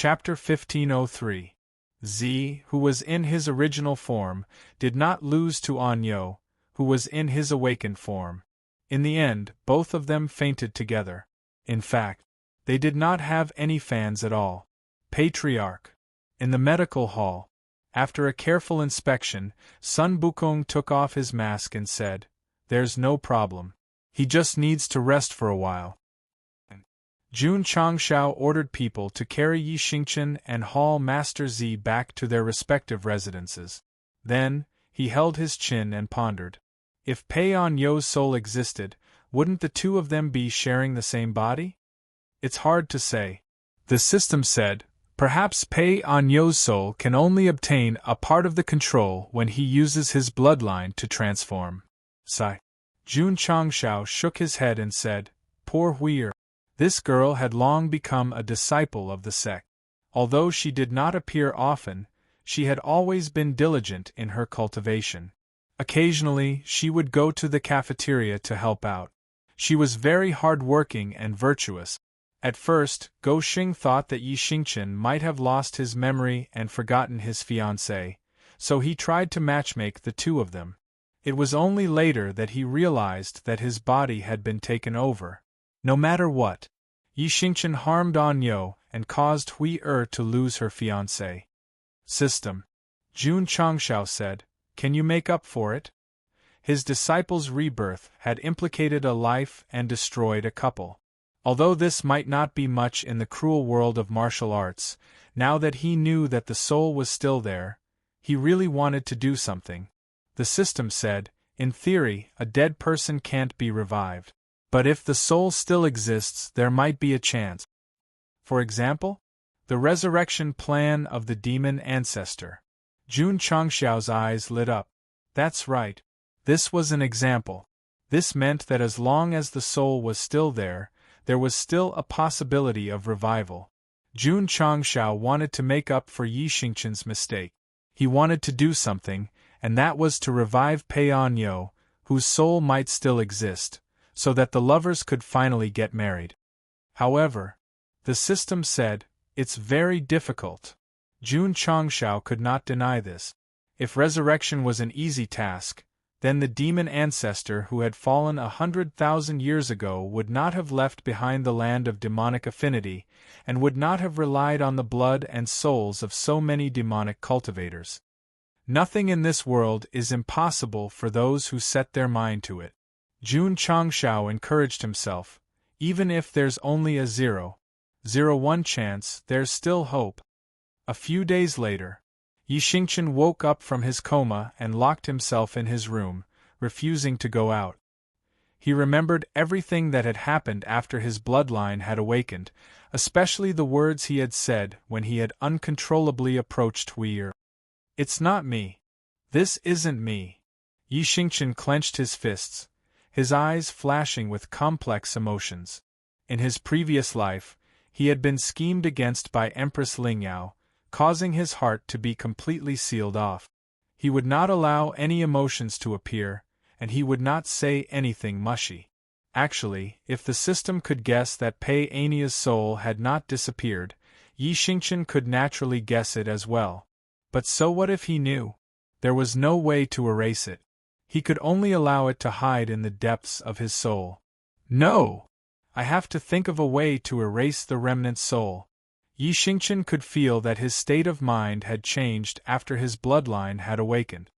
Chapter 1503. Z, who was in his original form, did not lose to Anyo, who was in his awakened form. In the end, both of them fainted together. In fact, they did not have any fans at all. Patriarch. In the medical hall, after a careful inspection, Sun Bukong took off his mask and said, "There's no problem. He just needs to rest for a while." Jun Changshao ordered people to carry Yi Xingchen and Hall Master Z back to their respective residences. Then, he held his chin and pondered. If Pei On Yo's soul existed, wouldn't the two of them be sharing the same body? It's hard to say. The system said, perhaps Pei On Yo's soul can only obtain a part of the control when he uses his bloodline to transform. Sigh. Jun Changshao shook his head and said, poor Hui'er. This girl had long become a disciple of the sect. Although she did not appear often, she had always been diligent in her cultivation. Occasionally, she would go to the cafeteria to help out. She was very hard-working and virtuous. At first, Go Xing thought that Yi Xingchen might have lost his memory and forgotten his fiancée, so he tried to matchmake the two of them. It was only later that he realized that his body had been taken over. No matter what, Yi Xingchen harmed Anyo and caused Hui'er to lose her fiancé. System. Jun Changshao said, can you make up for it? His disciple's rebirth had implicated a life and destroyed a couple. Although this might not be much in the cruel world of martial arts, now that he knew that the soul was still there, he really wanted to do something. The system said, in theory, a dead person can't be revived. But if the soul still exists, there might be a chance. For example, the resurrection plan of the demon ancestor. Jun Changshao's eyes lit up. That's right. This was an example. This meant that as long as the soul was still there was still a possibility of revival. Jun Changshao wanted to make up for Yi Xingchen's mistake. He wanted to do something, and that was to revive Pei Anyo, whose soul might still exist, so that the lovers could finally get married. However, the system said, it's very difficult. Jun Changshao could not deny this. If resurrection was an easy task, then the demon ancestor who had fallen 100,000 years ago would not have left behind the land of demonic affinity, and would not have relied on the blood and souls of so many demonic cultivators. Nothing in this world is impossible for those who set their mind to it. Jun Changshao encouraged himself, even if there's only a 0.01 chance, there's still hope. A few days later, Yi Xingchen woke up from his coma and locked himself in his room, refusing to go out. He remembered everything that had happened after his bloodline had awakened, especially the words he had said when he had uncontrollably approached Hui'er. It's not me. This isn't me. Yi Xingchen clenched his fists, his eyes flashing with complex emotions. In his previous life, he had been schemed against by Empress Lingyao, causing his heart to be completely sealed off. He would not allow any emotions to appear, and he would not say anything mushy. Actually, if the system could guess that Pei Ania's soul had not disappeared, Yi Xingchen could naturally guess it as well. But so what if he knew? There was no way to erase it. He could only allow it to hide in the depths of his soul. No! I have to think of a way to erase the remnant soul. Yi Xingchen could feel that his state of mind had changed after his bloodline had awakened.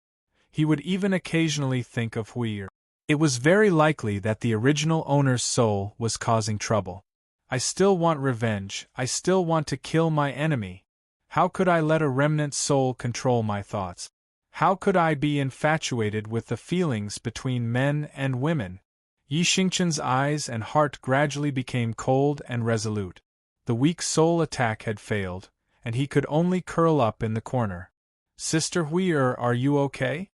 He would even occasionally think of Hui'er. It was very likely that the original owner's soul was causing trouble. I still want revenge. I still want to kill my enemy. How could I let a remnant soul control my thoughts? How could I be infatuated with the feelings between men and women? Yi Xingchen's eyes and heart gradually became cold and resolute. The weak soul attack had failed, and he could only curl up in the corner. Sister Hui'er, are you okay?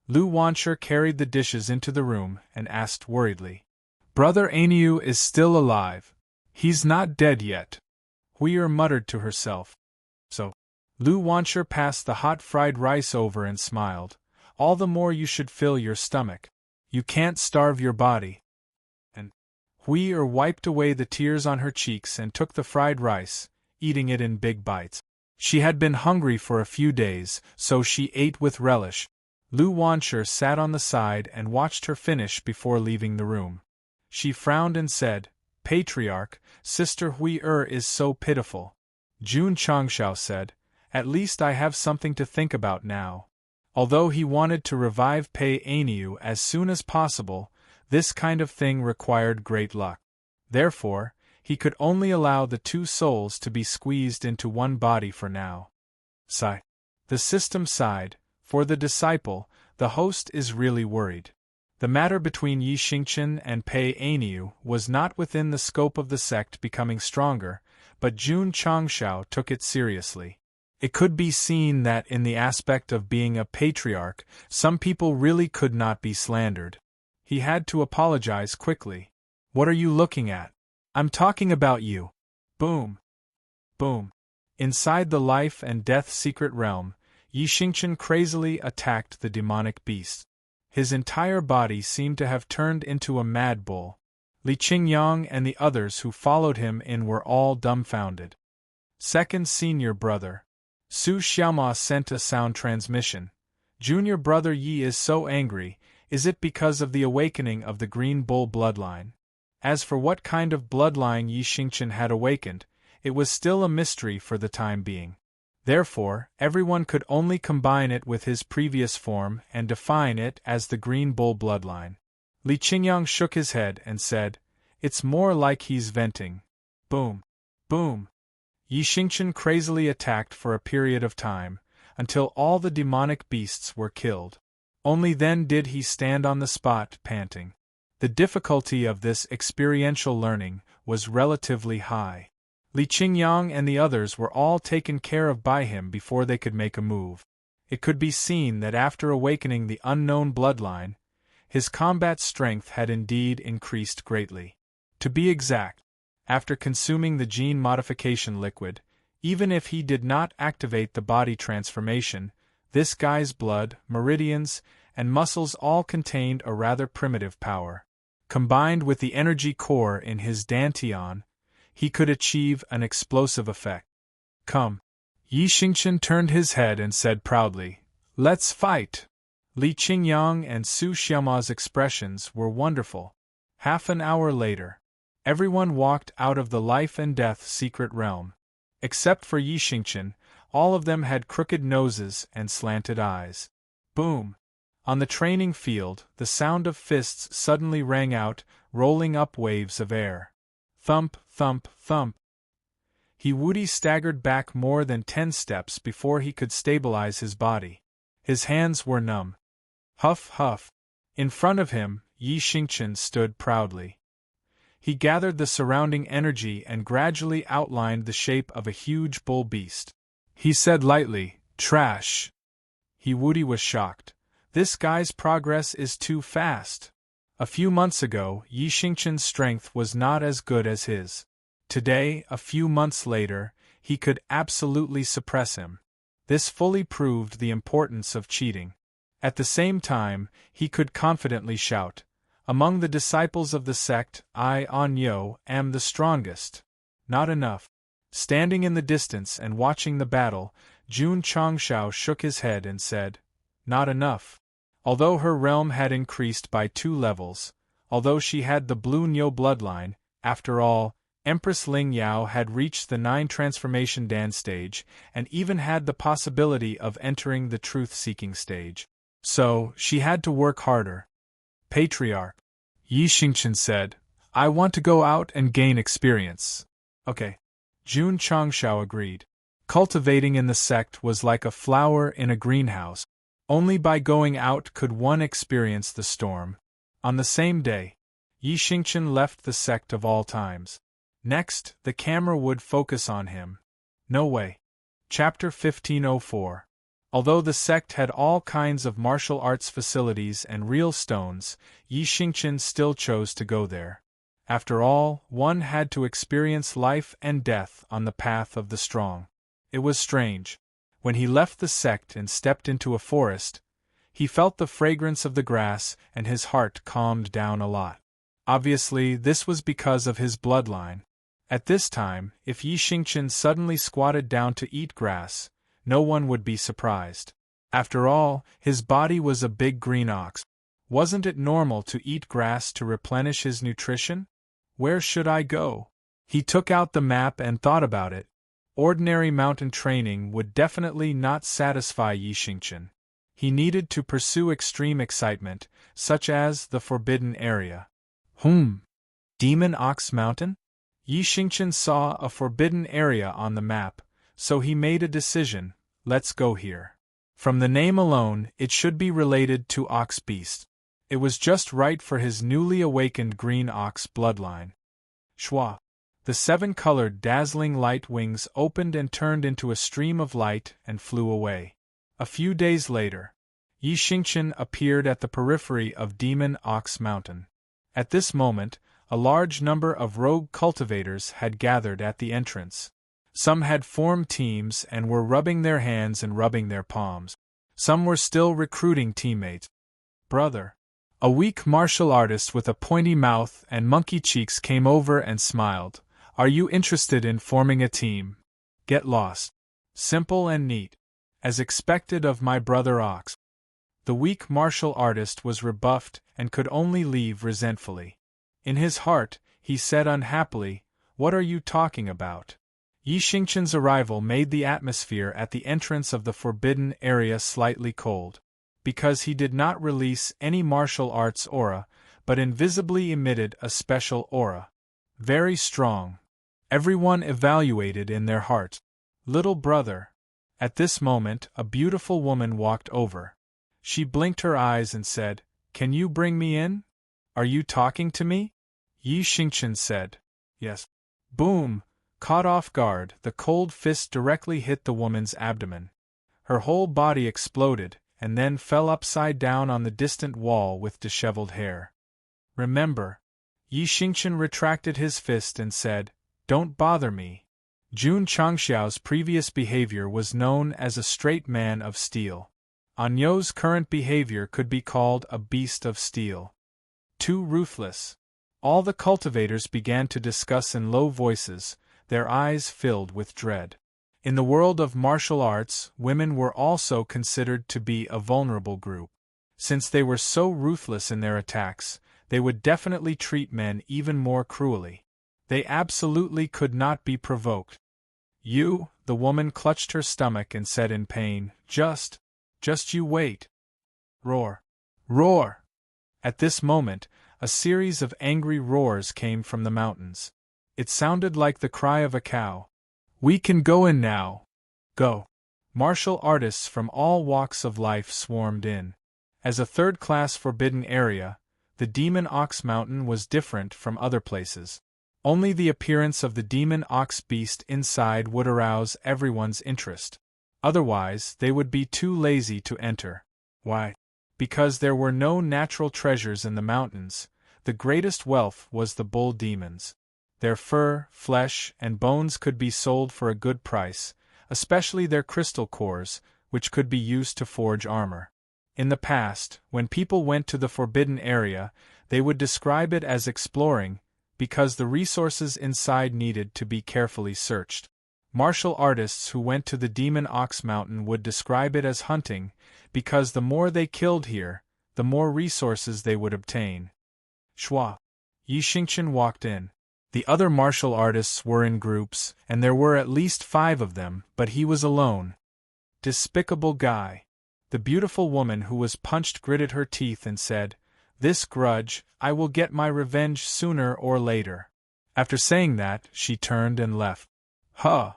Lu Wancher carried the dishes into the room and asked worriedly. Brother Aniu is still alive. He's not dead yet. Hui'er muttered to herself. So, Lu Wancher passed the hot fried rice over and smiled. All the more you should fill your stomach. You can't starve your body. And Hui'er wiped away the tears on her cheeks and took the fried rice, eating it in big bites. She had been hungry for a few days, so she ate with relish. Lu Wanshi sat on the side and watched her finish before leaving the room. She frowned and said, "Patriarch, Sister Hui is so pitiful." Jun Changshao said, "At least I have something to think about now." Although he wanted to revive Pei Aniu as soon as possible, this kind of thing required great luck. Therefore, he could only allow the two souls to be squeezed into one body for now. Sigh. The system sighed. For the disciple, the host is really worried. The matter between Yi Xingchen and Pei Aniu was not within the scope of the sect becoming stronger, but Jun Changshao took it seriously. It could be seen that in the aspect of being a patriarch, some people really could not be slandered. He had to apologize quickly. "What are you looking at? I'm talking about you." Boom. Boom. Inside the life and death secret realm, Yi Xingchen crazily attacked the demonic beast. His entire body seemed to have turned into a mad bull. Li Qingyang and the others who followed him in were all dumbfounded. Second senior brother. Su Xiaoma sent a sound transmission. Junior brother Yi is so angry, is it because of the awakening of the Green Bull bloodline? As for what kind of bloodline Yi Xingchen had awakened, it was still a mystery for the time being. Therefore, everyone could only combine it with his previous form and define it as the Green Bull bloodline. Li Qingyang shook his head and said, "It's more like he's venting." Boom. Boom. Yi Xingchen crazily attacked for a period of time, until all the demonic beasts were killed. Only then did he stand on the spot, panting. The difficulty of this experiential learning was relatively high. Li Qingyang and the others were all taken care of by him before they could make a move. It could be seen that after awakening the unknown bloodline, his combat strength had indeed increased greatly. To be exact, after consuming the gene modification liquid, even if he did not activate the body transformation, this guy's blood, meridians, and muscles all contained a rather primitive power. Combined with the energy core in his dantian, he could achieve an explosive effect. "Come." Yi Xingchen turned his head and said proudly, "Let's fight." Li Qingyang and Su Xiaoma's expressions were wonderful. Half an hour later, everyone walked out of the life and death secret realm. Except for Yi Xingchen, all of them had crooked noses and slanted eyes. Boom! On the training field, the sound of fists suddenly rang out, rolling up waves of air. Thump, thump, thump. Wudi staggered back more than 10 steps before he could stabilize his body. His hands were numb. Huff, huff. In front of him, Yi Xingchen stood proudly. He gathered the surrounding energy and gradually outlined the shape of a huge bull beast. He said lightly, "Trash." Wudi was shocked. This guy's progress is too fast. A few months ago, Yi Xingchen's strength was not as good as his. Today, a few months later, he could absolutely suppress him. This fully proved the importance of cheating. At the same time, he could confidently shout, "Among the disciples of the sect, I, Anyo, am the strongest." Not enough. Standing in the distance and watching the battle, Jun Changshao shook his head and said, "Not enough." Although her realm had increased by 2 levels, although she had the Blue Nyo bloodline, after all, Empress Ling Yao had reached the 9 transformation Dan stage and even had the possibility of entering the truth-seeking stage. So, she had to work harder. "Patriarch," Yi Xingchen said, "I want to go out and gain experience." "Okay." Jun Changshao agreed. Cultivating in the sect was like a flower in a greenhouse. Only by going out could one experience the storm. On the same day, Yi Xingchen left the sect of all times. Next, the camera would focus on him. No way. Chapter 1504. Although the sect had all kinds of martial arts facilities and real stones, Yi Xingchen still chose to go there. After all, one had to experience life and death on the path of the strong. It was strange. When he left the sect and stepped into a forest, he felt the fragrance of the grass and his heart calmed down a lot. Obviously, this was because of his bloodline. At this time, if Yi Xingqian suddenly squatted down to eat grass, no one would be surprised. After all, his body was a big green ox. Wasn't it normal to eat grass to replenish his nutrition? Where should I go? He took out the map and thought about it. Ordinary mountain training would definitely not satisfy Yi Xingqian. He needed to pursue extreme excitement, such as the Forbidden Area. Demon Ox Mountain? Yi Xingqian saw a forbidden area on the map, so he made a decision: let's go here. From the name alone, it should be related to ox beast. It was just right for his newly awakened green ox bloodline. Shwa! The seven-colored dazzling light wings opened and turned into a stream of light and flew away. A few days later, Yi Xingqian appeared at the periphery of Demon Ox Mountain. At this moment, a large number of rogue cultivators had gathered at the entrance. Some had formed teams and were rubbing their hands and rubbing their palms. Some were still recruiting teammates. Brother. A weak martial artist with a pointy mouth and monkey cheeks came over and smiled. Are you interested in forming a team? Get lost. Simple and neat. As expected of my brother Ox. The weak martial artist was rebuffed and could only leave resentfully. In his heart, he said unhappily, "What are you talking about?" Yi Xingqian's arrival made the atmosphere at the entrance of the forbidden area slightly cold. Because he did not release any martial arts aura, but invisibly emitted a special aura. Very strong. Everyone evaluated in their heart. Little brother. At this moment, a beautiful woman walked over. She blinked her eyes and said, "Can you bring me in? Are you talking to me?" Yi Xingqian said, "Yes." Boom! Caught off guard, the cold fist directly hit the woman's abdomen. Her whole body exploded, and then fell upside down on the distant wall with disheveled hair. Remember. Yi Xingqian retracted his fist and said, "Don't bother me." Jun Changxiao's previous behavior was known as a straight man of steel. Anyo's current behavior could be called a beast of steel. Too ruthless. All the cultivators began to discuss in low voices, their eyes filled with dread. In the world of martial arts, women were also considered to be a vulnerable group. Since they were so ruthless in their attacks, they would definitely treat men even more cruelly. They absolutely could not be provoked. "You," the woman clutched her stomach and said in pain, just you wait." Roar. Roar! At this moment, a series of angry roars came from the mountains. It sounded like the cry of a cow. "We can go in now. Go." Martial artists from all walks of life swarmed in. As a third-class forbidden area, the Demon Ox Mountain was different from other places. Only the appearance of the demon ox beast inside would arouse everyone's interest. Otherwise, they would be too lazy to enter. Why? Because there were no natural treasures in the mountains. The greatest wealth was the bull demons. Their fur, flesh, and bones could be sold for a good price, especially their crystal cores, which could be used to forge armor. In the past, when people went to the forbidden area, they would describe it as exploring, because the resources inside needed to be carefully searched. Martial artists who went to the Demon Ox Mountain would describe it as hunting, because the more they killed here, the more resources they would obtain. Shwa. Yi Xingqian walked in. The other martial artists were in groups, and there were at least 5 of them, but he was alone. Despicable guy. The beautiful woman who was punched gritted her teeth and said, "This grudge, I will get my revenge sooner or later." After saying that, she turned and left. Huh!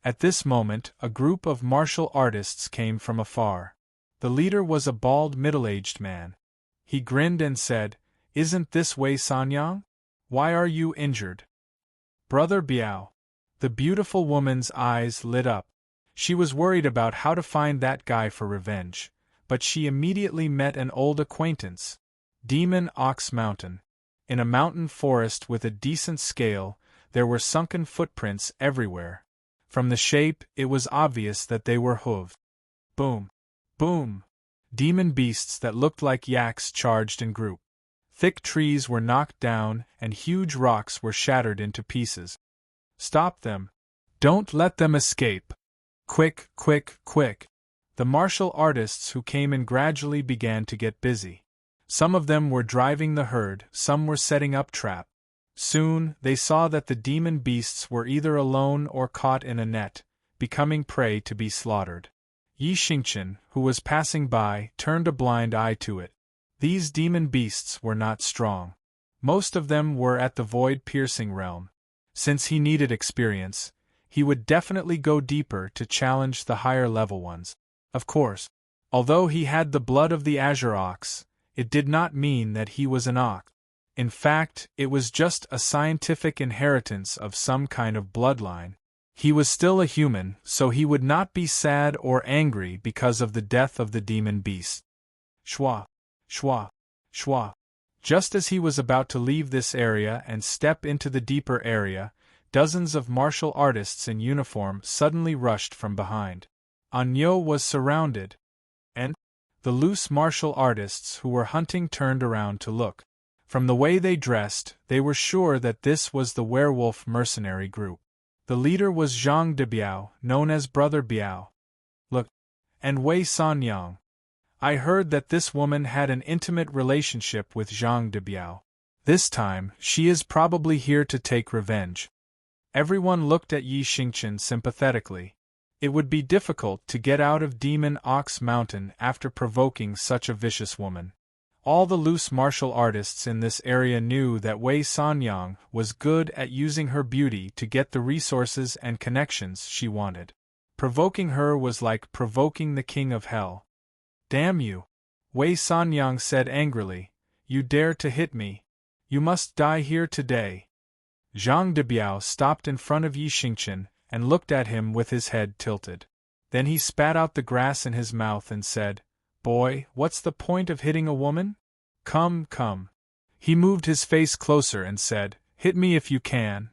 At this moment, a group of martial artists came from afar. The leader was a bald middle-aged man. He grinned and said, "Isn't this Wei Sanyang? Why are you injured?" "Brother Biao." The beautiful woman's eyes lit up. She was worried about how to find that guy for revenge, but she immediately met an old acquaintance. Demon Ox Mountain. In a mountain forest with a decent scale, there were sunken footprints everywhere. From the shape, it was obvious that they were hooved. Boom! Boom! Demon beasts that looked like yaks charged in group. Thick trees were knocked down, and huge rocks were shattered into pieces. Stop them! Don't let them escape! Quick, quick, quick! The martial artists who came in gradually began to get busy. Some of them were driving the herd, some were setting up trap. Soon, they saw that the demon beasts were either alone or caught in a net, becoming prey to be slaughtered. Yi Xingqian, who was passing by, turned a blind eye to it. These demon beasts were not strong. Most of them were at the void-piercing realm. Since he needed experience, he would definitely go deeper to challenge the higher-level ones. Of course, although he had the blood of the Azure Ox, it did not mean that he was an ox. In fact, it was just a scientific inheritance of some kind of bloodline. He was still a human, so he would not be sad or angry because of the death of the demon beast. Shwa, shwa, shwa. Just as he was about to leave this area and step into the deeper area, dozens of martial artists in uniform suddenly rushed from behind. Anyo was surrounded, and the loose martial artists who were hunting turned around to look. From the way they dressed, they were sure that this was the werewolf mercenary group. The leader was Zhang de Biao, known as Brother Biao. Look, and Wei Sanyang. I heard that this woman had an intimate relationship with Zhang de Biao. This time, she is probably here to take revenge. Everyone looked at Yi Xingqian sympathetically. It would be difficult to get out of Demon Ox Mountain after provoking such a vicious woman. All the loose martial artists in this area knew that Wei Sanyang was good at using her beauty to get the resources and connections she wanted. Provoking her was like provoking the king of hell. Damn you! Wei Sanyang said angrily. You dare to hit me? You must die here today. Zhang de Biao stopped in front of Yi Xingqian and looked at him with his head tilted. Then he spat out the grass in his mouth and said, Boy, what's the point of hitting a woman? Come, come. He moved his face closer and said, Hit me if you can.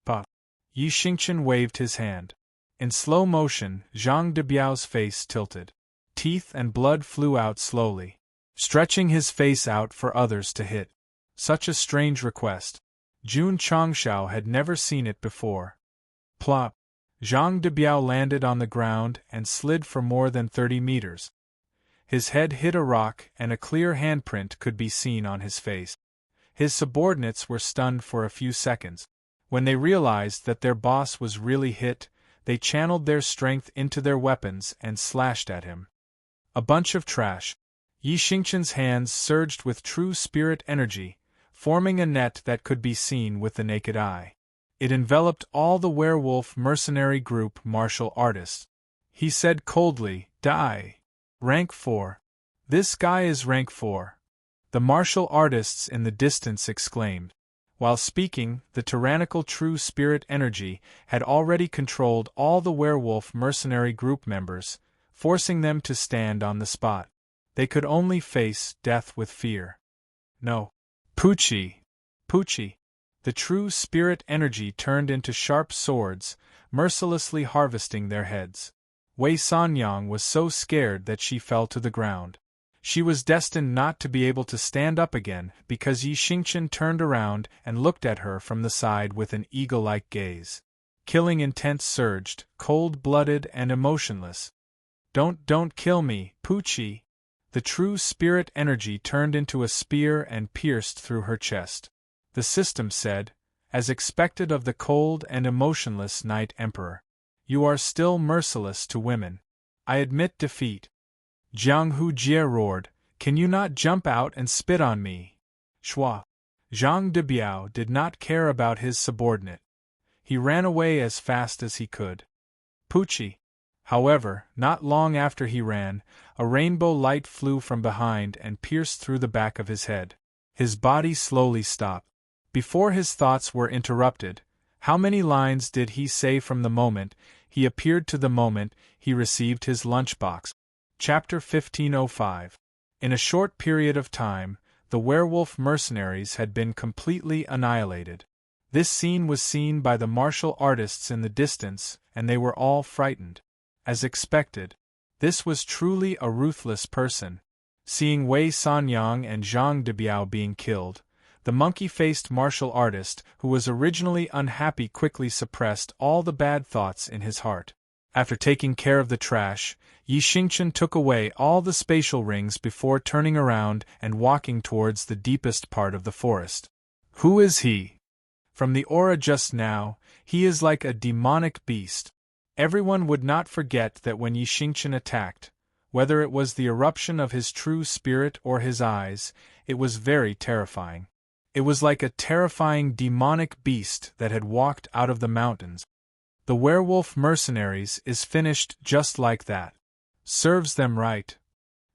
Bah. Yi Xingqian waved his hand. In slow motion, Zhang de Biao's face tilted. Teeth and blood flew out slowly, stretching his face out for others to hit. Such a strange request. Jun Changshao had never seen it before. Plop. Zhang de Biao landed on the ground and slid for more than 30 meters. His head hit a rock and a clear handprint could be seen on his face. His subordinates were stunned for a few seconds. When they realized that their boss was really hit, they channeled their strength into their weapons and slashed at him. A bunch of trash. Yi Xingqian's hands surged with true spirit energy, forming a net that could be seen with the naked eye. It enveloped all the werewolf mercenary group martial artists. He said coldly, Die. Rank 4. This guy is rank 4. The martial artists in the distance exclaimed. While speaking, the tyrannical true spirit energy had already controlled all the werewolf mercenary group members, forcing them to stand on the spot. They could only face death with fear. No. Pucci! Pucci! The true spirit energy turned into sharp swords, mercilessly harvesting their heads. Wei Sanyang was so scared that she fell to the ground. She was destined not to be able to stand up again because Yi Xingqian turned around and looked at her from the side with an eagle-like gaze. Killing intent surged, cold-blooded and emotionless. Don't kill me, Pucci! The true spirit energy turned into a spear and pierced through her chest. The system said, as expected of the cold and emotionless Night Emperor, You are still merciless to women. I admit defeat. Jiang Hujie roared, Can you not jump out and spit on me? Shua. Zhang de Biao did not care about his subordinate. He ran away as fast as he could. Pucci. However, not long after he ran, a rainbow light flew from behind and pierced through the back of his head. His body slowly stopped. Before his thoughts were interrupted, how many lines did he say from the moment he appeared to the moment he received his lunchbox? Chapter 1505. In a short period of time, the werewolf mercenaries had been completely annihilated. This scene was seen by the martial artists in the distance, and they were all frightened. As expected, this was truly a ruthless person. Seeing Wei Sanyang and Zhang de Biao being killed, The monkey-faced martial artist, who was originally unhappy, quickly suppressed all the bad thoughts in his heart. After taking care of the trash, Yi Xingchen took away all the spatial rings before turning around and walking towards the deepest part of the forest. Who is he? From the aura just now, he is like a demonic beast. Everyone would not forget that when Yi Xingchen attacked, whether it was the eruption of his true spirit or his eyes, it was very terrifying. It was like a terrifying demonic beast that had walked out of the mountains. The werewolf mercenaries is finished just like that. Serves them right.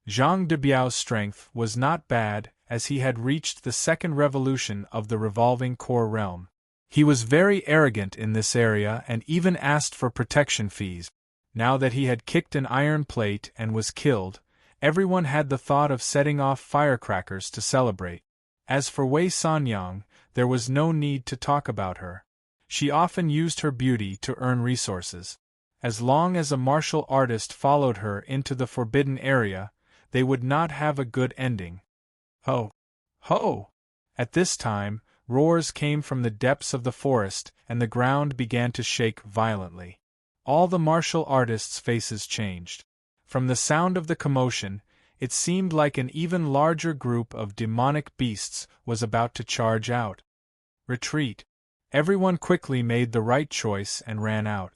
Zhang Debiao's strength was not bad, as he had reached the second revolution of the revolving core realm. He was very arrogant in this area and even asked for protection fees. Now that he had kicked an iron plate and was killed, everyone had the thought of setting off firecrackers to celebrate. As for Wei Sanyang, there was no need to talk about her. She often used her beauty to earn resources. As long as a martial artist followed her into the forbidden area, they would not have a good ending. Ho! Ho! At this time, roars came from the depths of the forest, and the ground began to shake violently. All the martial artists' faces changed. From the sound of the commotion, it seemed like an even larger group of demonic beasts was about to charge out. Retreat. Everyone quickly made the right choice and ran out.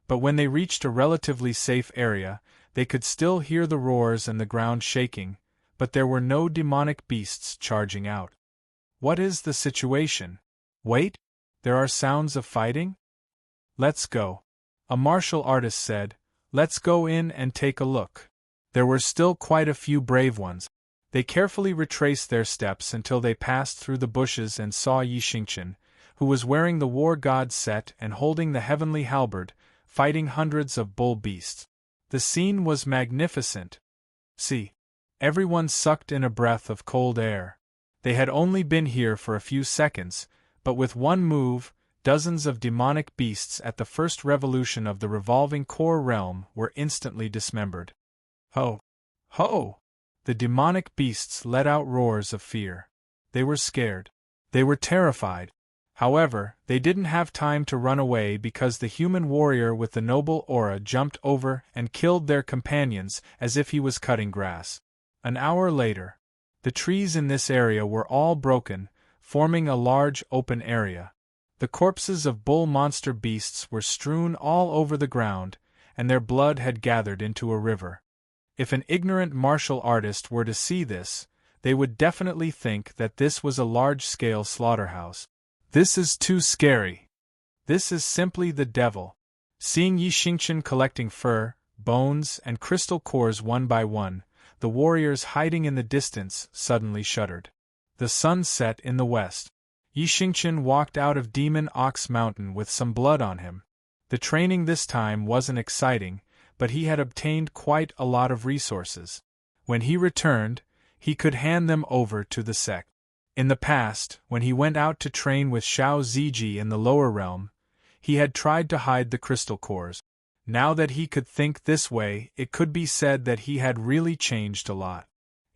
But when they reached a relatively safe area, they could still hear the roars and the ground shaking, but there were no demonic beasts charging out. What is the situation? Wait, there are sounds of fighting? Let's go. A martial artist said, let's go in and take a look. There were still quite a few brave ones. They carefully retraced their steps until they passed through the bushes and saw Yi Xingchen, who was wearing the war god's set and holding the heavenly halberd, fighting hundreds of bull beasts. The scene was magnificent. See, everyone sucked in a breath of cold air. They had only been here for a few seconds, but with one move, dozens of demonic beasts at the first revolution of the revolving core realm were instantly dismembered. Ho! Ho! The demonic beasts let out roars of fear. They were scared. They were terrified. However, they didn't have time to run away because the human warrior with the noble aura jumped over and killed their companions as if he was cutting grass. An hour later, the trees in this area were all broken, forming a large open area. The corpses of bull monster beasts were strewn all over the ground, and their blood had gathered into a river. If an ignorant martial artist were to see this, they would definitely think that this was a large-scale slaughterhouse. This is too scary. This is simply the devil. Seeing Yi Xingchen collecting fur, bones, and crystal cores one by one, the warriors hiding in the distance suddenly shuddered. The sun set in the west. Yi Xingchen walked out of Demon Ox Mountain with some blood on him. The training this time wasn't exciting, but he had obtained quite a lot of resources. When he returned, he could hand them over to the Sect. In the past, when he went out to train with Xiao Ziji in the lower realm, he had tried to hide the crystal cores. Now that he could think this way, it could be said that he had really changed a lot.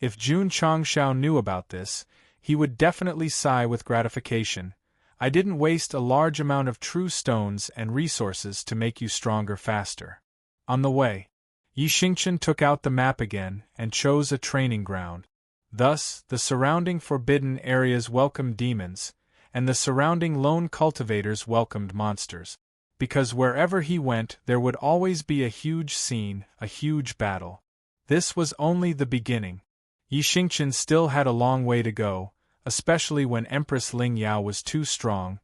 If Jun Changshao knew about this, he would definitely sigh with gratification. I didn't waste a large amount of true stones and resources to make you stronger faster. On the way, Yi Xingchen took out the map again and chose a training ground. Thus, the surrounding forbidden areas welcomed demons, and the surrounding lone cultivators welcomed monsters. Because wherever he went there would always be a huge scene, a huge battle. This was only the beginning. Yi Xingchen still had a long way to go, especially when Empress Ling Yao was too strong.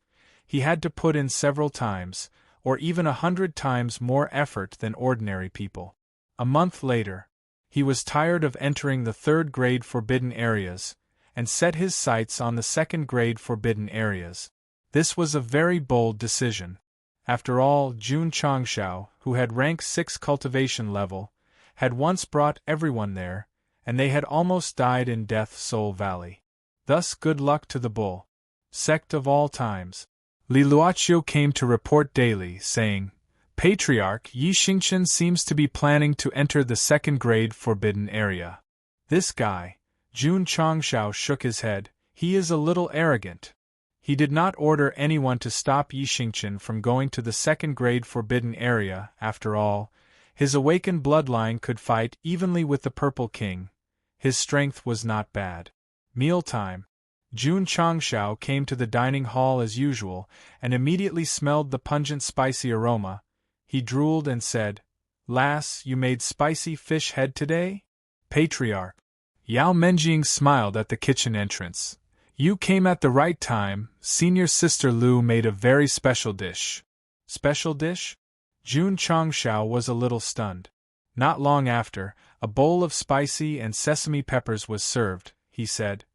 He had to put in several times, or even 100 times more effort than ordinary people. A month later, he was tired of entering the third-grade forbidden areas, and set his sights on the second-grade forbidden areas. This was a very bold decision. After all, Jun Changshao, who had rank 6 cultivation level, had once brought everyone there, and they had almost died in Death Soul Valley. Thus good luck to the bull. Sect of all times. Li Luoqiu came to report daily, saying, Patriarch Yi Xingchen seems to be planning to enter the second-grade forbidden area. This guy, Jun Changshao shook his head, He is a little arrogant. He did not order anyone to stop Yixingchen from going to the second-grade forbidden area. After all, his awakened bloodline could fight evenly with the Purple King. His strength was not bad. Mealtime. Jun Changshao came to the dining hall as usual and immediately smelled the pungent spicy aroma. He drooled and said, "Lass, you made spicy fish head today?" Patriarch. Yao Menjing smiled at the kitchen entrance. "You came at the right time. Senior Sister Lu made a very special dish." Special dish? Jun Changshao was a little stunned. Not long after, a bowl of spicy and sesame peppers was served. He said,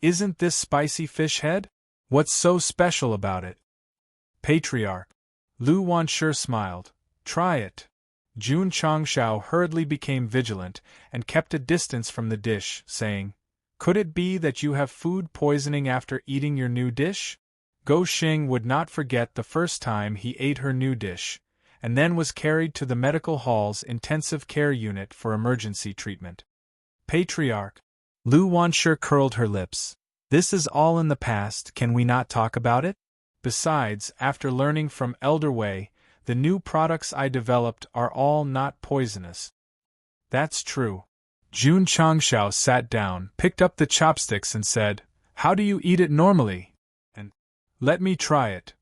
"Isn't this spicy fish head? What's so special about it?" Patriarch. Lu Wanshi smiled. "Try it." Jun Changshao hurriedly became vigilant and kept a distance from the dish, saying, "Could it be that you have food poisoning after eating your new dish?" Go Xing would not forget the first time he ate her new dish, and then was carried to the medical hall's intensive care unit for emergency treatment. Patriarch. Lu Wanshi curled her lips. "This is all in the past, can we not talk about it? Besides, after learning from Elder Wei, the new products I developed are all not poisonous." "That's true." Jun Changshao sat down, picked up the chopsticks and said, "How do you eat it normally?" And, "Let me try it."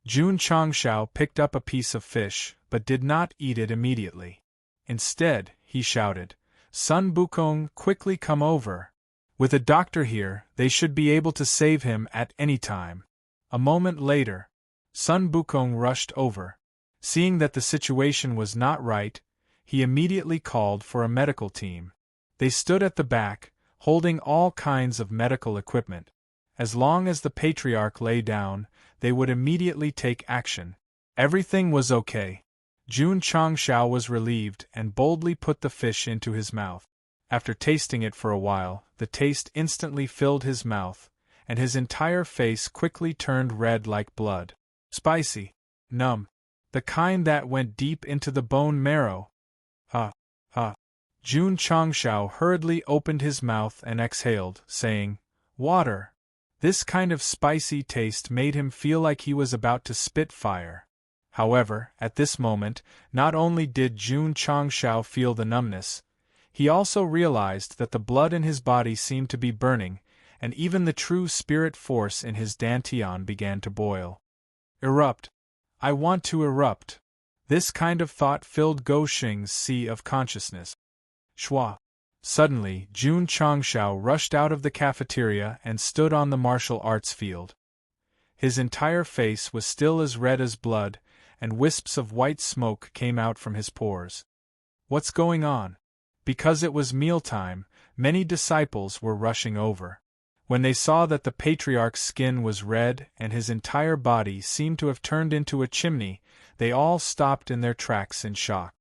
Jun Changshao picked up a piece of fish, but did not eat it immediately. Instead, he shouted, "Sun Bukong, quickly come over. With a doctor here, they should be able to save him at any time." A moment later, Sun Bukong rushed over. Seeing that the situation was not right, he immediately called for a medical team. They stood at the back, holding all kinds of medical equipment. As long as the Patriarch lay down, they would immediately take action. Everything was okay. Jun Changshao was relieved and boldly put the fish into his mouth. After tasting it for a while, the taste instantly filled his mouth, and his entire face quickly turned red like blood. Spicy. Numb. The kind that went deep into the bone marrow. Jun Changshao hurriedly opened his mouth and exhaled, saying, "Water." This kind of spicy taste made him feel like he was about to spit fire. However, at this moment, not only did Jun Changshao feel the numbness, he also realized that the blood in his body seemed to be burning, and even the true spirit force in his dantian began to boil. Erupt. I want to erupt. This kind of thought filled Go Xing's sea of consciousness. Shua. Suddenly, Jun Changshao rushed out of the cafeteria and stood on the martial arts field. His entire face was still as red as blood, and wisps of white smoke came out from his pores. What's going on? Because it was mealtime, many disciples were rushing over. When they saw that the Patriarch's skin was red and his entire body seemed to have turned into a chimney, they all stopped in their tracks in shock.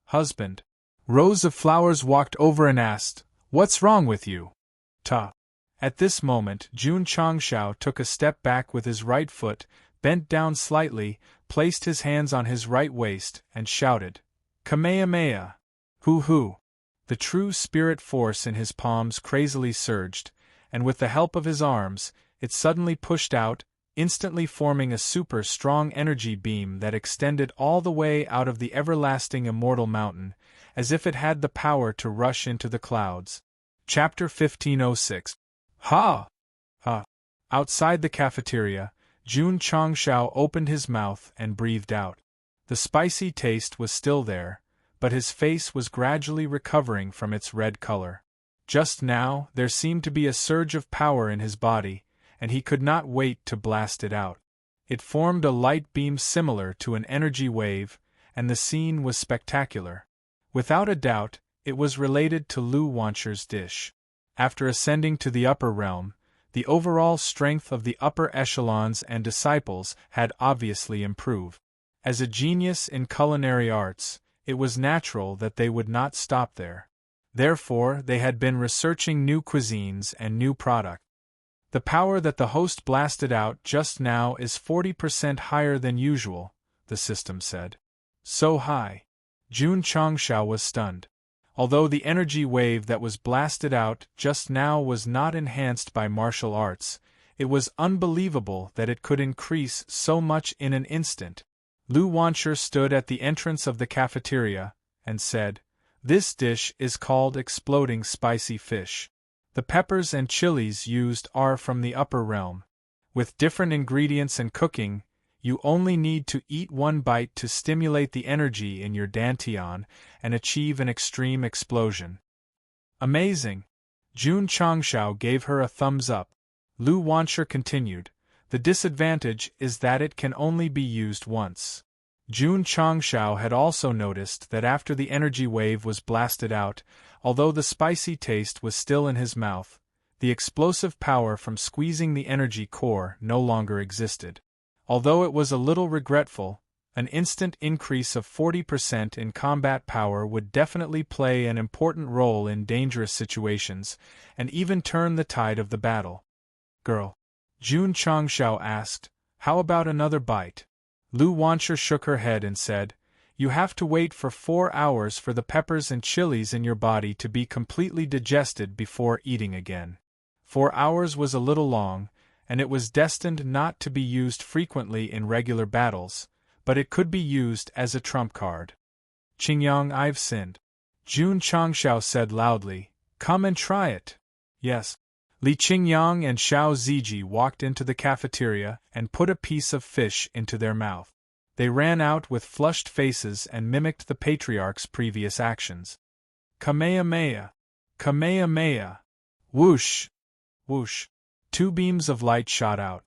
"Husband." Rose of Flowers walked over and asked, "What's wrong with you?" Ta. At this moment, Jun Changshao took a step back with his right foot, bent down slightly, placed his hands on his right waist, and shouted, "Kamehameha!" Hoo-hoo! The true spirit force in his palms crazily surged, and with the help of his arms, it suddenly pushed out, instantly forming a super strong energy beam that extended all the way out of the everlasting immortal mountain, as if it had the power to rush into the clouds. Chapter 1506. Ha! Ha! Outside the cafeteria, Jun Changshao opened his mouth and breathed out. The spicy taste was still there, but his face was gradually recovering from its red color. Just now, there seemed to be a surge of power in his body, and he could not wait to blast it out. It formed a light beam similar to an energy wave, and the scene was spectacular. Without a doubt, it was related to Lu Wanshi's dish. After ascending to the upper realm, the overall strength of the upper echelons and disciples had obviously improved. As a genius in culinary arts, it was natural that they would not stop there. Therefore, they had been researching new cuisines and new products. The power that the host blasted out just now is 40% higher than usual, the system said. So high. Jun Changshao was stunned. Although the energy wave that was blasted out just now was not enhanced by martial arts, it was unbelievable that it could increase so much in an instant. Lu Wancher stood at the entrance of the cafeteria and said, "This dish is called exploding spicy fish. The peppers and chilies used are from the upper realm. With different ingredients and cooking, you only need to eat one bite to stimulate the energy in your dantian and achieve an extreme explosion." Amazing! Jun Changshao gave her a thumbs up. Lu Wancher continued, "The disadvantage is that it can only be used once." Jun Changshao had also noticed that after the energy wave was blasted out, although the spicy taste was still in his mouth, the explosive power from squeezing the energy core no longer existed. Although it was a little regretful, an instant increase of 40% in combat power would definitely play an important role in dangerous situations, and even turn the tide of the battle. "Girl," Jun Changshao asked, "how about another bite?" Lu Wancher shook her head and said, "You have to wait for 4 hours for the peppers and chilies in your body to be completely digested before eating again." 4 hours was a little long, and it was destined not to be used frequently in regular battles, but it could be used as a trump card. "Qingyang, I've sinned," Jun Changshao said loudly. "Come and try it." "Yes." Li Qingyang and Xiao Ziji walked into the cafeteria and put a piece of fish into their mouth. They ran out with flushed faces and mimicked the patriarch's previous actions. Kamehameha! Kamehameha! Whoosh! Whoosh! 2 beams of light shot out.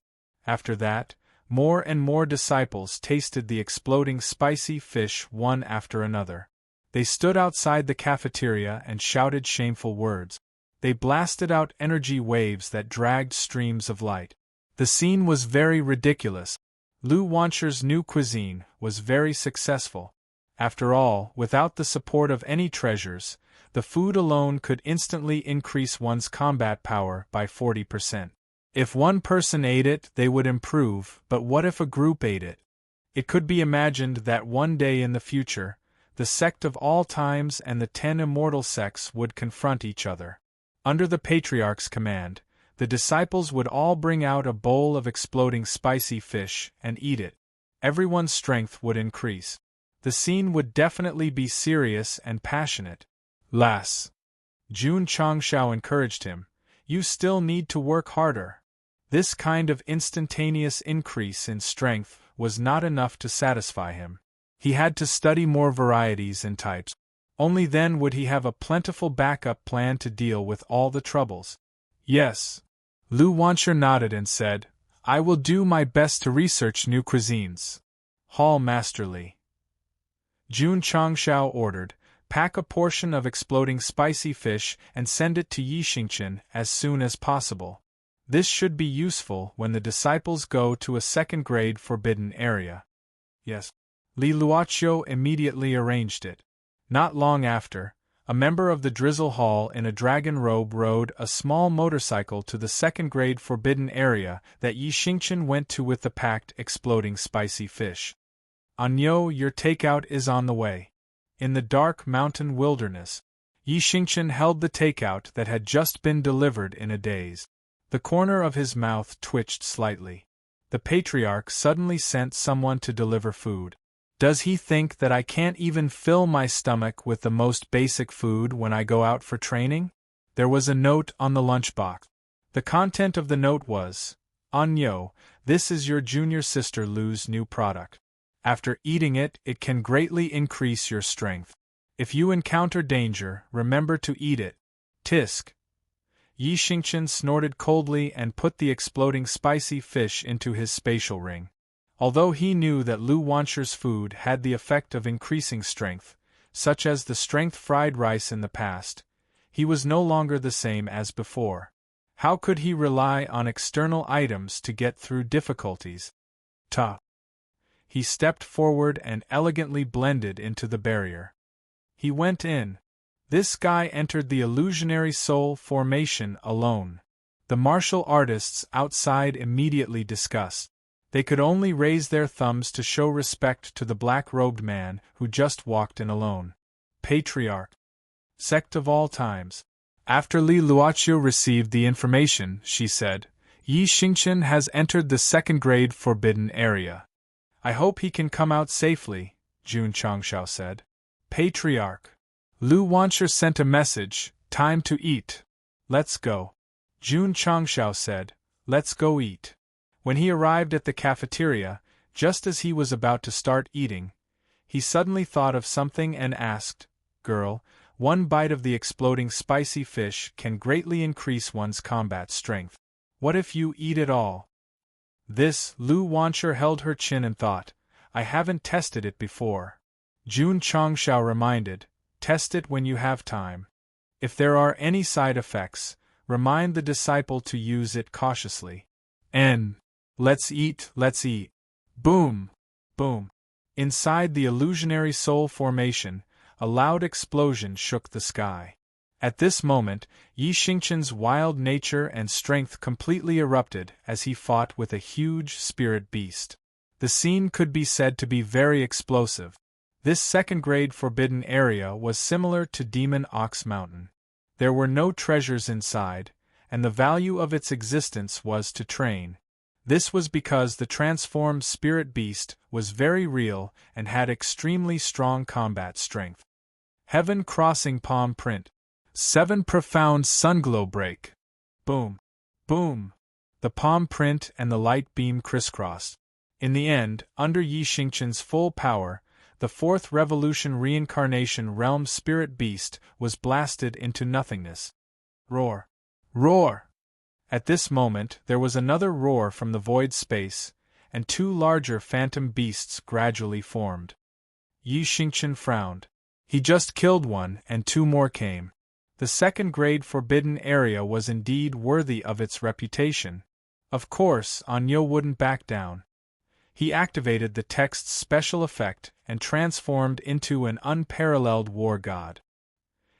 After that, more and more disciples tasted the exploding spicy fish one after another. They stood outside the cafeteria and shouted shameful words. They blasted out energy waves that dragged streams of light. The scene was very ridiculous. Lu Wancher's new cuisine was very successful. After all, without the support of any treasures, the food alone could instantly increase one's combat power by 40%. If one person ate it, they would improve, but what if a group ate it? It could be imagined that one day in the future, the Sect of all times and the 10 immortal sects would confront each other. Under the Patriarch's command, the disciples would all bring out a bowl of exploding spicy fish and eat it. Everyone's strength would increase. The scene would definitely be serious and passionate. "Lass," Jun Changshao encouraged him, "you still need to work harder." This kind of instantaneous increase in strength was not enough to satisfy him. He had to study more varieties and types. Only then would he have a plentiful backup plan to deal with all the troubles. "Yes." Lu Wancher nodded and said, "I will do my best to research new cuisines." "Hall masterly," Jun Changshao ordered, "pack a portion of exploding spicy fish and send it to Yixingchen as soon as possible. This should be useful when the disciples go to a second-grade forbidden area." "Yes." Li Luoqiu immediately arranged it. Not long after, a member of the Drizzle Hall in a dragon robe rode a small motorcycle to the second-grade forbidden area that Yixingchen went to with the packed exploding spicy fish. "Anyo, your takeout is on the way." In the dark mountain wilderness, Yixingchen held the takeout that had just been delivered in a daze. The corner of his mouth twitched slightly. The Patriarch suddenly sent someone to deliver food. Does he think that I can't even fill my stomach with the most basic food when I go out for training? There was a note on the lunchbox. The content of the note was, "Anyo, this is your junior sister Lu's new product. After eating it, it can greatly increase your strength. If you encounter danger, remember to eat it." Tisk. Yixingchen snorted coldly and put the exploding spicy fish into his spatial ring. Although he knew that Lu Wancher's food had the effect of increasing strength, such as the strength fried rice in the past, he was no longer the same as before. How could he rely on external items to get through difficulties? Ta! He stepped forward and elegantly blended into the barrier. He went in. This guy entered the illusionary soul formation alone. The martial artists outside immediately discussed. They could only raise their thumbs to show respect to the black-robed man who just walked in alone. "Patriarch," Sect of all times. After Li Luoqiu received the information, she said, Yi Xingqian has entered the second-grade forbidden area. I hope he can come out safely, Jun Changshao said. Patriarch. Lu Wanshi sent a message, time to eat. Let's go. Jun Changshao said, let's go eat. When he arrived at the cafeteria, just as he was about to start eating, he suddenly thought of something and asked, Girl, one bite of the exploding spicy fish can greatly increase one's combat strength. What if you eat it all? This, Lu Wanshi held her chin and thought, I haven't tested it before. Jun Changshao reminded, test it when you have time. If there are any side effects, remind the disciple to use it cautiously. Let's eat, let's eat. Boom! Boom! Inside the illusionary soul formation, a loud explosion shook the sky. At this moment, Yi Xingqian's wild nature and strength completely erupted as he fought with a huge spirit beast. The scene could be said to be very explosive. This second-grade forbidden area was similar to Demon Ox Mountain. There were no treasures inside, and the value of its existence was to train. This was because the transformed spirit beast was very real and had extremely strong combat strength. Heaven Crossing Palm Print. 7 Profound Sunglow Break. Boom. Boom. The palm print and the light beam crisscrossed. In the end, under Yi Xingqian's full power, the Fourth Revolution Reincarnation Realm Spirit Beast was blasted into nothingness. Roar. Roar! At this moment there was another roar from the void space, and 2 larger phantom beasts gradually formed. Yi Xingqian frowned. He just killed one and 2 more came. The second-grade forbidden area was indeed worthy of its reputation. Of course, Anyo wouldn't back down. He activated the text's special effect and transformed into an unparalleled war god.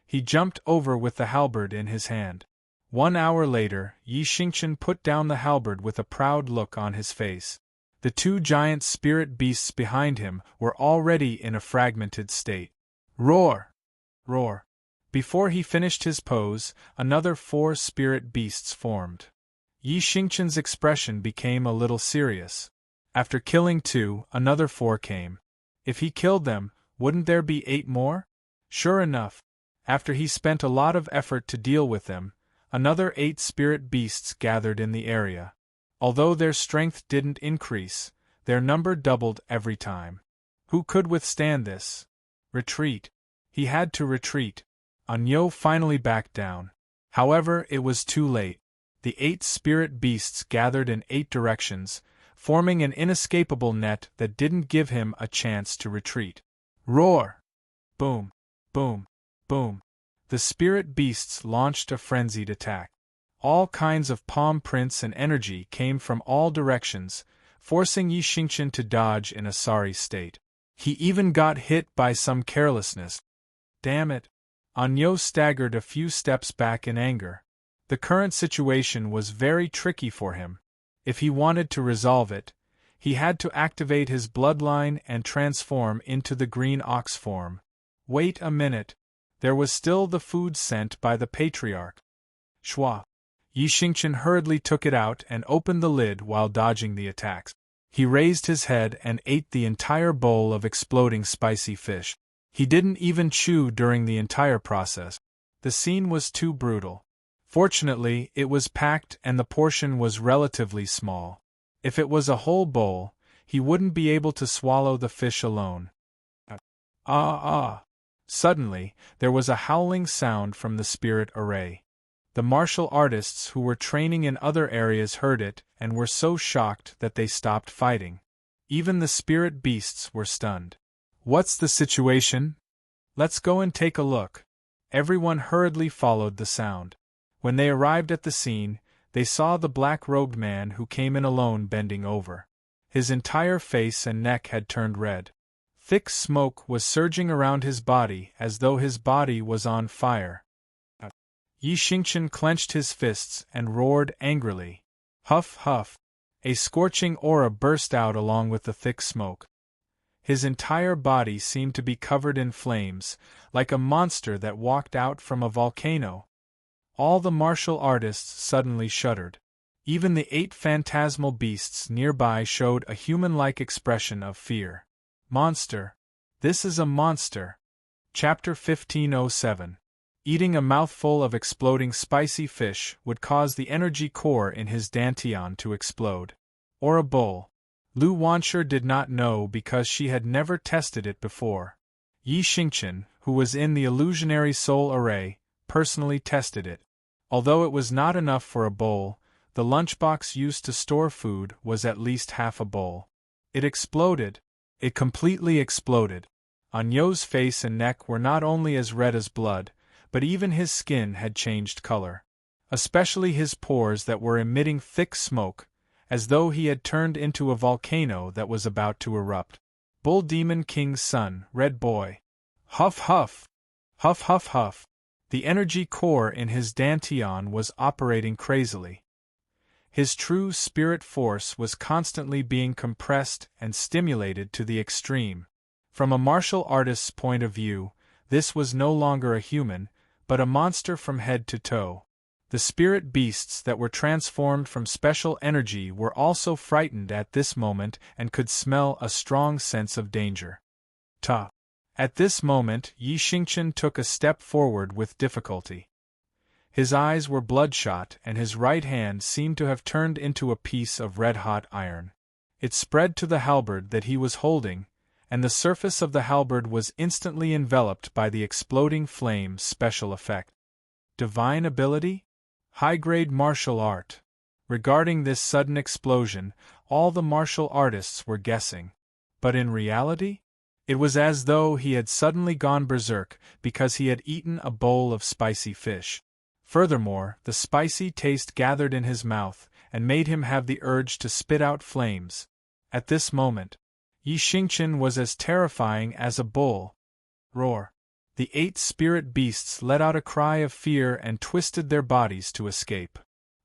He jumped over with the halberd in his hand. 1 hour later, Yi Xingqian put down the halberd with a proud look on his face. The 2 giant spirit beasts behind him were already in a fragmented state. Roar! Roar! Before he finished his pose, another 4 spirit beasts formed. Yi Xingqian's expression became a little serious. After killing 2, another 4 came. If he killed them, wouldn't there be 8 more? Sure enough, after he spent a lot of effort to deal with them, another 8 spirit beasts gathered in the area. Although their strength didn't increase, their number doubled every time. Who could withstand this? Retreat. He had to retreat. Anyo finally backed down. However, it was too late. The 8 spirit beasts gathered in 8 directions, forming an inescapable net that didn't give him a chance to retreat. Roar! Boom! Boom! Boom! The spirit beasts launched a frenzied attack. All kinds of palm prints and energy came from all directions, forcing Yi Xingqian to dodge in a sorry state. He even got hit by some carelessness. Damn it! Anyo staggered a few steps back in anger. The current situation was very tricky for him. If he wanted to resolve it, he had to activate his bloodline and transform into the green ox form. Wait a minute. There was still the food sent by the patriarch. Shwa. Yi Xingqian hurriedly took it out and opened the lid while dodging the attacks. He raised his head and ate the entire bowl of exploding spicy fish. He didn't even chew during the entire process. The scene was too brutal. Fortunately, it was packed and the portion was relatively small. If it was a whole bowl, he wouldn't be able to swallow the fish alone. Suddenly, there was a howling sound from the spirit array. The martial artists who were training in other areas heard it and were so shocked that they stopped fighting. Even the spirit beasts were stunned. What's the situation? Let's go and take a look. Everyone hurriedly followed the sound. When they arrived at the scene, they saw the black-robed man who came in alone bending over. His entire face and neck had turned red. Thick smoke was surging around his body as though his body was on fire. Yi Xingqian clenched his fists and roared angrily. Huff, huff. A scorching aura burst out along with the thick smoke. His entire body seemed to be covered in flames, like a monster that walked out from a volcano. All the martial artists suddenly shuddered. Even the 8 phantasmal beasts nearby showed a human-like expression of fear. Monster. This is a monster. Chapter 1507. Eating a mouthful of exploding spicy fish would cause the energy core in his dantian to explode. Or a bull. Lu Wanshur did not know because she had never tested it before. Yi Xingqian, who was in the illusionary soul array, personally tested it. Although it was not enough for a bowl, the lunchbox used to store food was at least half a bowl. It exploded. It completely exploded. Anyo's face and neck were not only as red as blood, but even his skin had changed color. Especially his pores that were emitting thick smoke, as though he had turned into a volcano that was about to erupt. Bull Demon King's son, Red Boy. Huff huff. Huff huff huff. The energy core in his dantian was operating crazily. His true spirit force was constantly being compressed and stimulated to the extreme. From a martial artist's point of view, this was no longer a human, but a monster from head to toe. The spirit beasts that were transformed from special energy were also frightened at this moment and could smell a strong sense of danger. Ta! At this moment, Yi Xingqian took a step forward with difficulty. His eyes were bloodshot and his right hand seemed to have turned into a piece of red-hot iron. It spread to the halberd that he was holding, and the surface of the halberd was instantly enveloped by the exploding flame special effect. Divine ability? High-grade martial art. Regarding this sudden explosion, all the martial artists were guessing. But in reality? It was as though he had suddenly gone berserk because he had eaten a bowl of spicy fish. Furthermore, the spicy taste gathered in his mouth and made him have the urge to spit out flames. At this moment, Yi Xingqian was as terrifying as a bull. Roar! The 8 spirit beasts let out a cry of fear and twisted their bodies to escape.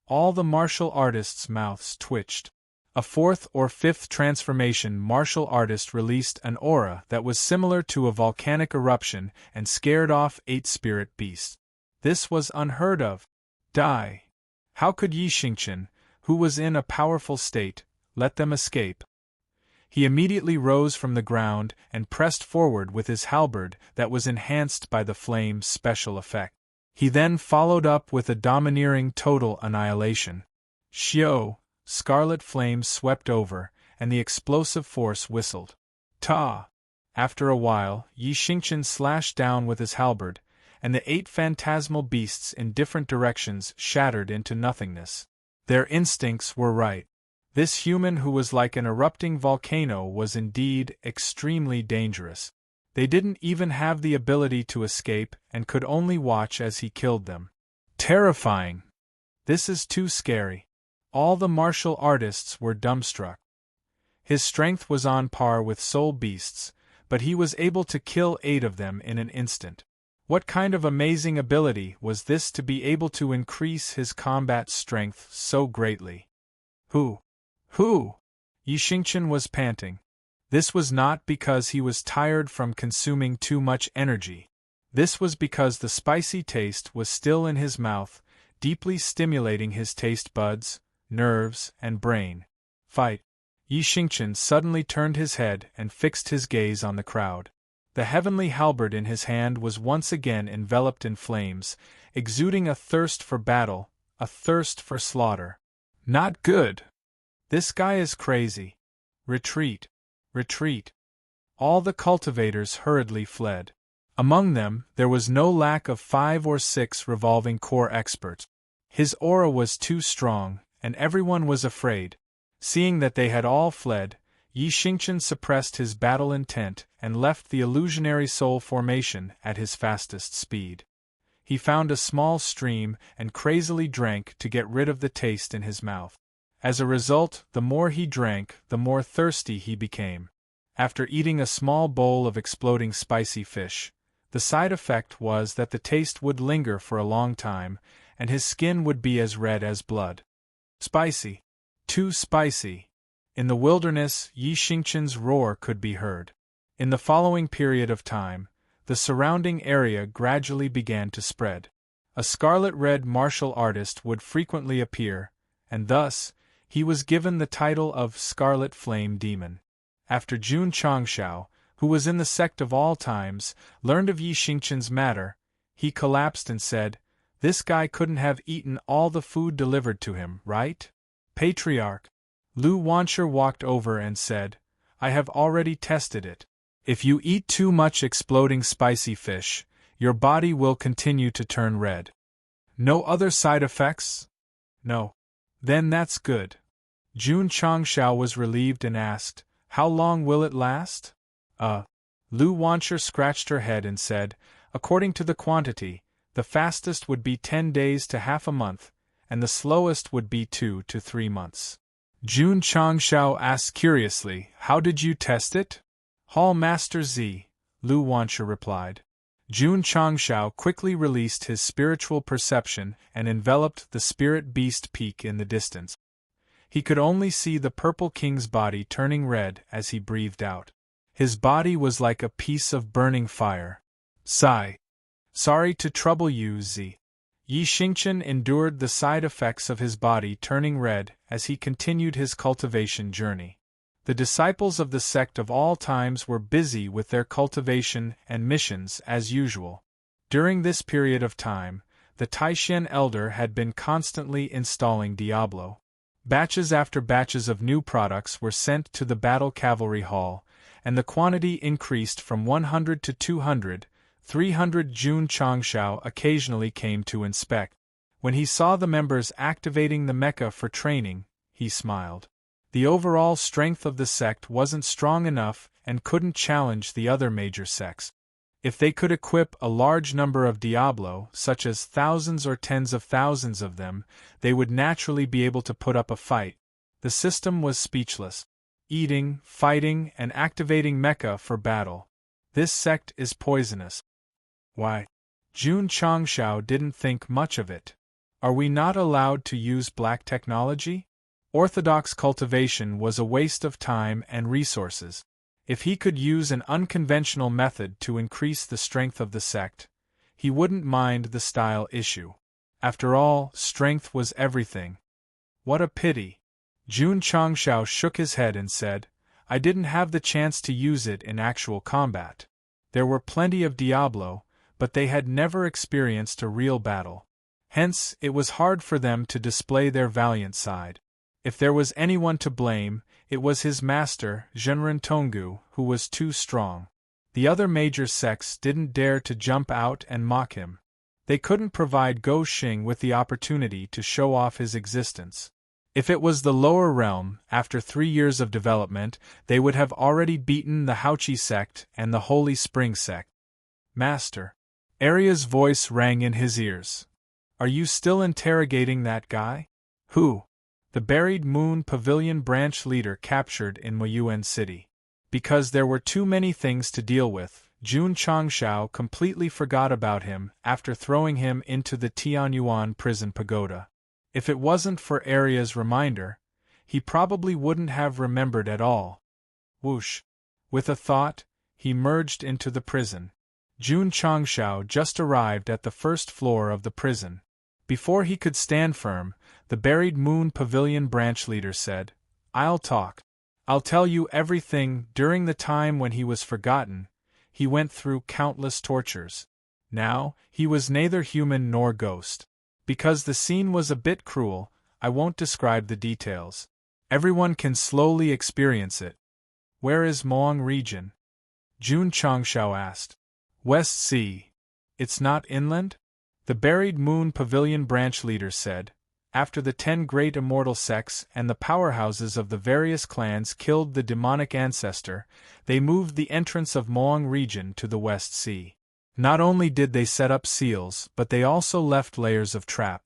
All the martial artists' mouths twitched. A 4th or 5th transformation martial artist released an aura that was similar to a volcanic eruption and scared off 8 spirit beasts. This was unheard of. Die! How could Yi Xingqian, who was in a powerful state, let them escape? He immediately rose from the ground and pressed forward with his halberd that was enhanced by the flame's special effect. He then followed up with a domineering total annihilation. Xiao! Scarlet flames swept over, and the explosive force whistled. Ta! After a while, Yi Xingqian slashed down with his halberd, and the 8 phantasmal beasts in different directions shattered into nothingness. Their instincts were right. This human who was like an erupting volcano was indeed extremely dangerous. They didn't even have the ability to escape and could only watch as he killed them. Terrifying! This is too scary. All the martial artists were dumbstruck. His strength was on par with soul beasts, but he was able to kill 8 of them in an instant. What kind of amazing ability was this to be able to increase his combat strength so greatly? Who? Yi Xingqian was panting. This was not because he was tired from consuming too much energy. This was because the spicy taste was still in his mouth, deeply stimulating his taste buds, nerves, and brain. Fight! Yi Xingqian suddenly turned his head and fixed his gaze on the crowd. The heavenly halberd in his hand was once again enveloped in flames, exuding a thirst for battle, a thirst for slaughter. Not good! This guy is crazy. Retreat! Retreat! All the cultivators hurriedly fled. Among them, there was no lack of 5 or 6 revolving core experts. His aura was too strong, and everyone was afraid. Seeing that they had all fled, Yi Xingqian suppressed his battle intent and left the illusionary soul formation at his fastest speed. He found a small stream and crazily drank to get rid of the taste in his mouth. As a result, the more he drank, the more thirsty he became. After eating a small bowl of exploding spicy fish, the side effect was that the taste would linger for a long time, and his skin would be as red as blood. Spicy. Too spicy. In the wilderness, Yi Xingqian's roar could be heard. In the following period of time, the surrounding area gradually began to spread. A scarlet-red martial artist would frequently appear, and thus, he was given the title of Scarlet Flame Demon. After Jun Changshao, who was in the sect of all times, learned of Yi Xingqian's matter, he collapsed and said, "This guy couldn't have eaten all the food delivered to him, right? Patriarch." Lu Wancher walked over and said, "I have already tested it. If you eat too much exploding spicy fish, your body will continue to turn red." "No other side effects?" "No." "Then that's good." Jun Changshao was relieved and asked, "How long will it last?" Lu Wancher scratched her head and said, "According to the quantity, the fastest would be 10 days to half a month, and the slowest would be 2 to 3 months. Jun Changshao asked curiously, "How did you test it?" "Hall Master Z," Lu Wancher replied. Jun Changshao quickly released his spiritual perception and enveloped the spirit beast peak in the distance. He could only see the purple king's body turning red as he breathed out. His body was like a piece of burning fire. Sigh. "Sorry to trouble you, Z." Yi Xingqian endured the side effects of his body turning red as he continued his cultivation journey. The disciples of the sect of all times were busy with their cultivation and missions as usual. During this period of time, the Taishan elder had been constantly installing Diablo. Batches after batches of new products were sent to the battle cavalry hall, and the quantity increased from 100 to 200, 300. Jun Changshao occasionally came to inspect. When he saw the members activating the mecha for training, he smiled. The overall strength of the sect wasn't strong enough and couldn't challenge the other major sects. If they could equip a large number of Diablo, such as thousands or tens of thousands of them, they would naturally be able to put up a fight. The system was speechless. Eating, fighting, and activating mecha for battle. This sect is poisonous. Why? Jun Changshao didn't think much of it. Are we not allowed to use black technology? Orthodox cultivation was a waste of time and resources. If he could use an unconventional method to increase the strength of the sect, he wouldn't mind the style issue. After all, strength was everything. What a pity. Jun Changshao shook his head and said, "I didn't have the chance to use it in actual combat. There were plenty of Diablo, but they had never experienced a real battle. Hence, it was hard for them to display their valiant side. If there was anyone to blame, it was his master, Zhenren Tonggu, who was too strong. The other major sects didn't dare to jump out and mock him. They couldn't provide Go Xing with the opportunity to show off his existence. If it was the lower realm, after 3 years of development, they would have already beaten the Haoqi sect and the Holy Spring sect." "Master." Arya's voice rang in his ears. "Are you still interrogating that guy?" "Who?" "The Buried Moon Pavilion branch leader captured in Moyuan City." Because there were too many things to deal with, Jun Changshao completely forgot about him after throwing him into the Tianyuan prison pagoda. If it wasn't for Arya's reminder, he probably wouldn't have remembered at all. Whoosh! With a thought, he merged into the prison. Jun Changshao just arrived at the first floor of the prison. Before he could stand firm, the Buried Moon Pavilion branch leader said, "I'll talk. I'll tell you everything." During the time when he was forgotten, he went through countless tortures. Now, he was neither human nor ghost. Because the scene was a bit cruel, I won't describe the details. Everyone can slowly experience it. "Where is Moang region?" Jun Changshao asked. "West Sea. It's not inland?" The Buried Moon Pavilion branch leader said, "After the 10 great immortal sects and the powerhouses of the various clans killed the demonic ancestor, they moved the entrance of Moang region to the West Sea. Not only did they set up seals, but they also left layers of trap."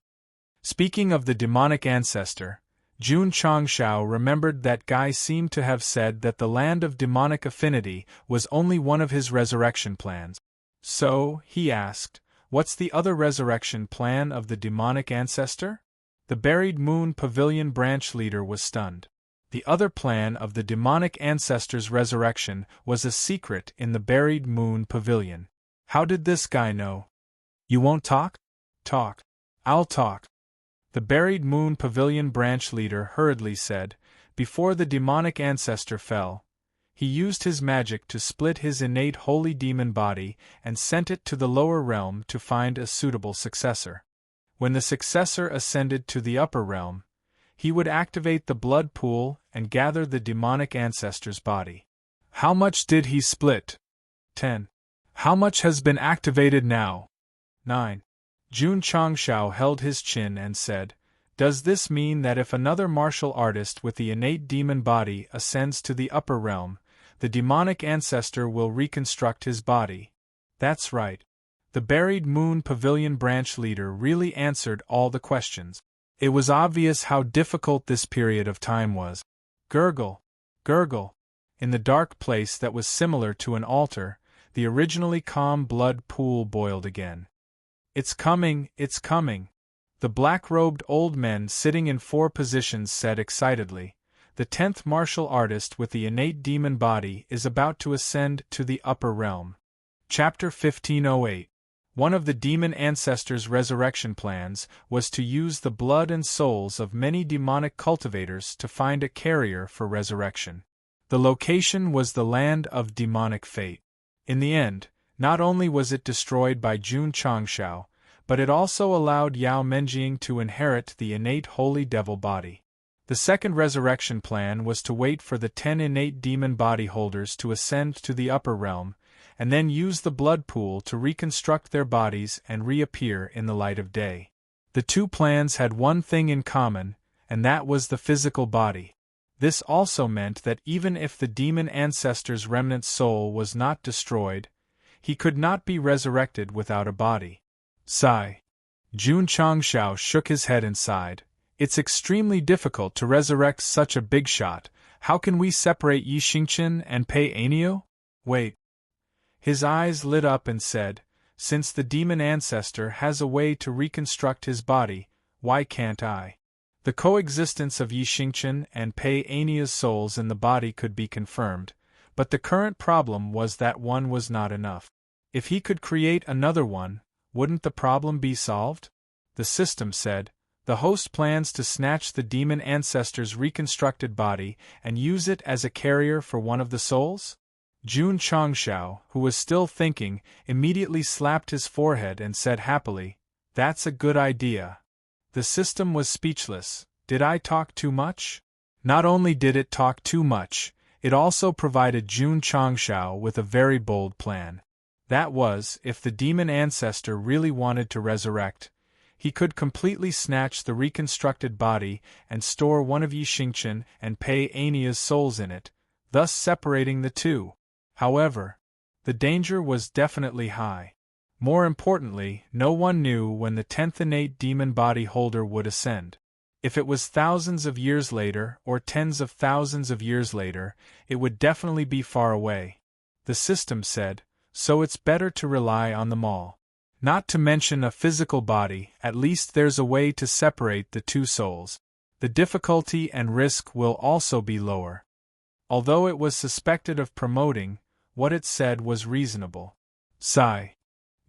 Speaking of the demonic ancestor, Jun Changshao remembered that Guy seemed to have said that the land of demonic affinity was only one of his resurrection plans. So, he asked, what's the other resurrection plan of the demonic ancestor? The Buried Moon Pavilion branch leader was stunned. The other plan of the demonic ancestors' resurrection was a secret in the buried moon pavilion. How did this guy know? You won't talk? Talk. I'll talk. The buried moon pavilion branch leader hurriedly said, before the demonic ancestor fell. He used his magic to split his innate holy demon body and sent it to the lower realm to find a suitable successor. When the successor ascended to the upper realm, he would activate the blood pool and gather the demonic ancestor's body. How much did he split? 10. How much has been activated now? 9. Jun Changshao held his chin and said, does this mean that if another martial artist with the innate demon body ascends to the upper realm, the demonic ancestor will reconstruct his body? That's right. The buried moon pavilion branch leader really answered all the questions. It was obvious how difficult this period of time was. Gurgle, gurgle. In the dark place that was similar to an altar, the originally calm blood pool boiled again. It's coming, it's coming. The black-robed old men sitting in 4 positions said excitedly, the 10th martial artist with the innate demon body is about to ascend to the upper realm. Chapter 1508. One of the demon ancestors' resurrection plans was to use the blood and souls of many demonic cultivators to find a carrier for resurrection. The location was the land of demonic fate. In the end, not only was it destroyed by Jun Changshao, but it also allowed Yao Menjing to inherit the innate holy devil body. The second resurrection plan was to wait for the 10 innate demon body holders to ascend to the upper realm, and then use the blood pool to reconstruct their bodies and reappear in the light of day. The 2 plans had one thing in common, and that was the physical body. This also meant that even if the demon ancestor's remnant soul was not destroyed, he could not be resurrected without a body. Sigh. Jun Changshao shook his head and sighed. It's extremely difficult to resurrect such a big shot. How can we separate Yi Xingqian and Pei Anio? Wait. His eyes lit up and said, since the demon ancestor has a way to reconstruct his body, why can't I? The coexistence of Yi Xingqian and Pei Anio's souls in the body could be confirmed, but the current problem was that one was not enough. If he could create another one, wouldn't the problem be solved? The system said, the host plans to snatch the demon ancestor's reconstructed body and use it as a carrier for one of the souls? Jun Changshao, who was still thinking, immediately slapped his forehead and said happily, that's a good idea. The system was speechless. Did I talk too much? Not only did it talk too much, it also provided Jun Changshao with a very bold plan. That was, if the demon ancestor really wanted to resurrect, he could completely snatch the reconstructed body and store one of Yi Xingqian and Pei Anio's souls in it, thus separating the 2. However, the danger was definitely high. More importantly, no one knew when the 10th innate demon body holder would ascend. If it was thousands of years later or tens of thousands of years later, it would definitely be far away. The system said, so it's better to rely on them all. Not to mention a physical body, at least there's a way to separate the 2 souls. The difficulty and risk will also be lower. Although it was suspected of promoting, what it said was reasonable. Sigh.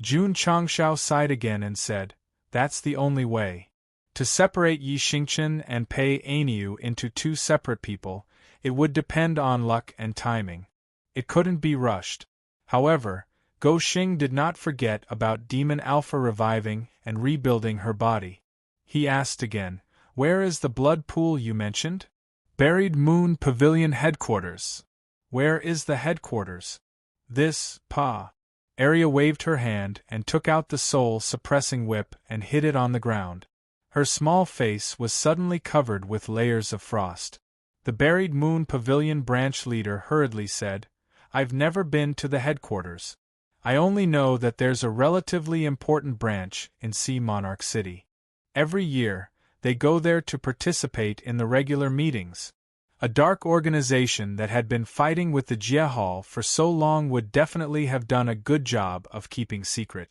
Jun Changshao sighed again and said, that's the only way. To separate Yi Xingqian and Pei Anio into 2 separate people, it would depend on luck and timing. It couldn't be rushed. However, Go Xing did not forget about Demon Alpha reviving and rebuilding her body. He asked again, where is the blood pool you mentioned? Buried Moon Pavilion Headquarters. Where is the headquarters? This, Pa. Arya waved her hand and took out the soul-suppressing whip and hid it on the ground. Her small face was suddenly covered with layers of frost. The Buried Moon Pavilion branch leader hurriedly said, I've never been to the headquarters. I only know that there's a relatively important branch in Sea Monarch City. Every year, they go there to participate in the regular meetings. A dark organization that had been fighting with the Jia Hall for so long would definitely have done a good job of keeping secret.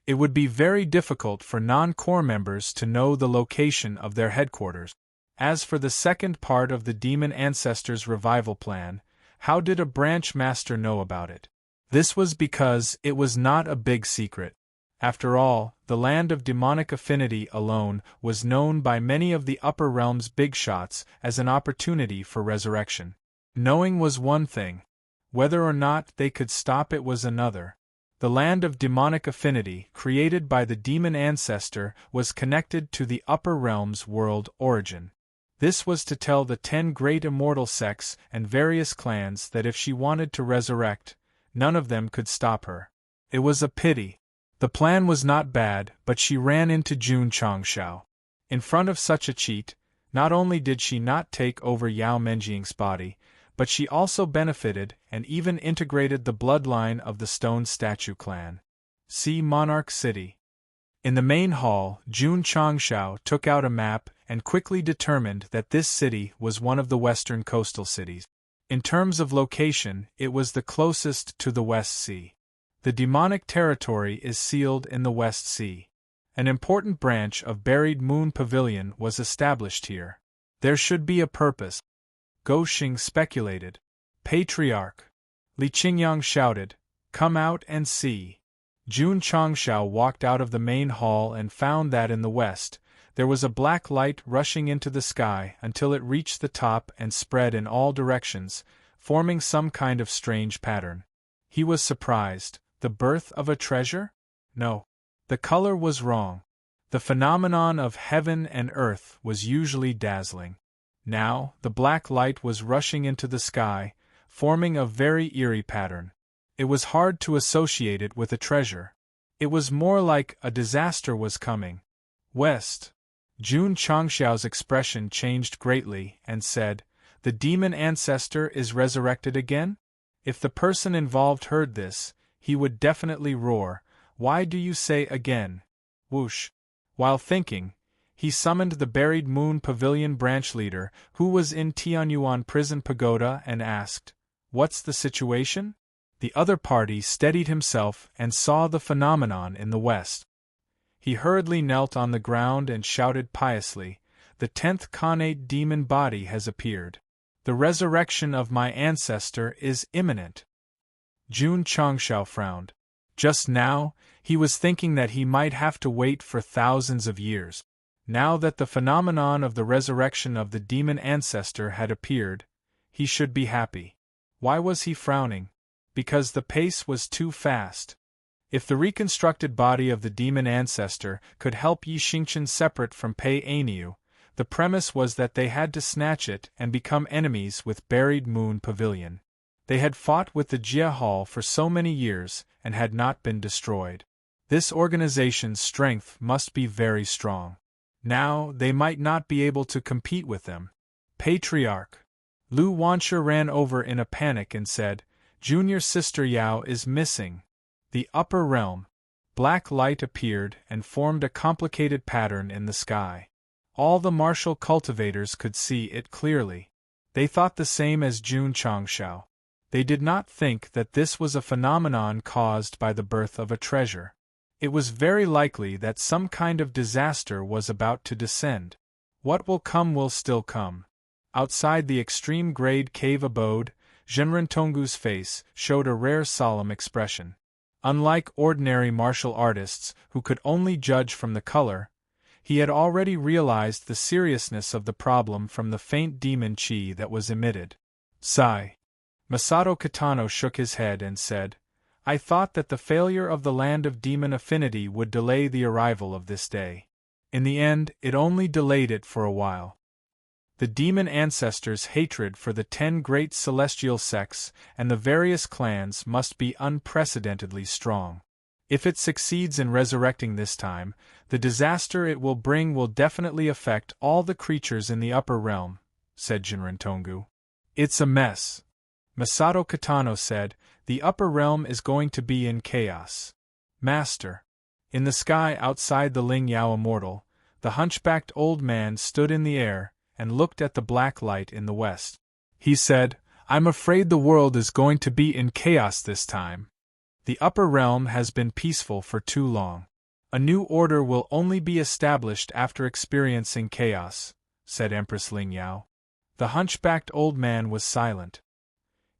It would be very difficult for non-core members to know the location of their headquarters. As for the second part of the demon ancestors' revival plan, how did a branch master know about it? This was because it was not a big secret. After all, the land of demonic affinity alone was known by many of the upper realm's big shots as an opportunity for resurrection. Knowing was one thing. Whether or not they could stop it was another. The land of demonic affinity, created by the demon ancestor, was connected to the upper realm's world origin. This was to tell the 10 great immortal sects and various clans that if she wanted to resurrect, none of them could stop her. It was a pity. The plan was not bad, but she ran into Jun Changshao. In front of such a cheat, not only did she not take over Yao Menjing's body, but she also benefited and even integrated the bloodline of the Stone Statue clan. See Monarch City. In the main hall, Jun Changshao took out a map and quickly determined that this city was one of the western coastal cities. In terms of location, it was the closest to the West Sea. The demonic territory is sealed in the West Sea. An important branch of Buried Moon Pavilion was established here. There should be a purpose. Gou Xing speculated. Patriarch. Li Qingyang shouted, "Come out and see." Jun Changshao walked out of the main hall and found that in the west, there was a black light rushing into the sky until it reached the top and spread in all directions, forming some kind of strange pattern. He was surprised. The birth of a treasure? No. The color was wrong. The phenomenon of heaven and earth was usually dazzling. Now, the black light was rushing into the sky, forming a very eerie pattern. It was hard to associate it with a treasure. It was more like a disaster was coming. West. Jun Changshao's expression changed greatly and said, "The demon ancestor is resurrected again?" If the person involved heard this, he would definitely roar, "Why do you say again?" Whoosh. While thinking, he summoned the Buried Moon Pavilion branch leader, who was in Tianyuan Prison Pagoda, and asked, "What's the situation?" The other party steadied himself and saw the phenomenon in the west. He hurriedly knelt on the ground and shouted piously, "The 10th Khanate demon body has appeared. The resurrection of my ancestor is imminent." Jun Changshao frowned. Just now, he was thinking that he might have to wait for thousands of years. Now that the phenomenon of the resurrection of the demon ancestor had appeared, he should be happy. Why was he frowning? Because the pace was too fast. If the reconstructed body of the demon ancestor could help Yi Xingchen separate from Pei Aniu, the premise was that they had to snatch it and become enemies with Buried Moon Pavilion. They had fought with the Jia Hall for so many years and had not been destroyed. This organization's strength must be very strong. Now, they might not be able to compete with them. Patriarch. Lu Wansha ran over in a panic and said, "Junior sister Yao is missing." The upper realm. Black light appeared and formed a complicated pattern in the sky. All the martial cultivators could see it clearly. They thought the same as Jun Changshao. They did not think that this was a phenomenon caused by the birth of a treasure. It was very likely that some kind of disaster was about to descend. What will come will still come. Outside the extreme grade cave abode, Zhenrentongu's face showed a rare solemn expression. Unlike ordinary martial artists who could only judge from the color, he had already realized the seriousness of the problem from the faint demon chi that was emitted. Sigh. Masato Kitano shook his head and said, "I thought that the failure of the land of demon affinity would delay the arrival of this day. In the end, it only delayed it for a while." The demon ancestors' hatred for the 10 great celestial sects and the various clans must be unprecedentedly strong. If it succeeds in resurrecting this time, the disaster it will bring will definitely affect all the creatures in the upper realm, said Jinrentongu. "It's a mess." Masato Kitano said, "The upper realm is going to be in chaos." Master. In the sky outside the Ling Yao Immortal, the hunchbacked old man stood in the air and looked at the black light in the west. He said, "I'm afraid the world is going to be in chaos this time. The upper realm has been peaceful for too long. A new order will only be established after experiencing chaos, said Empress Ling Yao. The hunchbacked old man was silent.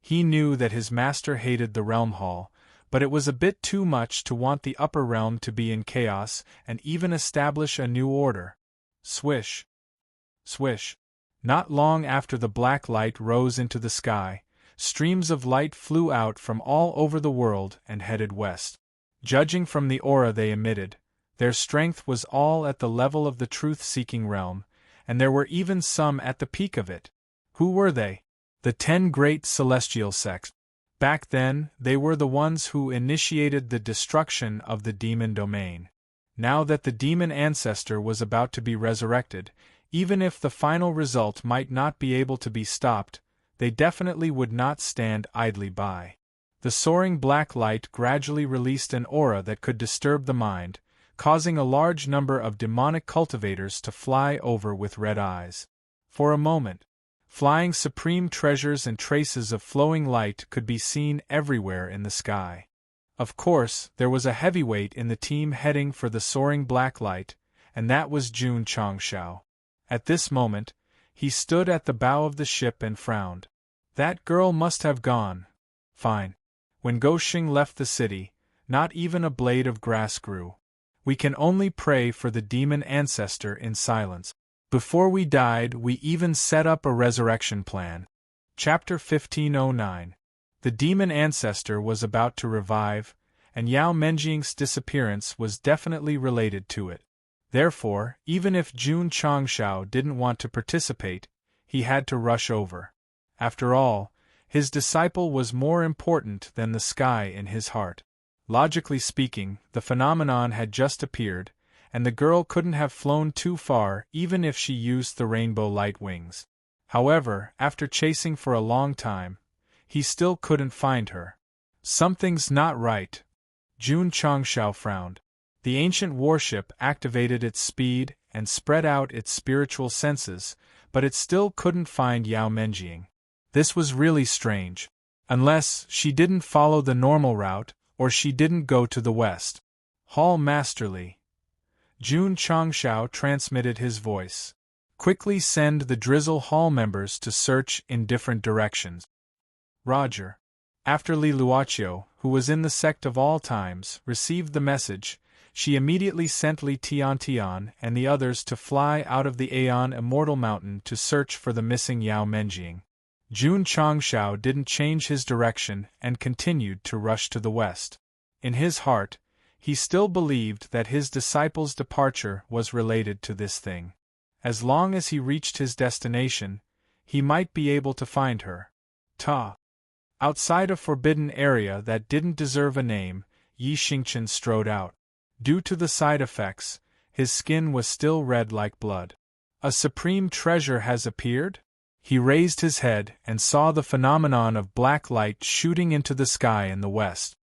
He knew that his master hated the realm hall, but it was a bit too much to want the upper realm to be in chaos and even establish a new order. Swish! Swish! Not long after the black light rose into the sky, streams of light flew out from all over the world and headed west. Judging from the aura they emitted, their strength was all at the level of the truth-seeking realm, and there were even some at the peak of it. Who were they? The 10 great celestial sects. Back then, they were the ones who initiated the destruction of the demon domain. Now that the demon ancestor was about to be resurrected, even if the final result might not be able to be stopped, they definitely would not stand idly by. The soaring black light gradually released an aura that could disturb the mind, causing a large number of demonic cultivators to fly over with red eyes. For a moment, flying supreme treasures and traces of flowing light could be seen everywhere in the sky. Of course, there was a heavyweight in the team heading for the soaring black light, and that was Jun Changshao. At this moment, he stood at the bow of the ship and frowned. That girl must have gone. Fine. When Goxing left the city, not even a blade of grass grew. We can only pray for the demon ancestor in silence. Before we died, we even set up a resurrection plan. Chapter 1509. The demon ancestor was about to revive, and Yao Menjing's disappearance was definitely related to it. Therefore, even if Jun Changshao didn't want to participate, he had to rush over. After all, his disciple was more important than the sky in his heart. Logically speaking, the phenomenon had just appeared, and the girl couldn't have flown too far even if she used the rainbow light wings. However, after chasing for a long time, he still couldn't find her. Something's not right. Jun Changshao frowned. The ancient warship activated its speed and spread out its spiritual senses, but it still couldn't find Yao Menjing. This was really strange. Unless she didn't follow the normal route, or she didn't go to the west. Hall Masterly. Jun Changshao transmitted his voice. Quickly send the Drizzle Hall members to search in different directions. Roger. After Li Luoqiu, who was in the Sect of all times, received the message, she immediately sent Li Tiantian and the others to fly out of the Aeon Immortal Mountain to search for the missing Yao Menjing. Jun Changshao didn't change his direction and continued to rush to the west. In his heart, he still believed that his disciple's departure was related to this thing. As long as he reached his destination, he might be able to find her. Outside a forbidden area that didn't deserve a name, Yi Xingqian strode out. Due to the side effects, his skin was still red like blood. A supreme treasure has appeared? He raised his head and saw the phenomenon of black light shooting into the sky in the west.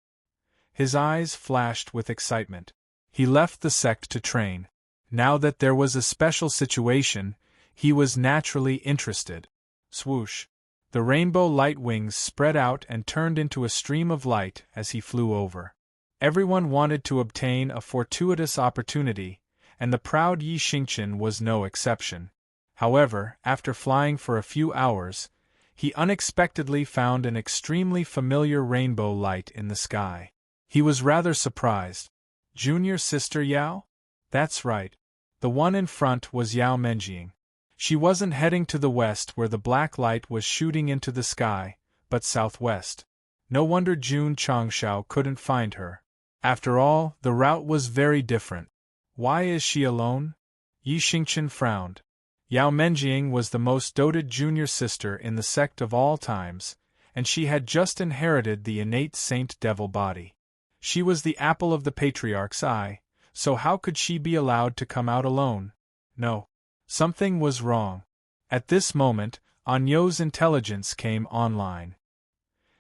His eyes flashed with excitement. He left the sect to train. Now that there was a special situation, he was naturally interested. Swoosh! The rainbow light wings spread out and turned into a stream of light as he flew over. Everyone wanted to obtain a fortuitous opportunity, and the proud Yi Xingqian was no exception. However, after flying for a few hours, he unexpectedly found an extremely familiar rainbow light in the sky. He was rather surprised. Junior sister Yao? That's right. The one in front was Yao Menjing. She wasn't heading to the west where the black light was shooting into the sky, but southwest. No wonder Jun Changshao couldn't find her. After all, the route was very different. Why is she alone? Yi Xingqian frowned. Yao Menjing was the most doted junior sister in the sect of all times, and she had just inherited the innate saint-devil body. She was the apple of the patriarch's eye, so how could she be allowed to come out alone? No. Something was wrong. At this moment, Anyo's intelligence came online.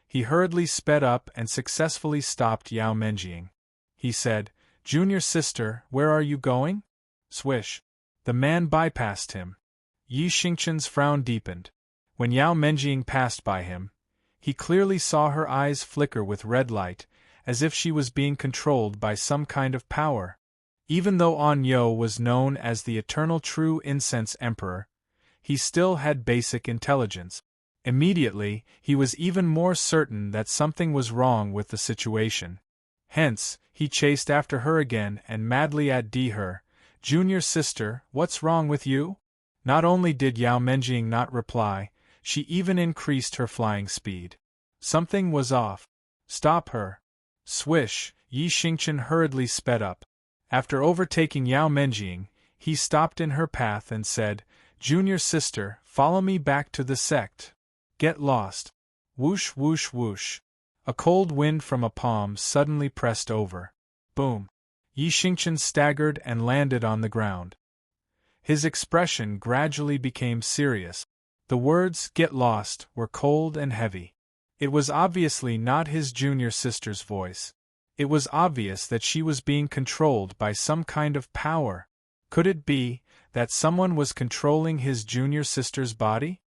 He hurriedly sped up and successfully stopped Yao Menjing. He said, "Junior sister, where are you going?" Swish. The man bypassed him. Yi Xingqian's frown deepened. When Yao Menjing passed by him, he clearly saw her eyes flicker with red light, as if she was being controlled by some kind of power. Even though Anyo was known as the eternal true incense emperor, he still had basic intelligence. Immediately, he was even more certain that something was wrong with the situation. Hence, he chased after her again and madly at her, "Junior sister, what's wrong with you?" Not only did Yao Menjing not reply, she even increased her flying speed. Something was off. "Stop her!" Swish, Yi Xingchen hurriedly sped up. After overtaking Yao Menjing, he stopped in her path and said, "Junior sister, follow me back to the sect. Get lost." Whoosh whoosh whoosh. A cold wind from a palm suddenly pressed over. Boom. Yi Xingchen staggered and landed on the ground. His expression gradually became serious. The words, "get lost," were cold and heavy. It was obviously not his junior sister's voice. It was obvious that she was being controlled by some kind of power. Could it be that someone was controlling his junior sister's body?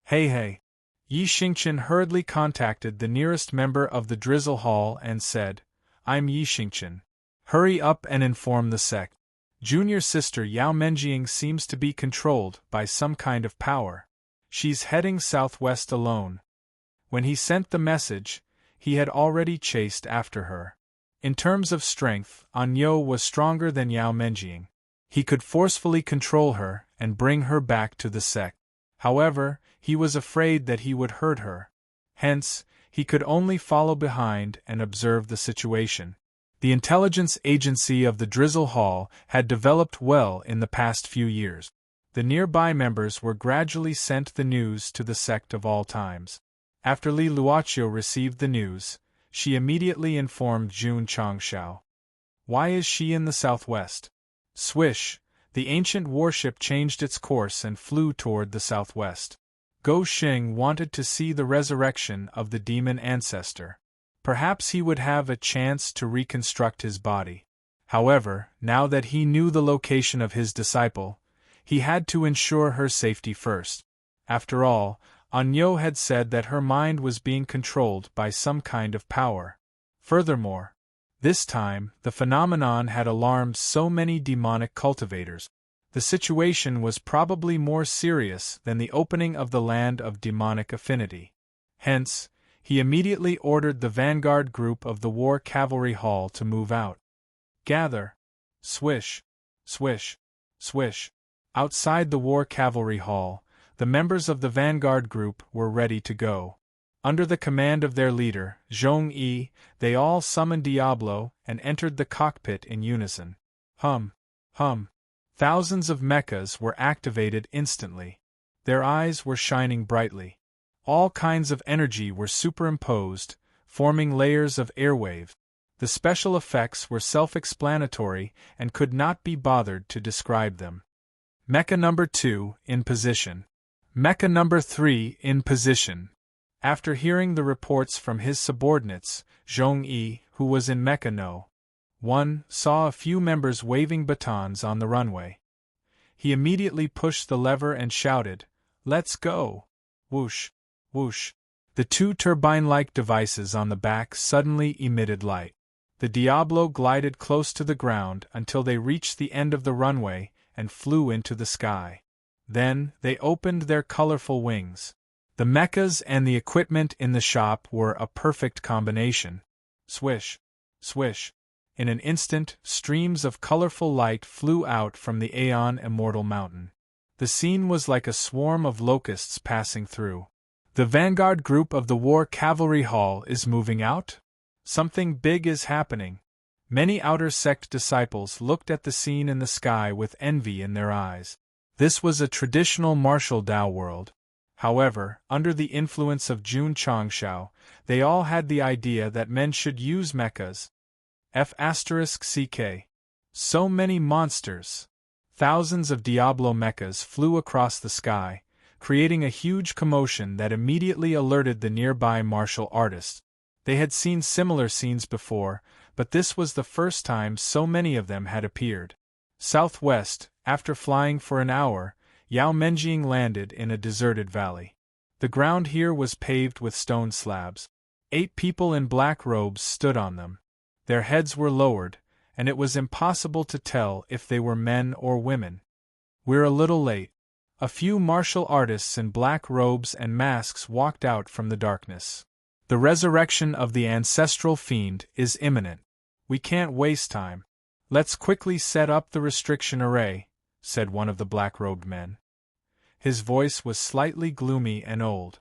Hey! Yi Xingchen hurriedly contacted the nearest member of the Drizzle Hall and said, "I'm Yi Xingchen. Hurry up and inform the sect. Junior sister Yao Menjing seems to be controlled by some kind of power. She's heading southwest alone." When he sent the message, he had already chased after her. In terms of strength, Anyo was stronger than Yao Menjing. He could forcefully control her and bring her back to the sect. However, he was afraid that he would hurt her. Hence, he could only follow behind and observe the situation. The intelligence agency of the Drizzle Hall had developed well in the past few years. The nearby members were gradually sent the news to the sect of all times. After Li Luoqiu received the news, she immediately informed Jun Changshao. "Why is she in the southwest?" Swish, the ancient warship changed its course and flew toward the southwest. Go Xing wanted to see the resurrection of the demon ancestor. Perhaps he would have a chance to reconstruct his body. However, now that he knew the location of his disciple, he had to ensure her safety first. After all, Anyo had said that her mind was being controlled by some kind of power. Furthermore, this time, the phenomenon had alarmed so many demonic cultivators. The situation was probably more serious than the opening of the land of demonic affinity. Hence, he immediately ordered the vanguard group of the War Cavalry Hall to move out. "Gather!" Swish, swish, swish. Outside the War Cavalry Hall, the members of the vanguard group were ready to go. Under the command of their leader, Zhong Yi, they all summoned Diablo and entered the cockpit in unison. Hum. Thousands of mechas were activated instantly. Their eyes were shining brightly. All kinds of energy were superimposed, forming layers of airwave. The special effects were self-explanatory and could not be bothered to describe them. Mecha number 2, in position. Mecha number 3, in position. After hearing the reports from his subordinates, Zhong Yi, who was in Mecha No. 1, saw a few members waving batons on the runway. He immediately pushed the lever and shouted, "Let's go!" Whoosh, whoosh. The two turbine-like devices on the back suddenly emitted light. The Diablo glided close to the ground until they reached the end of the runway and flew into the sky. Then, they opened their colorful wings. The mechas and the equipment in the shop were a perfect combination. Swish, swish. In an instant, streams of colorful light flew out from the Aeon Immortal Mountain. The scene was like a swarm of locusts passing through. The vanguard group of the War Cavalry Hall is moving out? Something big is happening. Many outer sect disciples looked at the scene in the sky with envy in their eyes. This was a traditional martial Dao world. However, under the influence of Jun Changshao, they all had the idea that men should use mechas. F***ck. So many monsters! Thousands of Diablo mechas flew across the sky, creating a huge commotion that immediately alerted the nearby martial artists. They had seen similar scenes before, but this was the first time so many of them had appeared. Southwest, after flying for an hour, Yao Menjing landed in a deserted valley. The ground here was paved with stone slabs. 8 people in black robes stood on them. Their heads were lowered, and it was impossible to tell if they were men or women. "We're a little late," A few martial artists in black robes and masks walked out from the darkness. The resurrection of the ancestral fiend is imminent. We can't waste time. Let's quickly set up the restriction array, said one of the black-robed men. His voice was slightly gloomy and old.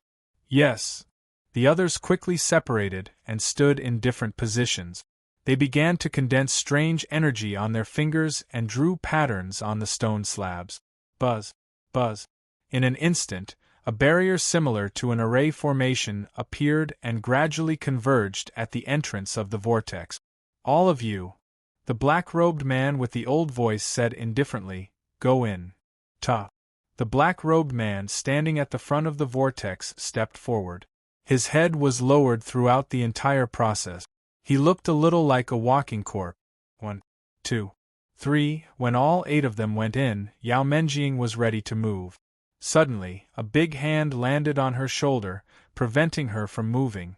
Yes. The others quickly separated and stood in different positions. They began to condense strange energy on their fingers and drew patterns on the stone slabs. Buzz, buzz. In an instant, a barrier similar to an array formation appeared and gradually converged at the entrance of the vortex. All of you, the black-robed man with the old voice said indifferently, go in. Ta. The black-robed man standing at the front of the vortex stepped forward. His head was lowered throughout the entire process. He looked a little like a walking corpse. 1, 2, 3. When all 8 of them went in, Yao Menjing was ready to move. Suddenly, a big hand landed on her shoulder, preventing her from moving.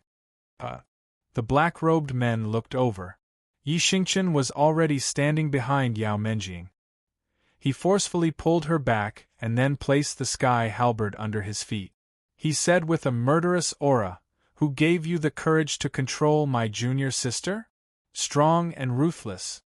The black-robed men looked over. Yi Xingqian was already standing behind Yao Menjing. He forcefully pulled her back and then placed the sky halberd under his feet. He said with a murderous aura, "Who gave you the courage to control my junior sister? Strong and ruthless."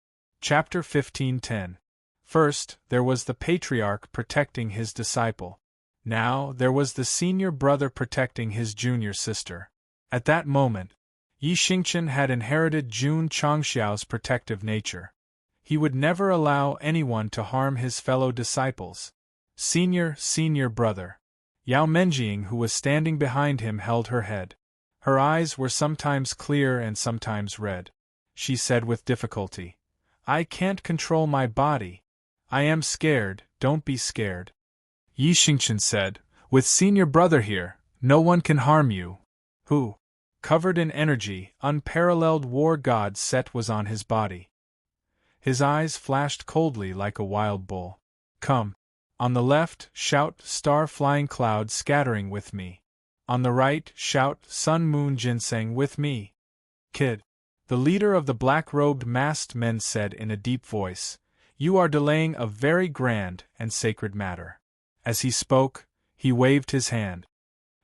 Chapter 15:10. First, there was the patriarch protecting his disciple. Now, there was the senior brother protecting his junior sister. At that moment, Yi Xingqian had inherited Jun Changxiao's protective nature. He would never allow anyone to harm his fellow disciples. Senior brother. Yao Menjing, who was standing behind him, held her head. Her eyes were sometimes clear and sometimes red. She said with difficulty, "I can't control my body. I am scared, don't be scared." Yi Xingqian said, "With senior brother here, no one can harm you." Who? Covered in energy, unparalleled war god Sect was on his body. His eyes flashed coldly like a wild bull. "Come. On the left, shout star flying cloud scattering with me. On the right, shout sun moon ginseng with me." "Kid." The leader of the black-robed masked men said in a deep voice, "You are delaying a very grand and sacred matter." As he spoke, he waved his hand.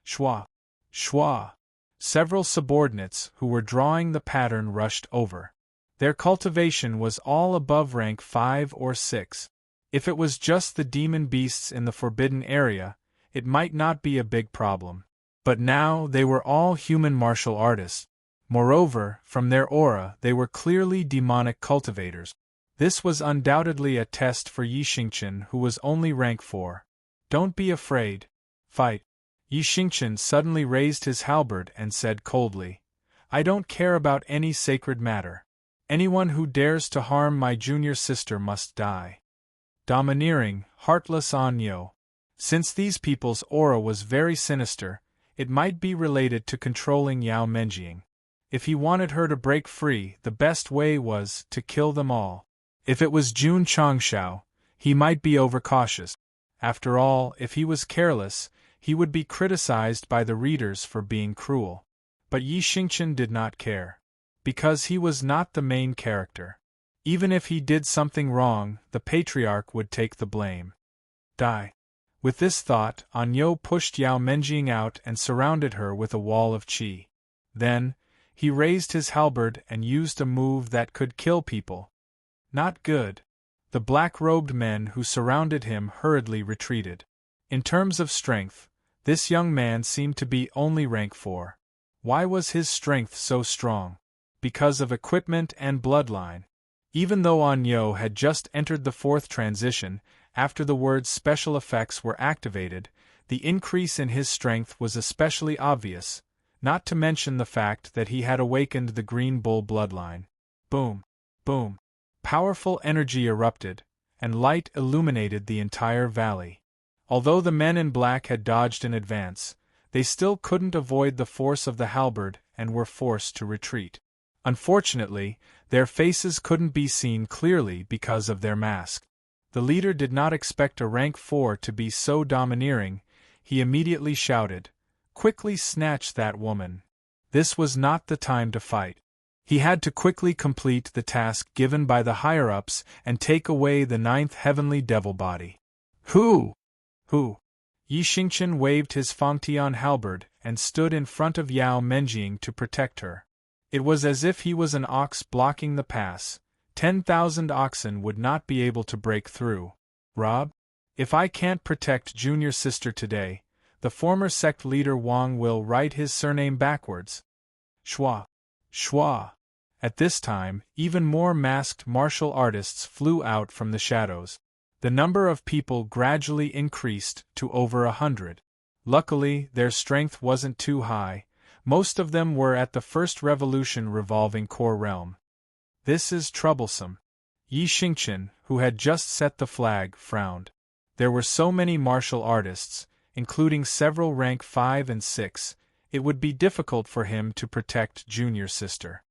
Shwa! Shwa! Several subordinates who were drawing the pattern rushed over. Their cultivation was all above rank 5 or 6. If it was just the demon beasts in the forbidden area, it might not be a big problem. But now they were all human martial artists. Moreover, from their aura they were clearly demonic cultivators. This was undoubtedly a test for Yi Xingqian, who was only rank 4. "Don't be afraid. Fight." Yi Xingqian suddenly raised his halberd and said coldly, "I don't care about any sacred matter. Anyone who dares to harm my junior sister must die." Domineering, heartless Anyo. Since these people's aura was very sinister, it might be related to controlling Yao Menjing. If he wanted her to break free, the best way was to kill them all. If it was Jun Changxiao, he might be overcautious. After all, if he was careless, he would be criticized by the readers for being cruel. But Yi Xingqian did not care. Because he was not the main character. Even if he did something wrong, the patriarch would take the blame. Die. With this thought, Anyo pushed Yao Menjing out and surrounded her with a wall of qi. Then, he raised his halberd and used a move that could kill people. Not good. The black-robed men who surrounded him hurriedly retreated. In terms of strength, this young man seemed to be only rank 4. Why was his strength so strong? Because of equipment and bloodline. Even though Anyo had just entered the 4th transition, after the words special effects were activated, the increase in his strength was especially obvious, not to mention the fact that he had awakened the Green Bull bloodline. Boom! Boom! Powerful energy erupted, and light illuminated the entire valley. Although the men in black had dodged in advance, they still couldn't avoid the force of the halberd and were forced to retreat. Unfortunately, their faces couldn't be seen clearly because of their mask. The leader did not expect a rank 4 to be so domineering. He immediately shouted, "Quickly snatch that woman." This was not the time to fight. He had to quickly complete the task given by the higher-ups and take away the 9th heavenly devil body. Who? Who? Yi Xingqian waved his Fangtian halberd and stood in front of Yao Menjing to protect her. It was as if he was an ox blocking the pass. 10,000 oxen would not be able to break through. Rob? If I can't protect junior sister today, the former sect leader Wang will write his surname backwards. Shua. Shua. At this time, even more masked martial artists flew out from the shadows. The number of people gradually increased to over 100. Luckily, their strength wasn't too high. Most of them were at the first revolution revolving core realm. This is troublesome. Yi Xingqian, who had just set the flag, frowned. There were so many martial artists, including several rank 5 and 6, it would be difficult for him to protect junior sister.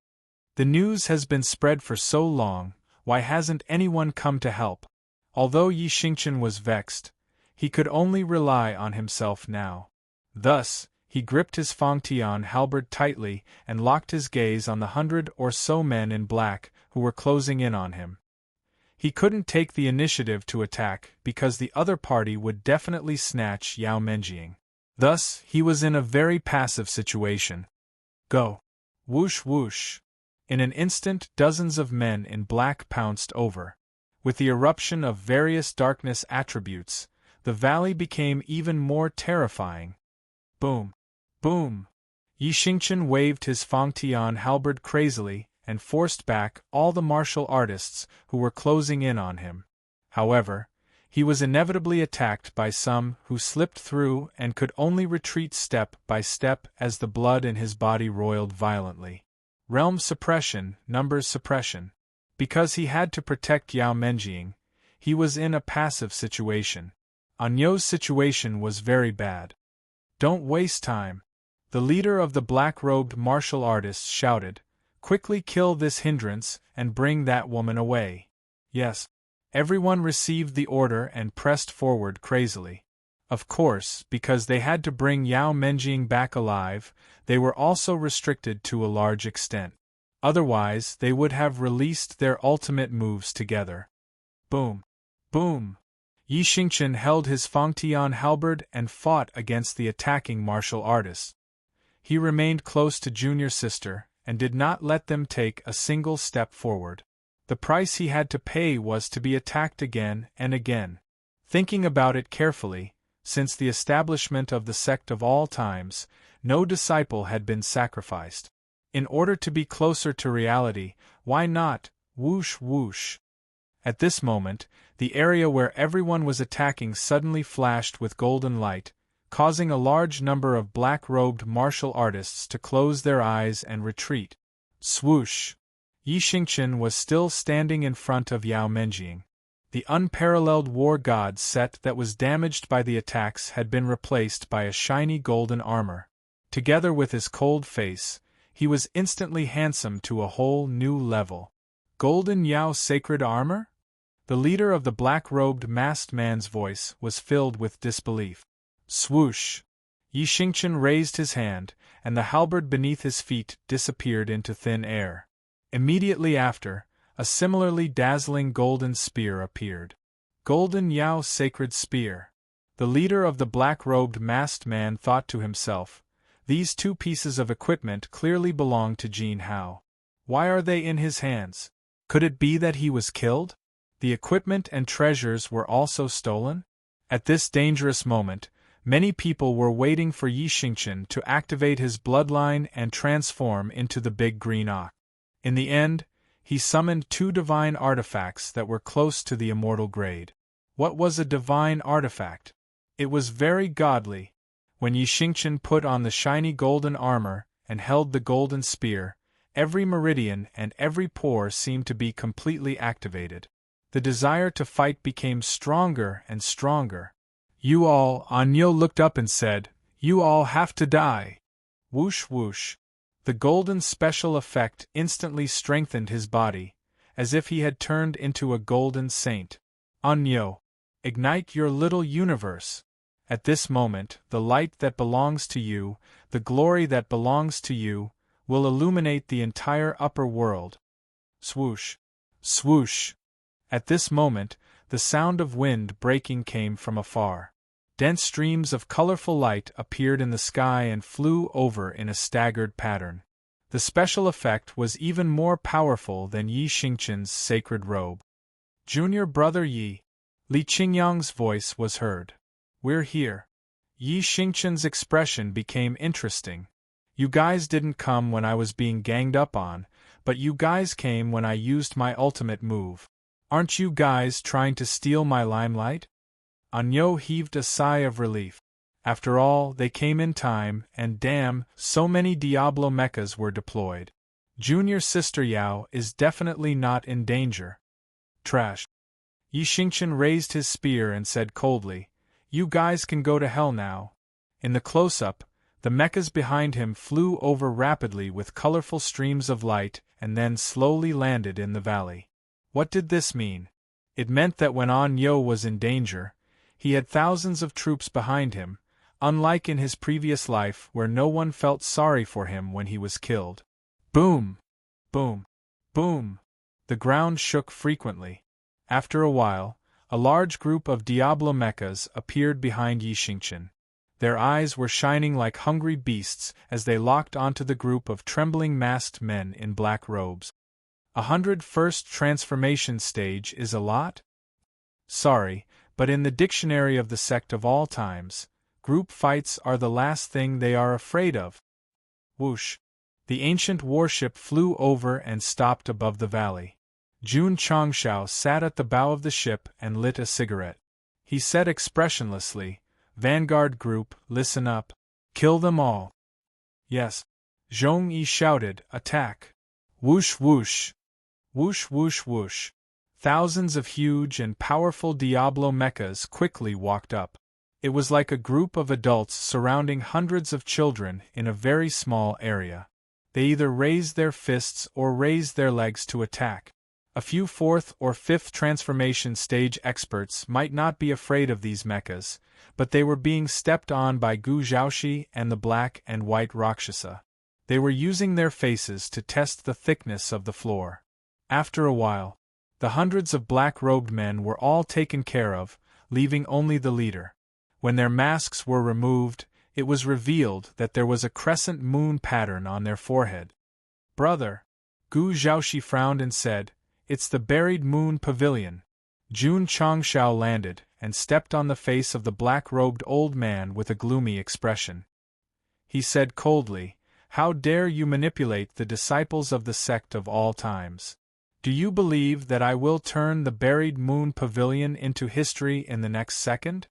The news has been spread for so long, why hasn't anyone come to help? Although Yi Xingqian was vexed, he could only rely on himself now. Thus, he gripped his Fangtian halberd tightly and locked his gaze on the 100 or so men in black who were closing in on him. He couldn't take the initiative to attack because the other party would definitely snatch Yao Menjing. Thus, he was in a very passive situation. Go! Whoosh whoosh! In an instant, dozens of men in black pounced over. With the eruption of various darkness attributes, the valley became even more terrifying. Boom! Boom! Yi Xingqian waved his Fangtian halberd crazily and forced back all the martial artists who were closing in on him. However, he was inevitably attacked by some who slipped through and could only retreat step by step as the blood in his body roiled violently. Realm suppression, numbers suppression. Because he had to protect Yao Menjing, he was in a passive situation. Anyo's situation was very bad. Don't waste time. The leader of the black-robed martial artists shouted, quickly kill this hindrance and bring that woman away. Yes. Everyone received the order and pressed forward crazily. Of course, because they had to bring Yao Menjing back alive, they were also restricted to a large extent. Otherwise, they would have released their ultimate moves together. Boom! Boom! Yi Xingqian held his Fangtian halberd and fought against the attacking martial artists. He remained close to junior sister and did not let them take a single step forward. The price he had to pay was to be attacked again and again. Thinking about it carefully, since the establishment of the sect of all times, no disciple had been sacrificed. In order to be closer to reality, why not, whoosh whoosh? At this moment, the area where everyone was attacking suddenly flashed with golden light, causing a large number of black-robed martial artists to close their eyes and retreat. Swoosh! Yi Xingqian was still standing in front of Yao Menjing. The unparalleled war god set that was damaged by the attacks had been replaced by a shiny golden armor. Together with his cold face, he was instantly handsome to a whole new level. Golden Yao sacred armor? The leader of the black-robed masked man's voice was filled with disbelief. Swoosh! Yi Xingqian raised his hand, and the halberd beneath his feet disappeared into thin air. Immediately after, a similarly dazzling golden spear appeared. Golden Yao sacred spear. The leader of the black-robed masked man thought to himself, these two pieces of equipment clearly belong to Jin Hao. Why are they in his hands? Could it be that he was killed? The equipment and treasures were also stolen? At this dangerous moment, many people were waiting for Yi Xingqian to activate his bloodline and transform into the big green ox. In the end, he summoned two divine artifacts that were close to the immortal grade. What was a divine artifact? It was very godly. When Yi Xingqian put on the shiny golden armor and held the golden spear, every meridian and every pore seemed to be completely activated. The desire to fight became stronger and stronger. You all, Anyo looked up and said, you all have to die. Whoosh whoosh. The golden special effect instantly strengthened his body, as if he had turned into a golden saint. Anyo, ignite your little universe. At this moment, the light that belongs to you, the glory that belongs to you, will illuminate the entire upper world. Swoosh! Swoosh! At this moment, the sound of wind breaking came from afar. Dense streams of colorful light appeared in the sky and flew over in a staggered pattern. The special effect was even more powerful than Yi Xingqian's sacred robe. "Junior brother Yi," Li Qingyang's voice was heard. "We're here." Yi Xingqian's expression became interesting. "You guys didn't come when I was being ganged up on, but you guys came when I used my ultimate move. Aren't you guys trying to steal my limelight?" Anyo heaved a sigh of relief. After all, they came in time, and damn, so many Diablo mechas were deployed. Junior Sister Yao is definitely not in danger. Trash. Yi Xingqian raised his spear and said coldly, "You guys can go to hell now." In the close-up, the mechas behind him flew over rapidly with colorful streams of light and then slowly landed in the valley. What did this mean? It meant that when Anyo was in danger, he had thousands of troops behind him, unlike in his previous life where no one felt sorry for him when he was killed. Boom! Boom! Boom! The ground shook frequently. After a while, a large group of Diablo mechas appeared behind Yi Xingqian. Their eyes were shining like hungry beasts as they locked onto the group of trembling masked men in black robes. 101st transformation stage is a lot? Sorry, but in the dictionary of the sect of all times, group fights are the last thing they are afraid of. Whoosh! The ancient warship flew over and stopped above the valley. Jun Changshao sat at the bow of the ship and lit a cigarette. He said expressionlessly, "Vanguard group, listen up. Kill them all." "Yes." Zhong Yi shouted, "Attack!" Whoosh whoosh! Whoosh whoosh whoosh! Thousands of huge and powerful Diablo mechas quickly walked up. It was like a group of adults surrounding hundreds of children in a very small area. They either raised their fists or raised their legs to attack. A few 4th or 5th transformation stage experts might not be afraid of these mechas, but they were being stepped on by Gu Zhaoxi and the black and white Rakshasa. They were using their faces to test the thickness of the floor. After a while, the hundreds of black-robed men were all taken care of, leaving only the leader. When their masks were removed, it was revealed that there was a crescent moon pattern on their forehead. "Brother," Gu Zhaoxi frowned and said, "it's the buried moon pavilion." Jun Changshao landed and stepped on the face of the black-robed old man with a gloomy expression. He said coldly, "How dare you manipulate the disciples of the sect of all times? Do you believe that I will turn the buried moon pavilion into history in the next second?"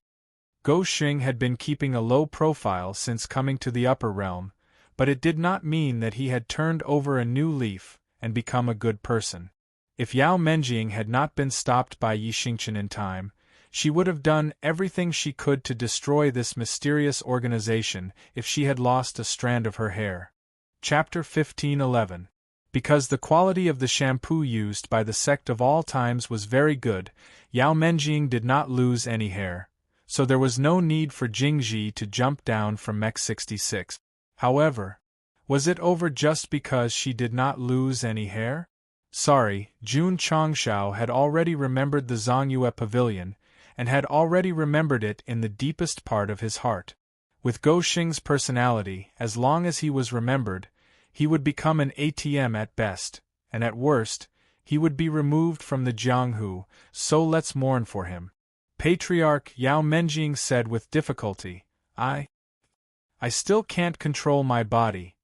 Go Xing had been keeping a low profile since coming to the upper realm, but it did not mean that he had turned over a new leaf and become a good person. If Yao Menjing had not been stopped by Yi Xingqian in time, she would have done everything she could to destroy this mysterious organization if she had lost a strand of her hair. Chapter 15:11. Because the quality of the shampoo used by the sect of all times was very good, Yao Menjing did not lose any hair, so there was no need for Jingji to jump down from Mech 66. However, was it over just because she did not lose any hair? Sorry, Jun Changshao had already remembered the Zongyue Pavilion, and had already remembered it in the deepest part of his heart. With Go Xing's personality, as long as he was remembered, he would become an ATM at best, and at worst, he would be removed from the Jianghu, so let's mourn for him. Patriarch Yao Menjing said with difficulty, I still can't control my body.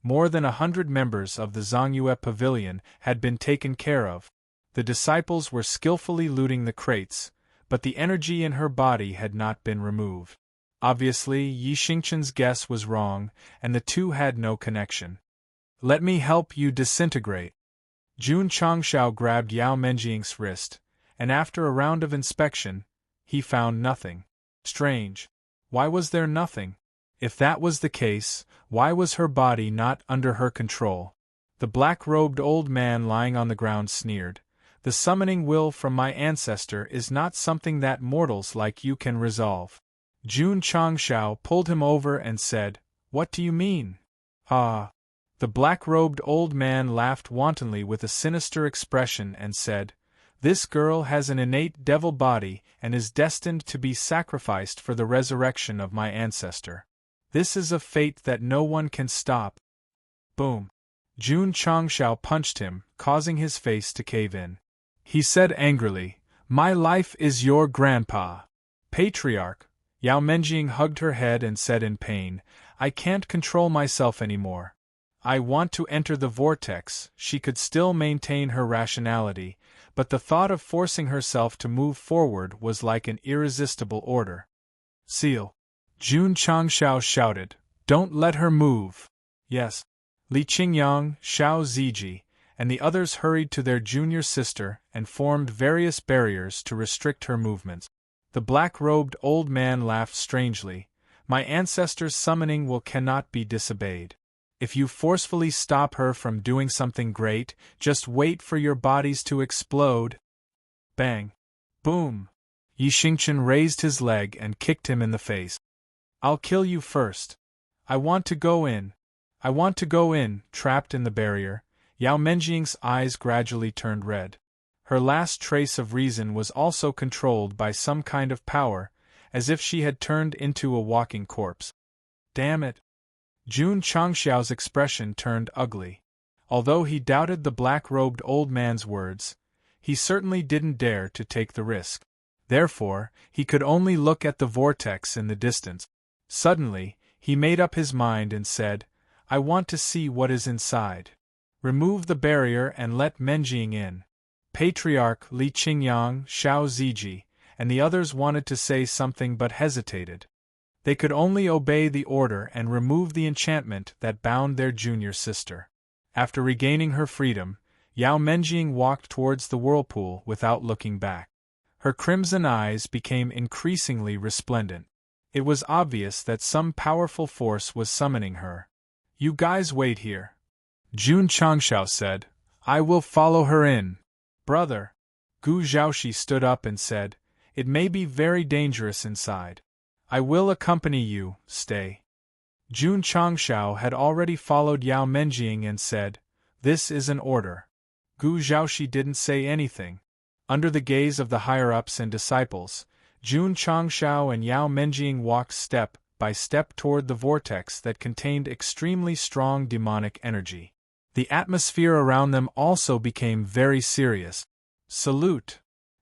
More than 100 members of the Zongyue Pavilion had been taken care of. The disciples were skillfully looting the crates, but the energy in her body had not been removed. Obviously, Yi Xingqian's guess was wrong, and the two had no connection. "Let me help you disintegrate." Jun Changshao grabbed Yao Menjing's wrist, and after a round of inspection, he found nothing. Strange. Why was there nothing? If that was the case, why was her body not under her control? The black-robed old man lying on the ground sneered. "The summoning will from my ancestor is not something that mortals like you can resolve." Jun Changshao pulled him over and said, "What do you mean?" "Ah." The black-robed old man laughed wantonly with a sinister expression and said, This girl has an innate devil body and is destined to be sacrificed for the resurrection of my ancestor. This is a fate that no one can stop. Boom. Jun Changshao punched him, causing his face to cave in. He said angrily, "My life is your grandpa." Patriarch. Yao Menjing hugged her head and said in pain, "I can't control myself anymore. I want to enter the vortex." She could still maintain her rationality, but the thought of forcing herself to move forward was like an irresistible order. "Seal!" Jun Changshao shouted, "Don't let her move." "Yes." Li Qingyang, Xiao Ziji, and the others hurried to their junior sister and formed various barriers to restrict her movements. The black-robed old man laughed strangely. "My ancestor's summoning will cannot be disobeyed. If you forcefully stop her from doing something great, just wait for your bodies to explode." Bang! Boom! Yi Xingchen raised his leg and kicked him in the face. "I'll kill you first. I want to go in. I want to go in." Trapped in the barrier, Yao Menjing's eyes gradually turned red. Her last trace of reason was also controlled by some kind of power, as if she had turned into a walking corpse. "Damn it!" Jun Changxiao's expression turned ugly. Although he doubted the black-robed old man's words, he certainly didn't dare to take the risk. Therefore, he could only look at the vortex in the distance. Suddenly, he made up his mind and said, "I want to see what is inside. Remove the barrier and let Menjing in." Patriarch Li Qingyang, Xiao Ziji, and the others wanted to say something but hesitated. They could only obey the order and remove the enchantment that bound their junior sister. After regaining her freedom, Yao Menjing walked towards the whirlpool without looking back. Her crimson eyes became increasingly resplendent. It was obvious that some powerful force was summoning her. "You guys wait here," Jun Changshao said. "I will follow her in." "Brother." Gu Zhaoxi stood up and said, "It may be very dangerous inside. I will accompany you, stay." Jun Changshao had already followed Yao Menjing and said, "This is an order." Gu Zhaoxi didn't say anything. Under the gaze of the higher-ups and disciples, Jun Changshao and Yao Menjing walked step by step toward the vortex that contained extremely strong demonic energy. The atmosphere around them also became very serious. "Salute!"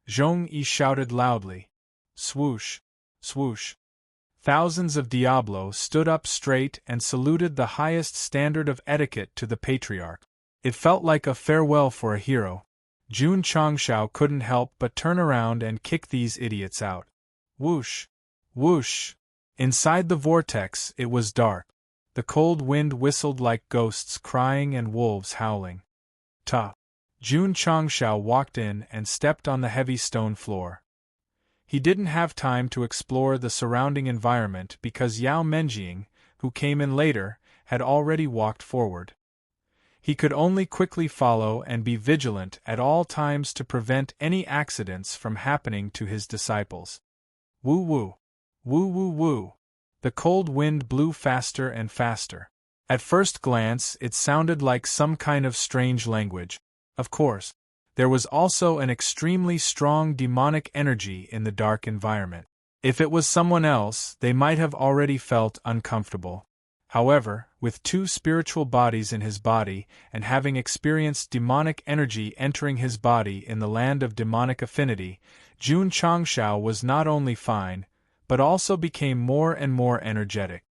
Zhong Yi shouted loudly. Swoosh! Swoosh! Thousands of Diablos stood up straight and saluted the highest standard of etiquette to the patriarch. It felt like a farewell for a hero. Jun Changshao couldn't help but turn around and kick these idiots out. Whoosh! Whoosh! Inside the vortex, it was dark. The cold wind whistled like ghosts crying and wolves howling. Ta! Jun Changshao walked in and stepped on the heavy stone floor. He didn't have time to explore the surrounding environment because Yao Menjing, who came in later, had already walked forward. He could only quickly follow and be vigilant at all times to prevent any accidents from happening to his disciples. Woo woo! Woo woo woo! The cold wind blew faster and faster. At first glance, it sounded like some kind of strange language. Of course, there was also an extremely strong demonic energy in the dark environment. If it was someone else, they might have already felt uncomfortable. However, with two spiritual bodies in his body, and having experienced demonic energy entering his body in the land of demonic affinity, Jun Changshao was not only fine, but also became more and more energetic.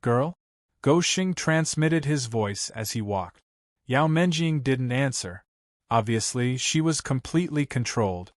"Girl?" Go Xing transmitted his voice as he walked. Yao Menjing didn't answer. Obviously, she was completely controlled.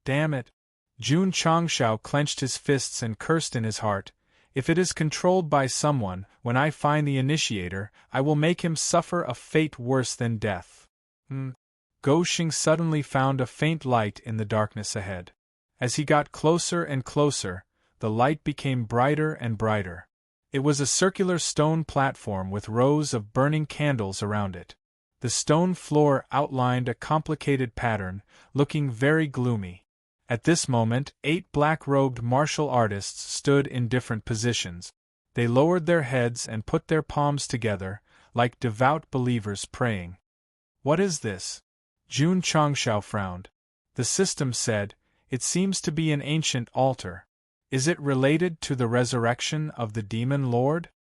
Damn it! Jun Changshao clenched his fists and cursed in his heart. If it is controlled by someone, when I find the initiator, I will make him suffer a fate worse than death. Go Xing suddenly found a faint light in the darkness ahead. As he got closer and closer, the light became brighter and brighter. It was a circular stone platform with rows of burning candles around it. The stone floor outlined a complicated pattern, looking very gloomy. At this moment, 8 black-robed martial artists stood in different positions. They lowered their heads and put their palms together, like devout believers praying. "What is this?" Jun Changshao frowned. The system said, "It seems to be an ancient altar. Is it related to the resurrection of the Demon Lord?"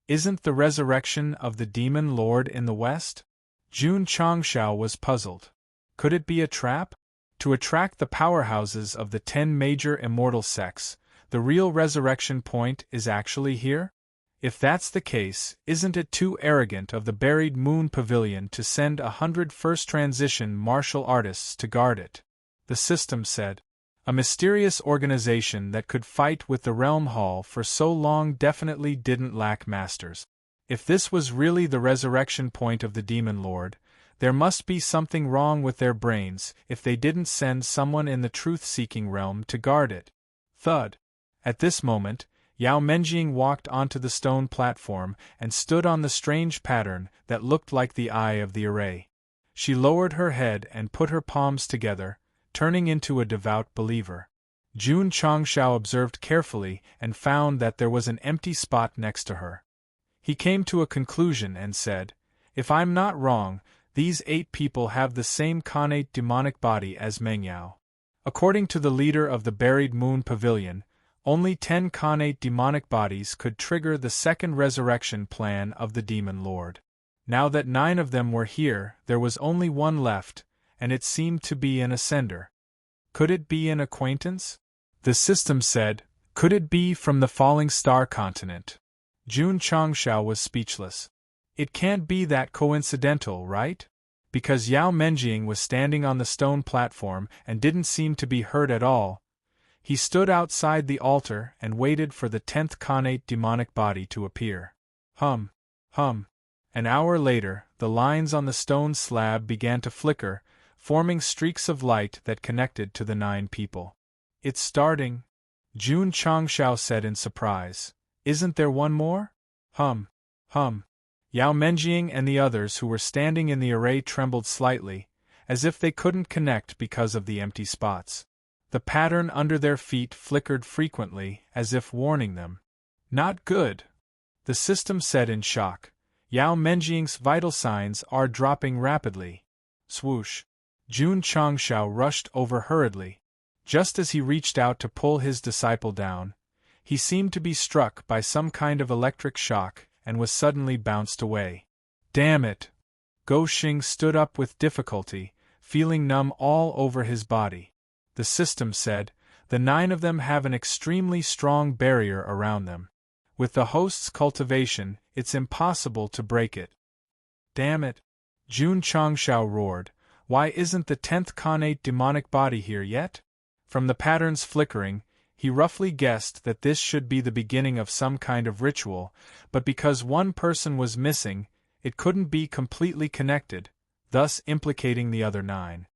"Isn't the resurrection of the Demon Lord in the West?" Jun Changshao was puzzled. Could it be a trap? To attract the powerhouses of the 10 major immortal sects, the real resurrection point is actually here? If that's the case, isn't it too arrogant of the Buried Moon Pavilion to send 100 first transition martial artists to guard it? The system said. A mysterious organization that could fight with the Realm Hall for so long definitely didn't lack masters. If this was really the resurrection point of the Demon Lord, there must be something wrong with their brains if they didn't send someone in the truth-seeking realm to guard it. Thud. At this moment, Yao Menjing walked onto the stone platform and stood on the strange pattern that looked like the eye of the array. She lowered her head and put her palms together, turning into a devout believer. Jun Changshao observed carefully and found that there was an empty spot next to her. He came to a conclusion and said, "If I'm not wrong, these 8 people have the same connate demonic body as Mengyao. According to the leader of the Buried Moon Pavilion, only 10 connate demonic bodies could trigger the second resurrection plan of the Demon Lord. Now that 9 of them were here, there was only 1 left, and it seemed to be an ascender. Could it be an acquaintance?" The system said, "Could it be from the Falling Star continent?" Jun Changshao was speechless. It can't be that coincidental, right? Because Yao Menjing was standing on the stone platform and didn't seem to be hurt at all. He stood outside the altar and waited for the 10th connate demonic body to appear. Hum. An hour later, the lines on the stone slab began to flicker, forming streaks of light that connected to the 9 people. "It's starting," Jun Changshao said in surprise. "Isn't there one more?" Hum. Yao Menjing and the others who were standing in the array trembled slightly, as if they couldn't connect because of the empty spots. The pattern under their feet flickered frequently, as if warning them. "Not good," the system said in shock. "Yao Menjing's vital signs are dropping rapidly." Swoosh. Jun Changshao rushed over hurriedly. Just as he reached out to pull his disciple down, he seemed to be struck by some kind of electric shock and was suddenly bounced away. "Damn it!" Go Xing stood up with difficulty, feeling numb all over his body. The system said, "The 9 of them have an extremely strong barrier around them. With the host's cultivation, it's impossible to break it." "Damn it!" Jun Changshao roared. "Why isn't the 10th connate demonic body here yet?" From the pattern's flickering, he roughly guessed that this should be the beginning of some kind of ritual, but because 1 person was missing, it couldn't be completely connected, thus implicating the other 9.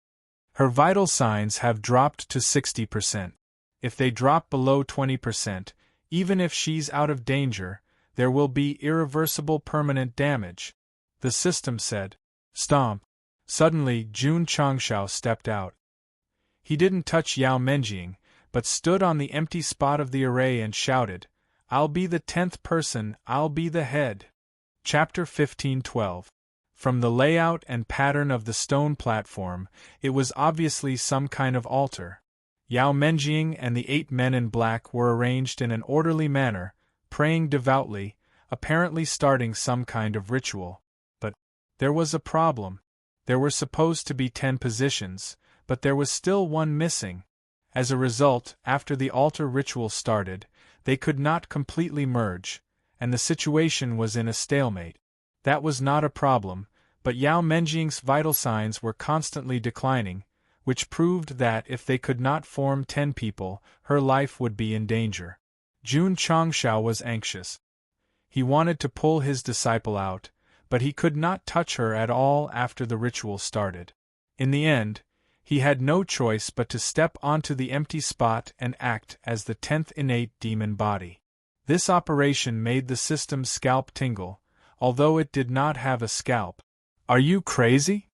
Her vital signs have dropped to 60%. If they drop below 20%, even if she's out of danger, there will be irreversible permanent damage, the system said. Stomp. Suddenly, Jun Changshao stepped out. He didn't touch Yao Menjing, but stood on the empty spot of the array and shouted, "I'll be the 10th person, I'll be the head." Chapter 15:12. From the layout and pattern of the stone platform, it was obviously some kind of altar. Yao Menjing and the 8 men in black were arranged in an orderly manner, praying devoutly, apparently starting some kind of ritual. But there was a problem. There were supposed to be 10 positions, but there was still 1 missing. As a result, after the altar ritual started, they could not completely merge, and the situation was in a stalemate. That was not a problem, but Yao Menjing's vital signs were constantly declining, which proved that if they could not form 10 people, her life would be in danger. Jun Changshao was anxious. He wanted to pull his disciple out, but he could not touch her at all after the ritual started. In the end, he had no choice but to step onto the empty spot and act as the 10th innate demon body. This operation made the system's scalp tingle, although it did not have a scalp. "Are you crazy?"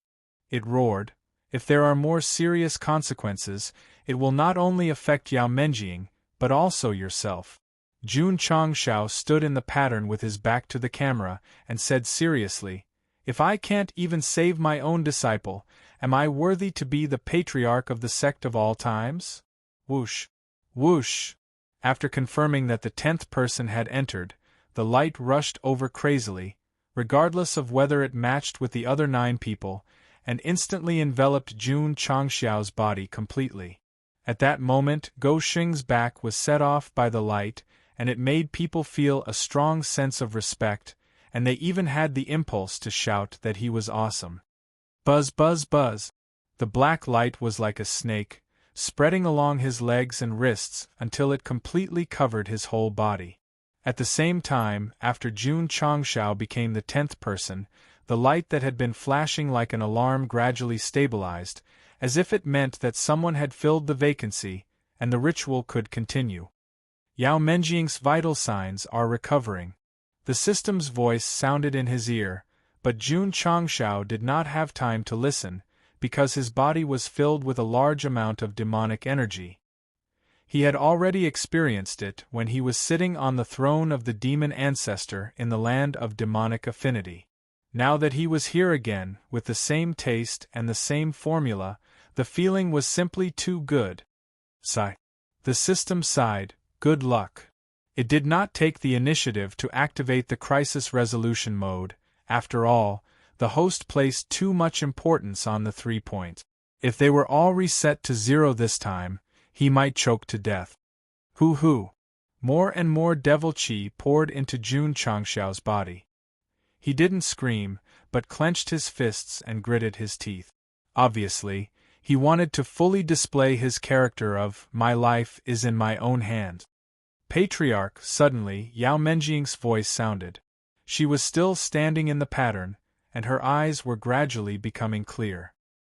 it roared. "If there are more serious consequences, it will not only affect Yao Menjing, but also yourself." Jun Changshao stood in the pattern with his back to the camera and said seriously, "If I can't even save my own disciple, Am I worthy to be the patriarch of the sect of all times? Whoosh! Whoosh! After confirming that the 10th person had entered, the light rushed over crazily, regardless of whether it matched with the other 9 people, and instantly enveloped Jun Changxiao's body completely. At that moment, Gou Xing's back was set off by the light, and it made people feel a strong sense of respect, and they even had the impulse to shout that he was awesome. Buzz, buzz, buzz! The black light was like a snake, spreading along his legs and wrists until it completely covered his whole body. At the same time, after Jun Changxiao became the 10th person, the light that had been flashing like an alarm gradually stabilized, as if it meant that someone had filled the vacancy, and the ritual could continue. Yao Menjing's vital signs are recovering. The system's voice sounded in his ear, but Jun Changxiao did not have time to listen, because his body was filled with a large amount of demonic energy. He had already experienced it when he was sitting on the throne of the demon ancestor in the land of demonic affinity. Now that he was here again, with the same taste and the same formula, the feeling was simply too good. Sigh. The system sighed, good luck. It did not take the initiative to activate the crisis resolution mode. After all, the host placed too much importance on the 3 points. If they were all reset to 0 this time, he might choke to death. Hoo-hoo! More and more devil chi poured into Jun Changxiao's body. He didn't scream, but clenched his fists and gritted his teeth. Obviously, he wanted to fully display his character of, my life is in my own hands. Patriarch, suddenly, Yao Menjing's voice sounded. She was still standing in the pattern, and her eyes were gradually becoming clear.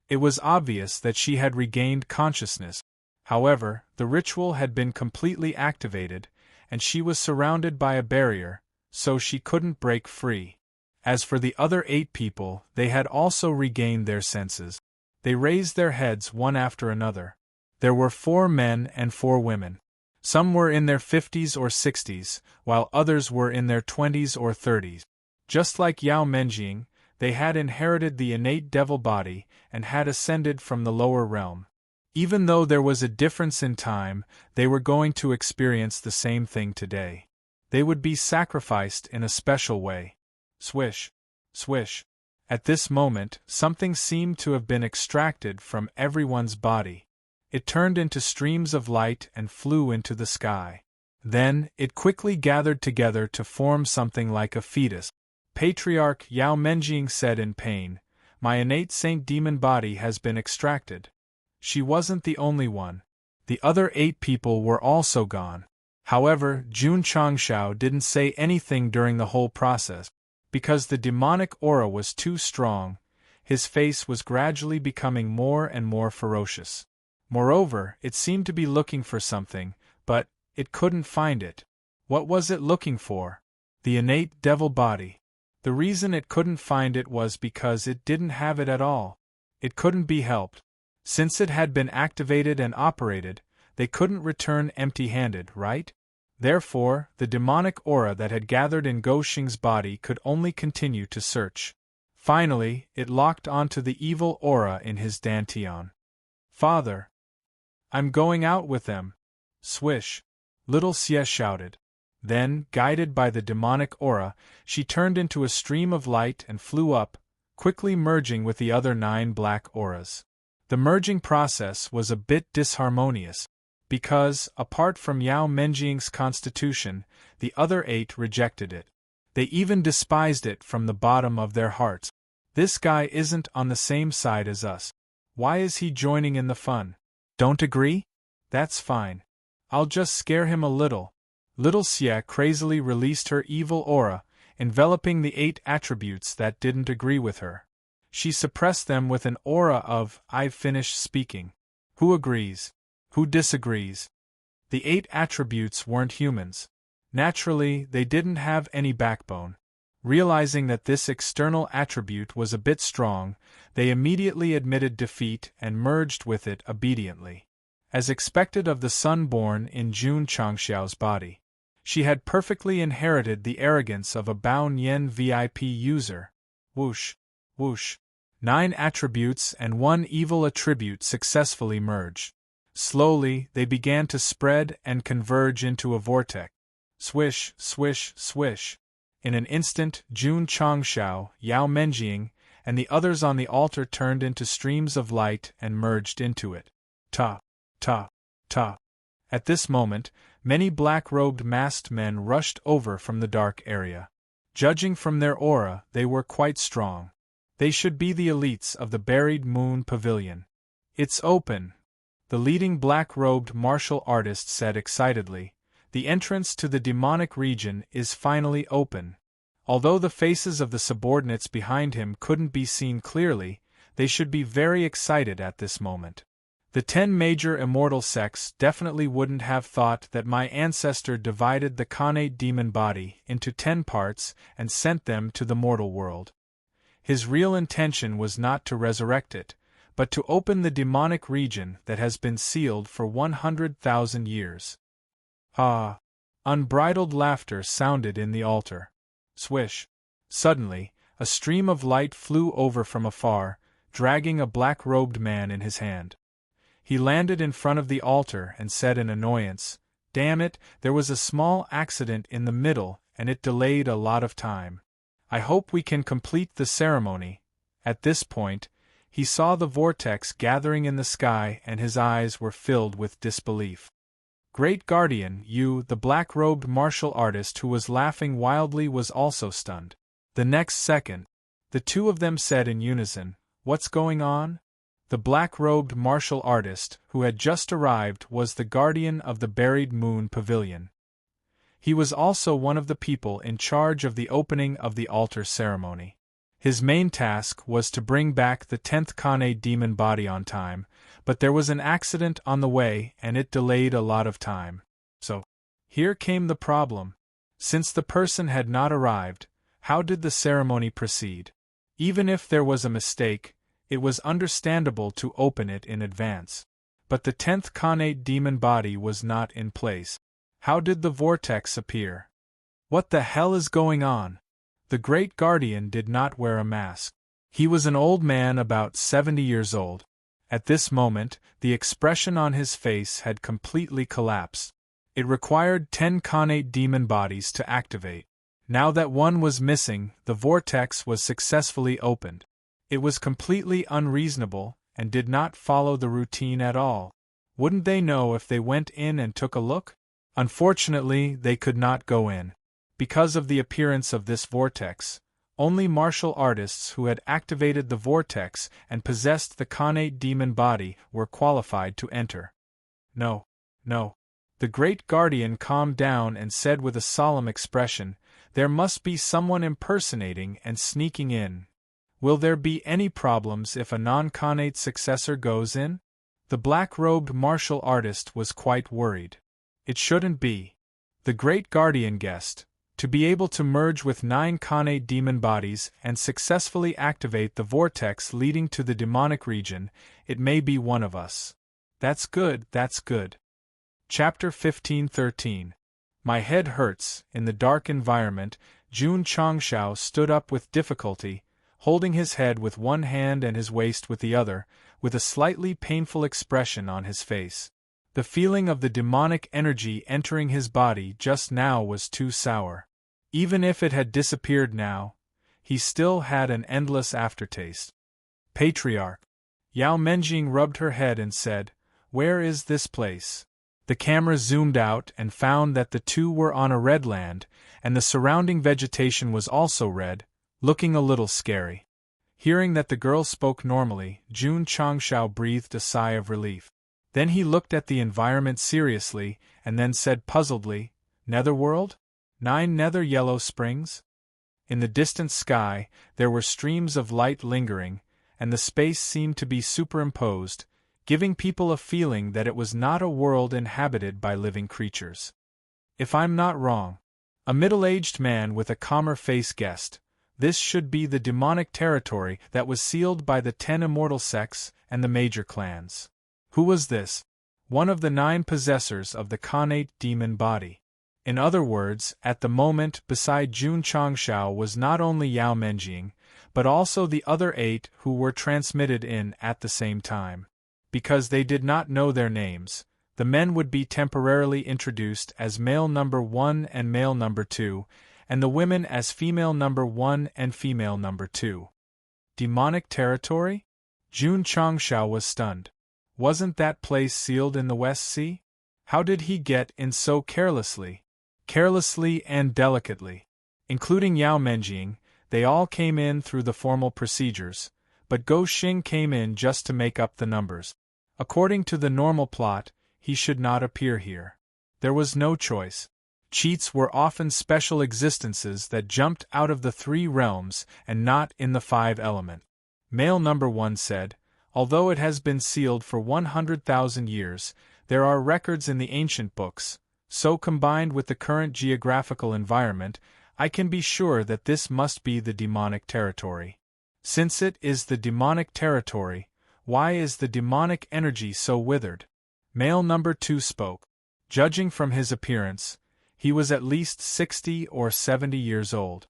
It was obvious that she had regained consciousness. However, the ritual had been completely activated, and she was surrounded by a barrier, so she couldn't break free. As for the other 8 people, they had also regained their senses. They raised their heads one after another. There were 4 men and 4 women. Some were in their 50s or 60s, while others were in their 20s or 30s. Just like Yao Menjing, they had inherited the innate devil body and had ascended from the lower realm. Even though there was a difference in time, they were going to experience the same thing today. They would be sacrificed in a special way. Swish, swish. At this moment, something seemed to have been extracted from everyone's body. It turned into streams of light and flew into the sky. Then, it quickly gathered together to form something like a fetus. Patriarch Yao Menjing said in pain, "My innate saint demon body has been extracted." She wasn't the only one. The other 8 people were also gone. However, Jun Changxiao didn't say anything during the whole process. Because the demonic aura was too strong, his face was gradually becoming more and more ferocious. Moreover, it seemed to be looking for something, but it couldn't find it. What was it looking for? The innate devil body. The reason it couldn't find it was because it didn't have it at all. It couldn't be helped. Since it had been activated and operated, they couldn't return empty-handed, right? Therefore, the demonic aura that had gathered in Gou Xing's body could only continue to search. Finally, it locked onto the evil aura in his dantian. "Father! I'm going out with them!" Swish! Little Xie shouted. Then, guided by the demonic aura, she turned into a stream of light and flew up, quickly merging with the other 9 black auras. The merging process was a bit disharmonious, because, apart from Yao Menjing's constitution, the other 8 rejected it. They even despised it from the bottom of their hearts. This guy isn't on the same side as us. Why is he joining in the fun? Don't agree? That's fine. I'll just scare him a little. Little Xie crazily released her evil aura, enveloping the 8 attributes that didn't agree with her. She suppressed them with an aura of, "I've finished speaking." Who agrees? Who disagrees? The 8 attributes weren't humans. Naturally, they didn't have any backbone. Realizing that this external attribute was a bit strong, they immediately admitted defeat and merged with it obediently. As expected of the son born in Jun Changxiao's body, she had perfectly inherited the arrogance of a Bao Nian VIP user. Whoosh, whoosh. 9 attributes and 1 evil attribute successfully merged. Slowly, they began to spread and converge into a vortex. Swish, swish, swish. In an instant, Jun Changshao, Yao Menjing, and the others on the altar turned into streams of light and merged into it. Ta, ta, ta. At this moment, many black-robed masked men rushed over from the dark area. Judging from their aura, they were quite strong. They should be the elites of the Buried Moon Pavilion. It's open, the leading black-robed martial artist said excitedly. The entrance to the demonic region is finally open. Although the faces of the subordinates behind him couldn't be seen clearly, they should be very excited at this moment. The 10 major immortal sects definitely wouldn't have thought that my ancestor divided the Khanate demon body into 10 parts and sent them to the mortal world. His real intention was not to resurrect it, but to open the demonic region that has been sealed for 100,000 years. Ah! Unbridled laughter sounded in the altar. Swish! Suddenly, a stream of light flew over from afar, dragging a black-robed man in his hand. He landed in front of the altar and said in annoyance, "Damn it, there was a small accident in the middle and it delayed a lot of time. I hope we can complete the ceremony." At this point, he saw the vortex gathering in the sky and his eyes were filled with disbelief. Great Guardian, you, the black-robed martial artist who was laughing wildly, was also stunned. The next second, the two of them said in unison, "What's going on?" The black-robed martial artist, who had just arrived, was the guardian of the Buried Moon Pavilion. He was also one of the people in charge of the opening of the altar ceremony. His main task was to bring back the 10th Khanate demon body on time, but there was an accident on the way and it delayed a lot of time. So, here came the problem. Since the person had not arrived, how did the ceremony proceed? Even if there was a mistake, it was understandable to open it in advance. But the 10th Khanate demon body was not in place. How did the vortex appear? What the hell is going on? The Great Guardian did not wear a mask. He was an old man about 70 years old. At this moment, the expression on his face had completely collapsed. It required 10 Khanate demon bodies to activate. Now that one was missing, the vortex was successfully opened. It was completely unreasonable, and did not follow the routine at all. Wouldn't they know if they went in and took a look? Unfortunately, they could not go in. Because of the appearance of this vortex, only martial artists who had activated the vortex and possessed the Khanate demon body were qualified to enter. No, no. The Great Guardian calmed down and said with a solemn expression, "There must be someone impersonating and sneaking in. Will there be any problems if a non-Khanate successor goes in?" The black-robed martial artist was quite worried. It shouldn't be. The Great Guardian guessed, to be able to merge with 9 Khanate demon bodies and successfully activate the vortex leading to the demonic region, it may be one of us. That's good, that's good. Chapter 15:13. My head hurts. In the dark environment, Jun Changshao stood up with difficulty, holding his head with one hand and his waist with the other, with a slightly painful expression on his face. The feeling of the demonic energy entering his body just now was too sour. Even if it had disappeared now, he still had an endless aftertaste. Patriarch. Yao Menjing rubbed her head and said, "Where is this place?" The camera zoomed out and found that the two were on a red land, and the surrounding vegetation was also red, looking a little scary. Hearing that the girl spoke normally, Jun Changshao breathed a sigh of relief. Then he looked at the environment seriously, and then said puzzledly, "Netherworld? 9 nether yellow springs?" In the distant sky, there were streams of light lingering, and the space seemed to be superimposed, giving people a feeling that it was not a world inhabited by living creatures. If I'm not wrong, a middle-aged man with a calmer face guessed, this should be the demonic territory that was sealed by the 10 immortal sects and the major clans. Who was this? One of the 9 possessors of the Khanate demon body. In other words, at the moment beside Jun Changshao was not only Yao Menjing, but also the other 8 who were transmitted in at the same time. Because they did not know their names, the men would be temporarily introduced as male number 1 and male number 2, and the women as female number 1 and female number 2. Demonic territory? Jun Changshao was stunned. Wasn't that place sealed in the West Sea? How did he get in so carelessly? Carelessly and delicately. Including Yao Menjing, they all came in through the formal procedures, but Go Xing came in just to make up the numbers. According to the normal plot, he should not appear here. There was no choice. Cheats were often special existences that jumped out of the 3 realms and not in the 5 element. Male number 1 said, although it has been sealed for 100,000 years, there are records in the ancient books, so combined with the current geographical environment, I can be sure that this must be the demonic territory. Since it is the demonic territory, why is the demonic energy so withered? Male number 2 spoke. Judging from his appearance, he was at least 60 or 70 years old.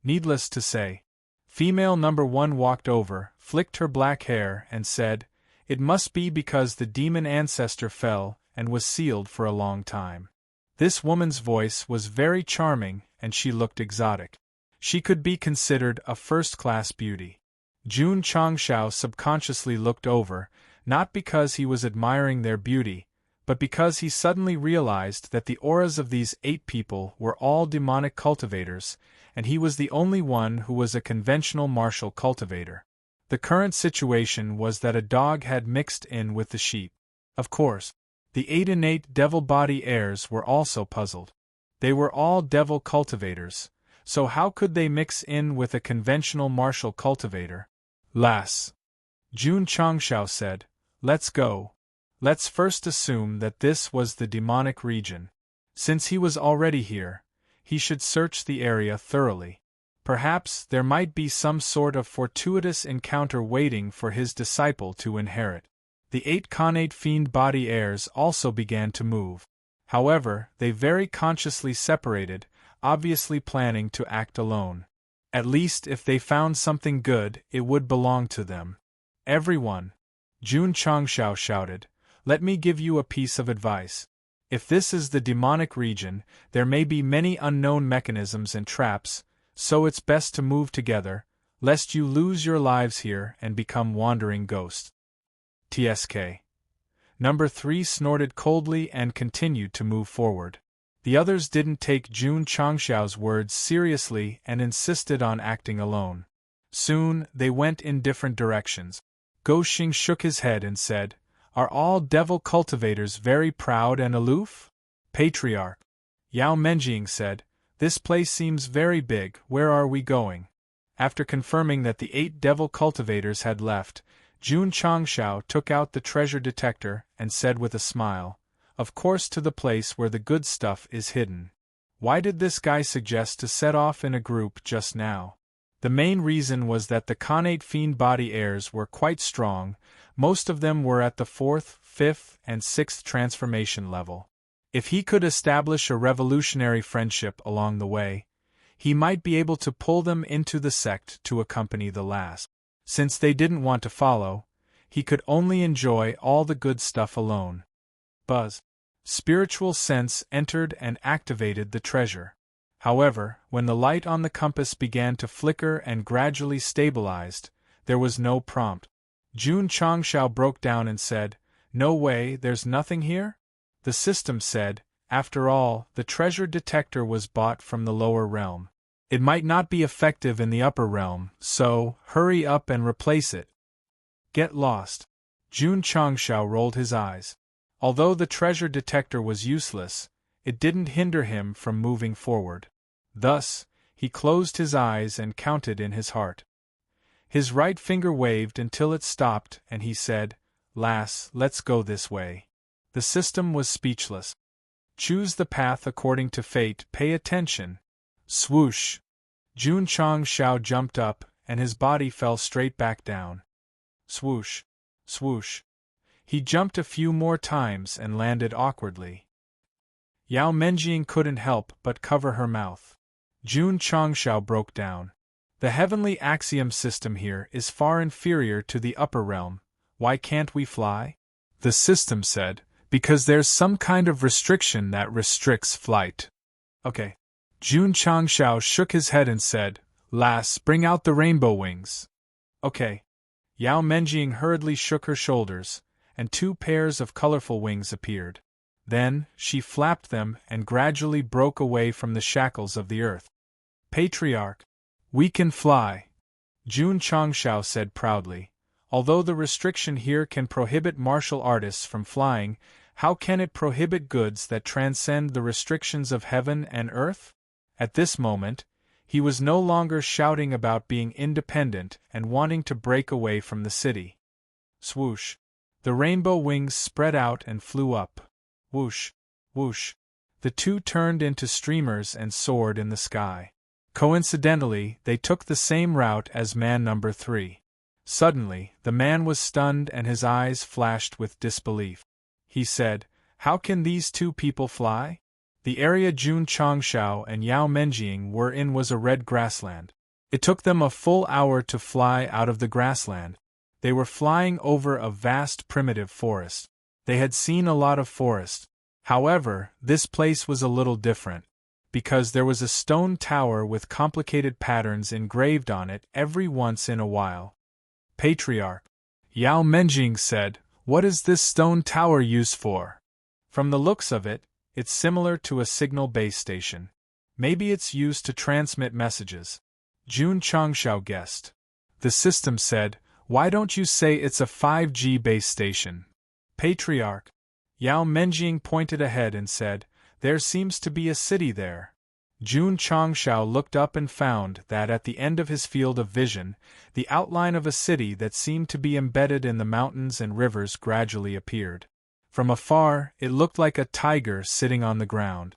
Needless to say, female number 1 walked over, flicked her black hair, and said, it must be because the demon ancestor fell and was sealed for a long time. This woman's voice was very charming, and she looked exotic. She could be considered a first-class beauty. Jun Changshao subconsciously looked over, not because he was admiring their beauty, but because he suddenly realized that the auras of these 8 people were all demonic cultivators, and he was the only one who was a conventional martial cultivator. The current situation was that a dog had mixed in with the sheep. Of course, the 8 innate devil body heirs were also puzzled. They were all devil cultivators, so how could they mix in with a conventional martial cultivator? Lass. Jun Changshao said, let's go. Let's first assume that this was the demonic region. Since he was already here, he should search the area thoroughly. Perhaps there might be some sort of fortuitous encounter waiting for his disciple to inherit. The 8 connate fiend body heirs also began to move. However, they very consciously separated, obviously planning to act alone. At least if they found something good, it would belong to them. Everyone, Jun Changshao shouted, let me give you a piece of advice. If this is the demonic region, there may be many unknown mechanisms and traps, so it's best to move together, lest you lose your lives here and become wandering ghosts. TSK. Number 3 snorted coldly and continued to move forward. The others didn't take Jun Changshao's words seriously and insisted on acting alone. Soon, they went in different directions. Go Xing shook his head and said, are all devil cultivators very proud and aloof? Patriarch. Yao Menjing said, this place seems very big, where are we going? After confirming that the 8 devil cultivators had left, Jun Changshao took out the treasure detector and said with a smile, of course to the place where the good stuff is hidden. Why did this guy suggest to set off in a group just now? The main reason was that the connate fiend body heirs were quite strong, most of them were at the 4th, 5th, and 6th transformation level. If he could establish a revolutionary friendship along the way, he might be able to pull them into the sect to accompany the last. Since they didn't want to follow, he could only enjoy all the good stuff alone. Buzz. Spiritual sense entered and activated the treasure. However, when the light on the compass began to flicker and gradually stabilized, there was no prompt. Jun Changshao broke down and said, no way, there's nothing here? The system said, after all, the treasure detector was bought from the lower realm. It might not be effective in the upper realm, so, hurry up and replace it. Get lost. Jun Changshao rolled his eyes. Although the treasure detector was useless, it didn't hinder him from moving forward. Thus, he closed his eyes and counted in his heart. His right finger waved until it stopped and he said, lass, let's go this way. The system was speechless. Choose the path according to fate, pay attention. Swoosh! Jun Changshao jumped up, and his body fell straight back down. Swoosh! Swoosh! He jumped a few more times and landed awkwardly. Yao Menjing couldn't help but cover her mouth. Jun Changshao broke down. The heavenly axiom system here is far inferior to the upper realm. Why can't we fly? The system said, because there's some kind of restriction that restricts flight. Okay. Jun Changshao shook his head and said, Lass, bring out the rainbow wings. Okay. Yao Menjing hurriedly shook her shoulders, and 2 pairs of colorful wings appeared. Then, she flapped them and gradually broke away from the shackles of the earth. Patriarch, we can fly, Jun Changshao said proudly. Although the restriction here can prohibit martial artists from flying, how can it prohibit goods that transcend the restrictions of heaven and earth? At this moment, he was no longer shouting about being independent and wanting to break away from the city. Swoosh! The rainbow wings spread out and flew up. Whoosh! Whoosh! The 2 turned into streamers and soared in the sky. Coincidentally, they took the same route as man number 3. Suddenly, the man was stunned and his eyes flashed with disbelief. He said, How can these 2 people fly? The area Jun Changshao and Yao Menjing were in was a red grassland. It took them a full hour to fly out of the grassland. They were flying over a vast primitive forest. They had seen a lot of forest. However, this place was a little different, because there was a stone tower with complicated patterns engraved on it every once in a while. Patriarch, Yao Menjing said, What is this stone tower used for? From the looks of it, it's similar to a signal base station. Maybe it's used to transmit messages. Jun Changshao guessed. The system said, Why don't you say it's a 5G base station? Patriarch, Yao Menjing pointed ahead and said, There seems to be a city there. Jun Changshao looked up and found that at the end of his field of vision, the outline of a city that seemed to be embedded in the mountains and rivers gradually appeared. From afar, it looked like a tiger sitting on the ground.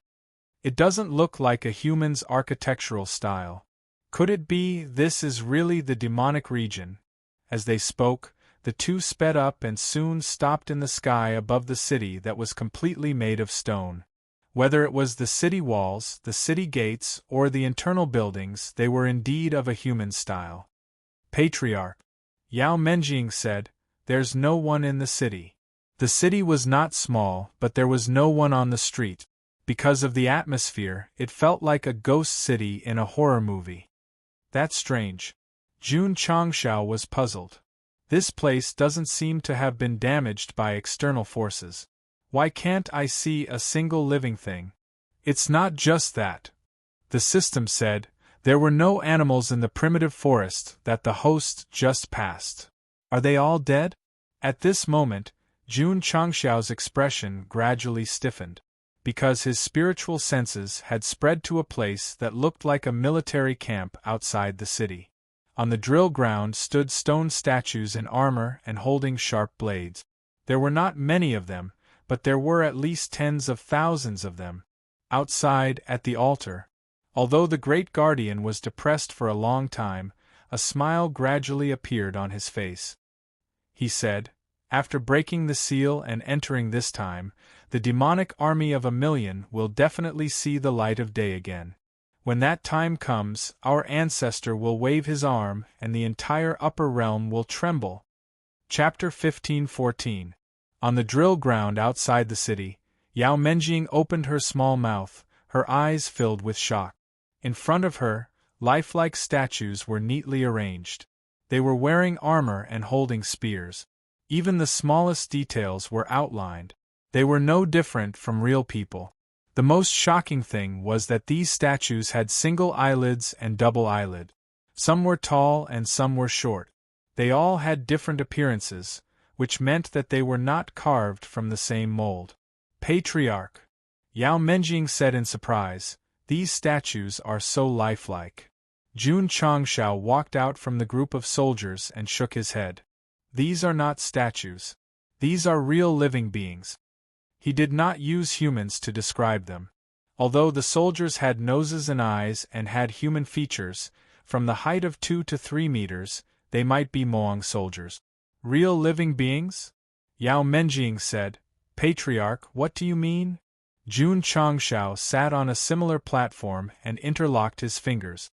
It doesn't look like a human's architectural style. Could it be this is really the demonic region? As they spoke, the 2 sped up and soon stopped in the sky above the city that was completely made of stone. Whether it was the city walls, the city gates, or the internal buildings, they were indeed of a human style. Patriarch, Yao Menjing said, There's no one in the city. The city was not small, but there was no one on the street. Because of the atmosphere, it felt like a ghost city in a horror movie. That's strange. Jun Changshao was puzzled. This place doesn't seem to have been damaged by external forces. Why can't I see a single living thing? It's not just that. The system said, there were no animals in the primitive forest that the host just passed. Are they all dead? At this moment, Jun Changshao's expression gradually stiffened, because his spiritual senses had spread to a place that looked like a military camp outside the city. On the drill ground stood stone statues in armor and holding sharp blades. There were not many of them, but there were at least tens of thousands of them. Outside, at the altar, although the great guardian was depressed for a long time, a smile gradually appeared on his face. He said, after breaking the seal and entering this time, the demonic army of 1,000,000 will definitely see the light of day again. When that time comes, our ancestor will wave his arm and the entire upper realm will tremble. Chapter 15:14. On the drill ground outside the city, Yao Menjing opened her small mouth, her eyes filled with shock. In front of her, lifelike statues were neatly arranged. They were wearing armor and holding spears. Even the smallest details were outlined. They were no different from real people. The most shocking thing was that these statues had single eyelids and double eyelid. Some were tall and some were short. They all had different appearances, which meant that they were not carved from the same mold. Patriarch, Yao Menjing said in surprise, these statues are so lifelike. Jun Changshao walked out from the group of soldiers and shook his head. These are not statues. These are real living beings. He did not use humans to describe them. Although the soldiers had noses and eyes and had human features, from the height of 2 to 3 meters, they might be Moang soldiers. Real living beings? Yao Menjing said, Patriarch, what do you mean? Jun Changshao sat on a similar platform and interlocked his fingers.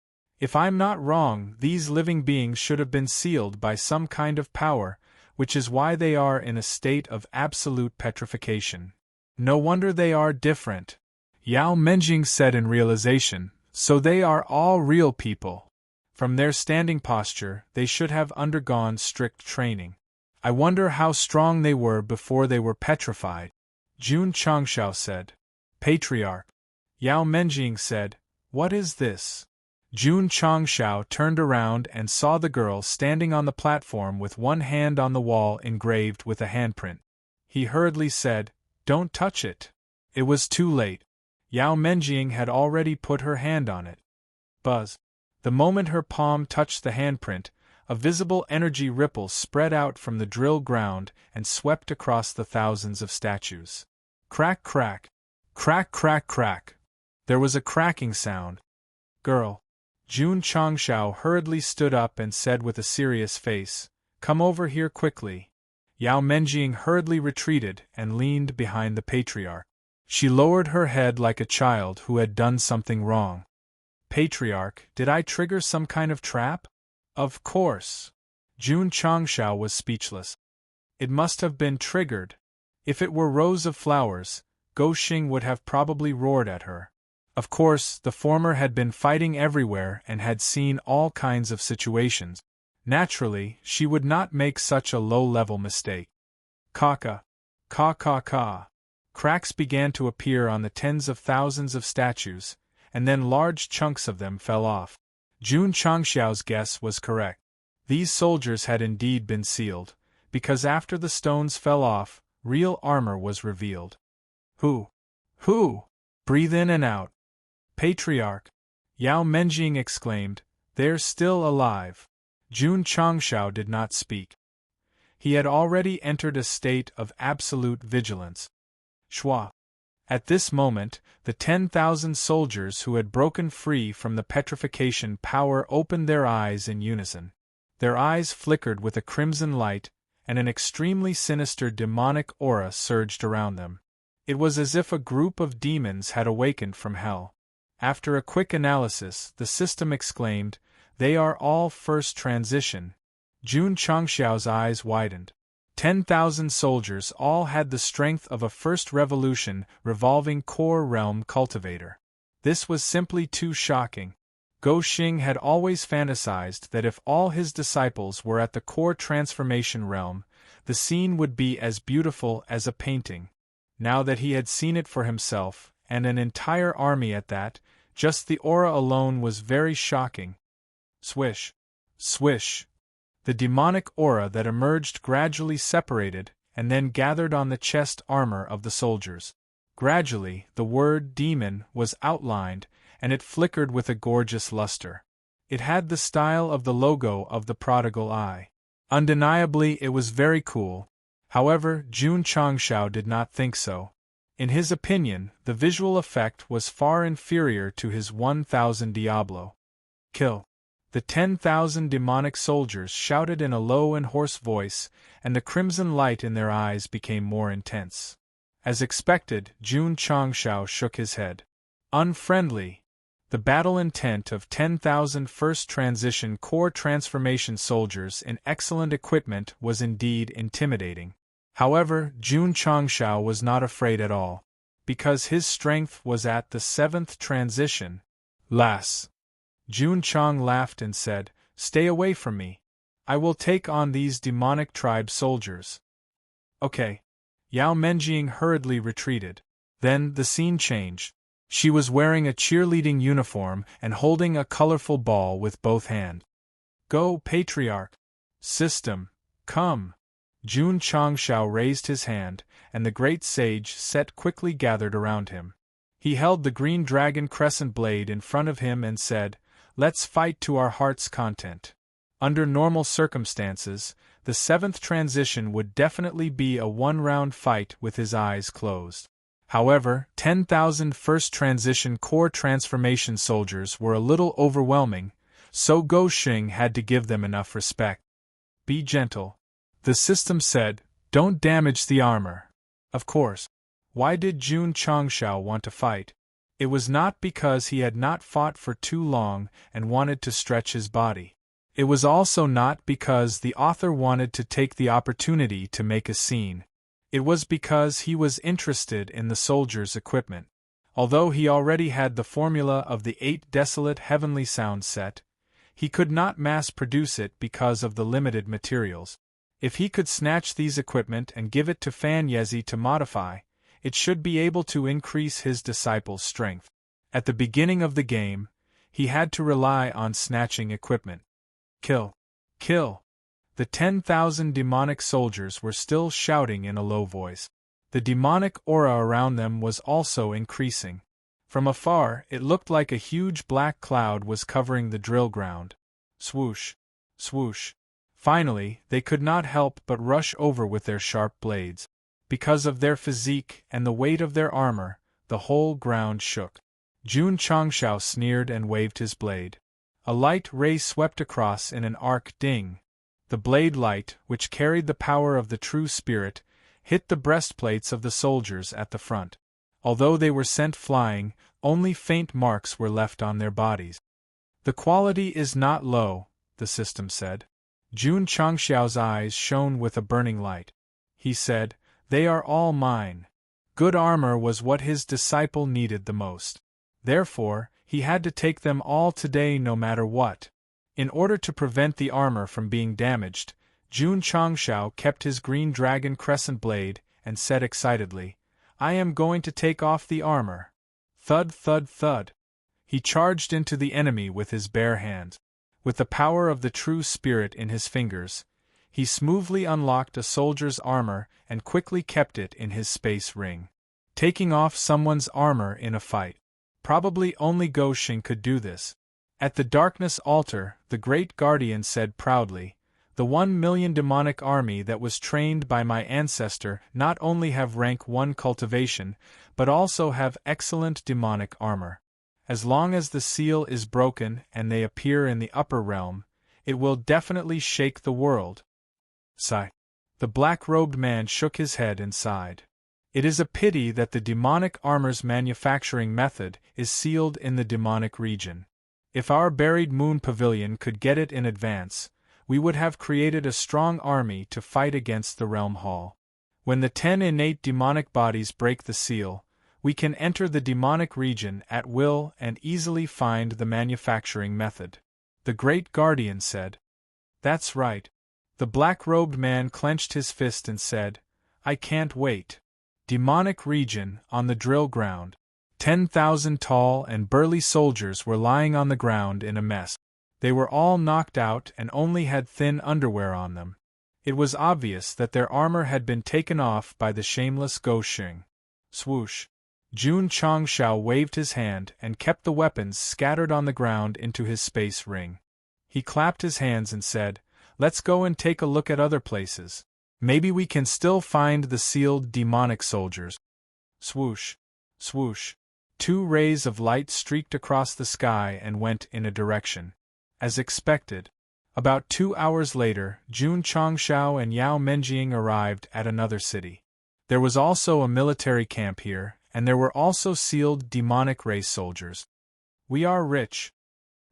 If I'm not wrong, these living beings should have been sealed by some kind of power, which is why they are in a state of absolute petrification. No wonder they are different, Yao Menjing said in realization, so they are all real people. From their standing posture, they should have undergone strict training. I wonder how strong they were before they were petrified. Jun Changshao said. Patriarch. Yao Menjing said, what is this? Jun Changshao turned around and saw the girl standing on the platform with one hand on the wall engraved with a handprint. He hurriedly said, don't touch it. It was too late. Yao Menjing had already put her hand on it. Buzz. The moment her palm touched the handprint, a visible energy ripple spread out from the drill ground and swept across the thousands of statues. Crack, crack. Crack, crack, crack. There was a cracking sound. Girl. Jun Changshao hurriedly stood up and said with a serious face, come over here quickly. Yao Menjing hurriedly retreated and leaned behind the patriarch. She lowered her head like a child who had done something wrong. Patriarch, did I trigger some kind of trap? Of course. Jun Changshao was speechless. It must have been triggered. If it were rows of flowers, Go Xing would have probably roared at her. Of course, the former had been fighting everywhere and had seen all kinds of situations. Naturally, she would not make such a low-level mistake. Caw-caw. Caw-caw-caw. Cracks began to appear on the tens of thousands of statues, and then large chunks of them fell off. Jun Changxiao's guess was correct. These soldiers had indeed been sealed, because after the stones fell off, real armor was revealed. Who? Breathe in and out. Patriarch. Yao Menjing exclaimed, they're still alive. Jun Changxiao did not speak. He had already entered a state of absolute vigilance. Shua. At this moment, the 10,000 soldiers who had broken free from the petrification power opened their eyes in unison. Their eyes flickered with a crimson light, and an extremely sinister demonic aura surged around them. It was as if a group of demons had awakened from hell. After a quick analysis, the system exclaimed, they are all first transition. Jun Changxiao's eyes widened. 10,000 soldiers all had the strength of a first revolution revolving core realm cultivator. This was simply too shocking. Go Xing had always fantasized that if all his disciples were at the core transformation realm, the scene would be as beautiful as a painting. Now that he had seen it for himself, and an entire army at that, just the aura alone was very shocking. Swish. Swish. The demonic aura that emerged gradually separated, and then gathered on the chest armor of the soldiers. Gradually, the word demon was outlined, and it flickered with a gorgeous luster. It had the style of the logo of the prodigal eye. Undeniably, it was very cool. However, Jun Changxiao did not think so. In his opinion, the visual effect was far inferior to his 1,000 Diablo. Kill. The 10,000 demonic soldiers shouted in a low and hoarse voice, and the crimson light in their eyes became more intense. As expected, Jun Changxiao shook his head. Unfriendly. The battle intent of 10,000 first transition core transformation soldiers in excellent equipment was indeed intimidating. However, Jun Changxiao was not afraid at all, because his strength was at the 7th transition. Lass. Jun Chang laughed and said, stay away from me. I will take on these demonic tribe soldiers. Okay. Yao Menjing hurriedly retreated. Then the scene changed. She was wearing a cheerleading uniform and holding a colorful ball with both hands. Go, Patriarch. System, come. Jun Changxiao raised his hand, and the great sage Set quickly gathered around him. He held the green dragon crescent blade in front of him and said, let's fight to our heart's content. Under normal circumstances, the 7th transition would definitely be a one-round fight with his eyes closed. However, 10,000 first transition core transformation soldiers were a little overwhelming, so Go Xing had to give them enough respect. Be gentle. The system said, don't damage the armor. Of course. Why did Jun Changxiao want to fight? It was not because he had not fought for too long and wanted to stretch his body. It was also not because the author wanted to take the opportunity to make a scene. It was because he was interested in the soldiers' equipment. Although he already had the formula of the 8 desolate heavenly sound set, he could not mass-produce it because of the limited materials. If he could snatch these equipment and give it to Fan Yezi to modify, it should be able to increase his disciples' strength. At the beginning of the game, he had to rely on snatching equipment. Kill! Kill! The 10,000 demonic soldiers were still shouting in a low voice. The demonic aura around them was also increasing. From afar, it looked like a huge black cloud was covering the drill ground. Swoosh! Swoosh! Finally, they could not help but rush over with their sharp blades. Because of their physique and the weight of their armor, the whole ground shook. Jun Changshao sneered and waved his blade. A light ray swept across in an arc. Ding! The blade light, which carried the power of the true spirit, hit the breastplates of the soldiers at the front. Although they were sent flying, only faint marks were left on their bodies. The quality is not low, the system said. Jun Changshao's eyes shone with a burning light. He said, "They are all mine." Good armor was what his disciple needed the most. Therefore, he had to take them all today no matter what. In order to prevent the armor from being damaged, Jun Changshao kept his green dragon crescent blade and said excitedly, "I am going to take off the armor." Thud, thud, thud. He charged into the enemy with his bare hands. With the power of the true spirit in his fingers, he smoothly unlocked a soldier's armor and quickly kept it in his space ring. Taking off someone's armor in a fight. Probably only Go Xing could do this. At the darkness altar, the great guardian said proudly, "The 1,000,000 demonic army that was trained by my ancestor not only have rank 1 cultivation, but also have excellent demonic armor. As long as the seal is broken and they appear in the upper realm, it will definitely shake the world." Sigh. The black-robed man shook his head and sighed. It is a pity that the demonic armor's manufacturing method is sealed in the demonic region. If our buried moon pavilion could get it in advance, we would have created a strong army to fight against the realm hall. When the 10 innate demonic bodies break the seal, we can enter the demonic region at will and easily find the manufacturing method. The great guardian said. That's right. The black-robed man clenched his fist and said, "I can't wait." Demonic region, on the drill ground. 10,000 tall and burly soldiers were lying on the ground in a mess. They were all knocked out and only had thin underwear on them. It was obvious that their armor had been taken off by the shameless Go Xing. Swoosh. Jun Changshao waved his hand and kept the weapons scattered on the ground into his space ring. He clapped his hands and said, "Let's go and take a look at other places. Maybe we can still find the sealed demonic soldiers." Swoosh. Swoosh. 2 rays of light streaked across the sky and went in a direction. As expected. About 2 hours later, Jun Changshao and Yao Menjing arrived at another city. There was also a military camp here, and there were also sealed demonic race soldiers. We are rich.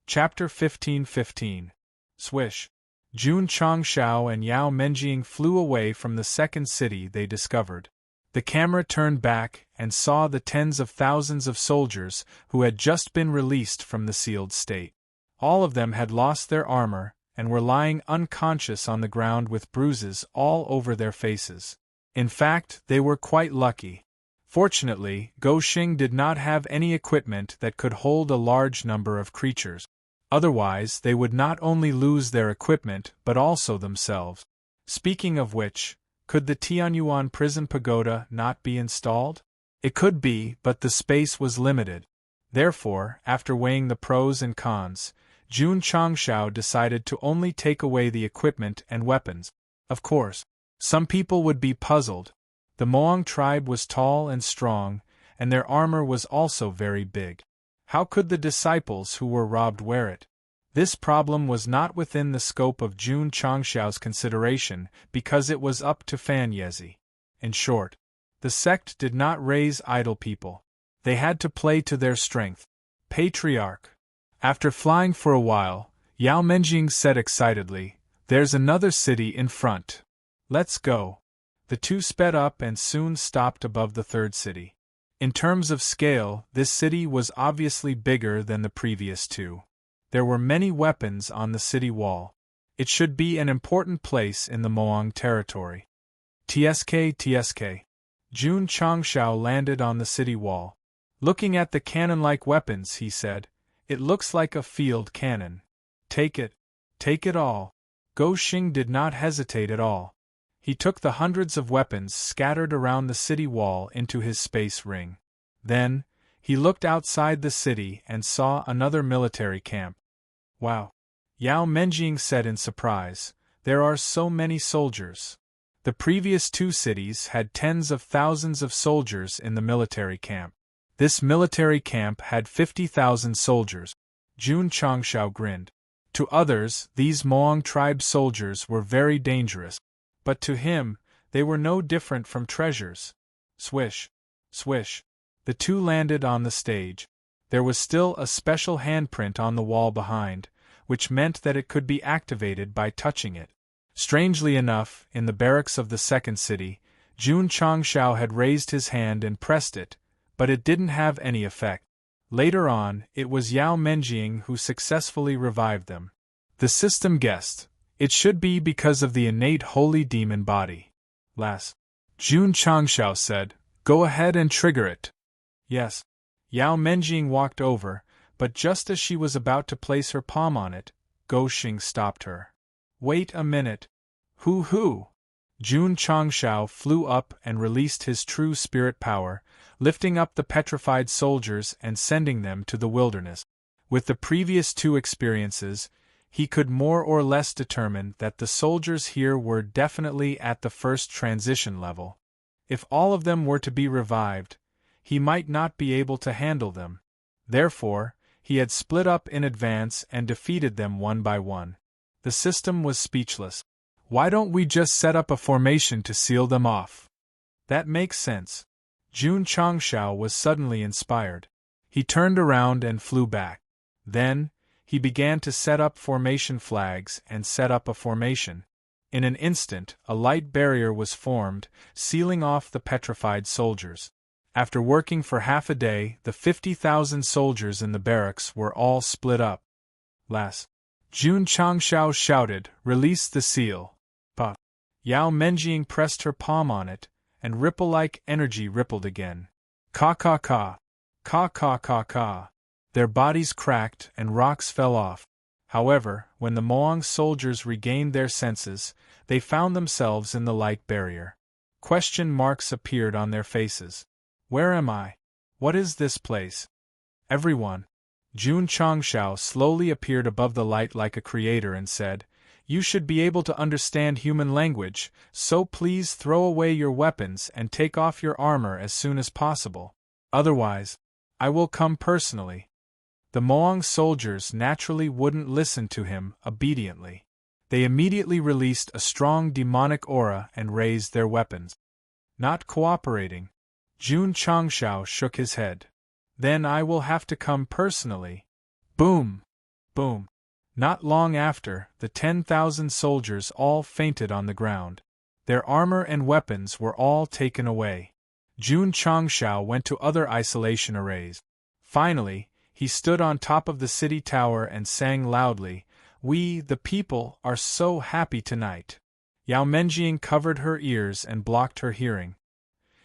Chapter 15:15. Swish. Jun Changshao and Yao Menjing flew away from the second city they discovered. The camera turned back and saw the tens of thousands of soldiers who had just been released from the sealed state. All of them had lost their armor and were lying unconscious on the ground with bruises all over their faces. In fact, they were quite lucky. Fortunately, Go Xing did not have any equipment that could hold a large number of creatures. Otherwise, they would not only lose their equipment but also themselves. Speaking of which, could the Tianyuan prison pagoda not be installed? It could be, but the space was limited. Therefore, after weighing the pros and cons, Jun Changshao decided to only take away the equipment and weapons. Of course, some people would be puzzled. The Moang tribe was tall and strong, and their armor was also very big. How could the disciples who were robbed wear it? This problem was not within the scope of Jun Changshao's consideration because it was up to Fan Yezi. In short, the sect did not raise idle people. They had to play to their strength. Patriarch. After flying for a while, Yao Menjing said excitedly, "There's another city in front. Let's go." The two sped up and soon stopped above the third city. In terms of scale, this city was obviously bigger than the previous two. There were many weapons on the city wall. It should be an important place in the Moang territory. TSK. Jun Changshao landed on the city wall. Looking at the cannon-like weapons, he said, "It looks like a field cannon. Take it. Take it all." Go Xing did not hesitate at all. He took the hundreds of weapons scattered around the city wall into his space ring. Then, he looked outside the city and saw another military camp. "Wow!" Yao Menjing said in surprise, "There are so many soldiers." The previous two cities had tens of thousands of soldiers in the military camp. This military camp had 50,000 soldiers. Jun Changshao grinned. To others, these Moang tribe soldiers were very dangerous. But to him, they were no different from treasures. Swish. Swish. The two landed on the stage. There was still a special handprint on the wall behind, which meant that it could be activated by touching it. Strangely enough, in the barracks of the second city, Jun Changshao had raised his hand and pressed it, but it didn't have any effect. Later on, it was Yao Menjing who successfully revived them. The system guessed. It should be because of the innate holy demon body. Las. Jun Changshao said, "Go ahead and trigger it." "Yes." Yao Menjing walked over, but just as she was about to place her palm on it, Go Xing stopped her. "Wait a minute." Hoo! Jun Changshao flew up and released his true spirit power, lifting up the petrified soldiers and sending them to the wilderness. With the previous two experiences, he could more or less determine that the soldiers here were definitely at the first transition level. If all of them were to be revived, he might not be able to handle them. Therefore, he had split up in advance and defeated them one by one. The system was speechless. "Why don't we just set up a formation to seal them off?" "That makes sense." Jun Changshao was suddenly inspired. He turned around and flew back. Then, he began to set up formation flags and set up a formation. In an instant, a light barrier was formed, sealing off the petrified soldiers. After working for half a day, the 50,000 soldiers in the barracks were all split up. Las. Jun Changshao shouted, "Release the seal." Pa. Yao Menjing pressed her palm on it, and ripple-like energy rippled again. Ka ka ka. Ka ka ka ka. Their bodies cracked and rocks fell off. However, when the Moang soldiers regained their senses, they found themselves in the light barrier. Question marks appeared on their faces. "Where am I? What is this place?" "Everyone." Jun Changshao slowly appeared above the light like a creator and said, "You should be able to understand human language, so please throw away your weapons and take off your armor as soon as possible. Otherwise, I will come personally." The Moang soldiers naturally wouldn't listen to him obediently. They immediately released a strong demonic aura and raised their weapons. Not cooperating. Jun Changshao shook his head. "Then I will have to come personally." Boom! Boom! Not long after, the 10,000 soldiers all fainted on the ground. Their armor and weapons were all taken away. Jun Changshao went to other isolation arrays. Finally, he stood on top of the city tower and sang loudly, "We, the people, are so happy tonight." Yao Menjing covered her ears and blocked her hearing.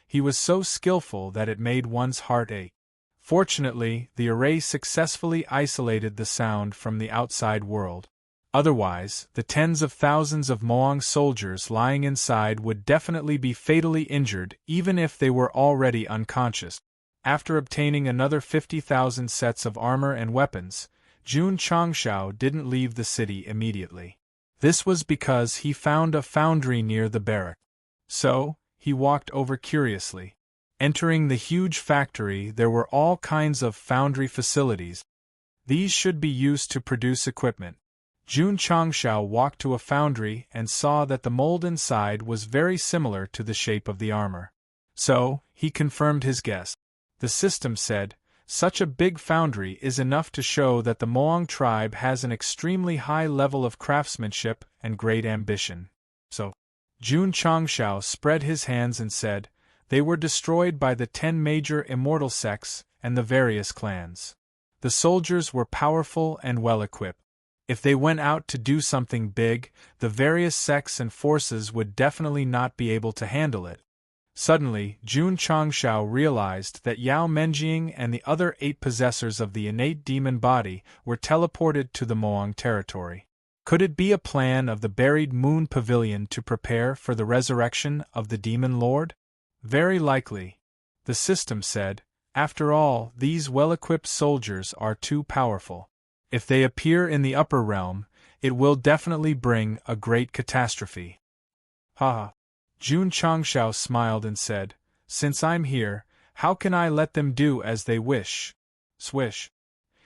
He was so skillful that it made one's heart ache. Fortunately, the array successfully isolated the sound from the outside world. Otherwise, the tens of thousands of Moang soldiers lying inside would definitely be fatally injured even if they were already unconscious. After obtaining another 50,000 sets of armor and weapons, Jun Changshao didn't leave the city immediately. This was because he found a foundry near the barrack. So, he walked over curiously. Entering the huge factory, there were all kinds of foundry facilities. These should be used to produce equipment. Jun Changshao walked to a foundry and saw that the mold inside was very similar to the shape of the armor. So, he confirmed his guess. The system said, "Such a big foundry is enough to show that the Moang tribe has an extremely high level of craftsmanship and great ambition." So, Jun Changshao spread his hands and said, "They were destroyed by the 10 major immortal sects and the various clans. The soldiers were powerful and well-equipped. If they went out to do something big, the various sects and forces would definitely not be able to handle it." Suddenly, Jun Changshao realized that Yao Menjing and the other 8 possessors of the innate demon body were teleported to the Moang territory. Could it be a plan of the buried moon pavilion to prepare for the resurrection of the demon lord? Very likely. The system said, "After all, these well-equipped soldiers are too powerful. If they appear in the upper realm, it will definitely bring a great catastrophe." Ha! Jun Changshao smiled and said, "Since I'm here, how can I let them do as they wish?" Swish.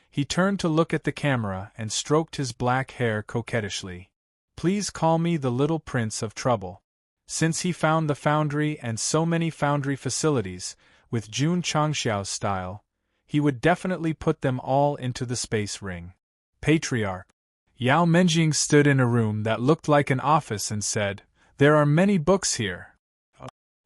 He turned to look at the camera and stroked his black hair coquettishly. "Please call me the Little Prince of Trouble." Since he found the foundry and so many foundry facilities, with Jun Changshao's style, he would definitely put them all into the space ring. Patriarch. Yao Menjing stood in a room that looked like an office and said, "There are many books here."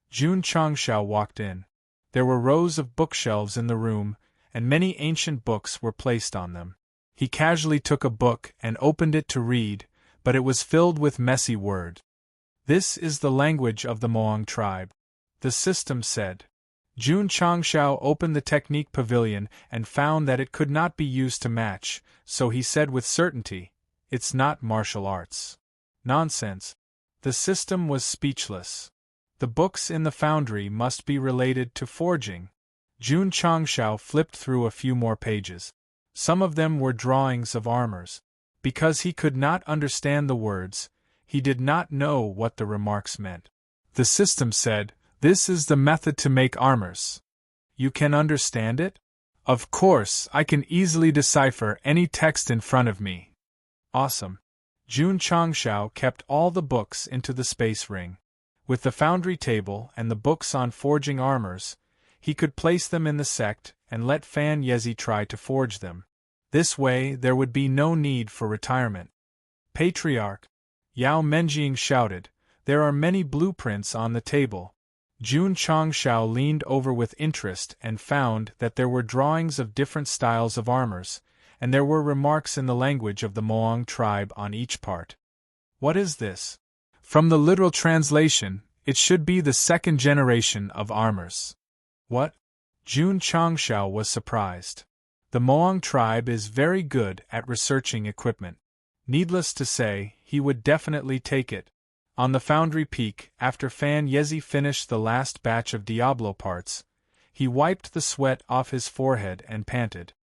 Jun Changshao walked in. There were rows of bookshelves in the room, and many ancient books were placed on them. He casually took a book and opened it to read, but it was filled with messy words. "This is the language of the Moang tribe," the system said. Jun Changshao opened the technique pavilion and found that it could not be used to match, so he said with certainty, "It's not martial arts." Nonsense. The system was speechless. The books in the foundry must be related to forging. Jun Changshao flipped through a few more pages. Some of them were drawings of armors. Because he could not understand the words, he did not know what the remarks meant. The system said, "This is the method to make armors. You can understand it?" "Of course, I can easily decipher any text in front of me." Awesome. Jun Changshao kept all the books into the space ring. With the foundry table and the books on forging armors, he could place them in the sect and let Fan Yezi try to forge them. This way there would be no need for retirement. Patriarch. Yao Menjing shouted, "There are many blueprints on the table." Jun Changshao leaned over with interest and found that there were drawings of different styles of armors, and there were remarks in the language of the Moang tribe on each part. "What is this?" From the literal translation, it should be the 2nd generation of armors. What? Jun Changshao was surprised. The Moang tribe is very good at researching equipment. Needless to say, he would definitely take it. On the foundry peak, after Fan Yezi finished the last batch of Diablo parts, he wiped the sweat off his forehead and panted.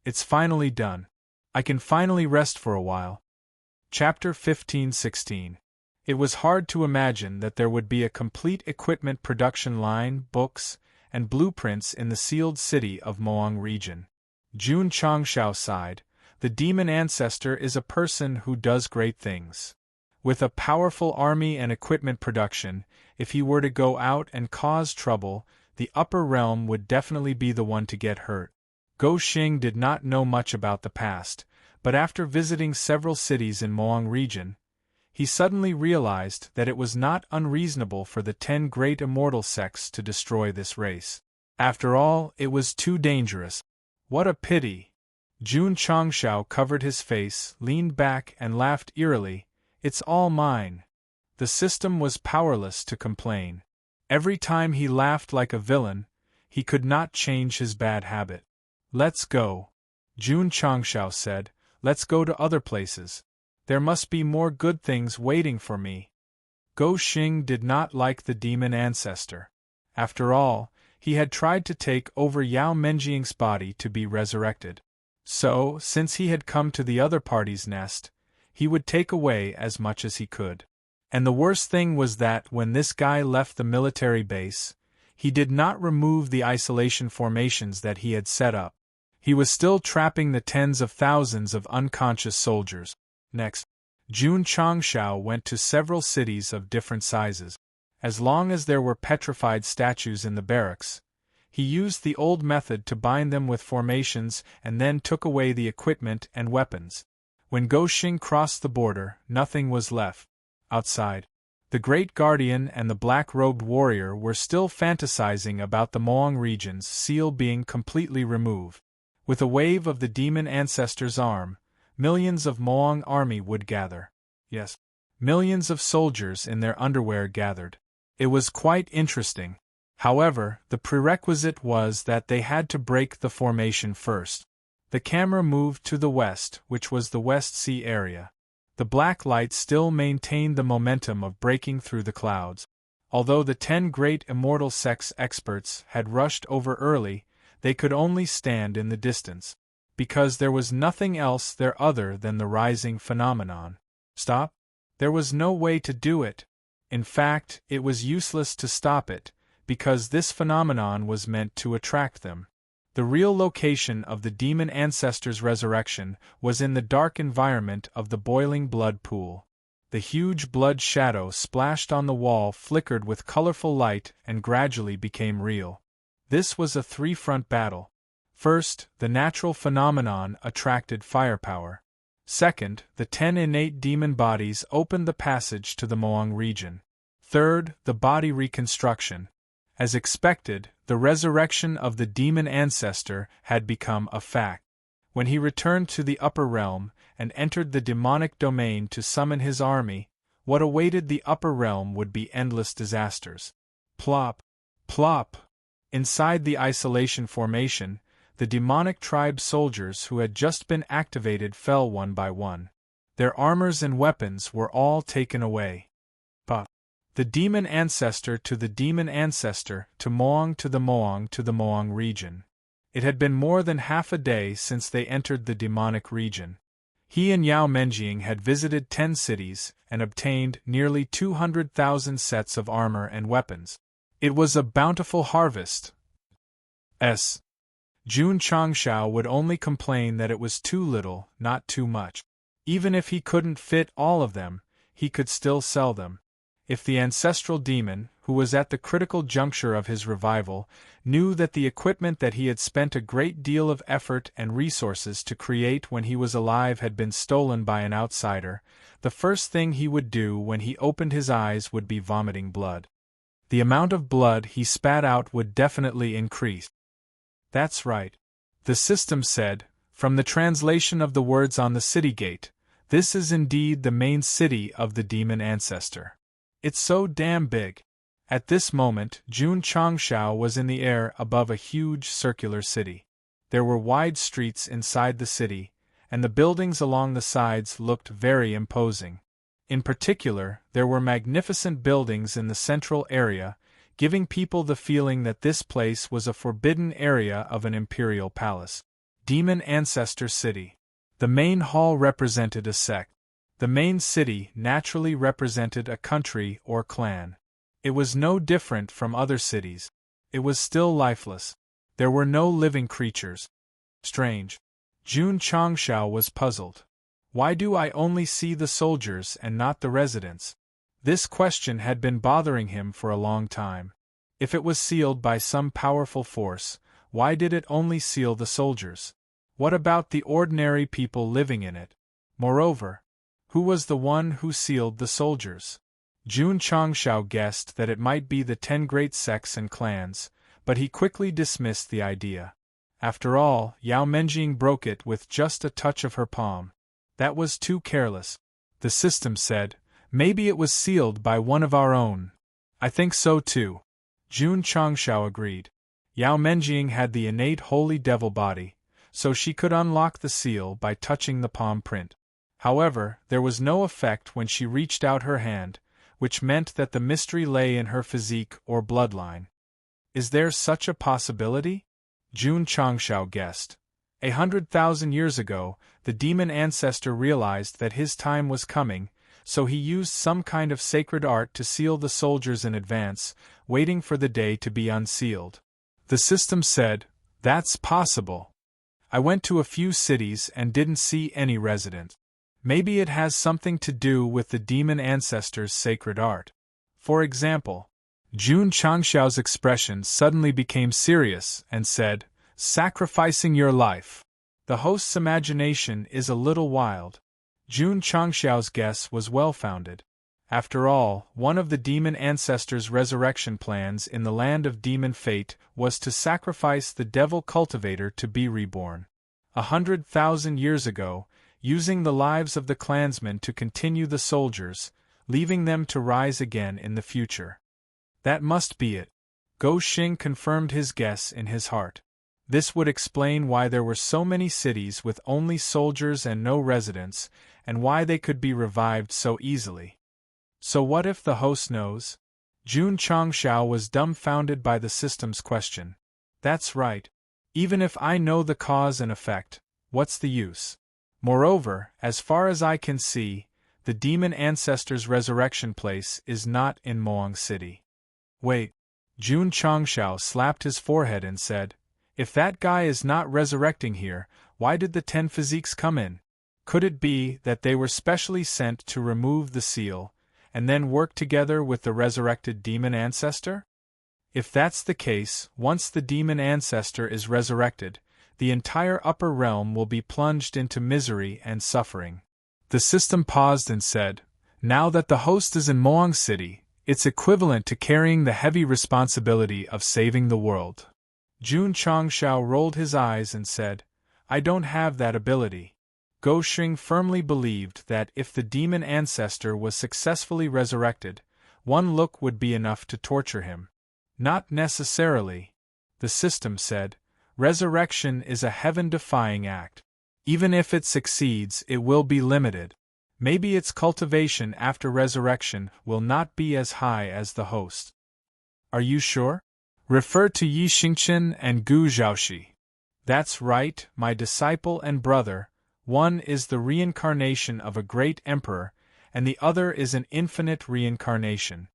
"It's finally done. I can finally rest for a while." Chapter 15-16. It was hard to imagine that there would be a complete equipment production line, books, and blueprints in the sealed city of Moang region. Jun Changshao sighed. The demon ancestor is a person who does great things. With a powerful army and equipment production, if he were to go out and cause trouble, the upper realm would definitely be the one to get hurt. Go Xing did not know much about the past, but after visiting several cities in Moang region, he suddenly realized that it was not unreasonable for the 10 great immortal sects to destroy this race. After all, it was too dangerous. What a pity! Jun Changshao covered his face, leaned back and laughed eerily. "It's all mine." The system was powerless to complain. Every time he laughed like a villain, he could not change his bad habit. "Let's go," Jun Changshao said. "Let's go to other places. There must be more good things waiting for me." Go Xing did not like the demon ancestor. After all, he had tried to take over Yao Menjing's body to be resurrected. So, since he had come to the other party's nest, he would take away as much as he could. And the worst thing was that when this guy left the military base, he did not remove the isolation formations that he had set up. He was still trapping the tens of thousands of unconscious soldiers. Next, Jun Changshao went to several cities of different sizes. As long as there were petrified statues in the barracks, He used the old method to bind them with formations and then took away the equipment and weapons. When Goxing crossed the border, nothing was left. Outside, the Great Guardian and the black-robed warrior were still fantasizing about the Moang region's seal being completely removed. With a wave of the demon ancestor's arm, millions of Moang army would gather. Yes, millions of soldiers in their underwear gathered. It was quite interesting. However, the prerequisite was that they had to break the formation first. The camera moved to the west, which was the West Sea area. The black light still maintained the momentum of breaking through the clouds. Although the 10 great immortal Sect's experts had rushed over early, they could only stand in the distance. Because there was nothing else there other than the rising phenomenon. Stop? There was no way to do it. In fact, it was useless to stop it, because this phenomenon was meant to attract them. The real location of the demon ancestor's resurrection was in the dark environment of the boiling blood pool. The huge blood shadow splashed on the wall flickered with colorful light and gradually became real. This was a three-front battle. First, the natural phenomenon attracted firepower. Second, the 10 innate demon bodies opened the passage to the Moang region. Third, the body reconstruction. As expected, the resurrection of the demon ancestor had become a fact. When he returned to the upper realm and entered the demonic domain to summon his army, what awaited the upper realm would be endless disasters. Plop! Plop! Inside the isolation formation, the demonic tribe soldiers who had just been activated fell one by one. Their armors and weapons were all taken away. Puff! The demon ancestor to the demon ancestor, to Moang to the Moang to the Moang region. It had been more than half a day since they entered the demonic region. He and Yao Menjing had visited 10 cities and obtained nearly 200,000 sets of armor and weapons. It was a bountiful harvest. Jun Changshao would only complain that it was too little, not too much. Even if he couldn't fit all of them, he could still sell them. If the ancestral demon, who was at the critical juncture of his revival, knew that the equipment that he had spent a great deal of effort and resources to create when he was alive had been stolen by an outsider, the first thing he would do when he opened his eyes would be vomiting blood. The amount of blood he spat out would definitely increase. That's right. The system said, from the translation of the words on the city gate, this is indeed the main city of the demon ancestor. It's so damn big. At this moment, Jun Changshao was in the air above a huge circular city. There were wide streets inside the city, and the buildings along the sides looked very imposing. In particular, there were magnificent buildings in the central area, giving people the feeling that this place was a forbidden area of an imperial palace. Demon Ancestor City. The main hall represented a sect. The main city naturally represented a country or clan. It was no different from other cities. It was still lifeless. There were no living creatures. Strange. Jun Changshao was puzzled. Why do I only see the soldiers and not the residents? This question had been bothering him for a long time. If it was sealed by some powerful force, why did it only seal the soldiers? What about the ordinary people living in it? Moreover, who was the one who sealed the soldiers? Jun Changshao guessed that it might be the 10 great sects and clans, but he quickly dismissed the idea. After all, Yao Menjing broke it with just a touch of her palm. That was too careless. The system said, maybe it was sealed by one of our own. I think so too. Jun Changshao agreed. Yao Menjing had the innate holy devil body, so she could unlock the seal by touching the palm print. However, there was no effect when she reached out her hand, which meant that the mystery lay in her physique or bloodline. Is there such a possibility? Jun Changshao guessed. 100,000 years ago, the demon ancestor realized that his time was coming, so he used some kind of sacred art to seal the soldiers in advance, waiting for the day to be unsealed. The system said, that's possible. I went to a few cities and didn't see any resident. Maybe it has something to do with the demon ancestor's sacred art. For example, Jun Changshao's expression suddenly became serious and said, "Sacrificing your life." The host's imagination is a little wild. Jun Changshao's guess was well-founded. After all, one of the demon ancestors' resurrection plans in the land of demon fate was to sacrifice the devil cultivator to be reborn. 100,000 years ago, using the lives of the clansmen to continue the soldiers, leaving them to rise again in the future. That must be it. Go Xing confirmed his guess in his heart. This would explain why there were so many cities with only soldiers and no residents, and why they could be revived so easily. So what if the host knows? Jun Changshao was dumbfounded by the system's question. That's right. Even if I know the cause and effect, what's the use? Moreover, as far as I can see, the demon ancestor's resurrection place is not in Moang City. Wait. Jun Changshao slapped his forehead and said, "If that guy is not resurrecting here, why did the 10 physiques come in? Could it be that they were specially sent to remove the seal, and then work together with the resurrected demon ancestor? If that's the case, once the demon ancestor is resurrected, the entire upper realm will be plunged into misery and suffering." The system paused and said, "Now that the host is in Moang City, it's equivalent to carrying the heavy responsibility of saving the world." Jun Changshao rolled his eyes and said, "I don't have that ability." Go Xing firmly believed that if the demon ancestor was successfully resurrected, one look would be enough to torture him. Not necessarily. The system said, resurrection is a heaven-defying act. Even if it succeeds, it will be limited. Maybe its cultivation after resurrection will not be as high as the host. Are you sure? Refer to Yi Xingchen and Gu Zhaoxi. That's right, my disciple and brother. One is the reincarnation of a great emperor, and the other is an infinite reincarnation.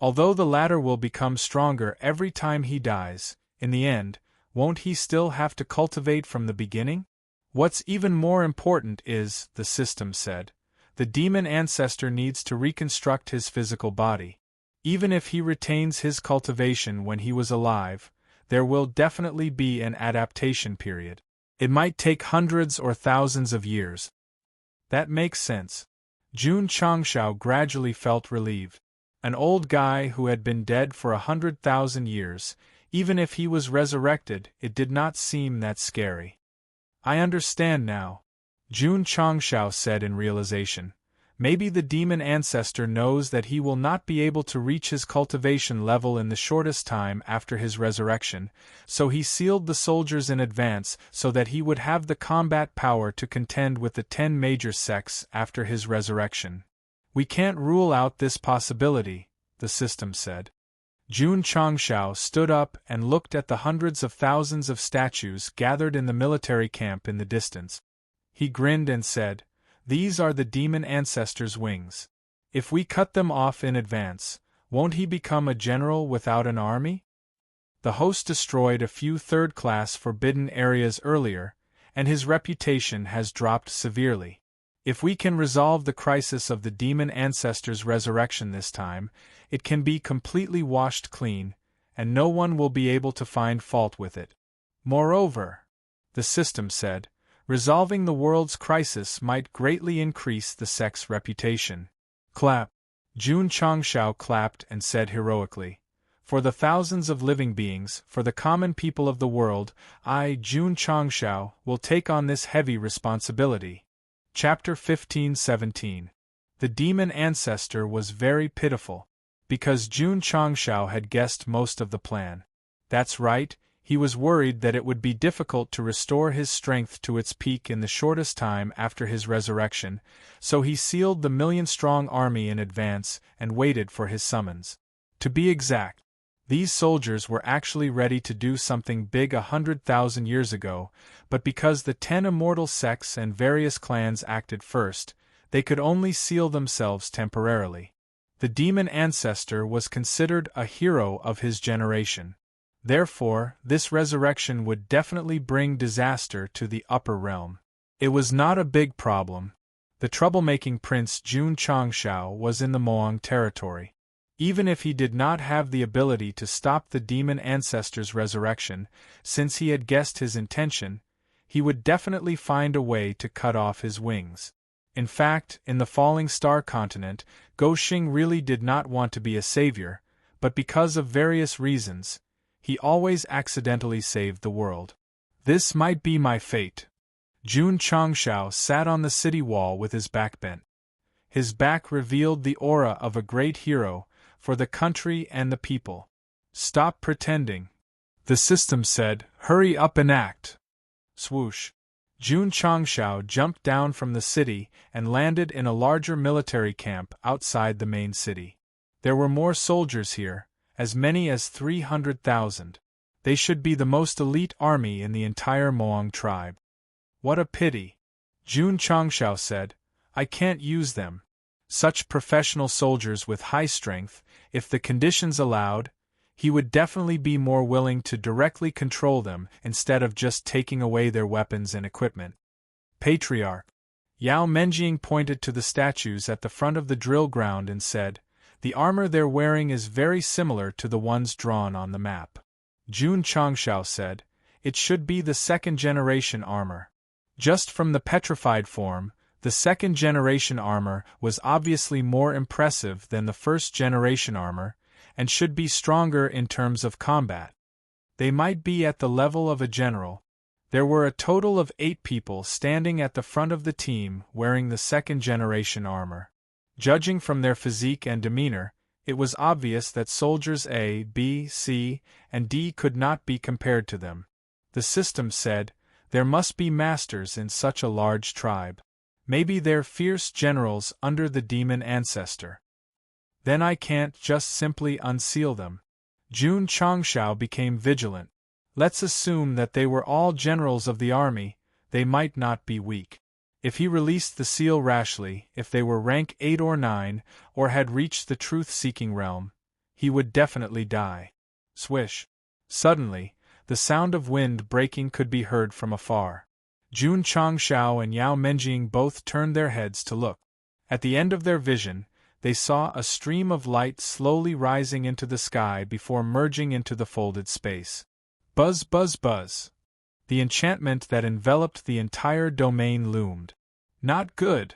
Although the latter will become stronger every time he dies, in the end, won't he still have to cultivate from the beginning? What's even more important is, the system said, the demon ancestor needs to reconstruct his physical body. Even if he retains his cultivation when he was alive, there will definitely be an adaptation period. It might take hundreds or thousands of years. That makes sense. Jun Changshao gradually felt relieved. An old guy who had been dead for 100,000 years, even if he was resurrected, it did not seem that scary. I understand now, Jun Changshao said in realization. Maybe the demon ancestor knows that he will not be able to reach his cultivation level in the shortest time after his resurrection, so he sealed the soldiers in advance so that he would have the combat power to contend with the 10 major sects after his resurrection. We can't rule out this possibility, the system said. Jun Changshao stood up and looked at the hundreds of thousands of statues gathered in the military camp in the distance. He grinned and said, "These are the demon ancestor's wings. If we cut them off in advance, won't he become a general without an army?" The host destroyed a few third-class forbidden areas earlier, and his reputation has dropped severely. If we can resolve the crisis of the demon ancestor's resurrection this time, it can be completely washed clean, and no one will be able to find fault with it. Moreover, the system said, resolving the world's crisis might greatly increase the sect's reputation. Clap. Jun Changshao clapped and said heroically, "For the thousands of living beings, for the common people of the world, I, Jun Changshao, will take on this heavy responsibility." Chapter 15-17. The demon ancestor was very pitiful, because Jun Changshao had guessed most of the plan. That's right. He was worried that it would be difficult to restore his strength to its peak in the shortest time after his resurrection, so he sealed the million-strong army in advance and waited for his summons. To be exact, these soldiers were actually ready to do something big 100,000 years ago, but because the 10 immortal sects and various clans acted first, they could only seal themselves temporarily. The demon ancestor was considered a hero of his generation. Therefore, this resurrection would definitely bring disaster to the upper realm. It was not a big problem. The troublemaking prince Jun Changshao was in the Moang territory. Even if he did not have the ability to stop the demon ancestor's resurrection, since he had guessed his intention, he would definitely find a way to cut off his wings. In fact, in the Falling Star continent, Goxing really did not want to be a savior, but because of various reasons, he always accidentally saved the world. This might be my fate. Jun Changshao sat on the city wall with his back bent. His back revealed the aura of a great hero for the country and the people. Stop pretending. The system said, hurry up and act. Swoosh. Jun Changshao jumped down from the city and landed in a larger military camp outside the main city. There were more soldiers here, as many as 300,000. They should be the most elite army in the entire Moang tribe. What a pity. Jun Changshao said, I can't use them. Such professional soldiers with high strength, if the conditions allowed, he would definitely be more willing to directly control them instead of just taking away their weapons and equipment. Patriarch. Yao Menjing pointed to the statues at the front of the drill ground and said, the armor they're wearing is very similar to the ones drawn on the map. Jun Changshao said, it should be the second-generation armor. Just from the petrified form, the second-generation armor was obviously more impressive than the first-generation armor, and should be stronger in terms of combat. They might be at the level of a general. There were a total of 8 people standing at the front of the team wearing the second-generation armor. Judging from their physique and demeanor, it was obvious that soldiers A, B, C, and D could not be compared to them. The system said, there must be masters in such a large tribe. Maybe they're fierce generals under the demon ancestor. Then I can't just simply unseal them. Jun Changshao became vigilant. Let's assume that they were all generals of the army, they might not be weak. If he released the seal rashly, if they were rank 8 or 9, or had reached the truth-seeking realm, he would definitely die. Swish. Suddenly, the sound of wind breaking could be heard from afar. Jun Changshao and Yao Menjing both turned their heads to look. At the end of their vision, they saw a stream of light slowly rising into the sky before merging into the folded space. Buzz, buzz, buzz. The enchantment that enveloped the entire domain loomed. Not good.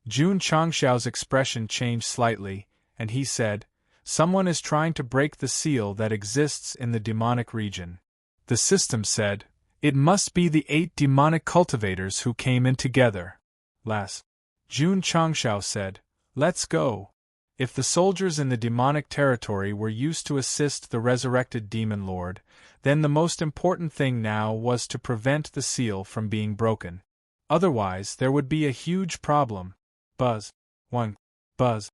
Jun Changshao's expression changed slightly, and he said, someone is trying to break the seal that exists in the demonic region. The system said, it must be the 8 demonic cultivators who came in together. Jun Changshao said, let's go. If the soldiers in the demonic territory were used to assist the resurrected demon lord, then the most important thing now was to prevent the seal from being broken. Otherwise, there would be a huge problem. Buzz. 1. Buzz.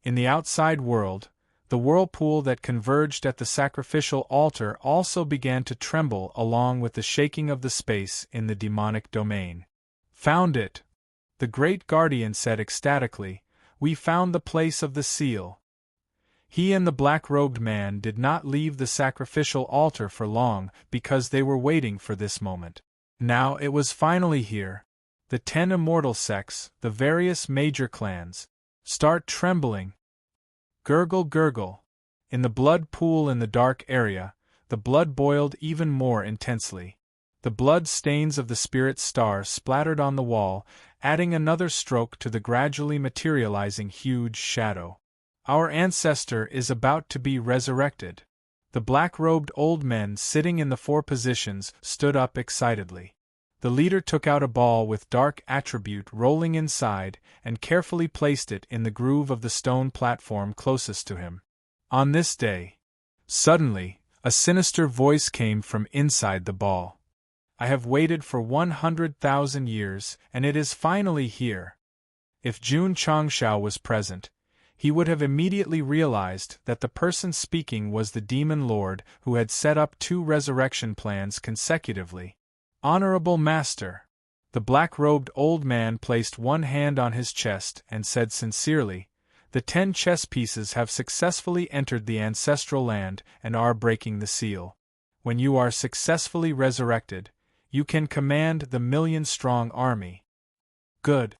In the outside world, the whirlpool that converged at the sacrificial altar also began to tremble along with the shaking of the space in the demonic domain. Found it! The great guardian said ecstatically, we found the place of the seal. He and the black-robed man did not leave the sacrificial altar for long because they were waiting for this moment. Now it was finally here. The 10 immortal sects, the various major clans, start trembling. Gurgle, gurgle. In the blood pool in the dark area, the blood boiled even more intensely. The blood stains of the spirit star splattered on the wall, adding another stroke to the gradually materializing huge shadow. Our ancestor is about to be resurrected. The black-robed old men sitting in the 4 positions stood up excitedly. The leader took out a ball with dark attribute rolling inside and carefully placed it in the groove of the stone platform closest to him. On this day, suddenly, a sinister voice came from inside the ball. I have waited for 100,000 years, and it is finally here. If Jun Changshao was present, he would have immediately realized that the person speaking was the demon lord who had set up 2 resurrection plans consecutively. Honorable Master! The black-robed old man placed one hand on his chest and said sincerely, the 10 chess pieces have successfully entered the ancestral land and are breaking the seal. When you are successfully resurrected, you can command the 1,000,000-strong army. Good.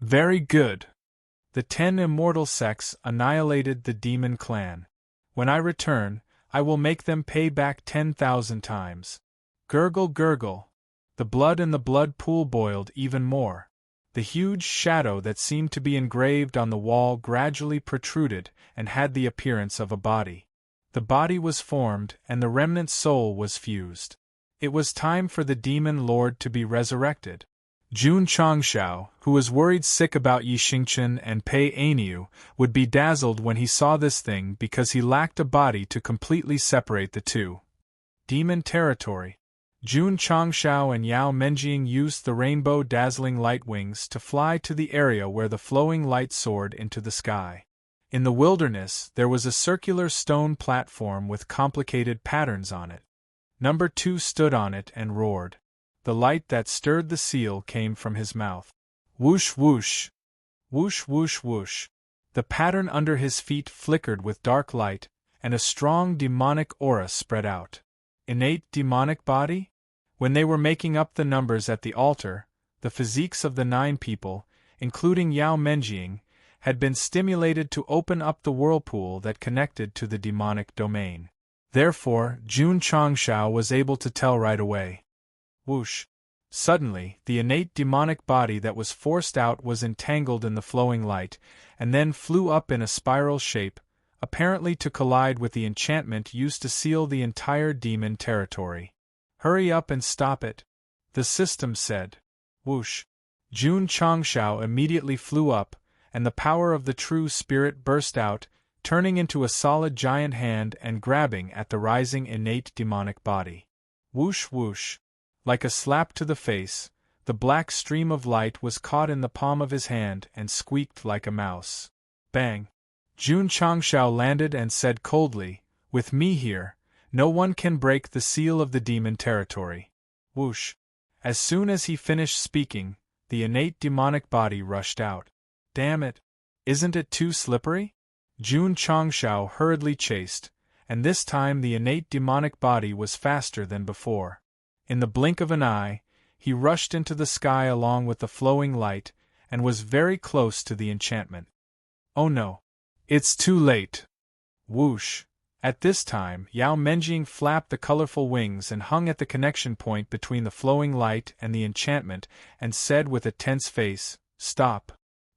Very good. The 10 immortal sects annihilated the demon clan. When I return, I will make them pay back 10,000 times. Gurgle, gurgle. The blood in the blood pool boiled even more. The huge shadow that seemed to be engraved on the wall gradually protruded and had the appearance of a body. The body was formed and the remnant soul was fused. It was time for the demon lord to be resurrected. Jun Changshao, who was worried sick about Yi Xingchen and Pei Ainiu, would be dazzled when he saw this thing because he lacked a body to completely separate the two. Demon territory. Jun Changshao and Yao Menjing used the rainbow dazzling light wings to fly to the area where the flowing light soared into the sky. In the wilderness, there was a circular stone platform with complicated patterns on it. Number 2 stood on it and roared. The light that stirred the seal came from his mouth. Whoosh whoosh. Whoosh whoosh whoosh. The pattern under his feet flickered with dark light, and a strong demonic aura spread out. Innate demonic body? When they were making up the numbers at the altar, the physiques of the 9 people, including Yao Menjing, had been stimulated to open up the whirlpool that connected to the demonic domain. Therefore, Jun Changshao was able to tell right away. Whoosh! Suddenly, the innate demonic body that was forced out was entangled in the flowing light, and then flew up in a spiral shape, apparently to collide with the enchantment used to seal the entire demon territory. Hurry up and stop it, the system said. Whoosh! Jun Changshao immediately flew up, and the power of the true spirit burst out, turning into a solid giant hand and grabbing at the rising innate demonic body. Whoosh whoosh! Like a slap to the face, the black stream of light was caught in the palm of his hand and squeaked like a mouse. Bang! Jun Changshao landed and said coldly, "With me here, no one can break the seal of the demon territory." Whoosh! As soon as he finished speaking, the innate demonic body rushed out. Damn it! Isn't it too slippery? Jun Changshao hurriedly chased, and this time the innate demonic body was faster than before. In the blink of an eye, he rushed into the sky along with the flowing light, and was very close to the enchantment. Oh no! It's too late! Whoosh! At this time, Yao Menjing flapped the colorful wings and hung at the connection point between the flowing light and the enchantment, and said with a tense face, "Stop!"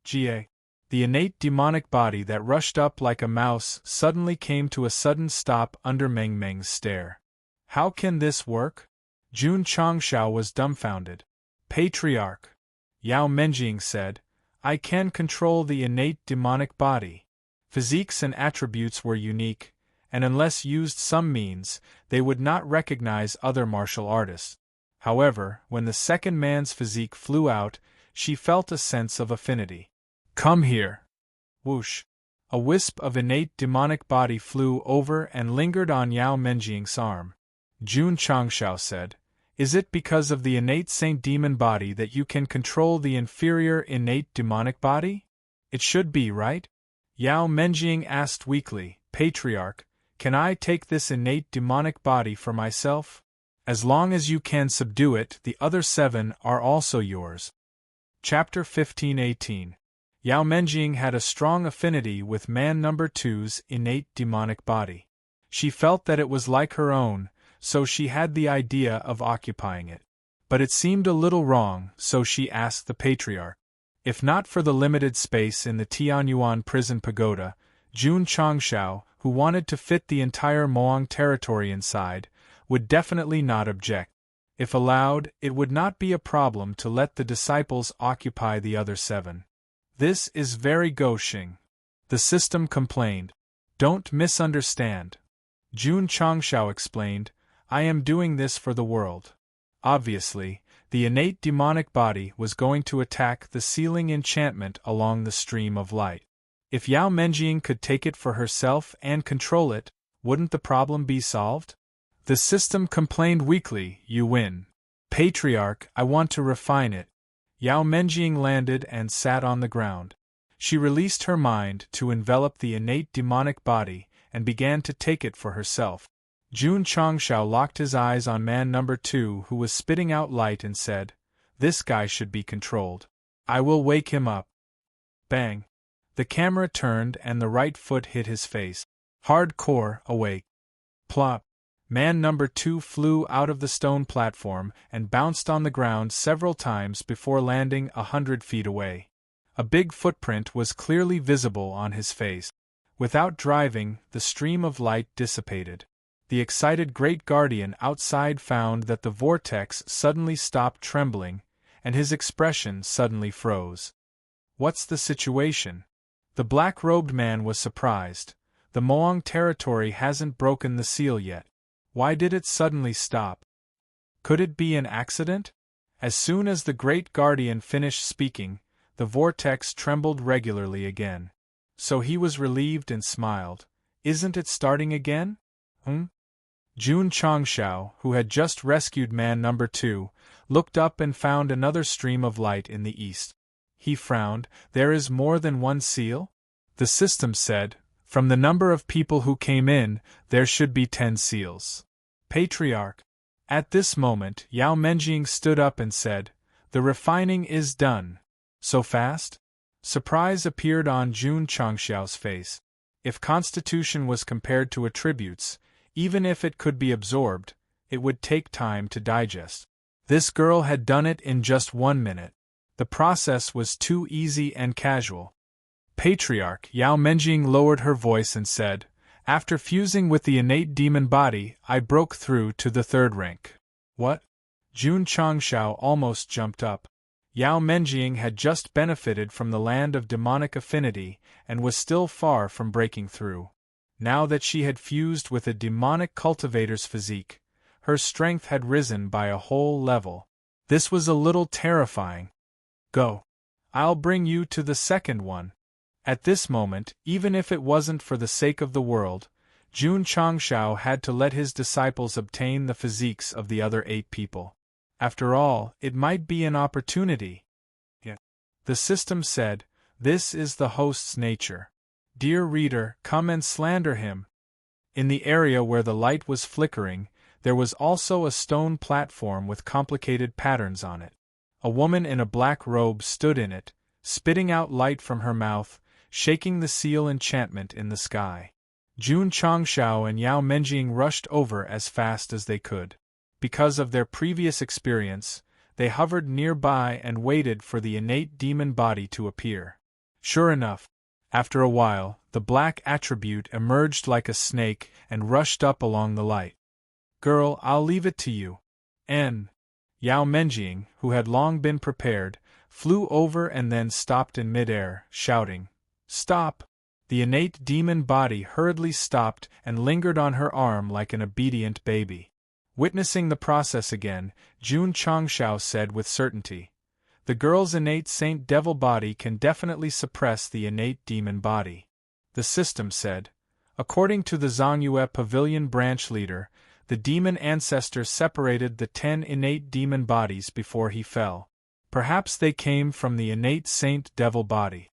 Ga. The innate demonic body that rushed up like a mouse suddenly came to a sudden stop under Meng Meng's stare. How can this work? Jun Changshao was dumbfounded. Patriarch, Yao Menjing said, I can control the innate demonic body. Physiques and attributes were unique, and unless used some means, they would not recognize other martial artists. However, when the second man's physique flew out, she felt a sense of affinity. Come here. Whoosh! A wisp of innate demonic body flew over and lingered on Yao Menjing's arm. Jun Changshao said, Is it because of the innate saint demon body that you can control the inferior innate demonic body? It should be, right? Yao Menjing asked weakly, Patriarch, can I take this innate demonic body for myself? As long as you can subdue it, the other 7 are also yours. Chapter 15:18. Yao Menjing had a strong affinity with man number 2's innate demonic body. She felt that it was like her own, so she had the idea of occupying it. But it seemed a little wrong, so she asked the Patriarch. If not for the limited space in the Tianyuan prison pagoda, Jun Changshao, who wanted to fit the entire Moang territory inside, would definitely not object. If allowed, it would not be a problem to let the disciples occupy the other 7. This is very gauching. The system complained. Don't misunderstand. Jun Changshao explained, I am doing this for the world. Obviously, the innate demonic body was going to attack the sealing enchantment along the stream of light. If Yao Menjing could take it for herself and control it, wouldn't the problem be solved? The system complained weakly, you win. Patriarch, I want to refine it. Yao Menjing landed and sat on the ground. She released her mind to envelop the innate demonic body and began to take it for herself. Jun Changshao locked his eyes on man number 2 who was spitting out light and said, This guy should be controlled. I will wake him up. Bang! The camera turned and the right foot hit his face. Hardcore, awake. Plop. Man number 2 flew out of the stone platform and bounced on the ground several times before landing 100 feet away. A big footprint was clearly visible on his face. Without driving, the stream of light dissipated. The excited Great Guardian outside found that the vortex suddenly stopped trembling, and his expression suddenly froze. What's the situation? The black-robed man was surprised. The Moang territory hasn't broken the seal yet. Why did it suddenly stop? Could it be an accident? As soon as the Great Guardian finished speaking, the vortex trembled regularly again. So he was relieved and smiled. Isn't it starting again? Jun Changshao, who had just rescued man number 2, looked up and found another stream of light in the east. He frowned. There is more than one seal? The system said, from the number of people who came in, there should be 10 seals. Patriarch. At this moment, Yao Menjing stood up and said, the refining is done. So fast? Surprise appeared on Jun Changshao's face. If constitution was compared to attributes, even if it could be absorbed, it would take time to digest. This girl had done it in just 1 minute. The process was too easy and casual. Patriarch, Yao Menjing lowered her voice and said, after fusing with the innate demon body, I broke through to the 3rd rank. What? Jun Changshao almost jumped up. Yao Menjing had just benefited from the land of demonic affinity and was still far from breaking through. Now that she had fused with a demonic cultivator's physique, her strength had risen by a whole level. This was a little terrifying. Go. I'll bring you to the 2nd one. At this moment, even if it wasn't for the sake of the world, Jun Changshao had to let his disciples obtain the physiques of the other 8 people. After all, it might be an opportunity. Yeah. The system said, this is the host's nature. Dear reader, come and slander him. In the area where the light was flickering, there was also a stone platform with complicated patterns on it. A woman in a black robe stood in it, spitting out light from her mouth, shaking the seal enchantment in the sky. Jun Changshao and Yao Menjing rushed over as fast as they could. Because of their previous experience, they hovered nearby and waited for the innate demon body to appear. Sure enough, after a while, the black attribute emerged like a snake and rushed up along the light. Girl, I'll leave it to you. Yao Menjing, who had long been prepared, flew over and then stopped in midair, shouting, Stop! The innate demon body hurriedly stopped and lingered on her arm like an obedient baby. Witnessing the process again, Jun Changshao said with certainty, the girl's innate saint devil body can definitely suppress the innate demon body. The system said, according to the Zhongyue Pavilion branch leader, the demon ancestor separated the 10 innate demon bodies before he fell. Perhaps they came from the innate saint devil body.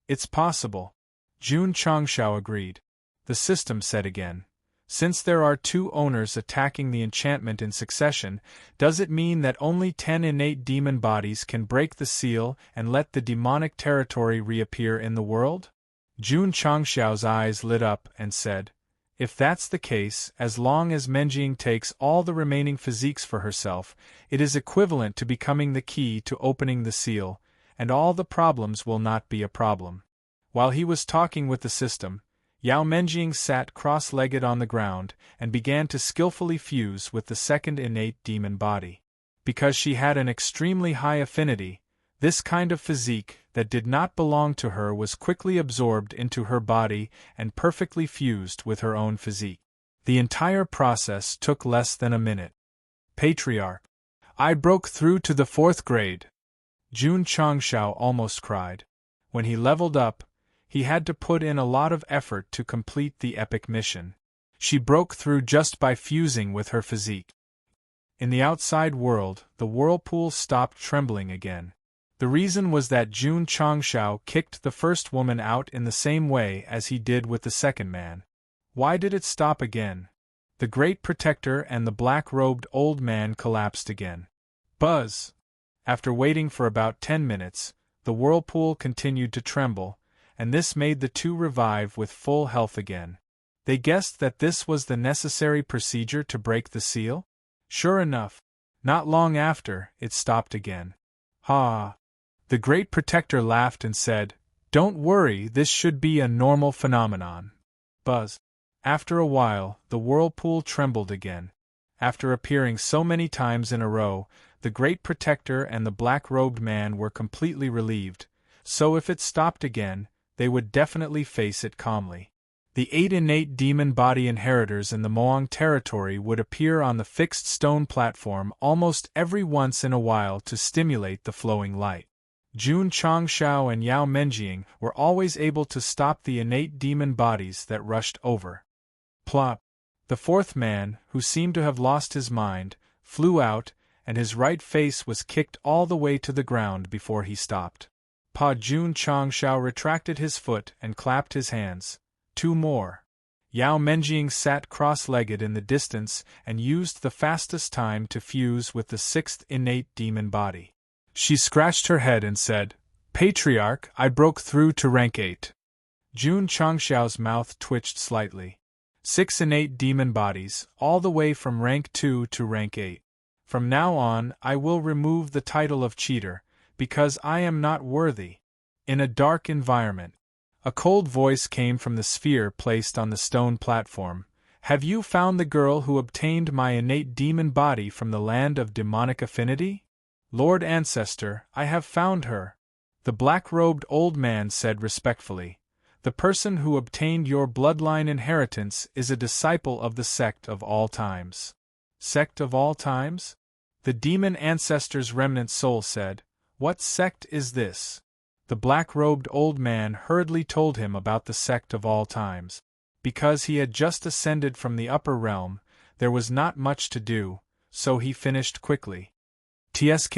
It's possible. Jun Changshao agreed. The system said again, since there are 2 owners attacking the enchantment in succession, does it mean that only 10 innate demon bodies can break the seal and let the demonic territory reappear in the world? Jun Changshao's eyes lit up and said, if that's the case, as long as Menjing takes all the remaining physiques for herself, it is equivalent to becoming the key to opening the seal, and all the problems will not be a problem. While he was talking with the system, Yao Menjing sat cross-legged on the ground and began to skillfully fuse with the 2nd innate demon body. Because she had an extremely high affinity, this kind of physique that did not belong to her was quickly absorbed into her body and perfectly fused with her own physique. The entire process took less than a minute. Patriarch. I broke through to the 4th grade. Jun Changshao almost cried. When he leveled up, he had to put in a lot of effort to complete the epic mission. She broke through just by fusing with her physique. In the outside world, the whirlpool stopped trembling again. The reason was that Jun Changshao kicked the first woman out in the same way as he did with the second man. Why did it stop again? The Great Protector and the black-robed old man collapsed again. Buzz! After waiting for about 10 minutes, the whirlpool continued to tremble, and this made the two revive with full health again. They guessed that this was the necessary procedure to break the seal? Sure enough, not long after, it stopped again. Ha! The Great Protector laughed and said, "Don't worry, this should be a normal phenomenon." Buzz. After a while, the whirlpool trembled again. After appearing so many times in a row, the Great Protector and the black-robed man were completely relieved, so if it stopped again, they would definitely face it calmly. The 8 innate demon body inheritors in the Moang territory would appear on the fixed stone platform almost every once in a while to stimulate the flowing light. Jun Changshao and Yao Menjing were always able to stop the innate demon bodies that rushed over. Plop! The fourth man, who seemed to have lost his mind, flew out, and his right face was kicked all the way to the ground before he stopped. Pa Jun Changshao retracted his foot and clapped his hands. 2 more. Yao Menjing sat cross-legged in the distance and used the fastest time to fuse with the 6th innate demon body. She scratched her head and said, "Patriarch, I broke through to rank 8. Jun Changshao's mouth twitched slightly. 6 innate demon bodies, all the way from rank 2 to rank 8. From now on, I will remove the title of cheater, because I am not worthy. In a dark environment. A cold voice came from the sphere placed on the stone platform. Have you found the girl who obtained my innate demon body from the land of demonic affinity? Lord Ancestor, I have found her. The black-robed old man said respectfully. The person who obtained your bloodline inheritance is a disciple of the Sect of all times. Sect of all times? The demon ancestor's remnant soul said, What sect is this? The black-robed old man hurriedly told him about the Sect of all times. Because he had just ascended from the upper realm, there was not much to do, so he finished quickly. TSK.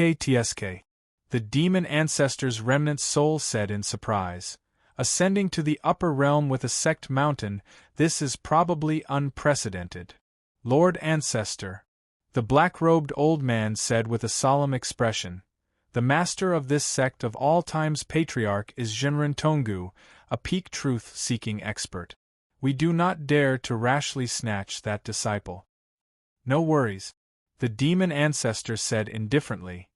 The demon ancestor's remnant soul said in surprise. Ascending to the upper realm with a sect mountain, this is probably unprecedented. Lord Ancestor. The black-robed old man said with a solemn expression. The master of this sect of all times patriarch is Jinren Tonggu, a peak truth-seeking expert. We do not dare to rashly snatch that disciple. No worries. The demon ancestor said indifferently.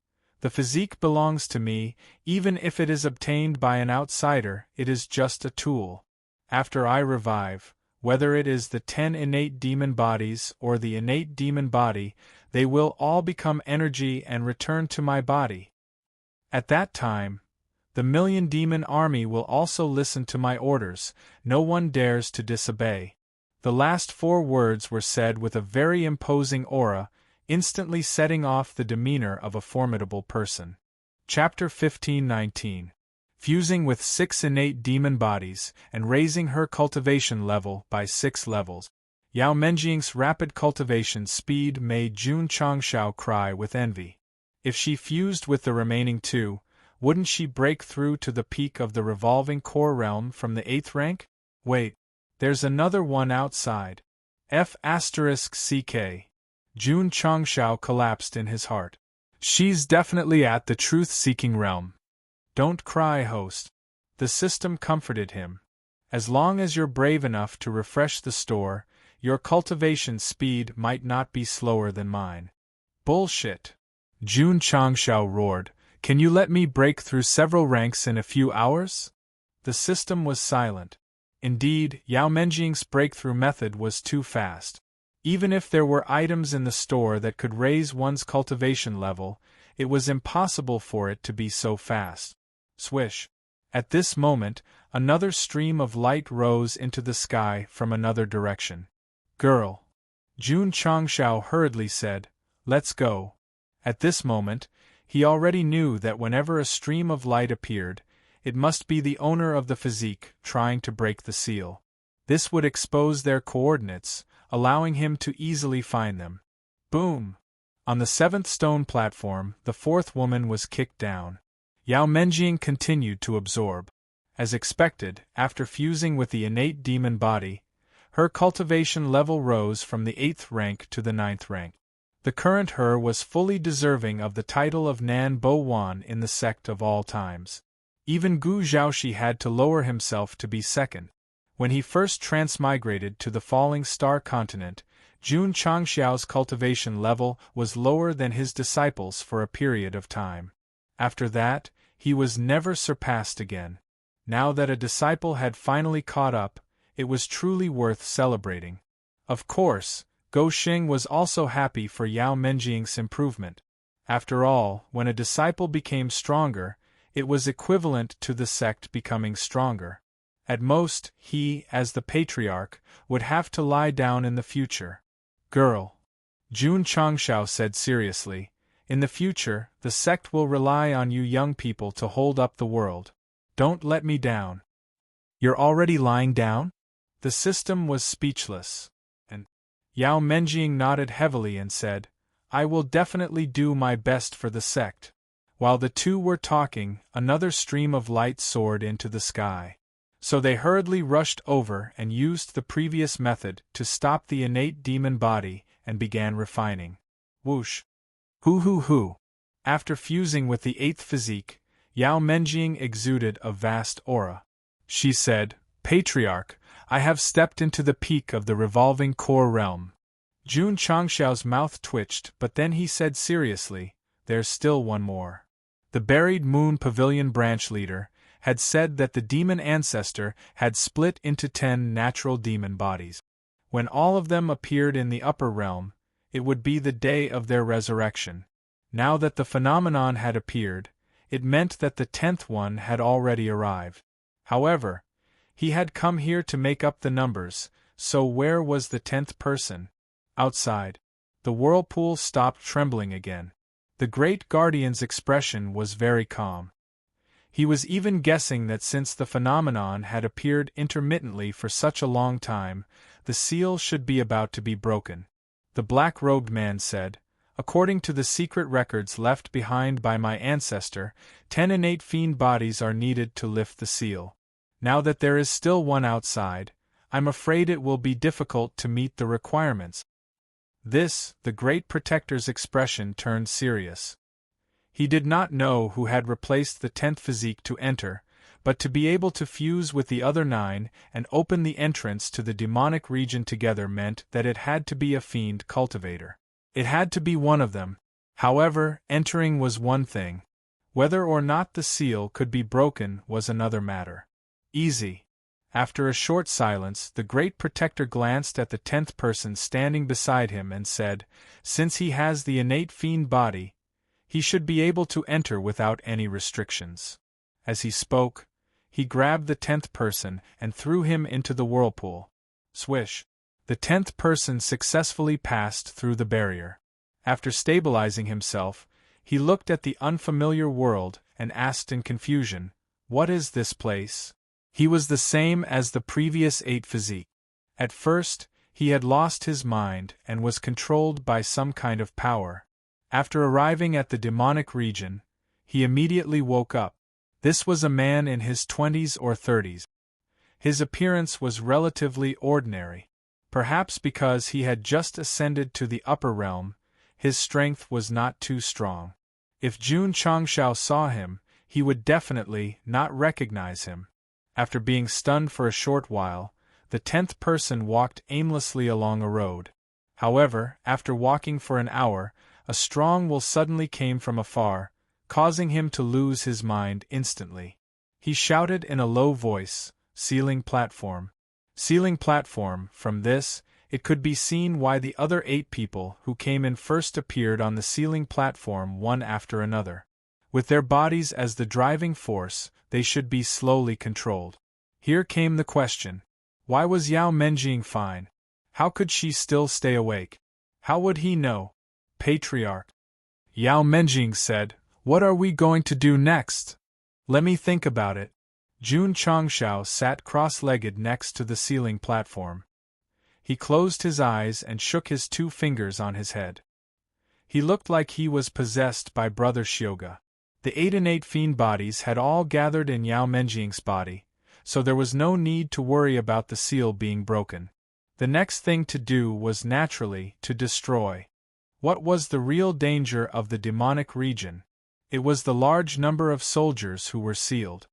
The physique belongs to me, even if it is obtained by an outsider, it is just a tool. After I revive, whether it is the 10 innate demon bodies or the innate demon body, they will all become energy and return to my body. At that time, the million demon army will also listen to my orders, no one dares to disobey. The last 4 words were said with a very imposing aura, instantly setting off the demeanor of a formidable person. Chapter 15-19. Fusing with 6 innate demon bodies and raising her cultivation level by 6 levels. Yao Menjing's rapid cultivation speed made Jun Changshao cry with envy. If she fused with the remaining 2, wouldn't she break through to the peak of the revolving core realm from the 8th rank? Wait, there's another one outside. F***CK. Jun Changshao collapsed in his heart. She's definitely at the truth-seeking realm. Don't cry, host. The system comforted him. As long as you're brave enough to refresh the store, your cultivation speed might not be slower than mine. Bullshit. Jun Changshao roared. Can you let me break through several ranks in a few hours? The system was silent. Indeed, Yao Menjing's breakthrough method was too fast. Even if there were items in the store that could raise one's cultivation level, it was impossible for it to be so fast. Swish. At this moment, another stream of light rose into the sky from another direction. Girl. Jun Changshao hurriedly said, Let's go. At this moment, he already knew that whenever a stream of light appeared, it must be the owner of the physique trying to break the seal. This would expose their coordinates, allowing him to easily find them. Boom! On the 7th stone platform, the 4th woman was kicked down. Yao Menjing continued to absorb. As expected, after fusing with the innate demon body, her cultivation level rose from the 8th rank to the 9th rank. The current her was fully deserving of the title of Nan Bo Wan in the Sect of all times. Even Gu Zhaoxi had to lower himself to be second. When he first transmigrated to the falling star continent, Jun Changxiao's cultivation level was lower than his disciples for a period of time. After that, he was never surpassed again. Now that a disciple had finally caught up, it was truly worth celebrating. Of course, Gou Xing was also happy for Yao Menjing's improvement. After all, when a disciple became stronger, it was equivalent to the sect becoming stronger. At most, he, as the patriarch, would have to lie down in the future. Girl, Jun Changxiao said seriously, in the future, the sect will rely on you young people to hold up the world. Don't let me down. You're already lying down? The system was speechless. And Yao Menjing nodded heavily and said, I will definitely do my best for the sect. While the two were talking, another stream of light soared into the sky. So they hurriedly rushed over and used the previous method to stop the innate demon body and began refining. Whoosh! Hoo! After fusing with the eighth physique, Yao Menjing exuded a vast aura. She said, Patriarch, I have stepped into the peak of the revolving core realm. Jun Changxiao's mouth twitched, but then he said seriously, there's still one more. The buried moon pavilion branch leader had said that the demon ancestor had split into 10 natural demon bodies. When all of them appeared in the upper realm, it would be the day of their resurrection. Now that the phenomenon had appeared, it meant that the 10th one had already arrived. However, he had come here to make up the numbers, so where was the 10th person? Outside. The whirlpool stopped trembling again. The great guardian's expression was very calm. He was even guessing that since the phenomenon had appeared intermittently for such a long time, the seal should be about to be broken. The black-robed man said, according to the secret records left behind by my ancestor, 10 innate fiend bodies are needed to lift the seal. Now that there is still one outside, I'm afraid it will be difficult to meet the requirements. The great protector's expression turned serious. He did not know who had replaced the 10th physique to enter, but to be able to fuse with the other 9 and open the entrance to the demonic region together meant that it had to be a fiend cultivator. It had to be one of them. However, entering was one thing. Whether or not the seal could be broken was another matter. Easy. After a short silence, the great protector glanced at the 10th person standing beside him and said, since he has the innate fiend body, he should be able to enter without any restrictions. As he spoke, he grabbed the 10th person and threw him into the whirlpool. Swish! The 10th person successfully passed through the barrier. After stabilizing himself, he looked at the unfamiliar world and asked in confusion, what is this place? He was the same as the previous 8 physique. At first, he had lost his mind and was controlled by some kind of power. After arriving at the demonic region, he immediately woke up. This was a man in his 20s or 30s. His appearance was relatively ordinary. Perhaps because he had just ascended to the upper realm, his strength was not too strong. If Jun Changxiao saw him, he would definitely not recognize him. After being stunned for a short while, the 10th person walked aimlessly along a road. However, after walking for an hour, a strong will suddenly came from afar, causing him to lose his mind instantly. He shouted in a low voice, Ceiling platform. Ceiling platform. From this, it could be seen why the other 8 people who came in first appeared on the ceiling platform one after another. With their bodies as the driving force, they should be slowly controlled. Here came the question. Why was Yao Menjing fine? How could she still stay awake? How would he know? Patriarch. Yao Menjing said, what are we going to do next? Let me think about it. Jun Changxiao sat cross-legged next to the ceiling platform. He closed his eyes and shook his 2 fingers on his head. He looked like he was possessed by Brother Xioga. The 8 innate fiend bodies had all gathered in Yao Menjing's body, so there was no need to worry about the seal being broken. The next thing to do was naturally to destroy. What was the real danger of the demonic region? It was the large number of soldiers who were sealed.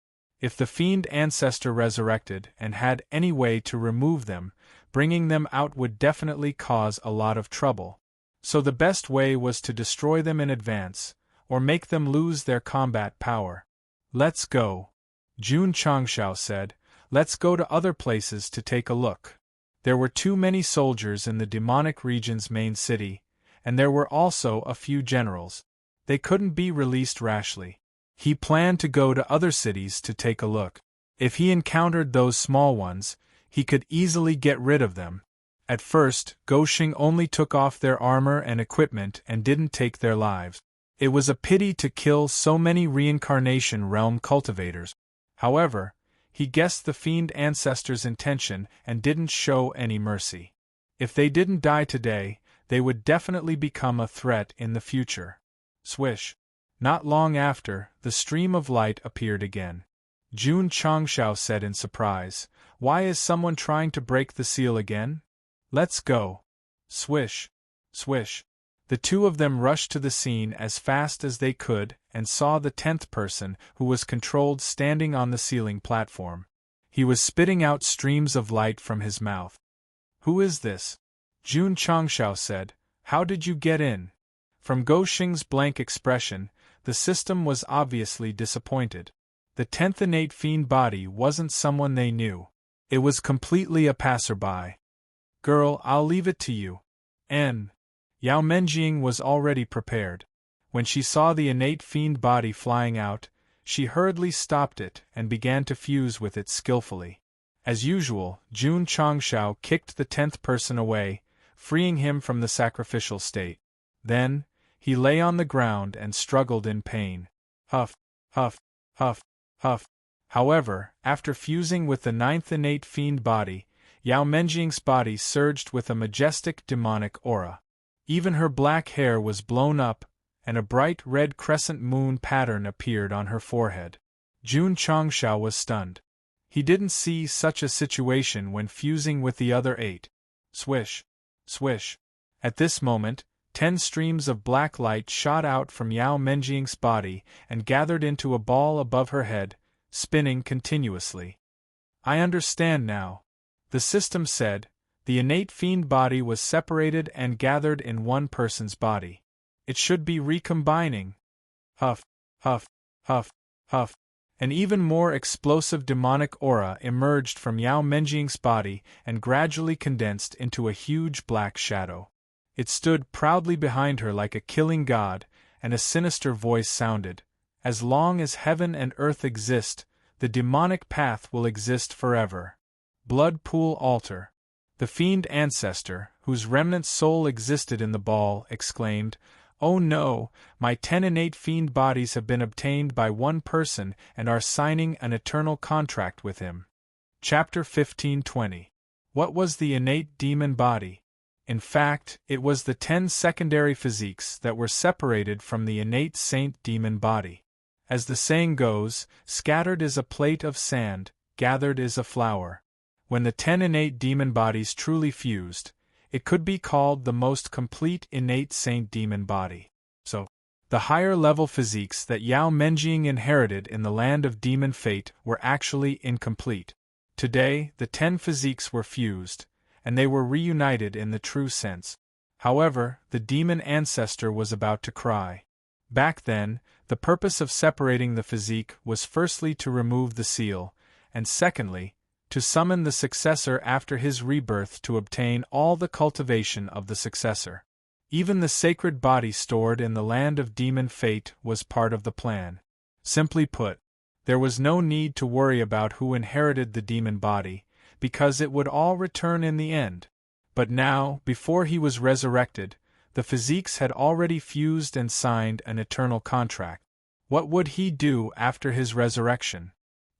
If the fiend ancestor resurrected and had any way to remove them, bringing them out would definitely cause a lot of trouble. So the best way was to destroy them in advance, or make them lose their combat power. Let's go, Jun Changshao said. Let's go to other places to take a look. There were too many soldiers in the demonic region's main city, and there were also a few generals. They couldn't be released rashly. He planned to go to other cities to take a look. If he encountered those small ones, he could easily get rid of them. At first, Goshing only took off their armor and equipment and didn't take their lives. It was a pity to kill so many reincarnation realm cultivators. However, he guessed the fiend ancestor's intention and didn't show any mercy. If they didn't die today, they would definitely become a threat in the future. Swish. Not long after, the stream of light appeared again. Jun Changshao said in surprise, "Why is someone trying to break the seal again? Let's go." Swish. Swish. The two of them rushed to the scene as fast as they could and saw the 10th person, who was controlled, standing on the ceiling platform. He was spitting out streams of light from his mouth. "Who is this?" Jun Changshao said. "How did you get in?" From Goshing's blank expression, the system was obviously disappointed. The 10th innate fiend body wasn't someone they knew. It was completely a passerby. "Girl, I'll leave it to you." Yao Menjing was already prepared. When she saw the innate fiend body flying out, she hurriedly stopped it and began to fuse with it skillfully. As usual, Jun Changshao kicked the 10th person away, freeing him from the sacrificial state. Then, he lay on the ground and struggled in pain. Huff, huff, huff, huff. However, after fusing with the 9th innate fiend body, Yao Menjing's body surged with a majestic demonic aura. Even her black hair was blown up, and a bright red crescent moon pattern appeared on her forehead. Jun Changshao was stunned. He didn't see such a situation when fusing with the other 8. Swish. Swish. At this moment, 10 streams of black light shot out from Yao Menjing's body and gathered into a ball above her head, spinning continuously. "I understand now," the system said. The innate fiend body was separated and gathered in one person's body. It should be recombining. Huff, huff, huff, huff. An even more explosive demonic aura emerged from Yao Menjing's body and gradually condensed into a huge black shadow. It stood proudly behind her like a killing god, and a sinister voice sounded, "As long as heaven and earth exist, the demonic path will exist forever." Blood Pool Altar. The fiend ancestor, whose remnant soul existed in the ball, exclaimed, "Oh no, my 10 innate fiend bodies have been obtained by one person and are signing an eternal contract with him." Chapter 15:20. What was the innate demon body? In fact, it was the 10 secondary physiques that were separated from the innate saint demon body. As the saying goes, scattered is a plate of sand, gathered is a flower. When the 10 innate demon bodies truly fused, it could be called the most complete innate saint demon body. So, the higher-level physiques that Yao Menjing inherited in the land of demon fate were actually incomplete. Today, the 10 physiques were fused, and they were reunited in the true sense. However, the demon ancestor was about to cry. Back then, the purpose of separating the physique was firstly to remove the seal, and secondly, to summon the successor after his rebirth to obtain all the cultivation of the successor. Even the sacred body stored in the land of demon fate was part of the plan. Simply put, there was no need to worry about who inherited the demon body, because it would all return in the end. But now, before he was resurrected, the physiques had already fused and signed an eternal contract. What would he do after his resurrection?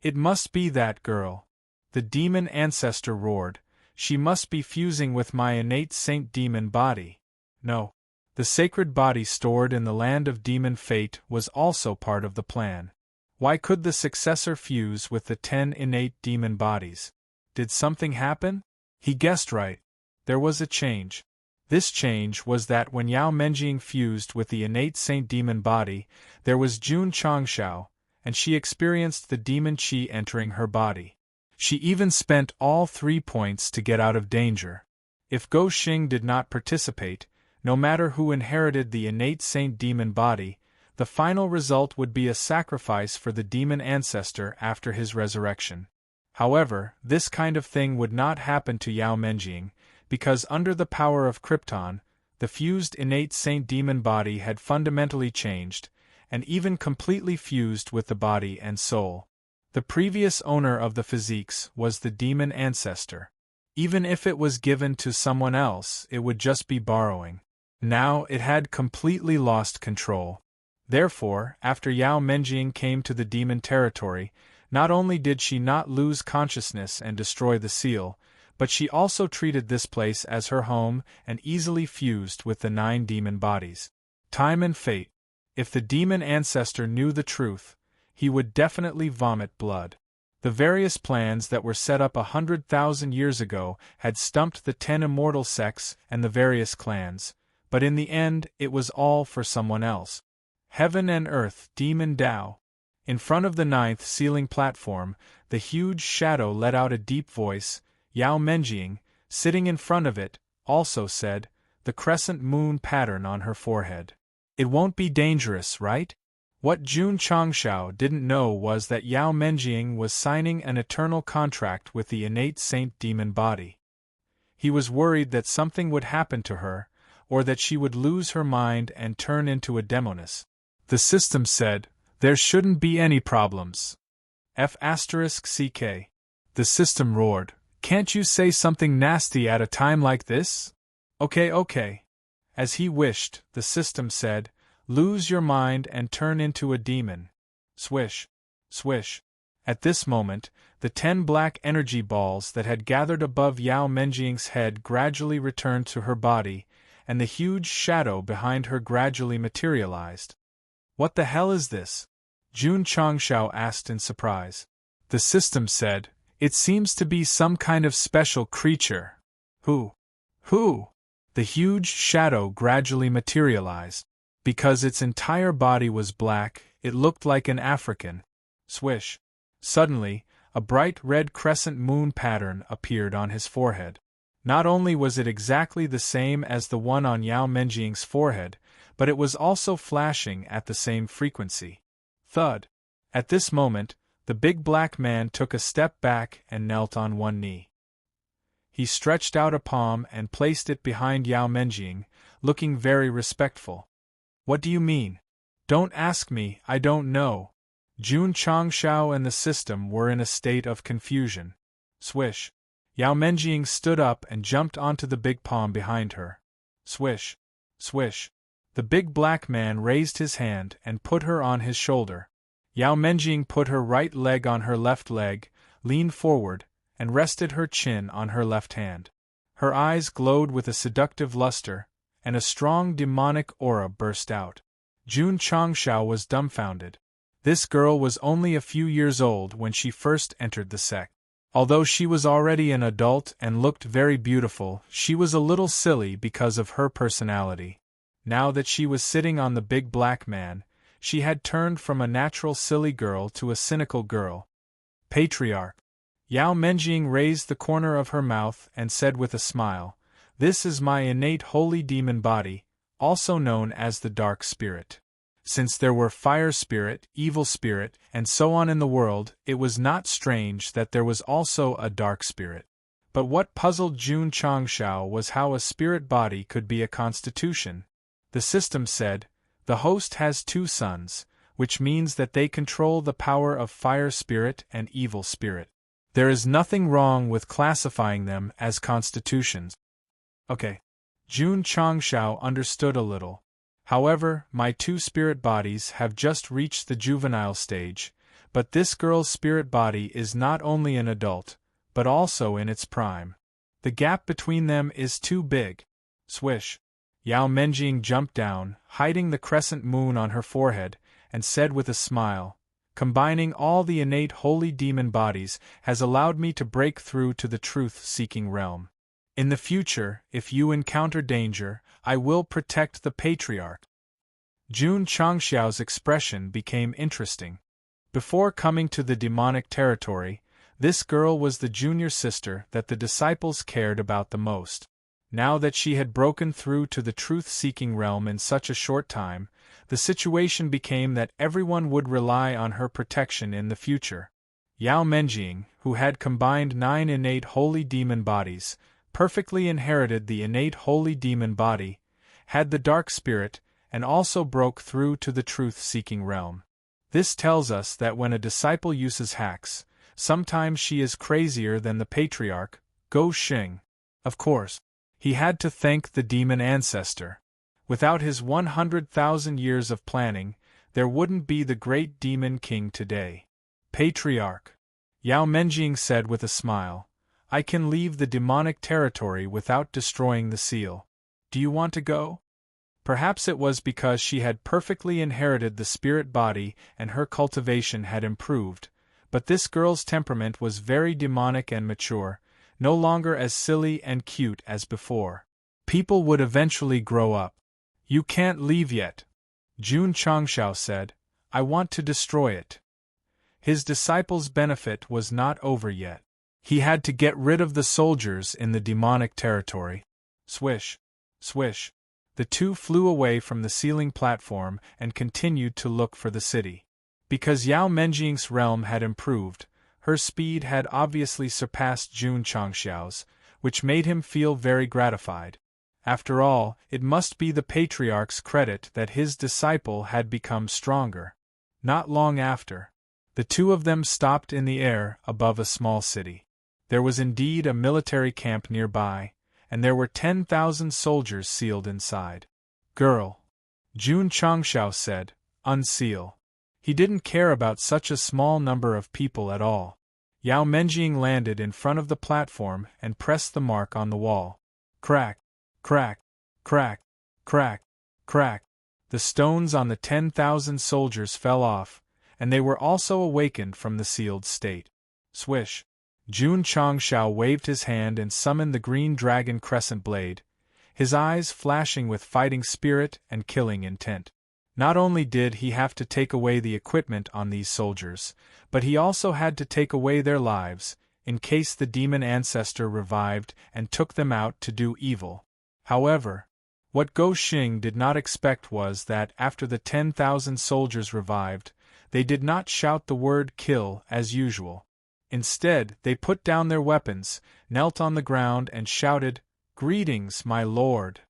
"It must be that girl," the demon ancestor roared. "She must be fusing with my innate saint demon body." No. The sacred body stored in the land of demon fate was also part of the plan. Why could the successor fuse with the 10 innate demon bodies? Did something happen? He guessed right. There was a change. This change was that when Yao Menjing fused with the innate saint demon body, there was Jun Changshao, and she experienced the demon chi entering her body. She even spent all 3 points to get out of danger. If Go Xing did not participate, no matter who inherited the innate saint demon body, the final result would be a sacrifice for the demon ancestor after his resurrection. However, this kind of thing would not happen to Yao Menjing, because under the power of Krypton, the fused innate saint demon body had fundamentally changed, and even completely fused with the body and soul. The previous owner of the physiques was the demon ancestor. Even if it was given to someone else, it would just be borrowing. Now it had completely lost control. Therefore, after Yao Menjing came to the demon territory, not only did she not lose consciousness and destroy the seal, but she also treated this place as her home and easily fused with the 9 demon bodies. Time and fate. If the demon ancestor knew the truth, he would definitely vomit blood. The various plans that were set up 100,000 years ago had stumped the 10 immortal sects and the various clans, but in the end it was all for someone else. Heaven and Earth, Demon Tao. In front of the 9th ceiling platform, the huge shadow let out a deep voice. Yao Menjing, sitting in front of it, also said, the crescent moon pattern on her forehead. It won't be dangerous, right? What Jun Changshao didn't know was that Yao Menjing was signing an eternal contract with the innate saint demon body. He was worried that something would happen to her, or that she would lose her mind and turn into a demoness. The system said, there shouldn't be any problems. F***CK. The system roared, can't you say something nasty at a time like this? Okay. As he wished, the system said, lose your mind and turn into a demon. Swish. Swish. At this moment, the 10 black energy balls that had gathered above Yao Menjing's head gradually returned to her body, and the huge shadow behind her gradually materialized. What the hell is this? Jun Changshao asked in surprise. The system said, it seems to be some kind of special creature. Who? The huge shadow gradually materialized. Because its entire body was black, it looked like an African. Swish. Suddenly, a bright red crescent moon pattern appeared on his forehead. Not only was it exactly the same as the one on Yao Menjing's forehead, but it was also flashing at the same frequency. Thud. At this moment, the big black man took a step back and knelt on one knee. He stretched out a palm and placed it behind Yao Menjing, looking very respectful. What do you mean? Don't ask me, I don't know. Jun Changshao and the system were in a state of confusion. Swish. Yao Menjing stood up and jumped onto the big palm behind her. Swish. Swish. The big black man raised his hand and put her on his shoulder. Yao Menjing put her right leg on her left leg, leaned forward, and rested her chin on her left hand. Her eyes glowed with a seductive luster, and a strong demonic aura burst out. Jun Changshao was dumbfounded. This girl was only a few years old when she first entered the sect. Although she was already an adult and looked very beautiful, she was a little silly because of her personality. Now that she was sitting on the big black man, she had turned from a natural silly girl to a cynical girl. Patriarch. Yao Menjing raised the corner of her mouth and said with a smile, this is my innate holy demon body, also known as the dark spirit. Since there were fire spirit, evil spirit, and so on in the world, it was not strange that there was also a dark spirit. But what puzzled Jun Changshao was how a spirit body could be a constitution. The system said, the host has 2 sons, which means that they control the power of fire spirit and evil spirit. There is nothing wrong with classifying them as constitutions. Okay. Jun Changshao understood a little. However, my 2 spirit bodies have just reached the juvenile stage, but this girl's spirit body is not only an adult, but also in its prime. The gap between them is too big. Swish. Yao Menjing jumped down, hiding the crescent moon on her forehead, and said with a smile, combining all the innate holy demon bodies has allowed me to break through to the truth-seeking realm. In the future, if you encounter danger, I will protect the patriarch. Jun Changshao's expression became interesting. Before coming to the demonic territory, this girl was the junior sister that the disciples cared about the most. Now that she had broken through to the truth-seeking realm in such a short time, the situation became that everyone would rely on her protection in the future. Yao Menjing, who had combined 9 innate holy demon bodies, perfectly inherited the innate holy demon body, had the dark spirit, and also broke through to the truth-seeking realm. This tells us that when a disciple uses hacks, sometimes she is crazier than the patriarch, Go Xing. Of course, he had to thank the demon ancestor. Without his 100,000 years of planning, there wouldn't be the great demon king today. Patriarch, Yao Menjing said with a smile, I can leave the demonic territory without destroying the seal. Do you want to go? Perhaps it was because she had perfectly inherited the spirit body and her cultivation had improved, but this girl's temperament was very demonic and mature, no longer as silly and cute as before. People would eventually grow up. You can't leave yet, Jun Changshao said. I want to destroy it. His disciple's benefit was not over yet. He had to get rid of the soldiers in the demonic territory. Swish, swish. The two flew away from the ceiling platform and continued to look for the city. Because Yao Menjing's realm had improved, her speed had obviously surpassed Jun Changxiao's, which made him feel very gratified. After all, it must be the patriarch's credit that his disciple had become stronger. Not long after, the two of them stopped in the air above a small city. There was indeed a military camp nearby, and there were 10,000 soldiers sealed inside. Girl, Jun Changxiao said, unseal. He didn't care about such a small number of people at all. Yao Menjing landed in front of the platform and pressed the mark on the wall. Crack, crack, crack, crack, crack. The stones on the 10,000 soldiers fell off, and they were also awakened from the sealed state. Swish. Jun Changxiao waved his hand and summoned the green dragon crescent blade, his eyes flashing with fighting spirit and killing intent. Not only did he have to take away the equipment on these soldiers, but he also had to take away their lives, in case the demon ancestor revived and took them out to do evil. However, what Go Xing did not expect was that after the 10,000 soldiers revived, they did not shout the word kill as usual. Instead, they put down their weapons, knelt on the ground and shouted, Greetings, my lord.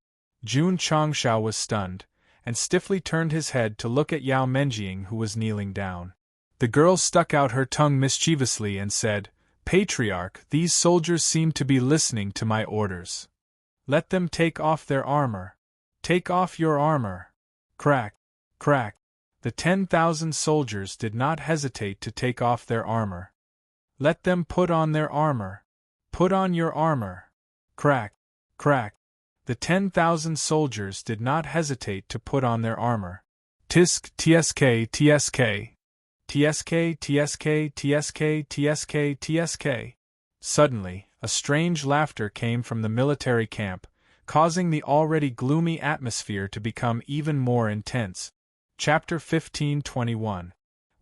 Jun Changxiao was stunned, and stiffly turned his head to look at Yao Menjing who was kneeling down. The girl stuck out her tongue mischievously and said, Patriarch, these soldiers seem to be listening to my orders. Let them take off their armor. Take off your armor. Crack, crack. The 10,000 soldiers did not hesitate to take off their armor. Let them put on their armor. Put on your armor. Crack, crack. The 10,000 soldiers did not hesitate to put on their armor. Tisk, tsk, tsk. Tsk, tsk, tsk, tsk, tsk. Suddenly, a strange laughter came from the military camp, causing the already gloomy atmosphere to become even more intense. Chapter 15:21.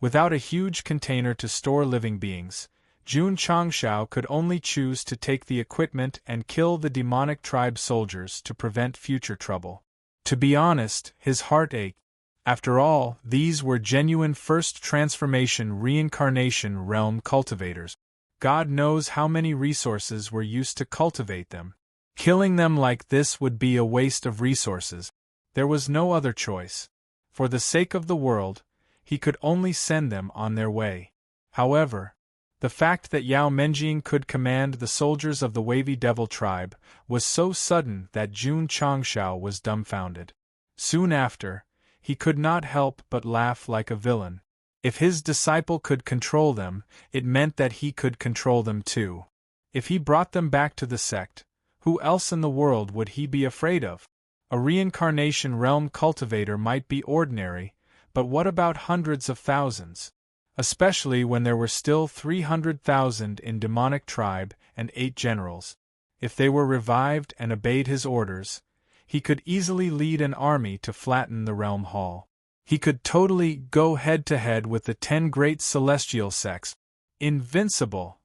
Without a huge container to store living beings, Jun Changxiao could only choose to take the equipment and kill the demonic tribe soldiers to prevent future trouble. To be honest, his heart ached. After all, these were genuine first transformation reincarnation realm cultivators. God knows how many resources were used to cultivate them. Killing them like this would be a waste of resources. There was no other choice. For the sake of the world, he could only send them on their way. However, the fact that Yao Menjing could command the soldiers of the Wavy Devil tribe was so sudden that Jun Changxiao was dumbfounded. Soon after, he could not help but laugh like a villain. If his disciple could control them, it meant that he could control them too. If he brought them back to the sect, who else in the world would he be afraid of? A reincarnation realm cultivator might be ordinary, but what about hundreds of thousands? Especially when there were still 300,000 in demonic tribe and 8 generals. If they were revived and obeyed his orders, he could easily lead an army to flatten the realm hall. He could totally go head-to-head with the 10 great celestial sects. Invincible!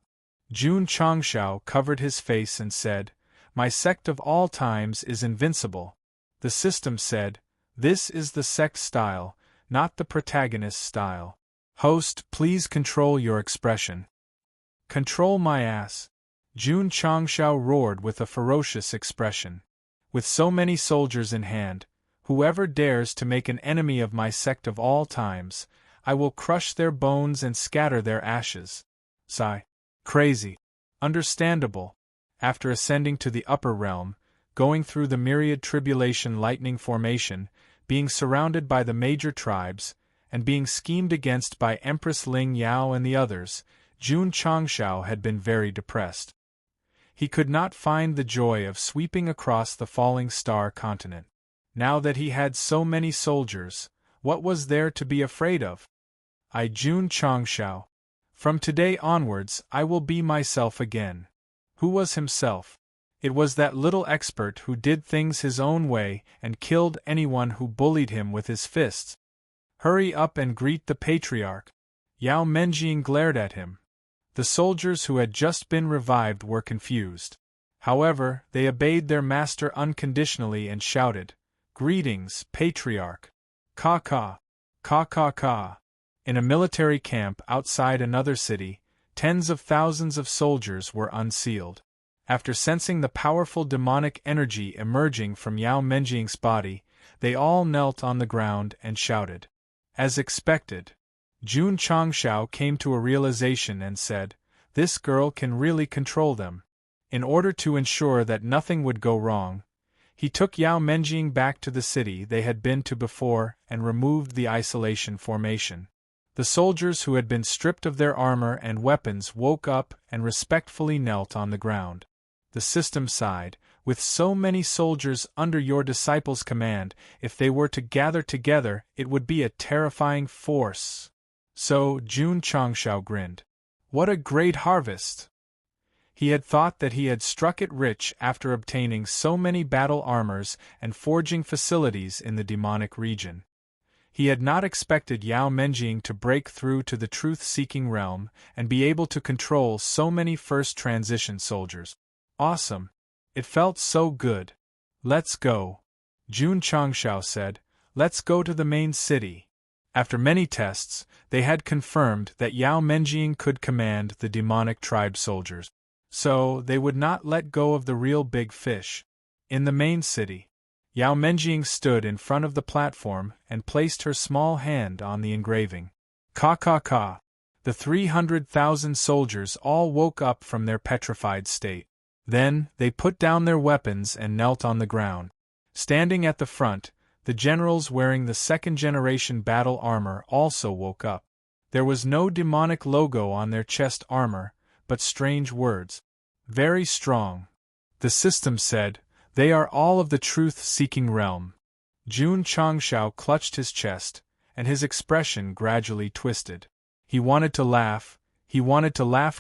Jun Changshao covered his face and said, "My sect of all times is invincible." The system said, "This is the sect style, not the protagonist style. Host, please control your expression." "Control my ass!" Jun Changshao roared with a ferocious expression. "With so many soldiers in hand, whoever dares to make an enemy of my sect of all times, I will crush their bones and scatter their ashes." Sigh. Crazy. Understandable. After ascending to the upper realm, going through the myriad tribulation lightning formation, being surrounded by the major tribes, and being schemed against by Empress Ling Yao and the others, Jun Changshao had been very depressed. He could not find the joy of sweeping across the falling star continent. Now that he had so many soldiers, what was there to be afraid of? I, Jun Changshao. From today onwards I will be myself again. Who was himself? It was that little expert who did things his own way and killed anyone who bullied him with his fists. "Hurry up and greet the patriarch." Yao Menjing glared at him. The soldiers who had just been revived were confused. However, they obeyed their master unconditionally and shouted, "Greetings, patriarch." Ka ka. Ka ka ka. In a military camp outside another city, tens of thousands of soldiers were unsealed. After sensing the powerful demonic energy emerging from Yao Menjing's body, they all knelt on the ground and shouted. As expected, Jun Changshao came to a realization and said, "This girl can really control them." In order to ensure that nothing would go wrong, he took Yao Menjing back to the city they had been to before and removed the isolation formation. The soldiers who had been stripped of their armor and weapons woke up and respectfully knelt on the ground. The system sighed, "With so many soldiers under your disciples' command, if they were to gather together, it would be a terrifying force." So, Jun Changshao grinned. What a great harvest! He had thought that he had struck it rich after obtaining so many battle armors and forging facilities in the demonic region. He had not expected Yao Menjing to break through to the truth-seeking realm and be able to control so many first transition soldiers. Awesome! It felt so good. "Let's go," Jun Changshao said. "Let's go to the main city." After many tests, they had confirmed that Yao Menjing could command the demonic tribe soldiers. So, they would not let go of the real big fish. In the main city, Yao Menjing stood in front of the platform and placed her small hand on the engraving. Ka ka ka. The 300,000 soldiers all woke up from their petrified state. Then, they put down their weapons and knelt on the ground. Standing at the front, the generals wearing the second-generation battle armor also woke up. There was no demonic logo on their chest armor, but strange words. "Very strong." The system said, "They are all of the truth-seeking realm." Jun Changshao clutched his chest, and his expression gradually twisted. He wanted to laugh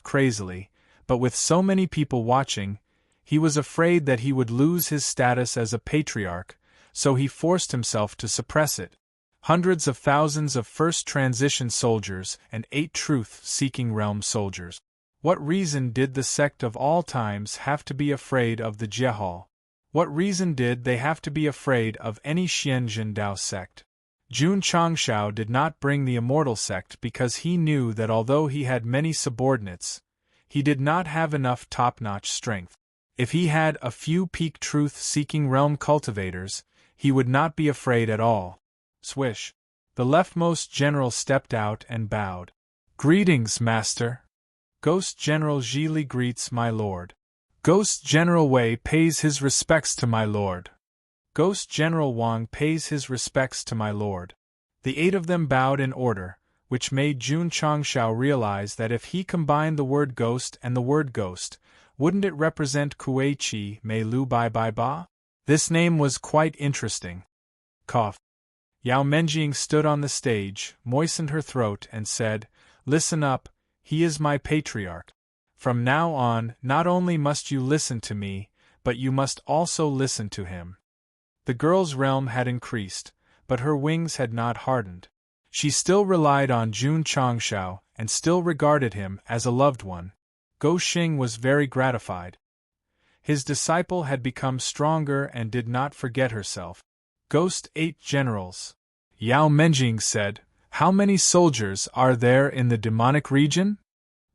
crazily, but with so many people watching, he was afraid that he would lose his status as a patriarch, so he forced himself to suppress it. Hundreds of thousands of first transition soldiers and 8 truth-seeking realm soldiers. What reason did the sect of all times have to be afraid of the Jiehao? What reason did they have to be afraid of any Xianzhen Dao sect? Jun Changshao did not bring the immortal sect because he knew that although he had many subordinates, he did not have enough top-notch strength. If he had a few peak truth-seeking realm cultivators, he would not be afraid at all. Swish. The leftmost general stepped out and bowed. "Greetings, Master." Ghost General Zhili greets my lord. Ghost General Wei pays his respects to my lord. Ghost General Wang pays his respects to my lord. The 8 of them bowed in order, which made Jun Changshao realize that if he combined the word ghost and the word ghost, wouldn't it represent Kuei Chi Mei Lu Bai Bai Ba? This name was quite interesting. Cough. Yao Menjing stood on the stage, moistened her throat, and said, "Listen up, he is my patriarch. From now on, not only must you listen to me, but you must also listen to him." The girl's realm had increased, but her wings had not hardened. She still relied on Jun Changshao and still regarded him as a loved one. Gou Xing was very gratified. His disciple had become stronger and did not forget herself. Ghost 8 generals. Yao Menjing said, "How many soldiers are there in the demonic region?"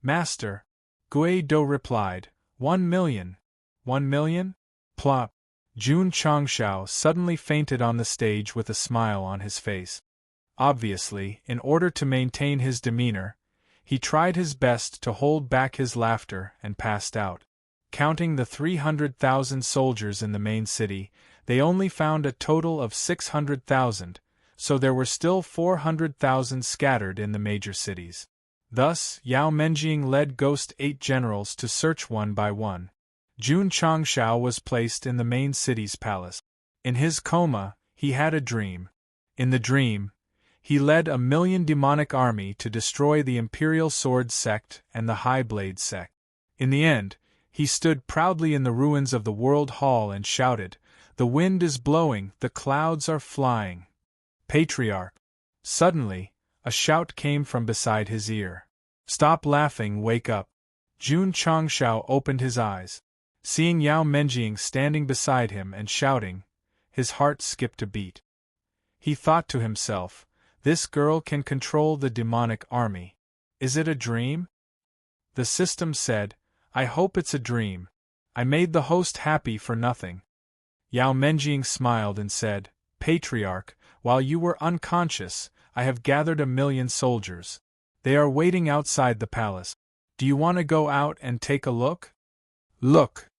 "Master," Gui Do replied, 1,000,000. 1,000,000? Plop. Jun Changshao suddenly fainted on the stage with a smile on his face. Obviously, in order to maintain his demeanor, he tried his best to hold back his laughter and passed out. Counting the 300,000 soldiers in the main city, they only found a total of 600,000, so there were still 400,000 scattered in the major cities. Thus, Yao Menjing led Ghost 8 generals to search one by one. Jun Changshao was placed in the main city's palace. In his coma, he had a dream. In the dream, he led 1,000,000 demonic army to destroy the Imperial Sword Sect and the High Blade Sect. In the end, he stood proudly in the ruins of the World Hall and shouted, "The wind is blowing, the clouds are flying." Patriarch. Suddenly, a shout came from beside his ear. "Stop laughing, wake up." Jun Changshao opened his eyes. Seeing Yao Menjing standing beside him and shouting, his heart skipped a beat. He thought to himself, "This girl can control the demonic army. Is it a dream?" The system said, "I hope it's a dream. I made the host happy for nothing." Yao Menjing smiled and said, "Patriarch, while you were unconscious, I have gathered 1,000,000 soldiers. They are waiting outside the palace. Do you want to go out and take a look?" "Look!"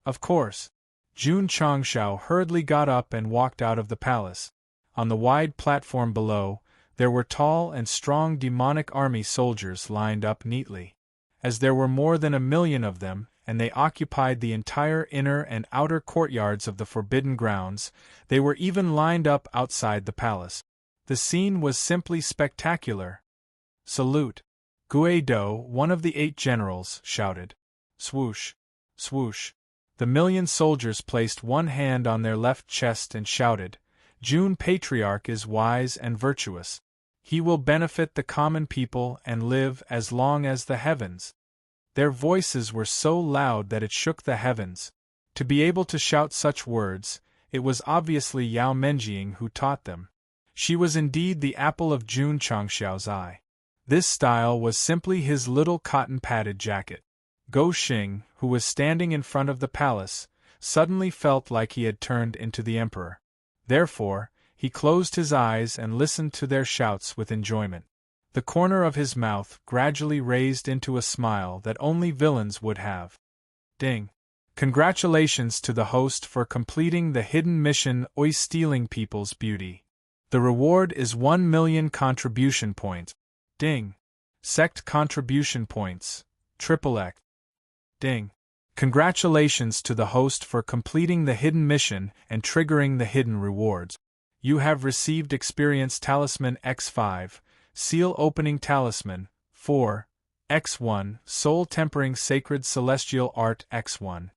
Of course. Jun Changshao hurriedly got up and walked out of the palace. On the wide platform below, there were tall and strong demonic army soldiers lined up neatly. As there were more than 1,000,000 of them, and they occupied the entire inner and outer courtyards of the Forbidden Grounds, they were even lined up outside the palace. The scene was simply spectacular. "Salute!" Gui Do, one of the 8 generals, shouted. Swoosh! Swoosh! The 1,000,000 soldiers placed one hand on their left chest and shouted, "Jun Patriarch is wise and virtuous. He will benefit the common people and live as long as the heavens." Their voices were so loud that it shook the heavens. To be able to shout such words, it was obviously Yao Menjing who taught them. She was indeed the apple of Jun Changshao's eye. This style was simply his little cotton-padded jacket. Gou Xing, who was standing in front of the palace, suddenly felt like he had turned into the emperor. Therefore, he closed his eyes and listened to their shouts with enjoyment. The corner of his mouth gradually raised into a smile that only villains would have. Ding! Congratulations to the host for completing the hidden mission Oi Stealing People's Beauty. The reward is 1,000,000 contribution points. Ding! Sect contribution points. XXX. Ding! Congratulations to the host for completing the hidden mission and triggering the hidden rewards. You have received Experience Talisman X5, Seal Opening Talisman, 4, X1, Soul Tempering Sacred Celestial Art X1.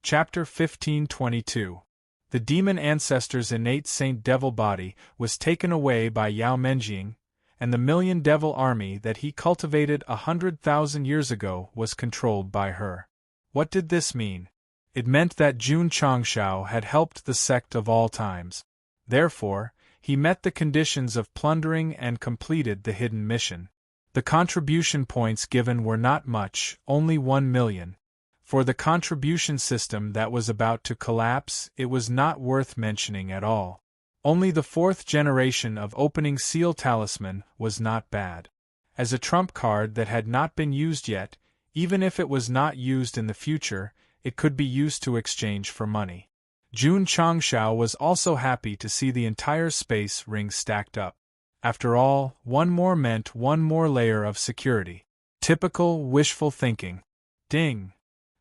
Chapter 1522. The demon ancestor's innate Saint Devil body was taken away by Yao Menjing, and the 1,000,000 devil army that he cultivated 100,000 years ago was controlled by her. What did this mean? It meant that Jun Changshao had helped the sect of all times. Therefore, he met the conditions of plundering and completed the hidden mission. The contribution points given were not much, only 1,000,000. For the contribution system that was about to collapse, it was not worth mentioning at all. Only the 4th generation of Opening Seal Talisman was not bad. As a trump card that had not been used yet, even if it was not used in the future, it could be used to exchange for money. Jun Changshao was also happy to see the entire space ring stacked up. After all, one more meant one more layer of security. Typical wishful thinking. Ding!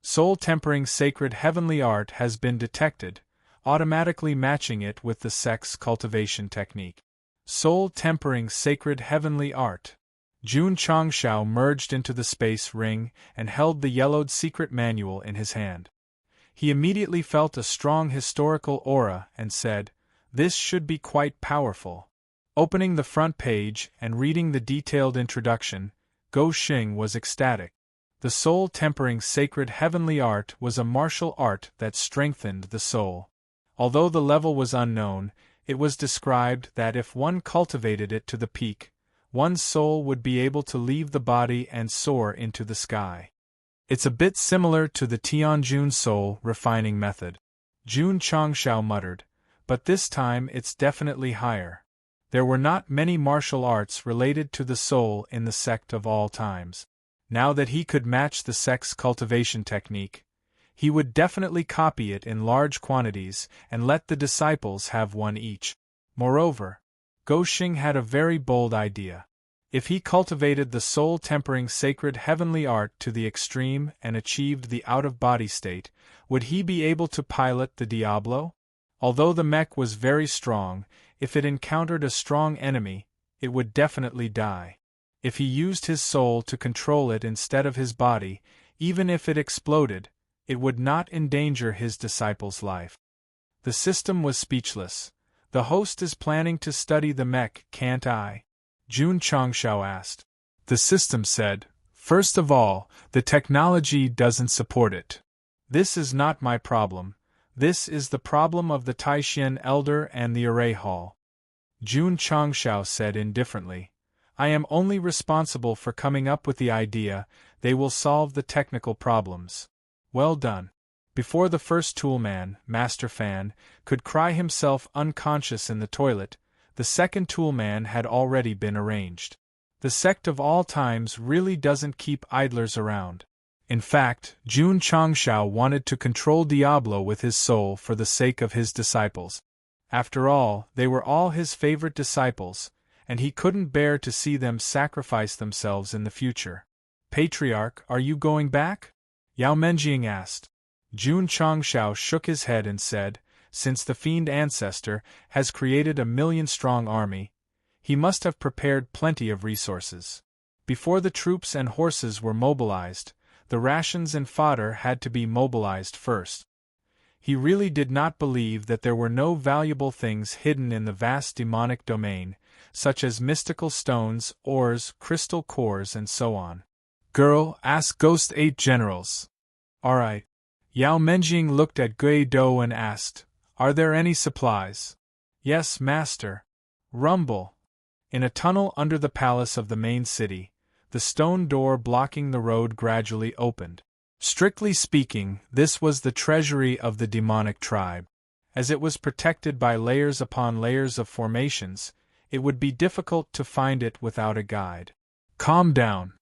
Soul Tempering Sacred Heavenly Art has been detected, automatically matching it with the Sect's cultivation technique. Soul Tempering Sacred Heavenly Art. Jun Changshao merged into the space ring and held the yellowed secret manual in his hand. He immediately felt a strong historical aura and said, This should be quite powerful. Opening the front page and reading the detailed introduction, Go Xing was ecstatic. The soul-tempering sacred heavenly art was a martial art that strengthened the soul. Although the level was unknown, it was described that if one cultivated it to the peak, one's soul would be able to leave the body and soar into the sky. It's a bit similar to the Tianjun soul refining method. Jun Changshao muttered, but this time it's definitely higher. There were not many martial arts related to the soul in the sect of all times. Now that he could match the sect's cultivation technique, he would definitely copy it in large quantities and let the disciples have one each. Moreover, Go Xing had a very bold idea. If he cultivated the soul-tempering sacred heavenly art to the extreme and achieved the out-of-body state, would he be able to pilot the Diablo? Although the mech was very strong, if it encountered a strong enemy, it would definitely die. If he used his soul to control it instead of his body, even if it exploded, it would not endanger his disciple's life. The system was speechless. The host is planning to study the mech, can't I? Jun Changshao asked. The system said, first of all, the technology doesn't support it. This is not my problem. This is the problem of the Taishan Elder and the Array Hall. Jun Changshao said indifferently, I am only responsible for coming up with the idea, they will solve the technical problems. Well done. Before the first toolman, Master Fan, could cry himself unconscious in the toilet, the second toolman had already been arranged. The sect of all times really doesn't keep idlers around. In fact, Jun Changshao wanted to control Diablo with his soul for the sake of his disciples. After all, they were all his favorite disciples, and he couldn't bear to see them sacrifice themselves in the future. Patriarch, are you going back? Yao Menjing asked. Jun Changshao shook his head and said, since the fiend ancestor has created a 1,000,000-strong army, he must have prepared plenty of resources. Before the troops and horses were mobilized, the rations and fodder had to be mobilized first. He really did not believe that there were no valuable things hidden in the vast demonic domain, such as mystical stones, ores, crystal cores and so on. Girl, ask Ghost 8 generals. Alright. Yao Menjing looked at Gui Do and asked, are there any supplies? Yes, master. Rumble. In a tunnel under the palace of the main city, the stone door blocking the road gradually opened. Strictly speaking, this was the treasury of the demonic tribe. As it was protected by layers upon layers of formations, it would be difficult to find it without a guide. Calm down.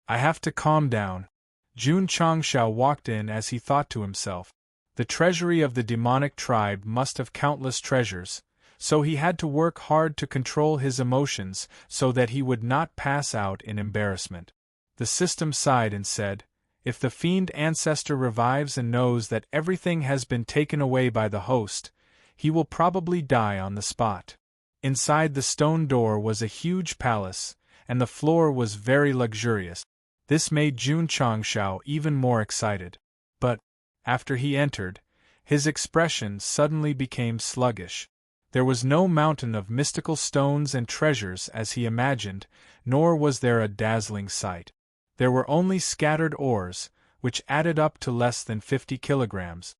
I have to calm down. Jun Changshao walked in as he thought to himself. The treasury of the demonic tribe must have countless treasures, so he had to work hard to control his emotions so that he would not pass out in embarrassment. The system sighed and said, if the fiend ancestor revives and knows that everything has been taken away by the host, he will probably die on the spot. Inside the stone door was a huge palace, and the floor was very luxurious. This made Jun Changshao even more excited. But, after he entered, his expression suddenly became sluggish. There was no mountain of mystical stones and treasures as he imagined, nor was there a dazzling sight. There were only scattered ores, which added up to less than 50 kilograms.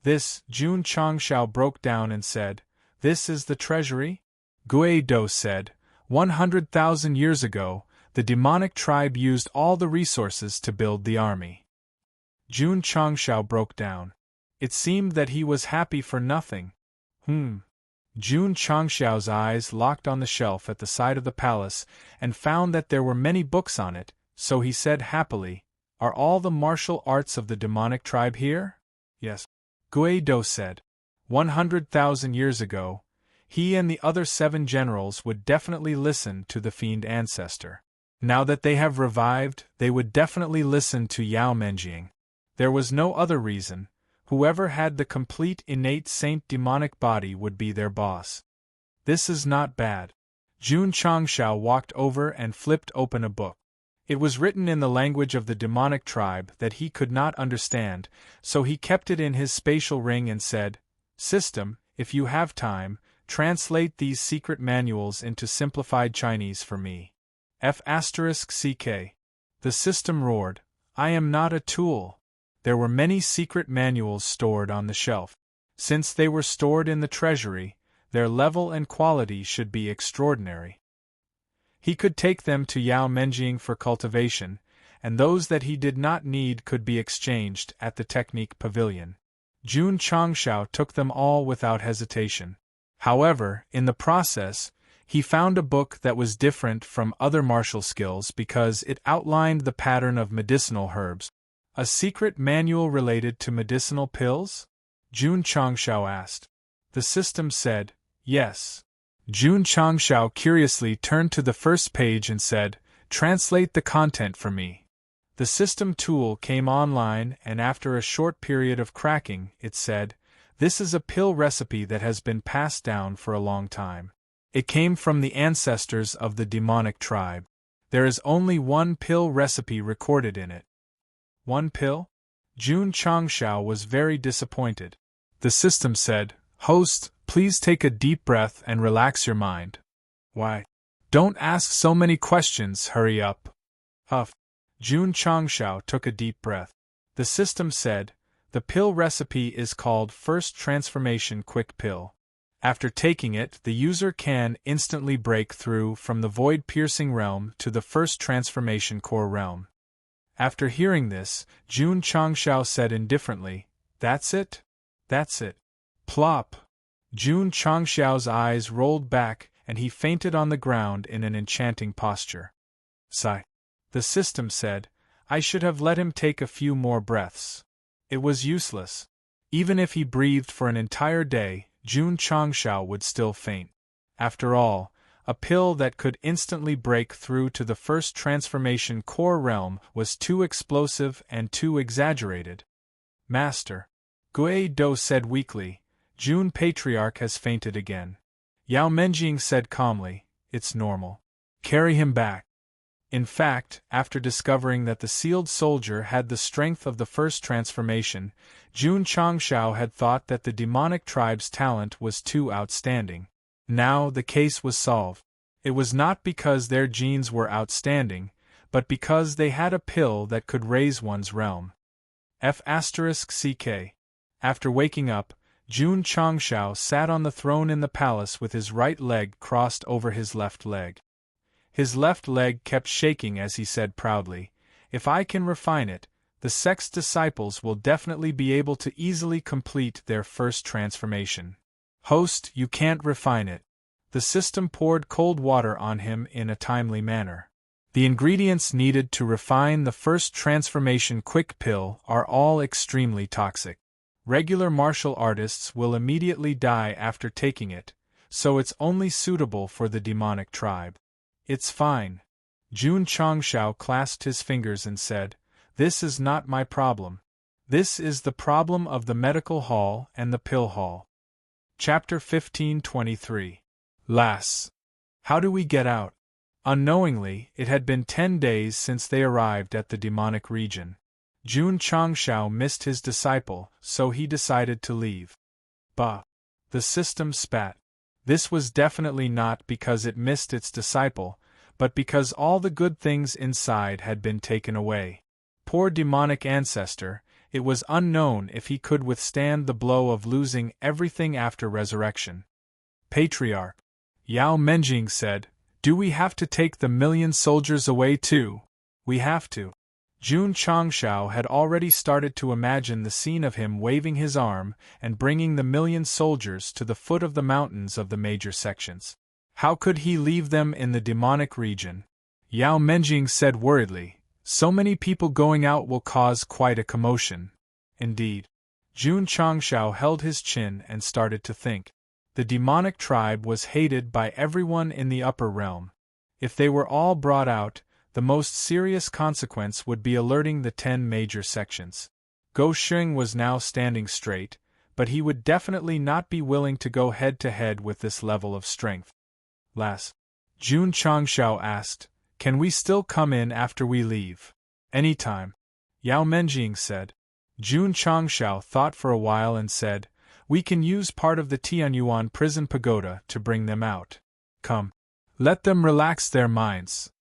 This, Jun Changshao broke down and said, this is the treasury? Gui Do said, 100,000 years ago, the demonic tribe used all the resources to build the army. Jun Changshao broke down. It seemed that he was happy for nothing. Jun Changshao's eyes locked on the shelf at the side of the palace and found that there were many books on it, so he said happily, are all the martial arts of the demonic tribe here? Yes. Gui Do said. 100,000 years ago, he and the other 7 generals would definitely listen to the fiend ancestor. Now that they have revived, they would definitely listen to Yao Menjing. There was no other reason. Whoever had the complete innate saint demonic body would be their boss. This is not bad. Jun Changshao walked over and flipped open a book. It was written in the language of the demonic tribe that he could not understand, so he kept it in his spatial ring and said, System, if you have time, translate these secret manuals into simplified Chinese for me. F***CK. The system roared, I am not a tool. There were many secret manuals stored on the shelf. Since they were stored in the treasury, their level and quality should be extraordinary. He could take them to Yao Menjing for cultivation, and those that he did not need could be exchanged at the Technique Pavilion. Jun Changshao took them all without hesitation. However, in the process, he found a book that was different from other martial skills because it outlined the pattern of medicinal herbs. A secret manual related to medicinal pills? Jun Changshao asked. The system said, yes. Jun Changshao curiously turned to the first page and said, translate the content for me. The system tool came online, and after a short period of cracking, it said, this is a pill recipe that has been passed down for a long time. It came from the ancestors of the demonic tribe. There is only one pill recipe recorded in it. One pill? Jun Changshao was very disappointed. The system said, host, please take a deep breath and relax your mind. Why? Don't ask so many questions, hurry up. Huff. Jun Changshao took a deep breath. The system said, the pill recipe is called First Transformation Quick Pill. After taking it, the user can instantly break through from the void-piercing realm to the First Transformation Core realm. After hearing this, Jun Changshao said indifferently, that's it? That's it. Plop. Jun Changshao's eyes rolled back and he fainted on the ground in an enchanting posture. Sigh. The system said, I should have let him take a few more breaths. It was useless. Even if he breathed for an entire day, Jun Changshao would still faint. After all, a pill that could instantly break through to the First Transformation Core realm was too explosive and too exaggerated. Master. Gui Do said weakly, Jun Patriarch has fainted again. Yao Menjing said calmly, it's normal. Carry him back. In fact, after discovering that the sealed soldier had the strength of the first transformation, Jun Changshao had thought that the demonic tribe's talent was too outstanding. Now the case was solved. It was not because their genes were outstanding, but because they had a pill that could raise one's realm. F***CK. After waking up, Jun Changshao sat on the throne in the palace with his right leg crossed over his left leg. His left leg kept shaking as he said proudly, if I can refine it, the Sect's disciples will definitely be able to easily complete their first transformation. Host, you can't refine it. The system poured cold water on him in a timely manner. The ingredients needed to refine the first transformation quick pill are all extremely toxic. Regular martial artists will immediately die after taking it, so it's only suitable for the demonic tribe. It's fine. Jun Changshao clasped his fingers and said, this is not my problem. This is the problem of the medical hall and the pill hall. Chapter 1523. Lass. How do we get out? Unknowingly, it had been 10 days since they arrived at the demonic region. Jun Changshao missed his disciple, so he decided to leave. Bah! The system spat. This was definitely not because it missed its disciple, but because all the good things inside had been taken away. Poor demonic ancestor, it was unknown if he could withstand the blow of losing everything after resurrection. Patriarch. Yao Menjing said, do we have to take the 1,000,000 soldiers away too? We have to. Jun Changshao had already started to imagine the scene of him waving his arm and bringing the 1,000,000 soldiers to the foot of the mountains of the major sections. How could he leave them in the demonic region? Yao Menjing said worriedly, so many people going out will cause quite a commotion. Indeed. Jun Changshao held his chin and started to think. The demonic tribe was hated by everyone in the upper realm. If they were all brought out, the most serious consequence would be alerting the 10 major sections. Go Sheng was now standing straight, but he would definitely not be willing to go head-to-head with this level of strength. Lass. Jun Changshao asked, can we still come in after we leave? Anytime. Yao Menjing said. Jun Changshao thought for a while and said, We can use part of the Tianyuan prison pagoda to bring them out. Come. Let them relax their minds.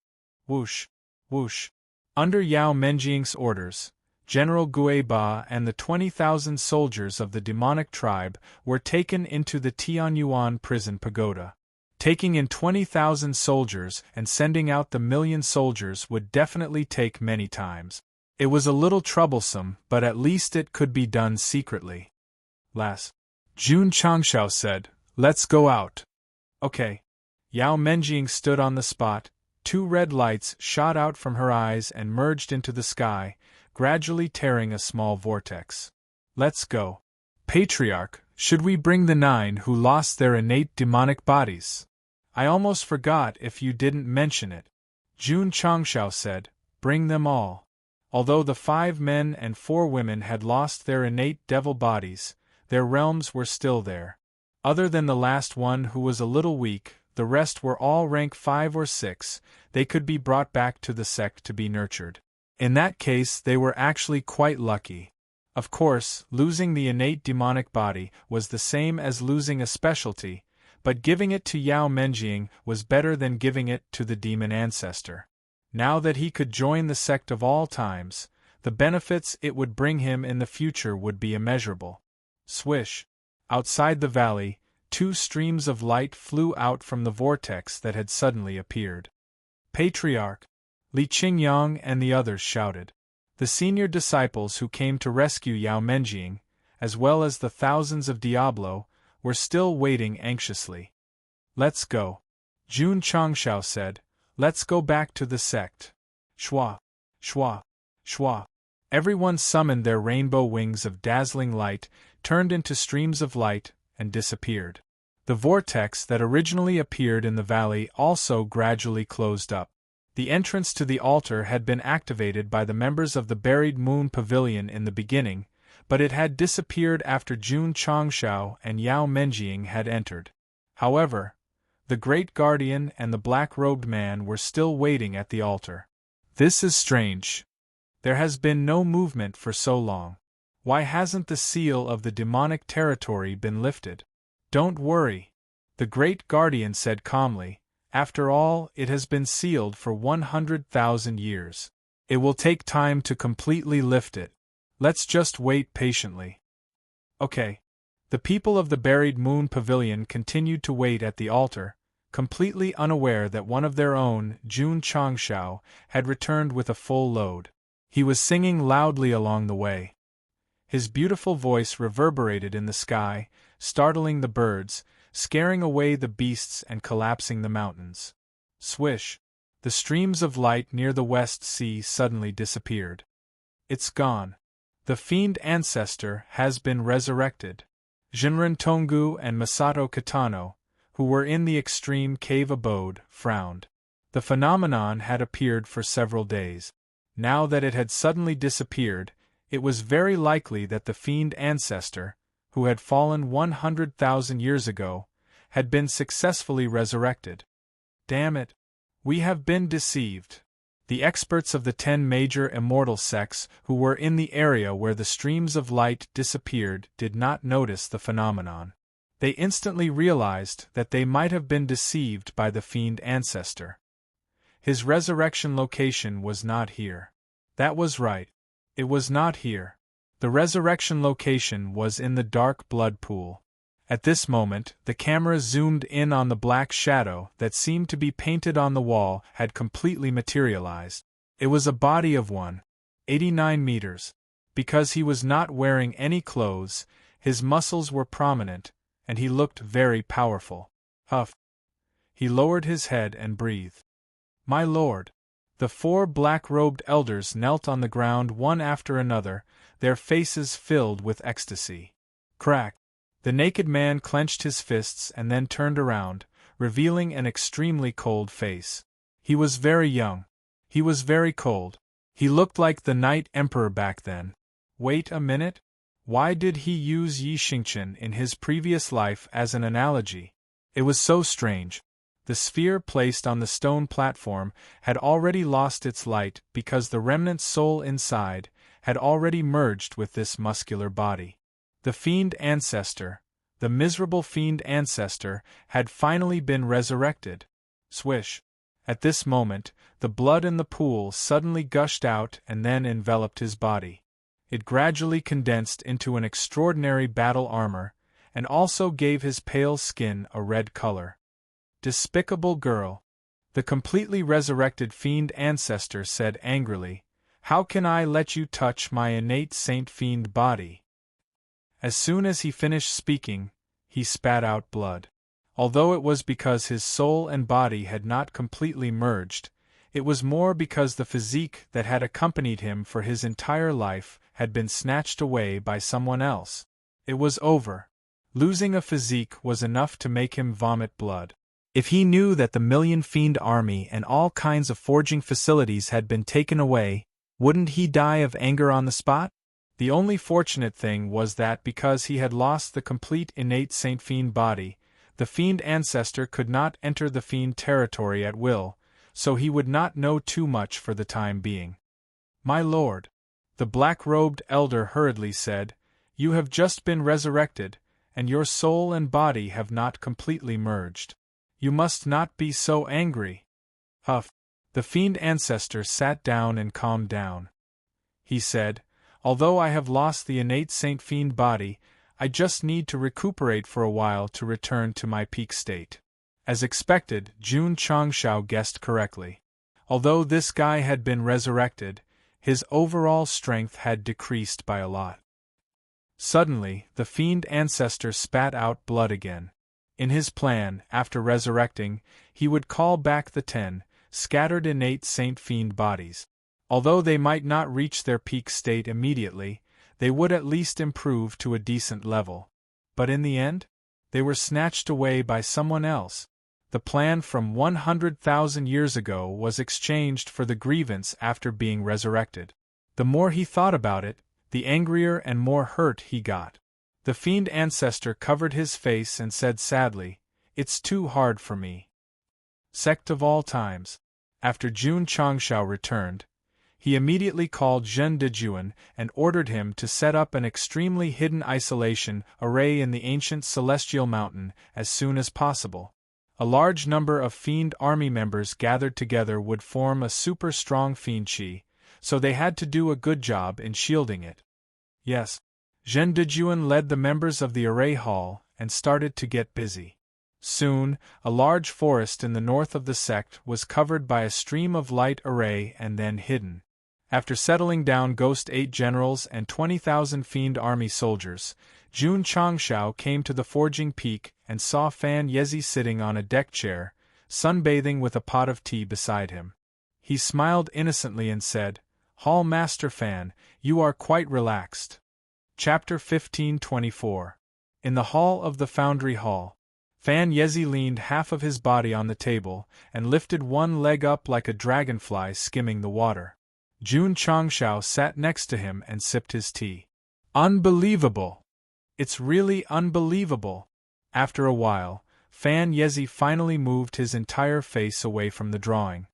Whoosh, whoosh. Under Yao Menjing's orders, General Gui Ba and the 20,000 soldiers of the demonic tribe were taken into the Tianyuan prison pagoda. Taking in 20,000 soldiers and sending out the million soldiers would definitely take many times. It was a little troublesome, but at least it could be done secretly. Jun Changshao said, "Let's go out." Okay. Yao Menjing stood on the spot. 2 red lights shot out from her eyes and merged into the sky, gradually tearing a small vortex. Let's go. Patriarch, should we bring the 9 who lost their innate demonic bodies? I almost forgot if you didn't mention it. Jun Changshao said, bring them all. Although the 5 men and 4 women had lost their innate devil bodies, their realms were still there. Other than the last one who was a little weak, the rest were all rank 5 or 6, they could be brought back to the sect to be nurtured. In that case they were actually quite lucky. Of course, losing the innate demonic body was the same as losing a specialty, but giving it to Yao Menjing was better than giving it to the demon ancestor. Now that he could join the sect of all times, the benefits it would bring him in the future would be immeasurable. Swish! Outside the valley, 2 streams of light flew out from the vortex that had suddenly appeared. Patriarch! Li Qingyang and the others shouted. The senior disciples who came to rescue Yao Menjing, as well as the thousands of Diablo, were still waiting anxiously. Let's go. Jun Changshao said, let's go back to the sect. Shwa! Shwa! Shwa! Everyone summoned their rainbow wings of dazzling light, turned into streams of light, and disappeared. The vortex that originally appeared in the valley also gradually closed up. The entrance to the altar had been activated by the members of the Buried Moon Pavilion in the beginning, but it had disappeared after Jun Changshao and Yao Menjing had entered. However, the Great Guardian and the black-robed man were still waiting at the altar. This is strange. There has been no movement for so long. Why hasn't the seal of the demonic territory been lifted? Don't worry, the Great Guardian said calmly. After all, it has been sealed for 100,000 years. It will take time to completely lift it. Let's just wait patiently. Okay. The people of the Buried Moon Pavilion continued to wait at the altar, completely unaware that one of their own, Jun Changshao, had returned with a full load. He was singing loudly along the way. His beautiful voice reverberated in the sky, startling the birds, scaring away the beasts and collapsing the mountains. Swish! The streams of light near the West Sea suddenly disappeared. It's gone. The fiend ancestor has been resurrected. Jinren Tonggu and Masato Kitano, who were in the extreme cave abode, frowned. The phenomenon had appeared for several days. Now that it had suddenly disappeared, it was very likely that the fiend ancestor, who had fallen 100,000 years ago, had been successfully resurrected. Damn it! We have been deceived. The experts of the 10 major immortal sects who were in the area where the streams of light disappeared did not notice the phenomenon. They instantly realized that they might have been deceived by the fiend ancestor. His resurrection location was not here. That was right. It was not here. The resurrection location was in the dark blood pool. At this moment, the camera zoomed in on the black shadow that seemed to be painted on the wall had completely materialized. It was a body of 189 meters. Because he was not wearing any clothes, his muscles were prominent, and he looked very powerful. Huff! He lowered his head and breathed. My lord! The 4 black-robed elders knelt on the ground one after another, their faces filled with ecstasy. Crack! The naked man clenched his fists and then turned around, revealing an extremely cold face. He was very young. He was very cold. He looked like the Night Emperor back then. Wait a minute? Why did he use Yi Xingqian in his previous life as an analogy? It was so strange. The sphere placed on the stone platform had already lost its light because the remnant soul inside had already merged with this muscular body. The fiend ancestor, the miserable fiend ancestor, had finally been resurrected. Swish! At this moment, the blood in the pool suddenly gushed out and then enveloped his body. It gradually condensed into an extraordinary battle armor, and also gave his pale skin a red color. Despicable girl! The completely resurrected fiend ancestor said angrily, "How can I let you touch my innate saint-fiend body?" As soon as he finished speaking, he spat out blood. Although it was because his soul and body had not completely merged, it was more because the physique that had accompanied him for his entire life had been snatched away by someone else. It was over. Losing a physique was enough to make him vomit blood. If he knew that the million fiend army and all kinds of forging facilities had been taken away, wouldn't he die of anger on the spot? The only fortunate thing was that because he had lost the complete innate saint-fiend body, the fiend ancestor could not enter the fiend territory at will, so he would not know too much for the time being. "My lord," the black-robed elder hurriedly said, "you have just been resurrected, and your soul and body have not completely merged. You must not be so angry." Huff! The fiend ancestor sat down and calmed down. He said, "Although I have lost the innate saint-fiend body, I just need to recuperate for a while to return to my peak state." As expected, Jun Changshao guessed correctly. Although this guy had been resurrected, his overall strength had decreased by a lot. Suddenly, the fiend ancestor spat out blood again. In his plan, after resurrecting, he would call back the 10 scattered innate saint-fiend bodies. Although they might not reach their peak state immediately, they would at least improve to a decent level. But in the end, they were snatched away by someone else. The plan from 100,000 years ago was exchanged for the grievance after being resurrected. The more he thought about it, the angrier and more hurt he got. The fiend ancestor covered his face and said sadly, "It's too hard for me." Sect of all times. After Jun Changshao returned, he immediately called Zhen Dejuan and ordered him to set up an extremely hidden isolation array in the ancient Celestial Mountain as soon as possible. A large number of fiend army members gathered together would form a super strong fiend chi, so they had to do a good job in shielding it. Yes, Zhen Dejuan led the members of the array hall and started to get busy. Soon, a large forest in the north of the sect was covered by a stream of light array and then hidden. After settling down Ghost 8 generals and 20,000 fiend army soldiers, Jun Changshao came to the forging peak and saw Fan Yezi sitting on a deck chair, sunbathing with a pot of tea beside him. He smiled innocently and said, "Hall Master Fan, you are quite relaxed." Chapter 1524. In the hall of the Foundry Hall, Fan Yezi leaned half of his body on the table and lifted one leg up like a dragonfly skimming the water. Jun Changshao sat next to him and sipped his tea. "Unbelievable! It's really unbelievable!" After a while, Fan Yezi finally moved his entire face away from the drawing.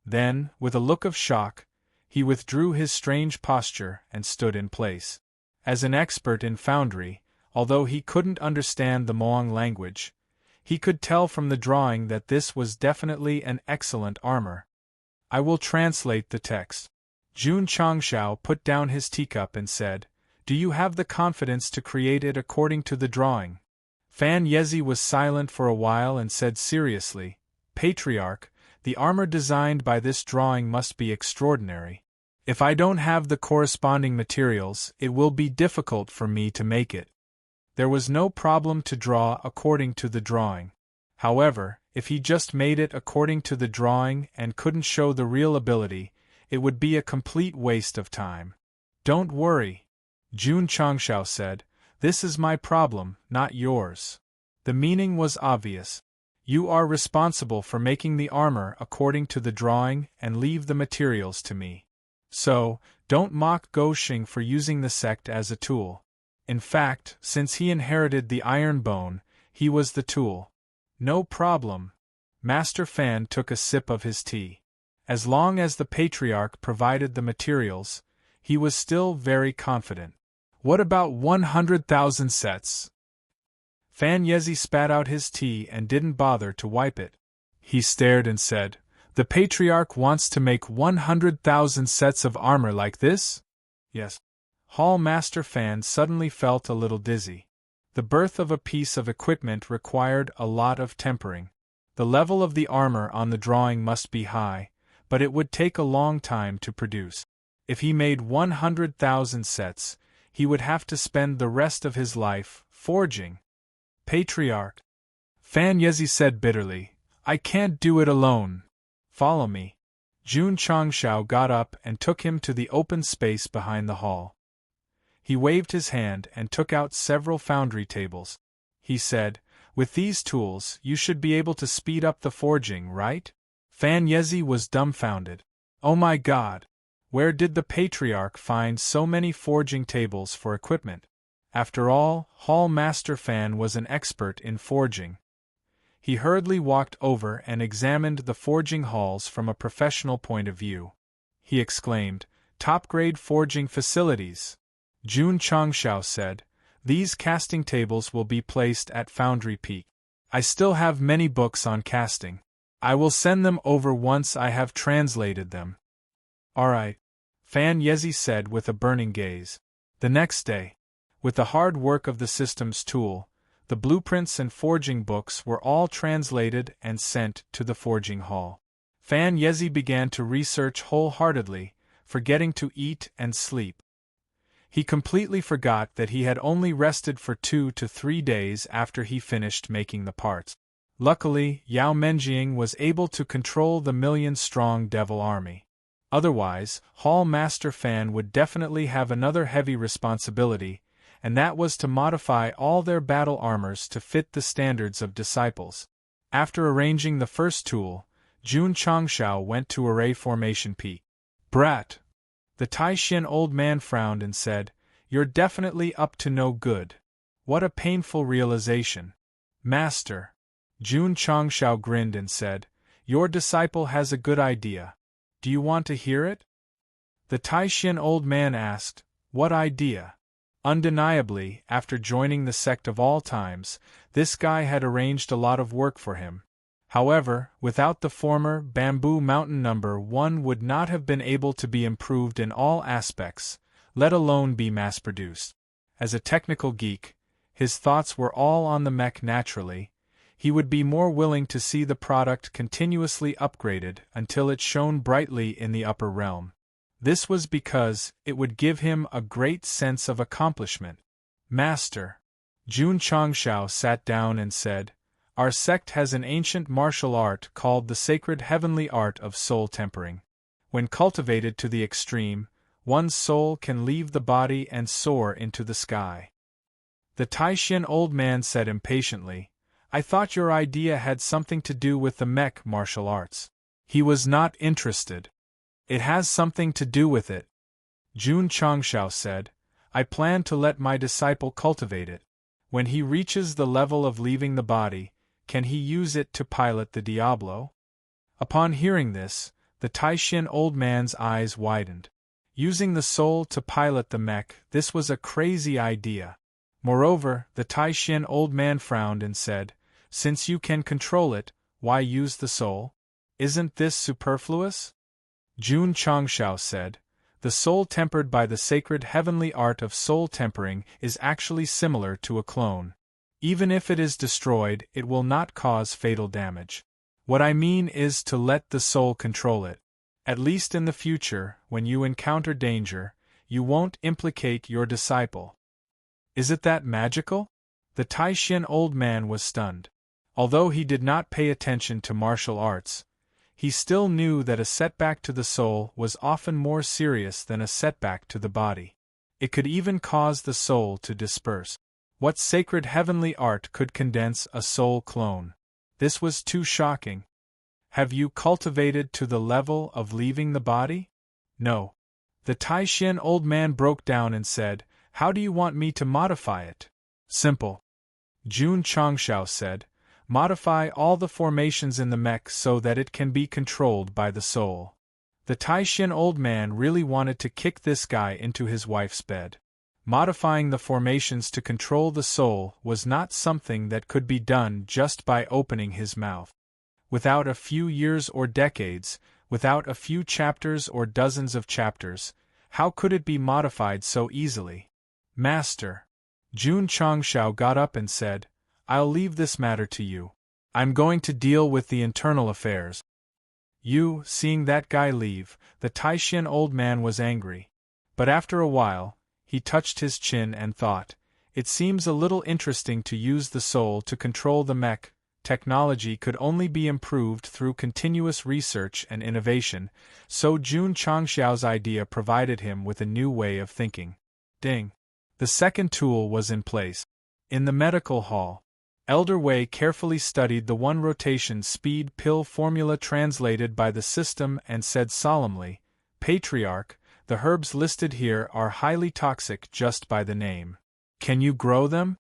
Then, with a look of shock, he withdrew his strange posture and stood in place. As an expert in foundry, although he couldn't understand the Moang language, he could tell from the drawing that this was definitely an excellent armor. I will translate the text. Jun Changshao put down his teacup and said, "Do you have the confidence to create it according to the drawing?" Fan Yezi was silent for a while and said seriously, "Patriarch, the armor designed by this drawing must be extraordinary. If I don't have the corresponding materials, it will be difficult for me to make it." There was no problem to draw according to the drawing. However, if he just made it according to the drawing and couldn't show the real ability, it would be a complete waste of time. "Don't worry," Jun Changshao said, "this is my problem, not yours." The meaning was obvious. You are responsible for making the armor according to the drawing and leave the materials to me. So, don't mock Goshing for using the sect as a tool. In fact, since he inherited the iron bone, he was the tool. "No problem." Master Fan took a sip of his tea. As long as the Patriarch provided the materials, he was still very confident. What about 100,000 sets? Fan Yezi spat out his tea and didn't bother to wipe it. He stared and said, "The Patriarch wants to make 100,000 sets of armor like this?" "Yes." Hall Master Fan suddenly felt a little dizzy. The birth of a piece of equipment required a lot of tempering. The level of the armor on the drawing must be high, but it would take a long time to produce. If he made 100,000 sets, he would have to spend the rest of his life forging. "Patriarch," Fan Yezi said bitterly, "I can't do it alone. Follow me." Jun Changshao got up and took him to the open space behind the hall. He waved his hand and took out several foundry tables. He said, "With these tools, you should be able to speed up the forging, right?" Fan Yezi was dumbfounded. Oh my God! Where did the Patriarch find so many forging tables for equipment? After all, Hall Master Fan was an expert in forging. He hurriedly walked over and examined the forging halls from a professional point of view. He exclaimed, "Top-grade forging facilities!" Jun Changshao said, "These casting tables will be placed at Foundry Peak. I still have many books on casting. I will send them over once I have translated them." "All right," Fan Yezi said with a burning gaze. The next day, with the hard work of the systems tool, the blueprints and forging books were all translated and sent to the forging hall. Fan Yezi began to research wholeheartedly, forgetting to eat and sleep. He completely forgot that he had only rested for 2 to 3 days after he finished making the parts. Luckily, Yao Menjing was able to control the million-strong devil army. Otherwise, Hall Master Fan would definitely have another heavy responsibility, and that was to modify all their battle armors to fit the standards of disciples. After arranging the first tool, Jun Changshao went to Array Formation Peak. "Brat!" The Taishin old man frowned and said, "You're definitely up to no good." What a painful realization. "Master." Jun Changshao grinned and said, "Your disciple has a good idea. Do you want to hear it?" The Taishin old man asked, "What idea?" Undeniably, after joining the sect of all times, this guy had arranged a lot of work for him. However, without the former Bamboo Mountain #1 would not have been able to be improved in all aspects, let alone be mass-produced. As a technical geek, his thoughts were all on the mech naturally. He would be more willing to see the product continuously upgraded until it shone brightly in the upper realm. This was because it would give him a great sense of accomplishment. "Master." Jun Changshao sat down and said, "Our sect has an ancient martial art called the sacred heavenly art of soul tempering. When cultivated to the extreme, one's soul can leave the body and soar into the sky." The Taishin old man said impatiently, "I thought your idea had something to do with the mech martial arts." He was not interested. "It has something to do with it," Jun Changshao said. "I plan to let my disciple cultivate it. When he reaches the level of leaving the body, can he use it to pilot the Diablo?" Upon hearing this, the Taishin old man's eyes widened. Using the soul to pilot the mech, this was a crazy idea. Moreover, the Taishin old man frowned and said, "Since you can control it, why use the soul? Isn't this superfluous?" Jun Changshao said, "The soul tempered by the sacred heavenly art of soul tempering is actually similar to a clone. Even if it is destroyed, it will not cause fatal damage. What I mean is to let the soul control it. At least in the future, when you encounter danger, you won't implicate your disciple." "Is it that magical?" The Taishin old man was stunned. Although he did not pay attention to martial arts, he still knew that a setback to the soul was often more serious than a setback to the body. It could even cause the soul to disperse. What sacred heavenly art could condense a soul clone? This was too shocking. "Have you cultivated to the level of leaving the body?" "No." The Taishin old man broke down and said, "How do you want me to modify it?" "Simple." Jun Changshao said, "Modify all the formations in the mech so that it can be controlled by the soul." The Taishin old man really wanted to kick this guy into his wife's bed. Modifying the formations to control the soul was not something that could be done just by opening his mouth. Without a few years or decades, without a few chapters or dozens of chapters, how could it be modified so easily? Master. Jun Changshao got up and said, I'll leave this matter to you. I'm going to deal with the internal affairs. Seeing that guy leave, the Taishan old man was angry. But after a while, he touched his chin and thought, it seems a little interesting to use the soul to control the mech. Technology could only be improved through continuous research and innovation, so Jun Changshao's idea provided him with a new way of thinking. Ding! The second tool was in place. In the medical hall, Elder Wei carefully studied the one-rotation speed pill formula translated by the system and said solemnly, Patriarch, the herbs listed here are highly toxic just by the name. Can you grow them?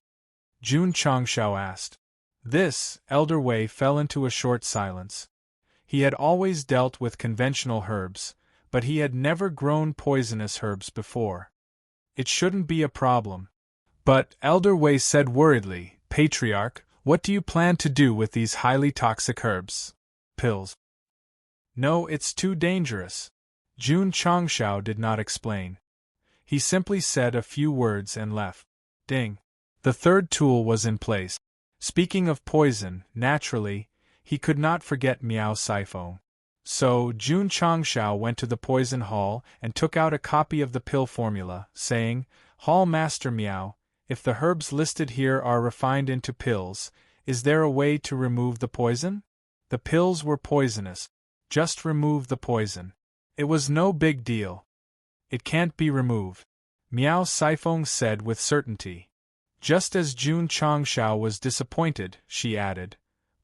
Jun Changshao asked. This, Elder Wei fell into a short silence. He had always dealt with conventional herbs, but he had never grown poisonous herbs before. It shouldn't be a problem. But, Elder Wei said worriedly, Patriarch, what do you plan to do with these highly toxic herbs? Pills. No, it's too dangerous. Jun Changshao did not explain. He simply said a few words and left. Ding. The third tool was in place. Speaking of poison, naturally, he could not forget Miao Siphon. So, Jun Changshao went to the poison hall and took out a copy of the pill formula, saying, Hall Master Miao, if the herbs listed here are refined into pills, is there a way to remove the poison? The pills were poisonous. Just remove the poison. It was no big deal. It can't be removed, Miao Siphon said with certainty. Just as Jun Changshao was disappointed, she added,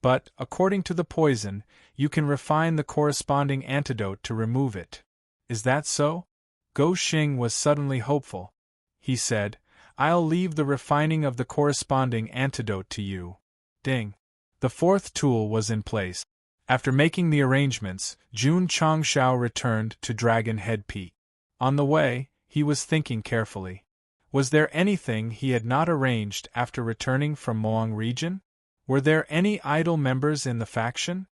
but, according to the poison, you can refine the corresponding antidote to remove it. Is that so? Go Xing was suddenly hopeful. He said, I'll leave the refining of the corresponding antidote to you. Ding. The fourth tool was in place. After making the arrangements, Jun Changshao returned to Dragon Head Peak. On the way, he was thinking carefully. Was there anything he had not arranged after returning from Moang region? Were there any idle members in the faction?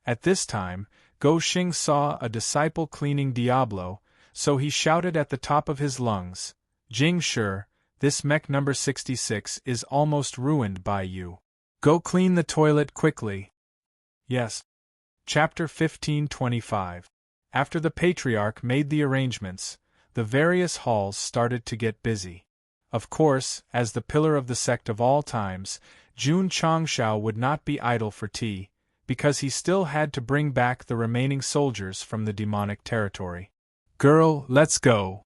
At this time, Go Xing saw a disciple cleaning Diablo, so he shouted at the top of his lungs, Jing Shi, this mech number 66 is almost ruined by you. Go clean the toilet quickly. Yes. Chapter 1525. After the Patriarch made the arrangements, the various halls started to get busy. Of course, as the pillar of the sect of all times, Jun Changshao would not be idle for tea, because he still had to bring back the remaining soldiers from the demonic territory. Girl, let's go.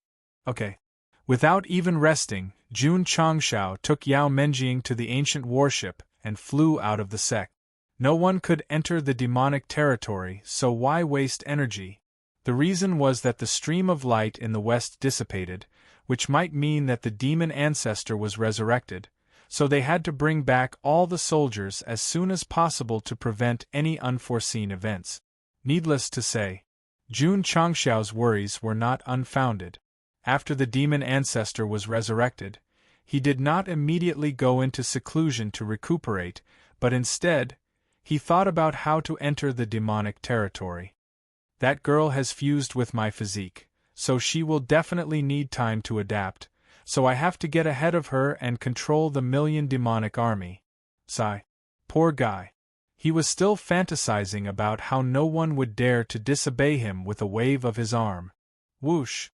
Okay. Without even resting, Jun Changshao took Yao Menjing to the ancient warship and flew out of the sect. No one could enter the demonic territory, so why waste energy? The reason was that the stream of light in the west dissipated, which might mean that the demon ancestor was resurrected, so they had to bring back all the soldiers as soon as possible to prevent any unforeseen events. Needless to say, Jun Changshao's worries were not unfounded. After the demon ancestor was resurrected, he did not immediately go into seclusion to recuperate, but instead, he thought about how to enter the demonic territory. That girl has fused with my physique, so she will definitely need time to adapt, so I have to get ahead of her and control the million demonic army. Sigh. Poor guy. He was still fantasizing about how no one would dare to disobey him with a wave of his arm. Whoosh.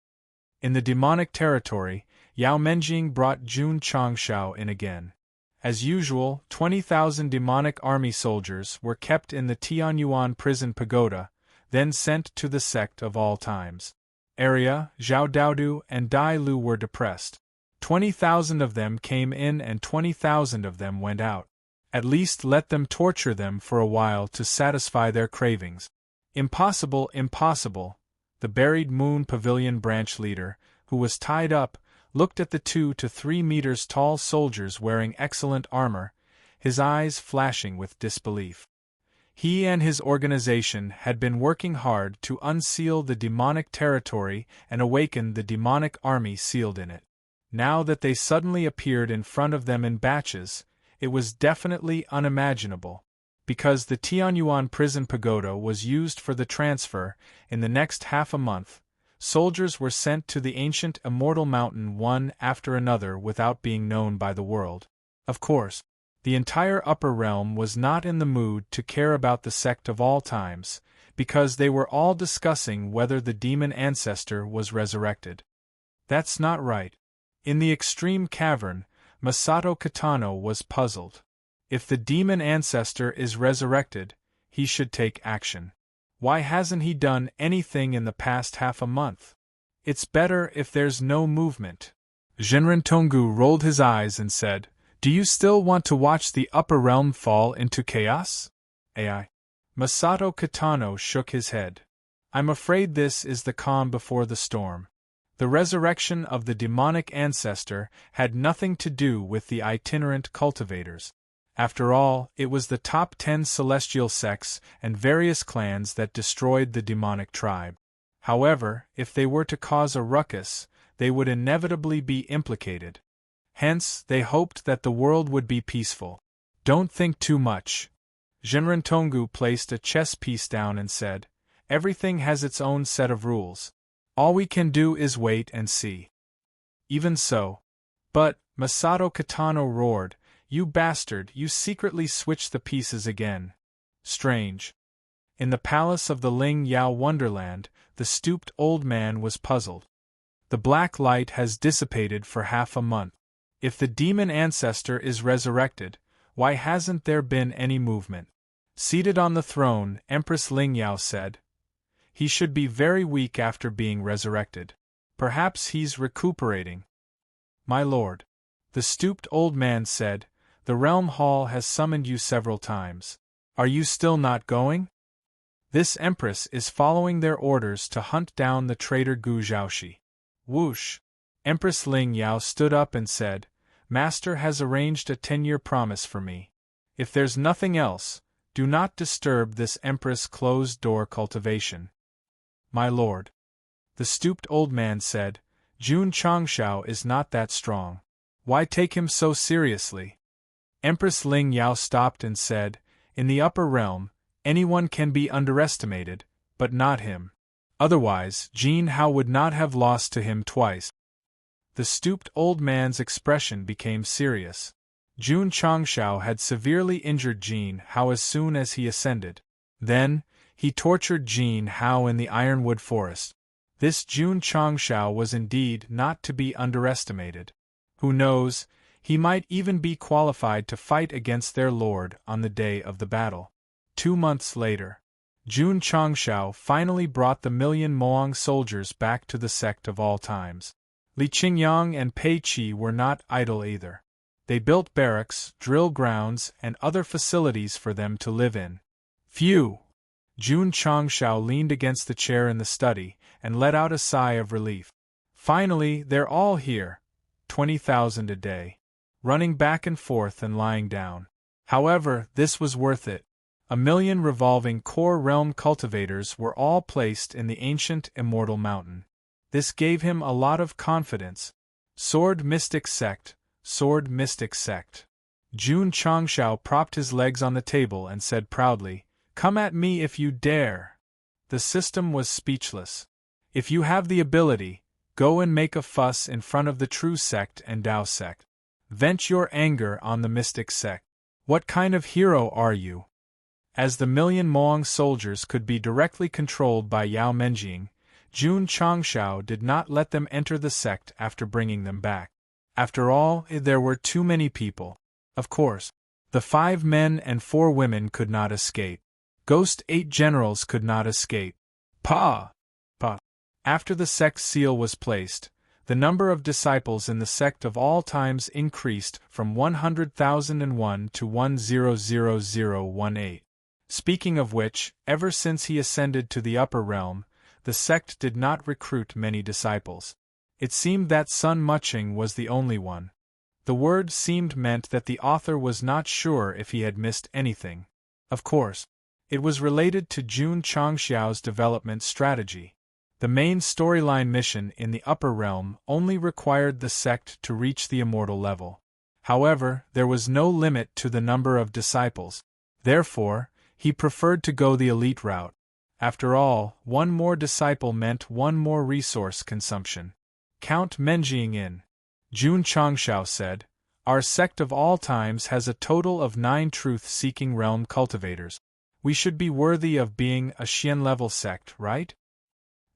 In the demonic territory, Yao Menjing brought Jun Changshao in again. As usual, 20,000 demonic army soldiers were kept in the Tianyuan prison pagoda, then sent to the sect of all times. Arya, Zhao Daodu, and Dai Lu were depressed. 20,000 of them came in and 20,000 of them went out. At least let them torture them for a while to satisfy their cravings. Impossible, impossible. The buried Moon Pavilion branch leader, who was tied up, looked at the 2 to 3 meters tall soldiers wearing excellent armor, his eyes flashing with disbelief. He and his organization had been working hard to unseal the demonic territory and awaken the demonic army sealed in it. Now that they suddenly appeared in front of them in batches, it was definitely unimaginable. Because the Tianyuan prison pagoda was used for the transfer, in the next half a month, soldiers were sent to the ancient immortal mountain one after another without being known by the world. Of course, the entire upper realm was not in the mood to care about the sect of all times, because they were all discussing whether the demon ancestor was resurrected. That's not right. In the extreme cavern, Masato Kitano was puzzled. If the demon ancestor is resurrected, he should take action. Why hasn't he done anything in the past half a month? It's better if there's no movement. Genren Tongu rolled his eyes and said, "Do you still want to watch the upper realm fall into chaos?" AI. Masato Kitano shook his head. "I'm afraid this is the calm before the storm. The resurrection of the demonic ancestor had nothing to do with the itinerant cultivators. After all, it was the top 10 celestial sects and various clans that destroyed the demonic tribe. However, if they were to cause a ruckus, they would inevitably be implicated. Hence, they hoped that the world would be peaceful. Don't think too much." Genren Tongu placed a chess piece down and said, "Everything has its own set of rules. All we can do is wait and see." "Even so." "But," Masato Kitano roared, "you bastard, you secretly switched the pieces again. Strange." In the palace of the Ling Yao Wonderland, the stooped old man was puzzled. "The black light has dissipated for half a month. If the demon ancestor is resurrected, why hasn't there been any movement?" Seated on the throne, Empress Ling Yao said, "He should be very weak after being resurrected. Perhaps he's recuperating." "My lord," the stooped old man said, "the Realm Hall has summoned you several times. Are you still not going?" "This empress is following their orders to hunt down the traitor Gu Zhaoxi." Whoosh! Empress Ling Yao stood up and said, "Master has arranged a 10-year promise for me. If there's nothing else, do not disturb this empress closed-door cultivation." "My lord," the stooped old man said, "Jun Changshao is not that strong. Why take him so seriously?" Empress Ling Yao stopped and said, "In the upper realm, anyone can be underestimated, but not him. Otherwise, Jin Hao would not have lost to him twice." The stooped old man's expression became serious. Jun Changshao had severely injured Jin Hao as soon as he ascended. Then, he tortured Jin Hao in the Ironwood Forest. This Jun Changshao was indeed not to be underestimated. Who knows, he might even be qualified to fight against their lord on the day of the battle. 2 months later, Jun Changshao finally brought the million Moang soldiers back to the sect of all times. Li Qingyang and Pei Qi were not idle either. They built barracks, drill grounds, and other facilities for them to live in. Phew! Jun Changshao leaned against the chair in the study and let out a sigh of relief. Finally, they're all here. 20,000 a day. Running back and forth and lying down. However, this was worth it. 1 million revolving core realm cultivators were all placed in the ancient immortal mountain. This gave him a lot of confidence. Sword Mystic Sect, Sword Mystic Sect. Jun Changshao propped his legs on the table and said proudly, "Come at me if you dare." The system was speechless. "If you have the ability, go and make a fuss in front of the True Sect and Tao Sect. Vent your anger on the Mystic Sect. What kind of hero are you?" As the million Moang soldiers could be directly controlled by Yao Menjing, Jun Changshao did not let them enter the sect after bringing them back. After all, there were too many people. Of course, the 5 men and 4 women could not escape. Ghost 8 generals could not escape. Pa! After the sect seal was placed, the number of disciples in the sect of all times increased from 100,001 to 100,018. Speaking of which, ever since he ascended to the upper realm, the sect did not recruit many disciples. It seemed that Sun Muching was the only one. The word seemed meant that the author was not sure if he had missed anything. Of course, it was related to Jun Changshao's development strategy. The main storyline mission in the upper realm only required the sect to reach the immortal level. However, there was no limit to the number of disciples. Therefore, he preferred to go the elite route. After all, one more disciple meant one more resource consumption. Count Menjing in. Jun Changshao said, "Our sect of all times has a total of 9 truth-seeking realm cultivators. We should be worthy of being a Xian-level sect, right?"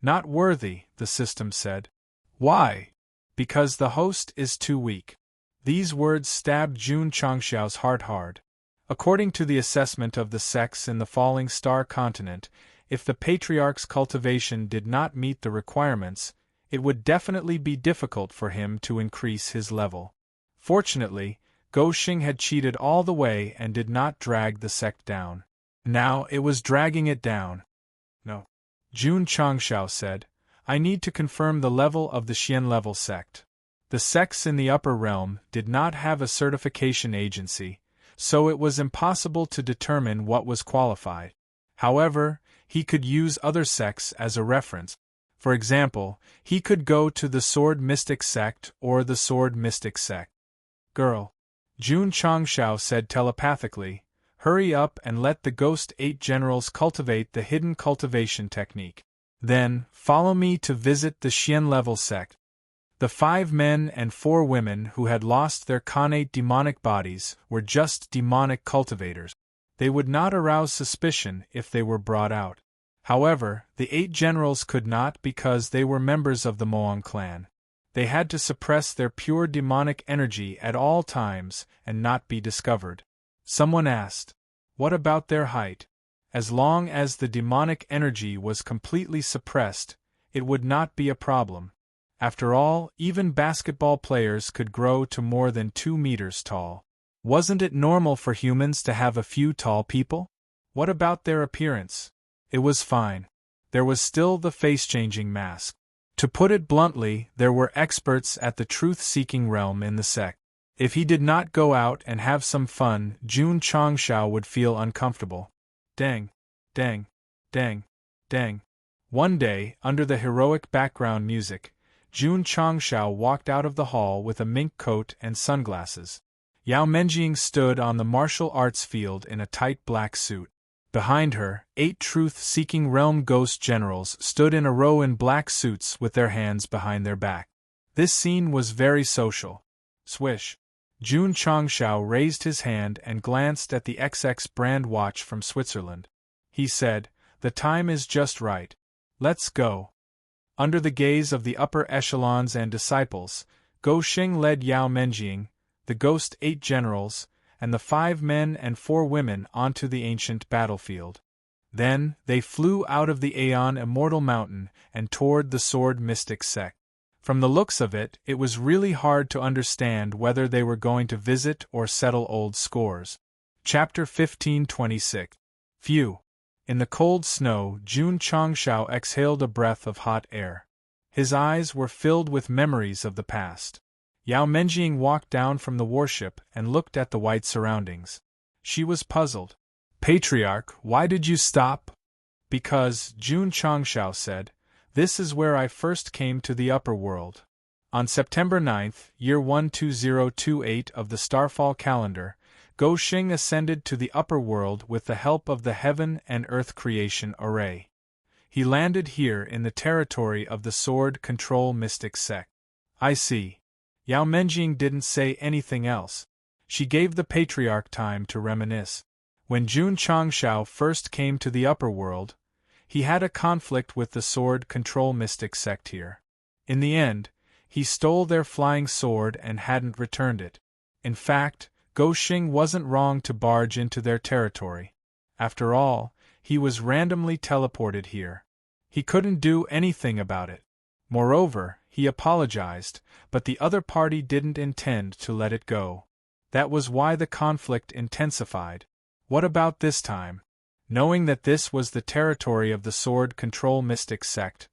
"Not worthy," the system said. "Why?" "Because the host is too weak." These words stabbed Jun Changshao's heart hard. According to the assessment of the sects in the Falling Star continent, if the Patriarch's cultivation did not meet the requirements, it would definitely be difficult for him to increase his level. Fortunately, Goxing had cheated all the way and did not drag the sect down. Now it was dragging it down. "No," Jun Changshao said, "I need to confirm the level of the Xian-level sect." The sects in the upper realm did not have a certification agency, so it was impossible to determine what was qualified. However, he could use other sects as a reference. For example, he could go to the Sword Mystic Sect or the Sword Mystic Sect. "Girl," Jun Changshao said telepathically, "hurry up and let the Ghost 8 generals cultivate the hidden cultivation technique. Then, follow me to visit the Xian-level sect." The 5 men and 4 women who had lost their connate demonic bodies were just demonic cultivators. They would not arouse suspicion if they were brought out. However, the 8 generals could not because they were members of the Moang clan. They had to suppress their pure demonic energy at all times and not be discovered. Someone asked, "What about their height?" As long as the demonic energy was completely suppressed, it would not be a problem. After all, even basketball players could grow to more than 2 meters tall. Wasn't it normal for humans to have a few tall people? What about their appearance? It was fine. There was still the face-changing mask. To put it bluntly, there were experts at the truth-seeking realm in the sect. If he did not go out and have some fun, Jun Changshao would feel uncomfortable. Dang, dang, dang, dang. One day, under the heroic background music, Jun Changshao walked out of the hall with a mink coat and sunglasses. Yao Menjing stood on the martial arts field in a tight black suit. Behind her, 8 truth-seeking realm ghost generals stood in a row in black suits with their hands behind their back. This scene was very social. Swish. Jun Changshao raised his hand and glanced at the XX brand watch from Switzerland. He said, "The time is just right. Let's go." Under the gaze of the upper echelons and disciples, Goxing led Yao Menjing, the Ghost 8 generals, and the 5 men and 4 women onto the ancient battlefield. Then, they flew out of the Aeon Immortal Mountain and toward the Sword Mystic Sect. From the looks of it, it was really hard to understand whether they were going to visit or settle old scores. Chapter 1526. Phew. In the cold snow, Jun Changshao exhaled a breath of hot air. His eyes were filled with memories of the past. Yao Menjing walked down from the warship and looked at the white surroundings. She was puzzled. "Patriarch, why did you stop?" "Because," Jun Changshao said, "this is where I first came to the upper world." On September 9th, year 12028 of the Starfall calendar, Goxing ascended to the upper world with the help of the Heaven and Earth Creation Array. He landed here in the territory of the Sword Control Mystic Sect. "I see." Yao Menjing didn't say anything else. She gave the Patriarch time to reminisce. When Jun Changshao first came to the upper world, he had a conflict with the Sword Control Mystic Sect here. In the end, he stole their flying sword and hadn't returned it. In fact, Goxing wasn't wrong to barge into their territory. After all, he was randomly teleported here. He couldn't do anything about it. Moreover, he apologized, but the other party didn't intend to let it go. That was why the conflict intensified. What about this time? Knowing that this was the territory of the Sword Control Mystic Sect,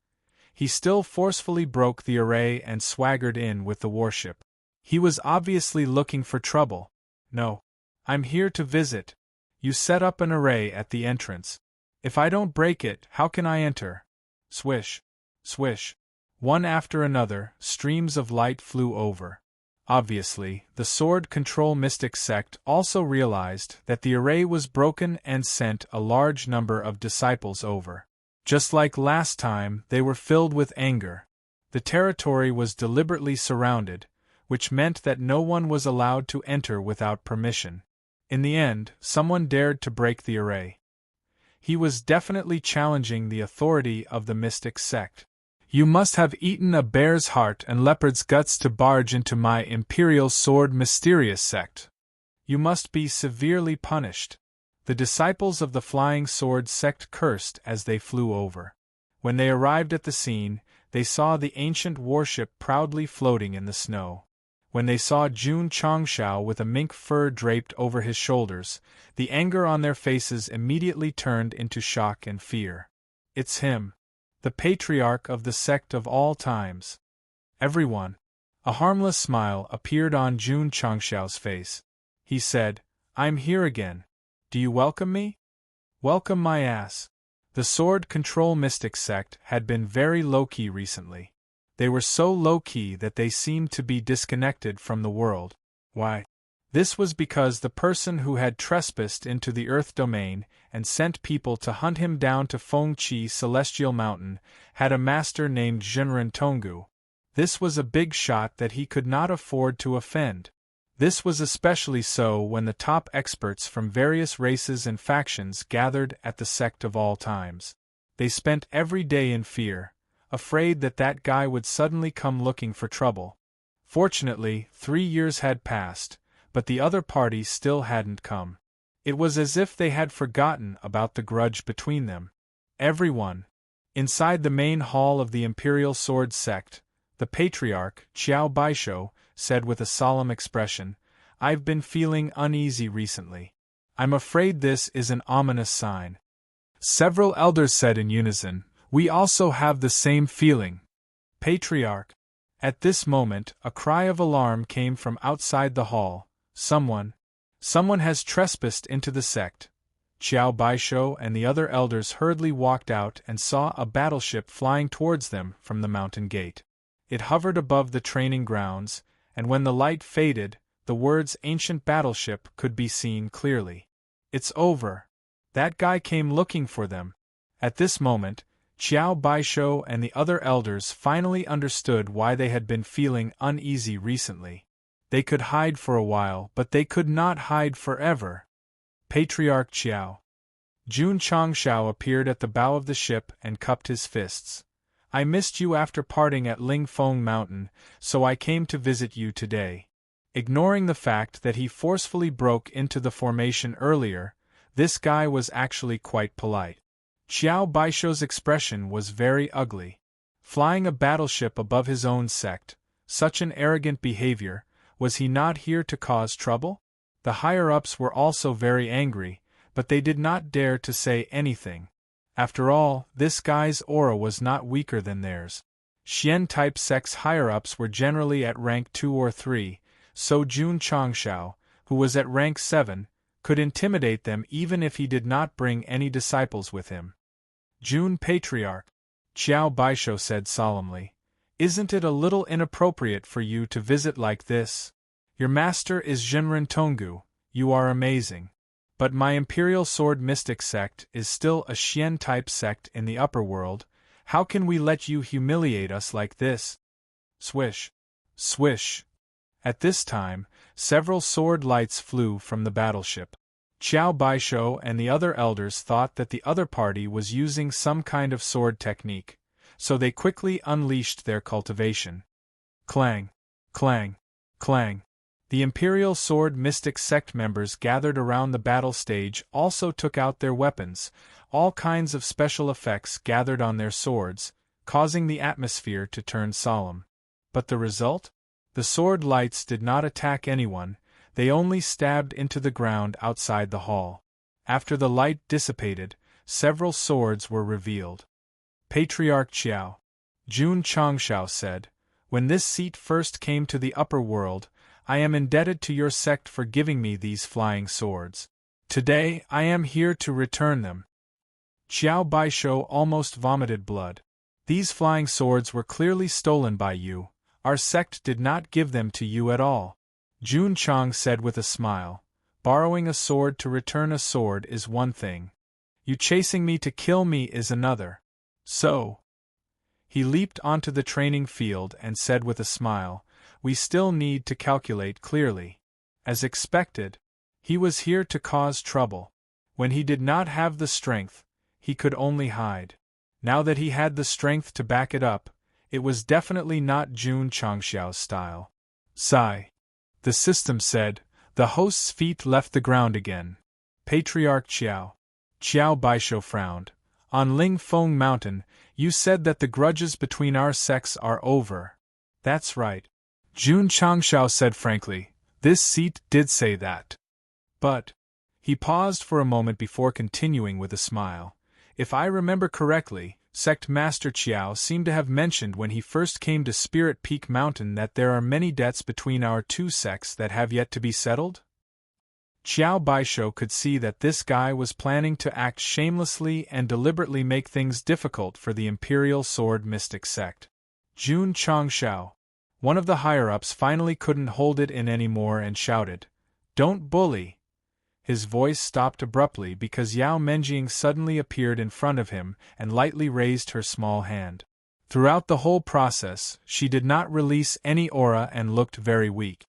he still forcefully broke the array and swaggered in with the warship. He was obviously looking for trouble. "No. I'm here to visit. You set up an array at the entrance. If I don't break it, how can I enter?" Swish. Swish. One after another, streams of light flew over. Obviously, the Sword Control Mystic Sect also realized that the array was broken and sent a large number of disciples over. Just like last time, they were filled with anger. The territory was deliberately surrounded, which meant that no one was allowed to enter without permission. In the end, someone dared to break the array. He was definitely challenging the authority of the Mystic Sect. You must have eaten a bear's heart and leopard's guts to barge into my Imperial Sword Mysterious Sect. You must be severely punished. The disciples of the Flying Sword Sect cursed as they flew over. When they arrived at the scene, they saw the ancient warship proudly floating in the snow. When they saw Jun Changshao with a mink fur draped over his shoulders, the anger on their faces immediately turned into shock and fear. It's him. The patriarch of the sect of all times. Everyone. A harmless smile appeared on Jun Changshao's face. He said, I'm here again. Do you welcome me? Welcome my ass. The Sword Control Mystic Sect had been very low-key recently. They were so low-key that they seemed to be disconnected from the world. Why? This was because the person who had trespassed into the Earth domain and sent people to hunt him down to Fengqi Celestial Mountain had a master named Zhenren Tonggu. This was a big shot that he could not afford to offend. This was especially so when the top experts from various races and factions gathered at the Sect of all times. They spent every day in fear, afraid that that guy would suddenly come looking for trouble. Fortunately, 3 years had passed, but the other party still hadn't come. It was as if they had forgotten about the grudge between them. Everyone. Inside the main hall of the Imperial Sword Sect, the Patriarch, Qiao Baisho, said with a solemn expression, I've been feeling uneasy recently. I'm afraid this is an ominous sign. Several elders said in unison, We also have the same feeling. Patriarch. At this moment, a cry of alarm came from outside the hall. Someone has trespassed into the sect. Qiao Baisho and the other elders hurriedly walked out and saw a battleship flying towards them from the mountain gate. It hovered above the training grounds, and when the light faded, the words ancient battleship could be seen clearly. It's over. That guy came looking for them. At this moment, Qiao Baisho and the other elders finally understood why they had been feeling uneasy recently. They could hide for a while, but they could not hide forever. Patriarch Qiao. Jun Changshao appeared at the bow of the ship and cupped his fists. I missed you after parting at Lingfeng Mountain, so I came to visit you today. Ignoring the fact that he forcefully broke into the formation earlier, this guy was actually quite polite. Qiao Baisho's expression was very ugly. Flying a battleship above his own sect, such an arrogant behavior. Was he not here to cause trouble? The higher-ups were also very angry, but they did not dare to say anything. After all, this guy's aura was not weaker than theirs. Xian-type sects higher-ups were generally at rank 2 or 3, so Jun Changshao, who was at rank 7, could intimidate them even if he did not bring any disciples with him. Jun Patriarch, Qiao Baisho said solemnly. Isn't it a little inappropriate for you to visit like this? Your master is Zhenren Tonggu, you are amazing. But my Imperial Sword Mystic Sect is still a Xian-type sect in the upper world. How can we let you humiliate us like this? Swish. Swish. At this time, several sword lights flew from the battleship. Qiao Baisho and the other elders thought that the other party was using some kind of sword technique, so they quickly unleashed their cultivation. Clang, clang, clang. The Imperial Sword Mystic Sect members gathered around the battle stage also took out their weapons. All kinds of special effects gathered on their swords, causing the atmosphere to turn solemn. But the result? The sword lights did not attack anyone, they only stabbed into the ground outside the hall. After the light dissipated, several swords were revealed. Patriarch Qiao. Jun Changshao said, When this seat first came to the upper world, I am indebted to your sect for giving me these flying swords. Today, I am here to return them. Qiao Baisho almost vomited blood. These flying swords were clearly stolen by you. Our sect did not give them to you at all. Jun Chang said with a smile. Borrowing a sword to return a sword is one thing. You chasing me to kill me is another. So. He leaped onto the training field and said with a smile, we still need to calculate clearly. As expected, he was here to cause trouble. When he did not have the strength, he could only hide. Now that he had the strength to back it up, it was definitely not Jun Changxiao's style. Sigh. The system said. The host's feet left the ground again. Patriarch Qiao. Qiao Baisho frowned. On Lingfeng Mountain, you said that the grudges between our sects are over. That's right. Jun Changxiao said frankly. This seat did say that. But. He paused for a moment before continuing with a smile. If I remember correctly, Sect Master Qiao seemed to have mentioned when he first came to Spirit Peak Mountain that there are many debts between our two sects that have yet to be settled? Qiao Baisho could see that this guy was planning to act shamelessly and deliberately make things difficult for the Imperial Sword Mystic Sect. Jun Changxiao, one of the higher-ups, finally couldn't hold it in anymore and shouted, "Don't bully!" His voice stopped abruptly because Yao Menjing suddenly appeared in front of him and lightly raised her small hand. Throughout the whole process, she did not release any aura and looked very weak.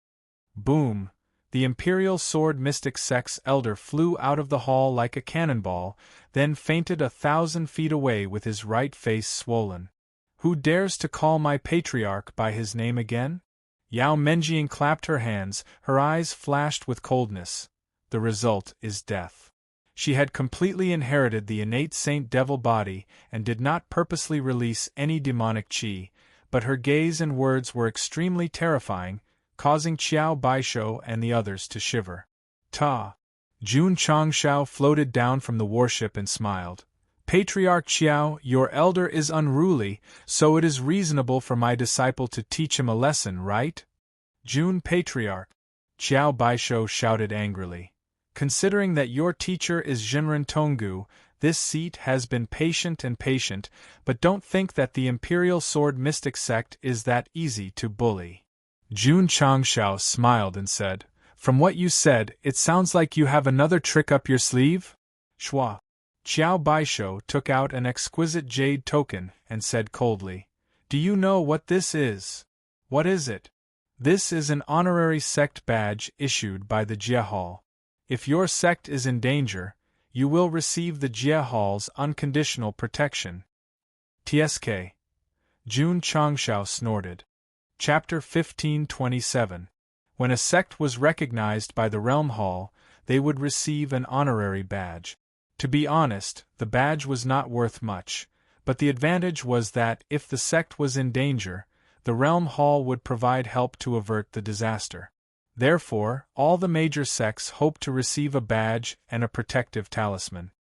Boom! The Imperial Sword Mystic Sect's elder flew out of the hall like a cannonball, then fainted 1,000 feet away with his right face swollen. Who dares to call my patriarch by his name again? Yao Menjing clapped her hands, her eyes flashed with coldness. The result is death. She had completely inherited the innate Saint Devil body and did not purposely release any demonic qi, but her gaze and words were extremely terrifying, causing Qiao Baisho and the others to shiver. Ta! Jun Changxiao floated down from the warship and smiled. Patriarch Qiao, your elder is unruly, so it is reasonable for my disciple to teach him a lesson, right? Jun Patriarch! Qiao Baisho shouted angrily. Considering that your teacher is Jinren Tonggu, this seat has been patient, but don't think that the Imperial Sword Mystic Sect is that easy to bully. Jun Changxiao smiled and said, From what you said, it sounds like you have another trick up your sleeve? Shua. Qiao Baisho took out an exquisite jade token and said coldly, Do you know what this is? What is it? This is an honorary sect badge issued by the Jia Hall. If your sect is in danger, you will receive the Jia Hall's unconditional protection. TSK. Jun Changxiao snorted. Chapter 1527. When a sect was recognized by the Realm Hall, they would receive an honorary badge. To be honest, the badge was not worth much, but the advantage was that if the sect was in danger, the Realm Hall would provide help to avert the disaster. Therefore, all the major sects hoped to receive a badge and a protective talisman.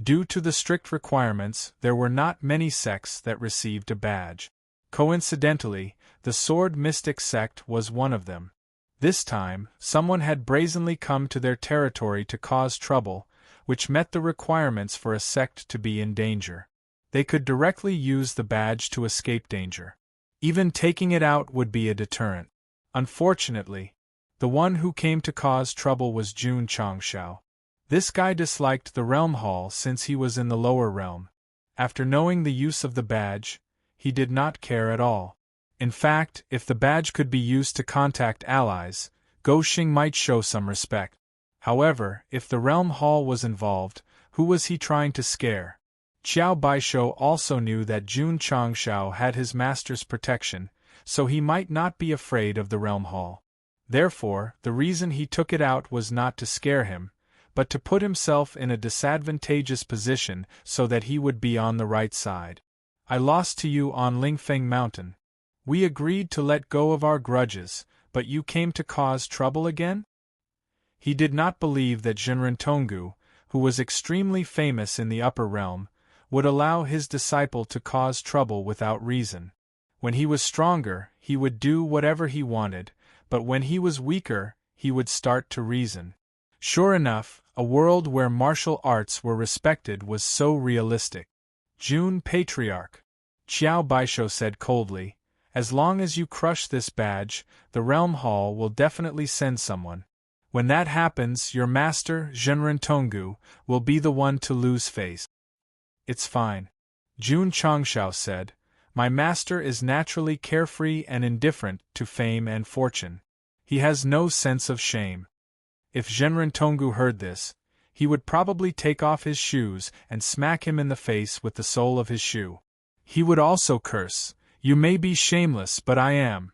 Due to the strict requirements, there were not many sects that received a badge. Coincidentally, the Sword Mystic Sect was one of them. This time, someone had brazenly come to their territory to cause trouble, which met the requirements for a sect to be in danger. They could directly use the badge to escape danger. Even taking it out would be a deterrent. Unfortunately, the one who came to cause trouble was Jun Changxiao. This guy disliked the Realm Hall since he was in the lower realm. After knowing the use of the badge, he did not care at all. In fact, if the badge could be used to contact allies, Goxing might show some respect. However, if the Realm Hall was involved, who was he trying to scare? Qiao Baisho also knew that Jun Changxiao had his master's protection, so he might not be afraid of the Realm Hall. Therefore, the reason he took it out was not to scare him, but to put himself in a disadvantageous position so that he would be on the right side. I lost to you on Lingfeng Mountain. We agreed to let go of our grudges, but you came to cause trouble again? He did not believe that Jinren Tonggu, who was extremely famous in the upper realm, would allow his disciple to cause trouble without reason. When he was stronger, he would do whatever he wanted, but when he was weaker, he would start to reason. Sure enough, a world where martial arts were respected was so realistic. Jun Patriarch. Qiao Baisho said coldly. As long as you crush this badge, the Realm Hall will definitely send someone. When that happens, your master, Zhenren Tonggu, will be the one to lose face. It's fine. Jun Changshao said. My master is naturally carefree and indifferent to fame and fortune. He has no sense of shame. If Zhenren Tonggu heard this, he would probably take off his shoes and smack him in the face with the sole of his shoe. He would also curse, "You may be shameless, but I am."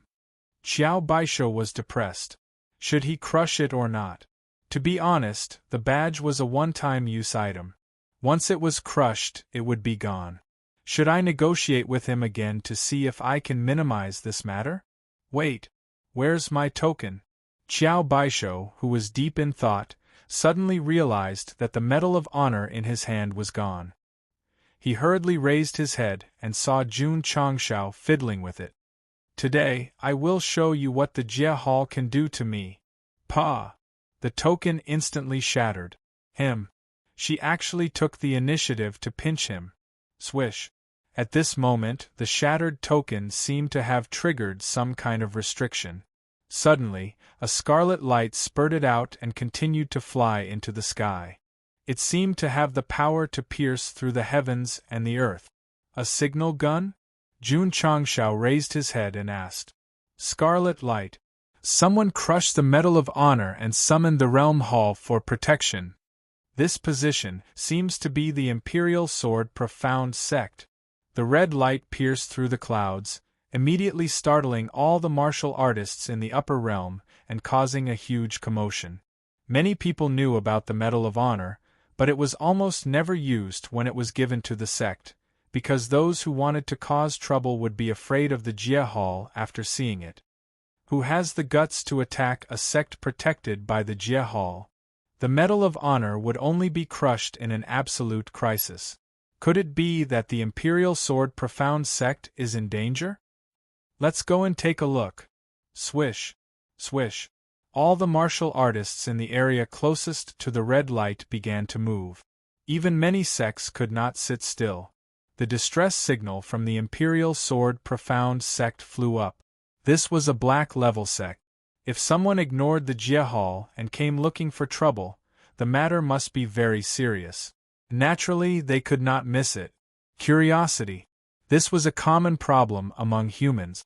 Qiao Baisho was depressed. Should he crush it or not? To be honest, the badge was a one-time use item. Once it was crushed, it would be gone. Should I negotiate with him again to see if I can minimize this matter? Wait. Where's my token? Qiao Baisho, who was deep in thought, suddenly realized that the Medal of Honor in his hand was gone. He hurriedly raised his head and saw Jun Changshao fiddling with it. Today, I will show you what the Jie Hall can do to me. Pa! The token instantly shattered. Him. She actually took the initiative to pinch him. Swish. At this moment, the shattered token seemed to have triggered some kind of restriction. Suddenly, a scarlet light spurted out and continued to fly into the sky. It seemed to have the power to pierce through the heavens and the earth. A signal gun? Jun Changshao raised his head and asked. Scarlet light. Someone crushed the Medal of Honor and summoned the Realm Hall for protection. This position seems to be the Imperial Sword Profound Sect. The red light pierced through the clouds, immediately startling all the martial artists in the upper realm and causing a huge commotion. Many people knew about the Medal of Honor, but it was almost never used when it was given to the sect, because those who wanted to cause trouble would be afraid of the Jie Hall after seeing it. Who has the guts to attack a sect protected by the Jie Hall? The Medal of Honor would only be crushed in an absolute crisis. Could it be that the Imperial Sword Profound Sect is in danger? Let's go and take a look. Swish. Swish. All the martial artists in the area closest to the red light began to move. Even many sects could not sit still. The distress signal from the Imperial Sword Profound Sect flew up. This was a black level sect. If someone ignored the Jie Hall and came looking for trouble, the matter must be very serious. Naturally, they could not miss it. Curiosity. This was a common problem among humans.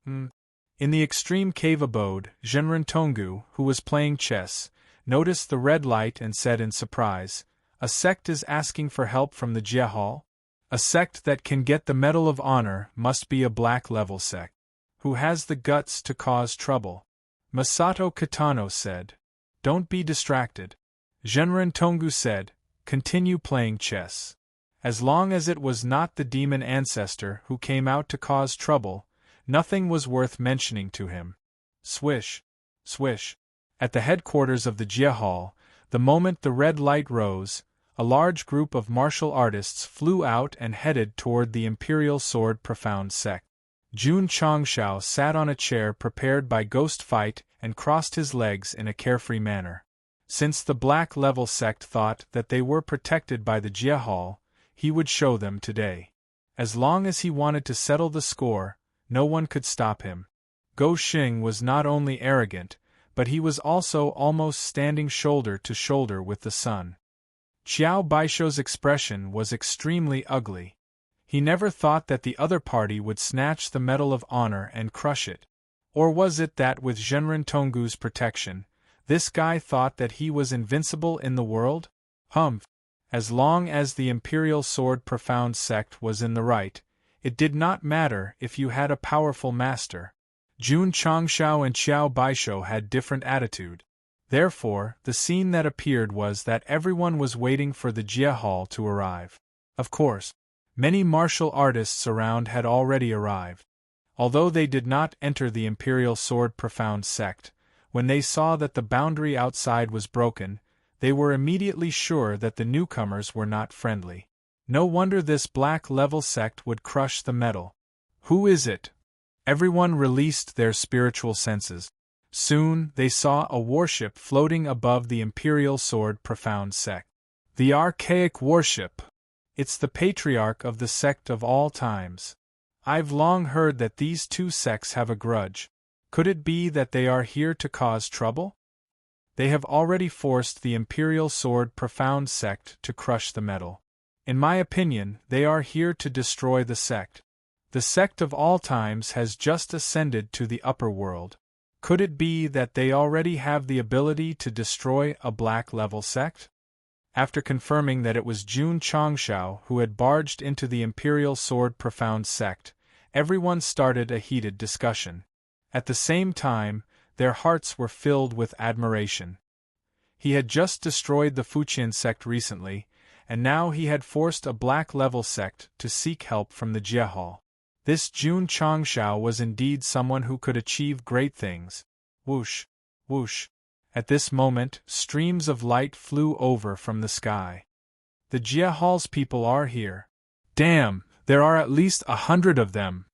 In the extreme cave abode, Zhenren Tonggu, who was playing chess, noticed the red light and said in surprise, "A sect is asking for help from the Jie Hall? A sect that can get the Medal of Honor must be a black-level sect. Who has the guts to cause trouble?" Masato Kitano said. "Don't be distracted." Zhenren Tonggu said, "Continue playing chess. As long as it was not the demon ancestor who came out to cause trouble, nothing was worth mentioning to him." Swish. Swish. At the headquarters of the Jie Hall, the moment the red light rose, a large group of martial artists flew out and headed toward the Imperial Sword Profound Sect. Jun Changshao sat on a chair prepared by Ghost Fight and crossed his legs in a carefree manner. Since the Black Level sect thought that they were protected by the Jie Hall, he would show them today. As long as he wanted to settle the score, no one could stop him. Go Xing was not only arrogant, but he was also almost standing shoulder to shoulder with the sun. Qiao Baisho's expression was extremely ugly. He never thought that the other party would snatch the Medal of Honor and crush it. Or was it that with Zhenren Tonggu's protection, this guy thought that he was invincible in the world? Humph! As long as the Imperial Sword Profound Sect was in the right, it did not matter if you had a powerful master. Jun Changshao and Qiao Baisho had different attitude. Therefore, the scene that appeared was that everyone was waiting for the Jie Hall to arrive. Of course, many martial artists around had already arrived. Although they did not enter the Imperial Sword Profound Sect, when they saw that the boundary outside was broken, they were immediately sure that the newcomers were not friendly. No wonder this Black Level sect would crush the medal. Who is it? Everyone released their spiritual senses. Soon, they saw a warship floating above the Imperial Sword Profound Sect. The archaic warship! It's the patriarch of the sect of all times. I've long heard that these two sects have a grudge. Could it be that they are here to cause trouble? They have already forced the Imperial Sword Profound Sect to crush the metal. In my opinion, they are here to destroy the sect. The sect of all times has just ascended to the upper world. Could it be that they already have the ability to destroy a black-level sect? After confirming that it was Jun Changshao who had barged into the Imperial Sword Profound Sect, everyone started a heated discussion. At the same time, their hearts were filled with admiration. He had just destroyed the Fuqian sect recently, and now he had forced a black-level sect to seek help from the Jie Hall. This Jun Changshao was indeed someone who could achieve great things. Whoosh, whoosh. At this moment, streams of light flew over from the sky. The Jie Hall's people are here. Damn, there are at least 100 of them.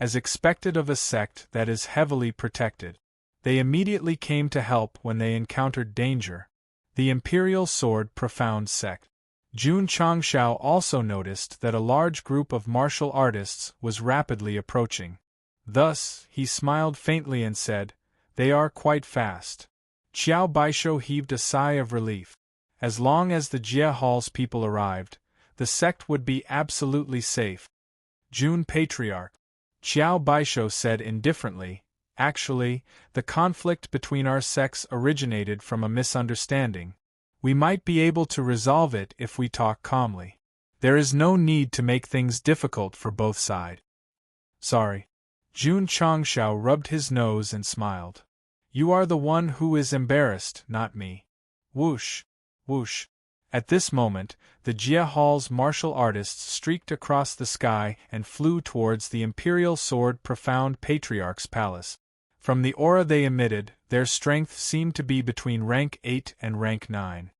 As expected of a sect that is heavily protected, they immediately came to help when they encountered danger. The Imperial Sword Profound Sect. Jun Changshao also noticed that a large group of martial artists was rapidly approaching. Thus, he smiled faintly and said, "They are quite fast." Qiao Baisho heaved a sigh of relief. As long as the Jie Hall's people arrived, the sect would be absolutely safe. Jun Patriarch. Qiao Baisho said indifferently, "Actually, the conflict between our sects originated from a misunderstanding. We might be able to resolve it if we talk calmly. There is no need to make things difficult for both sides." Sorry. Jun Changshao rubbed his nose and smiled. "You are the one who is embarrassed, not me." Whoosh, whoosh. At this moment, the Jie Hall's martial artists streaked across the sky and flew towards the Imperial Sword Profound Patriarch's palace. From the aura they emitted, their strength seemed to be between rank 8 and rank 9.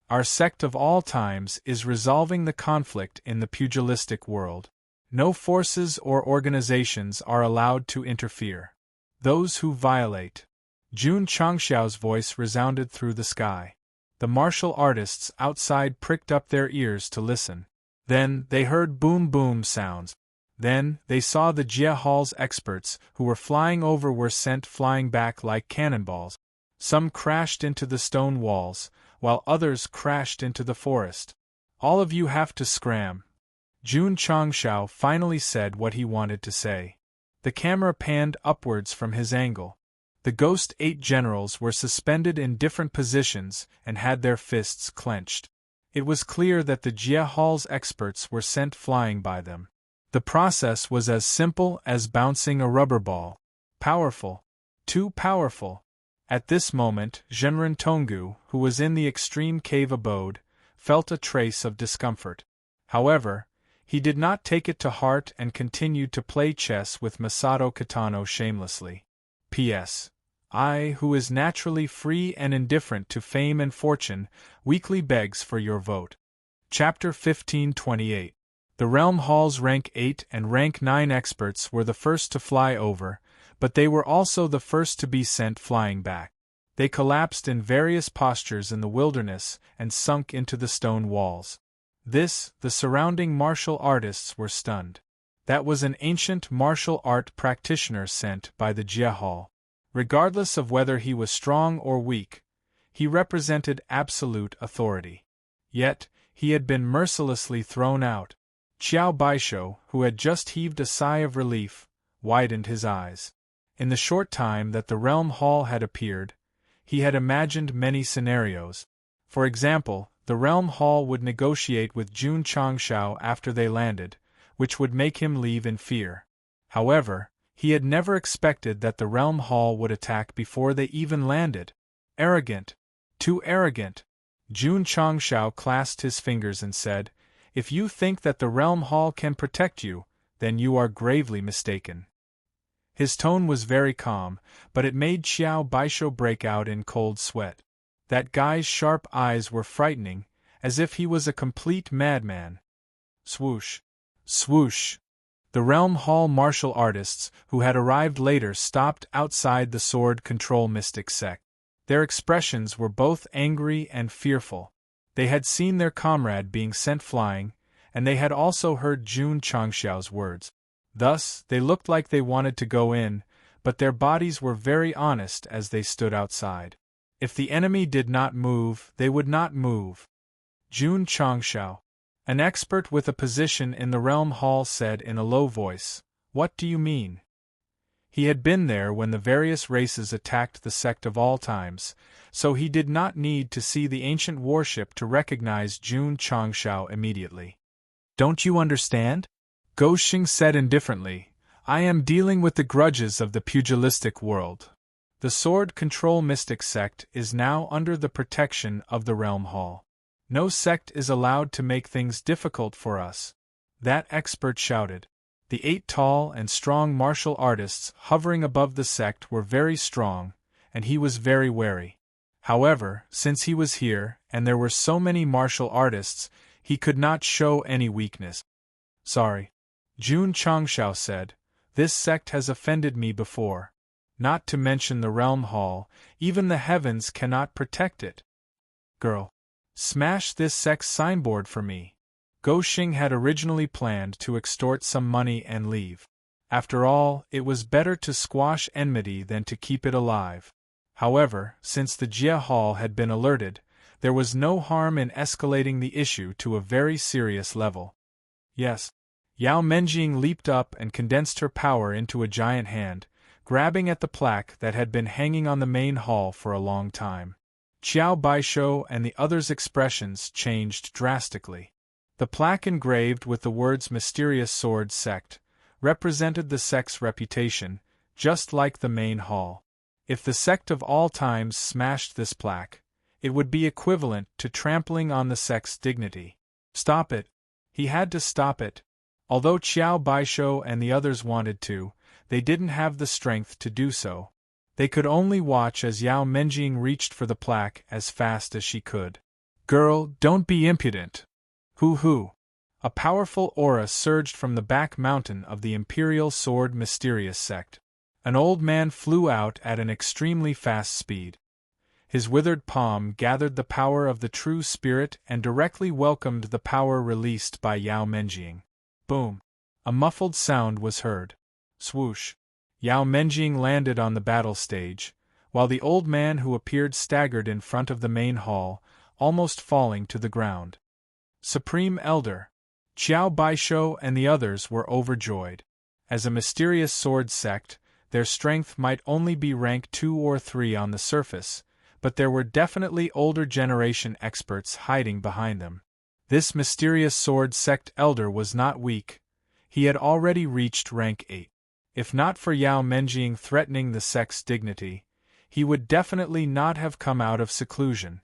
Our sect of all times is resolving the conflict in the pugilistic world. No forces or organizations are allowed to interfere. Those who violate. Jun Changshao's voice resounded through the sky. The martial artists outside pricked up their ears to listen. Then, they heard boom-boom sounds. Then, they saw the Jie Hall's experts who were flying over were sent flying back like cannonballs. Some crashed into the stone walls, while others crashed into the forest. "All of you have to scram." Jun Changshao finally said what he wanted to say. The camera panned upwards from his angle. The Ghost 8 generals were suspended in different positions and had their fists clenched. It was clear that the Jie Hall's experts were sent flying by them. The process was as simple as bouncing a rubber ball. Powerful. Too powerful. At this moment, Zhenren Tonggu, who was in the extreme cave abode, felt a trace of discomfort. However, he did not take it to heart and continued to play chess with Masato Kitano shamelessly. P.S. I, who is naturally free and indifferent to fame and fortune, weakly begs for your vote. Chapter 1528. The Realm Hall's rank 8 and rank 9 experts were the first to fly over, but they were also the first to be sent flying back. They collapsed in various postures in the wilderness and sunk into the stone walls. The surrounding martial artists were stunned. That was an ancient martial art practitioner sent by the Jie Hall. Regardless of whether he was strong or weak, he represented absolute authority. Yet, he had been mercilessly thrown out. Qiao Baisho, who had just heaved a sigh of relief, widened his eyes. In the short time that the Realm Hall had appeared, he had imagined many scenarios. For example, the Realm Hall would negotiate with Jun Changshao after they landed, which would make him leave in fear. However, he had never expected that the Realm Hall would attack before they even landed. Arrogant. Too arrogant. Jun Changshao clasped his fingers and said, "If you think that the Realm Hall can protect you, then you are gravely mistaken." His tone was very calm, but it made Qiao Baisho break out in cold sweat. That guy's sharp eyes were frightening, as if he was a complete madman. Swoosh. Swoosh. The Realm Hall martial artists, who had arrived later, stopped outside the Sword Control Mystic Sect. Their expressions were both angry and fearful. They had seen their comrade being sent flying, and they had also heard Jun Changshao's words. Thus, they looked like they wanted to go in, but their bodies were very honest as they stood outside. If the enemy did not move, they would not move. Jun Changshao, an expert with a position in the realm hall, said in a low voice, "What do you mean?" He had been there when the various races attacked the sect of all times, so he did not need to see the ancient warship to recognize Jun Changshao immediately. "Don't you understand?" Go Xing said indifferently, "I am dealing with the grudges of the pugilistic world. The Sword Control Mystic Sect is now under the protection of the Realm Hall. No sect is allowed to make things difficult for us," that expert shouted. The 8 tall and strong martial artists hovering above the sect were very strong, and he was very wary. However, since he was here, and there were so many martial artists, he could not show any weakness. "Sorry," Jun Changshao said, "this sect has offended me before. Not to mention the Realm Hall, even the heavens cannot protect it. Girl, smash this sect's signboard for me." Go Xing had originally planned to extort some money and leave. After all, it was better to squash enmity than to keep it alive. However, since the Jia Hall had been alerted, there was no harm in escalating the issue to a very serious level. "Yes." Yao Menjing leaped up and condensed her power into a giant hand, grabbing at the plaque that had been hanging on the main hall for a long time. Qiao Baisho and the others' expressions changed drastically. The plaque engraved with the words Mysterious Sword Sect represented the sect's reputation, just like the main hall. If the sect of all times smashed this plaque, it would be equivalent to trampling on the sect's dignity. Stop it. He had to stop it. Although Qiao Baisho and the others wanted to, they didn't have the strength to do so. They could only watch as Yao Menjing reached for the plaque as fast as she could. "Girl, don't be impudent." Hoo. A powerful aura surged from the back mountain of the Imperial Sword Mysterious Sect. An old man flew out at an extremely fast speed. His withered palm gathered the power of the true spirit and directly welcomed the power released by Yao Menjing. Boom! A muffled sound was heard. Swoosh! Yao Menjing landed on the battle stage, while the old man who appeared staggered in front of the main hall, almost falling to the ground. Supreme Elder, Qiao Baisho and the others were overjoyed. As a mysterious sword sect, their strength might only be rank 2 or 3 on the surface, but there were definitely older generation experts hiding behind them. This mysterious sword sect elder was not weak. He had already reached rank 8. If not for Yao Menjing threatening the sect's dignity, he would definitely not have come out of seclusion.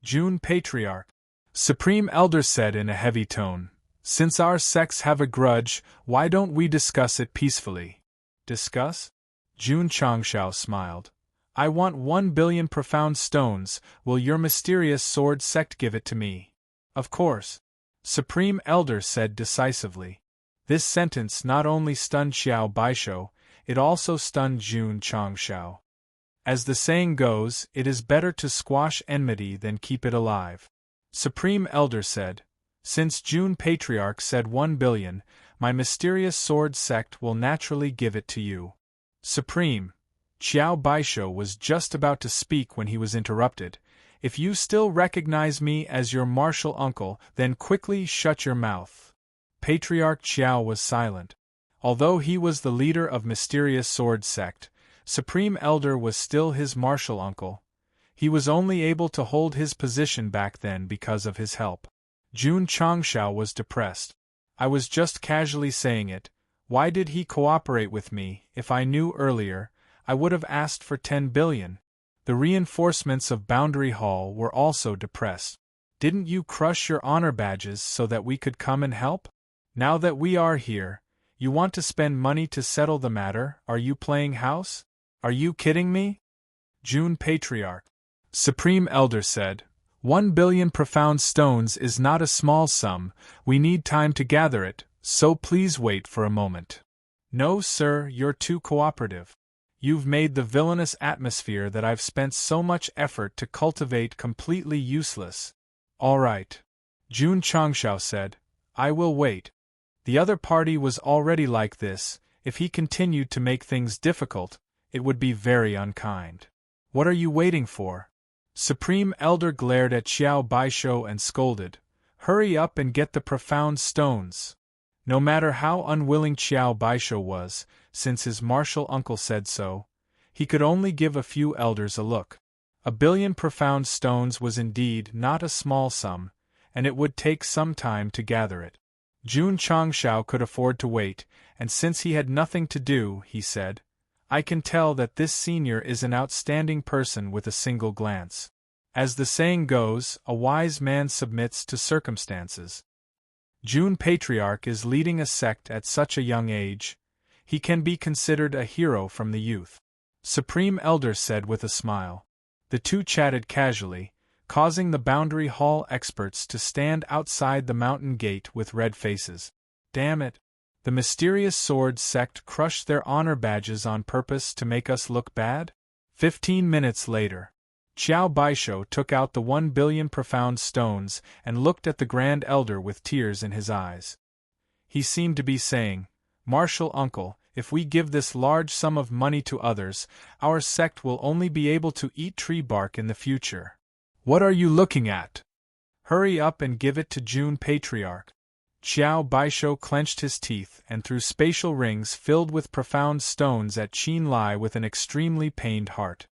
Jun Patriarch, Supreme Elder said in a heavy tone, "Since our sects have a grudge, why don't we discuss it peacefully?" "Discuss?" Jun Changshao smiled. "I want 1 billion profound stones. Will your mysterious sword sect give it to me?" "Of course," Supreme Elder said decisively. This sentence not only stunned Qiao Baisho, it also stunned Jun Changshao. As the saying goes, it is better to squash enmity than keep it alive. Supreme Elder said, "Since Jun Patriarch said 1 billion, my mysterious sword sect will naturally give it to you." "Supreme," Qiao Baisho was just about to speak when he was interrupted. "If you still recognize me as your martial uncle, then quickly shut your mouth." Patriarch Qiao was silent. Although he was the leader of Mysterious Sword Sect, Supreme Elder was still his martial uncle. He was only able to hold his position back then because of his help. Jun Changshao was depressed. "I was just casually saying it. Why did he cooperate with me? If I knew earlier, I would have asked for 10 billion. The reinforcements of Boundary Hall were also depressed. Didn't you crush your honor badges so that we could come and help? Now that we are here, you want to spend money to settle the matter? Are you playing house? Are you kidding me?" Jun Patriarch, Supreme Elder said, 1 billion profound stones is not a small sum. We need time to gather it, so please wait for a moment. "No, sir, you're too cooperative. You've made the villainous atmosphere that I've spent so much effort to cultivate completely useless." "All right," Jun Changshao said, "I will wait." The other party was already like this. If he continued to make things difficult, it would be very unkind. What are you waiting for? Supreme Elder glared at Xiao Baisho and scolded. Hurry up and get the profound stones. No matter how unwilling Xiao Baisho was, since his martial uncle said so, he could only give a few elders a look. 1,000,000,000 profound stones was indeed not a small sum, and it would take some time to gather it. Jun Changshao could afford to wait, and since he had nothing to do, he said, I can tell that this senior is an outstanding person with a single glance. As the saying goes, a wise man submits to circumstances. Jun Patriarch is leading a sect at such a young age. He can be considered a hero from the youth. Supreme Elder said with a smile. The two chatted casually, causing the Boundary Hall experts to stand outside the mountain gate with red faces. Damn it! The mysterious sword sect crushed their honor badges on purpose to make us look bad? 15 minutes later, Xiao Baisho took out the 1,000,000,000 profound stones and looked at the Grand Elder with tears in his eyes. He seemed to be saying, Martial Uncle, if we give this large sum of money to others, our sect will only be able to eat tree bark in the future. What are you looking at? Hurry up and give it to Jun Patriarch. Xiao Baisho clenched his teeth and threw spatial rings filled with profound stones at Qin Lai with an extremely pained heart.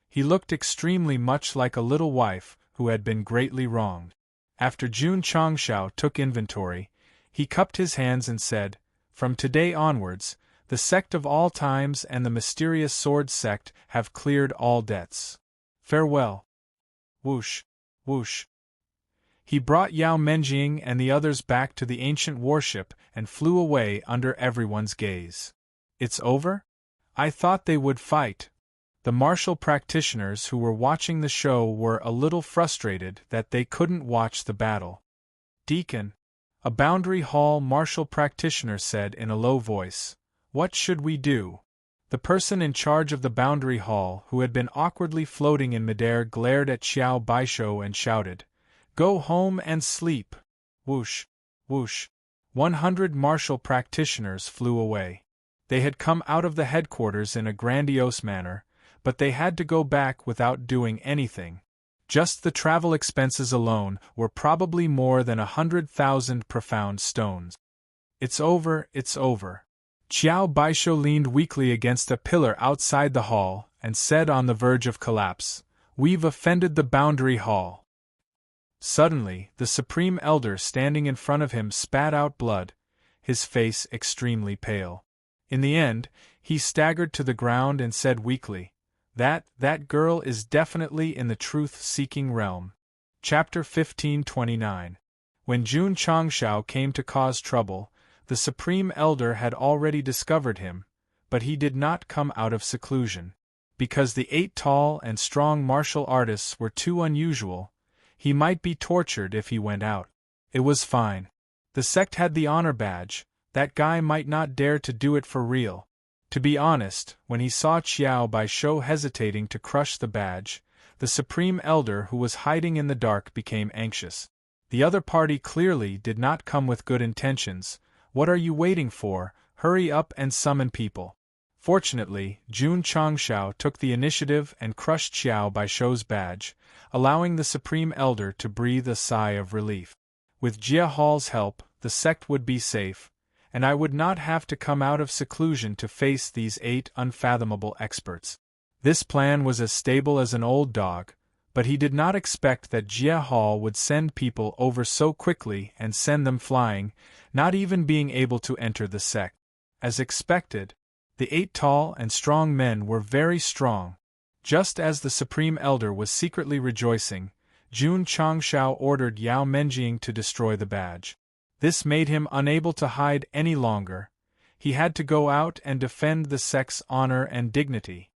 He looked extremely much like a little wife who had been greatly wronged. After Jun Changshao took inventory, he cupped his hands and said, From today onwards, the sect of all times and the mysterious sword sect have cleared all debts. Farewell. Whoosh, whoosh. He brought Yao Menjing and the others back to the ancient warship and flew away under everyone's gaze. It's over? I thought they would fight. The martial practitioners who were watching the show were a little frustrated that they couldn't watch the battle. Deacon, a Boundary Hall martial practitioner said in a low voice, What should we do? The person in charge of the Boundary Hall, who had been awkwardly floating in midair, glared at Xiao Baisho and shouted, Go home and sleep. Whoosh, whoosh. 100 martial practitioners flew away. They had come out of the headquarters in a grandiose manner, but they had to go back without doing anything. Just the travel expenses alone were probably more than 100,000 profound stones. It's over, it's over. Xiao Baisho leaned weakly against a pillar outside the hall and said on the verge of collapse, We've offended the Boundary Hall. Suddenly, the Supreme Elder standing in front of him spat out blood, his face extremely pale. In the end, he staggered to the ground and said weakly, That girl is definitely in the truth-seeking realm. Chapter 1529. When Jun Changshao came to cause trouble, the Supreme Elder had already discovered him, but he did not come out of seclusion. Because the 8 tall and strong martial artists were too unusual, he might be tortured if he went out. It was fine. The sect had the honor badge, that guy might not dare to do it for real. To be honest, when he saw Xiao Baisho hesitating to crush the badge, the Supreme Elder who was hiding in the dark became anxious. The other party clearly did not come with good intentions. What are you waiting for? Hurry up and summon people. Fortunately, Jun Changshao took the initiative and crushed Xiao Baisho's badge, allowing the Supreme Elder to breathe a sigh of relief. With Jia Hall's help, the sect would be safe, and I would not have to come out of seclusion to face these 8 unfathomable experts. This plan was as stable as an old dog, but he did not expect that Jia Hall would send people over so quickly and send them flying, not even being able to enter the sect. As expected, the 8 tall and strong men were very strong. Just as the Supreme Elder was secretly rejoicing, Jun Changshao ordered Yao Menjing to destroy the badge. This made him unable to hide any longer. He had to go out and defend the sect's honor and dignity.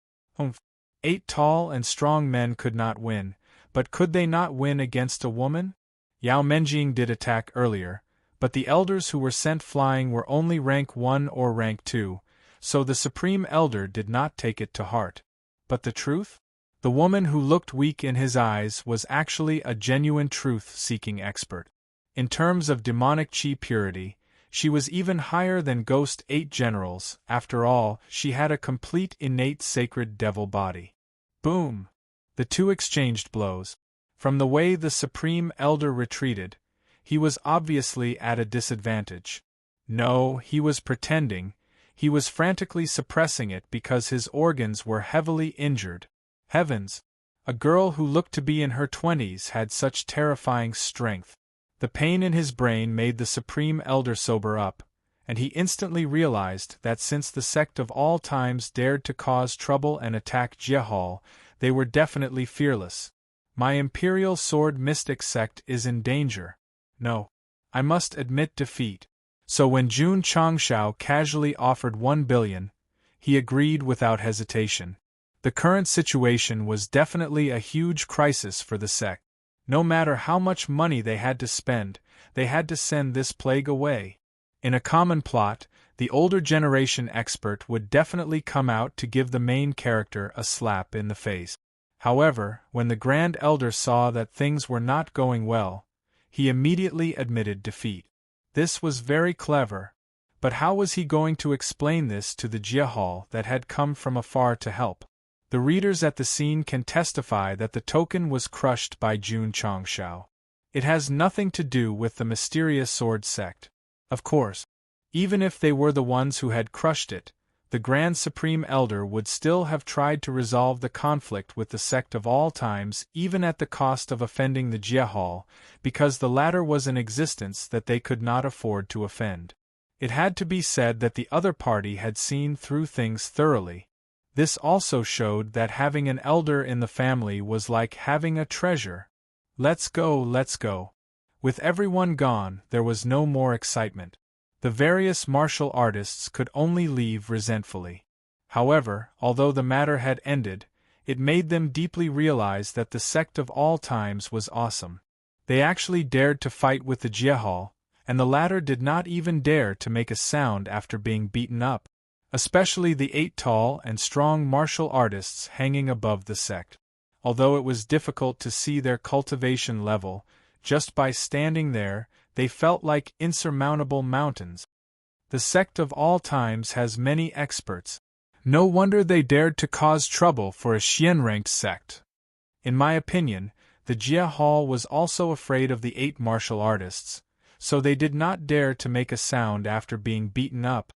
8 tall and strong men could not win, but could they not win against a woman? Yao Menjing did attack earlier, but the elders who were sent flying were only rank 1 or rank 2, so the Supreme Elder did not take it to heart. But the truth? The woman who looked weak in his eyes was actually a genuine truth-seeking expert. In terms of demonic chi purity, She was even higher than Ghost 8 generals. After all, she had a complete innate sacred devil body. Boom! The two exchanged blows. From the way the Supreme Elder retreated, he was obviously at a disadvantage. No, he was pretending. He was frantically suppressing it because his organs were heavily injured. Heavens! A girl who looked to be in her 20s had such terrifying strength. The pain in his brain made the Supreme Elder sober up, and he instantly realized that since the Sect of all times dared to cause trouble and attack Jiehall, they were definitely fearless. My Imperial Sword Mystic Sect is in danger. No. I must admit defeat. So when Jun Changshao casually offered 1 billion, he agreed without hesitation. The current situation was definitely a huge crisis for the sect. No matter how much money they had to spend, they had to send this plague away. In a common plot, the older generation expert would definitely come out to give the main character a slap in the face. However, when the Grand Elder saw that things were not going well, he immediately admitted defeat. This was very clever. But how was he going to explain this to the Jiehall that had come from afar to help? The readers at the scene can testify that the token was crushed by Jun Changshao. It has nothing to do with the mysterious sword sect. Of course, even if they were the ones who had crushed it, the Grand Supreme Elder would still have tried to resolve the conflict with the sect of all times even at the cost of offending the Jiehall, because the latter was an existence that they could not afford to offend. It had to be said that the other party had seen through things thoroughly. This also showed that having an elder in the family was like having a treasure. Let's go, let's go. With everyone gone, there was no more excitement. The various martial artists could only leave resentfully. However, although the matter had ended, it made them deeply realize that the Sect of all times was awesome. They actually dared to fight with the Jiehall, and the latter did not even dare to make a sound after being beaten up. Especially the 8 tall and strong martial artists hanging above the sect. Although it was difficult to see their cultivation level, just by standing there, they felt like insurmountable mountains. The Sect of all times has many experts. No wonder they dared to cause trouble for a Xian-ranked sect. In my opinion, the Jiehall was also afraid of the 8 martial artists, so they did not dare to make a sound after being beaten up.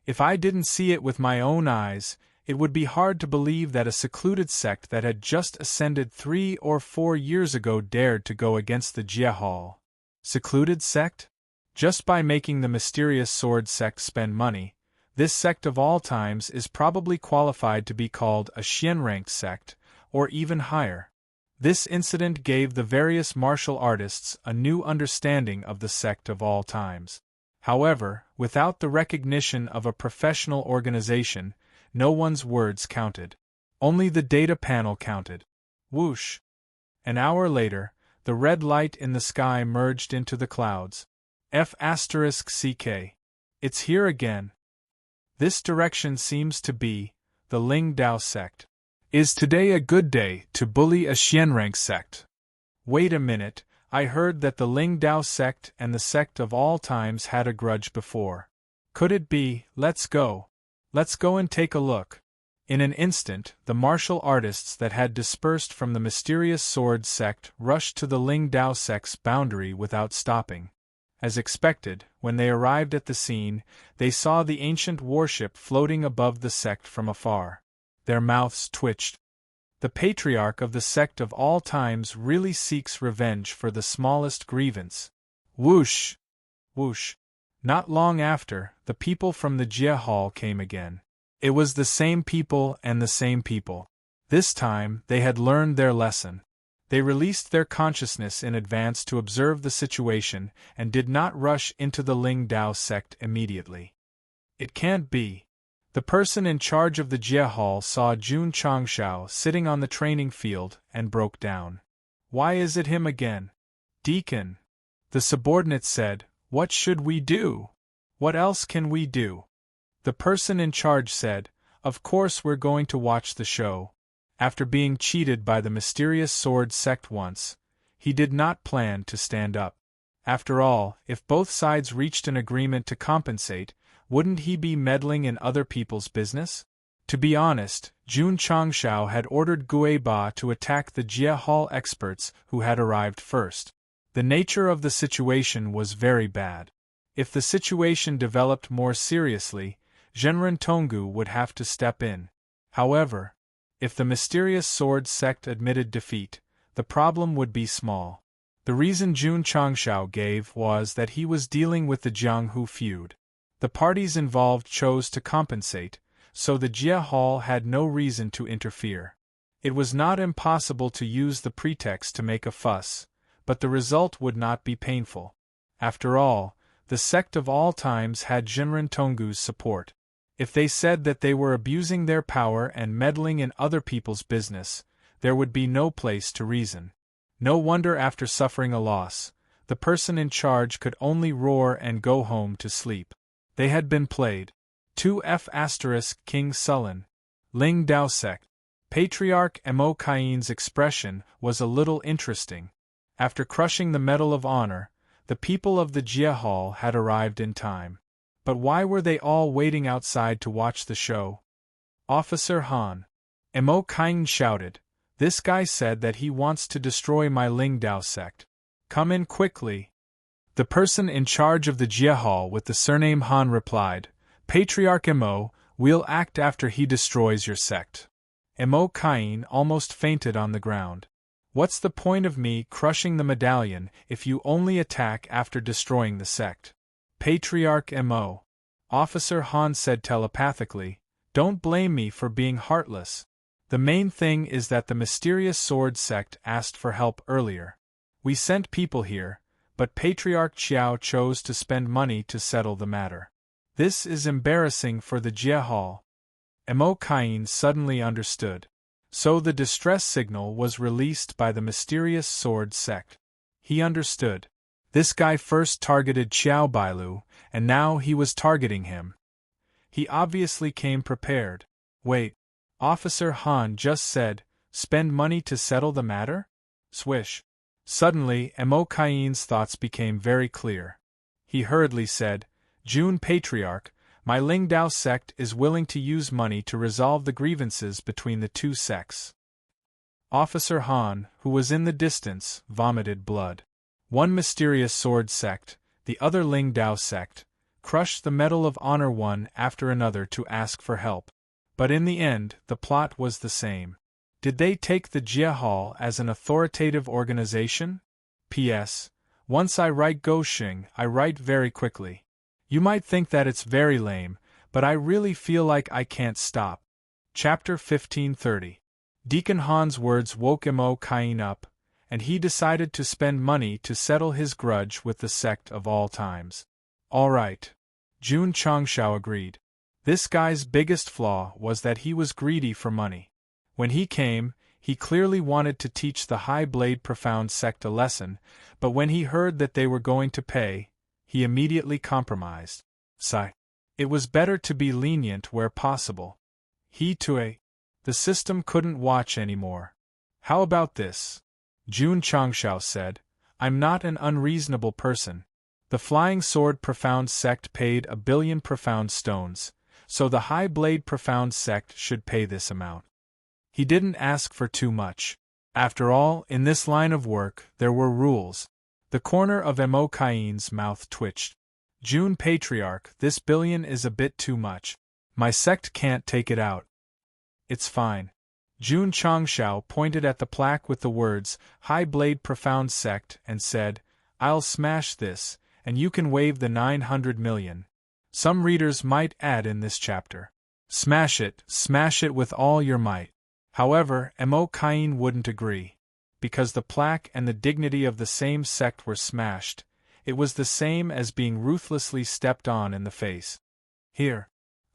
If I didn't see it with my own eyes, it would be hard to believe that a secluded sect that had just ascended 3 or 4 years ago dared to go against the Jiehall. Secluded sect? Just by making the mysterious sword sect spend money, this sect of all times is probably qualified to be called a Xian-ranked sect, or even higher. This incident gave the various martial artists a new understanding of the sect of all times. However, without the recognition of a professional organization, no one's words counted. Only the data panel counted. Whoosh! An hour later, the red light in the sky merged into the clouds. F***CK. It's here again. This direction seems to be the Ling Dao sect. Is today a good day to bully a Xian-rank sect? Wait a minute. I heard that the Ling Dao sect and the Sect of all times had a grudge before. Could it be? Let's go. Let's go and take a look. In an instant, the martial artists that had dispersed from the mysterious sword sect rushed to the Ling Dao sect's boundary without stopping. As expected, when they arrived at the scene, they saw the ancient warship floating above the sect from afar. Their mouths twitched. The patriarch of the Sect of all times really seeks revenge for the smallest grievance. Whoosh! Whoosh! Not long after, the people from the Jiehall came again. It was the same people and the same people. This time, they had learned their lesson. They released their consciousness in advance to observe the situation and did not rush into the Ling Dao sect immediately. It can't be. The person in charge of the Jiehall saw Jun Changshao sitting on the training field and broke down. Why is it him again? Deacon. The subordinate said, "What should we do? What else can we do?" The person in charge said, "Of course we're going to watch the show." After being cheated by the mysterious sword sect once, he did not plan to stand up. After all, if both sides reached an agreement to compensate, wouldn't he be meddling in other people's business? To be honest, Jun Changshao had ordered Gui Ba to attack the Jia Hall experts who had arrived first. The nature of the situation was very bad. If the situation developed more seriously, Zhenren Tonggu would have to step in. However, if the mysterious sword sect admitted defeat, the problem would be small. The reason Jun Changshao gave was that he was dealing with the Jianghu feud. The parties involved chose to compensate, so the Jia Hall had no reason to interfere. It was not impossible to use the pretext to make a fuss, but the result would not be painful. After all, the sect of all times had Zhenren Tonggu's support. If they said that they were abusing their power and meddling in other people's business, there would be no place to reason. No wonder after suffering a loss, the person in charge could only roar and go home to sleep. They had been played. 2F** King Sullen. Ling Dao Sect. Patriarch Mo Kaien's expression was a little interesting. After crushing the Medal of Honor, the people of the Jia Hall had arrived in time. But why were they all waiting outside to watch the show? Officer Han. Mo Kaien shouted. This guy said that he wants to destroy my Ling Dao sect. Come in quickly. The person in charge of the Jia Hall with the surname Han replied, Patriarch Mo, we'll act after he destroys your sect. Mo Kaien almost fainted on the ground. What's the point of me crushing the medallion if you only attack after destroying the sect? Patriarch Mo. Officer Han said telepathically, don't blame me for being heartless. The main thing is that the mysterious sword sect asked for help earlier. We sent people here, but Patriarch Qiao chose to spend money to settle the matter. This is embarrassing for the Jia Hall. Mo Kaien suddenly understood. So the distress signal was released by the mysterious sword sect. He understood. This guy first targeted Xiao Bailu, and now he was targeting him. He obviously came prepared. Wait. Officer Han just said, spend money to settle the matter? Swish. Suddenly, Mo Kaien's thoughts became very clear. He hurriedly said, Jun Patriarch, my Ling Dao sect is willing to use money to resolve the grievances between the two sects. Officer Han, who was in the distance, vomited blood. One mysterious sword sect, the other Ling Dao sect, crushed the Medal of Honor one after another to ask for help. But in the end, the plot was the same. Did they take the Jia Hall as an authoritative organization? P.S. Once I write Goxing, I write very quickly. You might think that it's very lame, but I really feel like I can't stop. Chapter 1530. Deacon Han's words woke Mo Kaien up, and he decided to spend money to settle his grudge with the sect of all times. All right. Jun Changshao agreed. This guy's biggest flaw was that he was greedy for money. When he came, he clearly wanted to teach the High Blade Profound sect a lesson, but when he heard that they were going to pay, he immediately compromised. Sigh. It was better to be lenient where possible. The system couldn't watch anymore. How about this? Jun Changshao said, I'm not an unreasonable person. The Flying Sword Profound sect paid 1 billion profound stones, so the High Blade Profound sect should pay this amount. He didn't ask for too much. After all, in this line of work, there were rules. The corner of Mo Kaien's mouth twitched. Jun Patriarch, this billion is a bit too much. My sect can't take it out. It's fine. Jun Changshao pointed at the plaque with the words, High Blade Profound Sect, and said, I'll smash this, and you can waive the 900 million. Some readers might add in this chapter. Smash it with all your might. However, Mo Kaien wouldn't agree. Because the plaque and the dignity of the same sect were smashed, it was the same as being ruthlessly stepped on in the face. Here.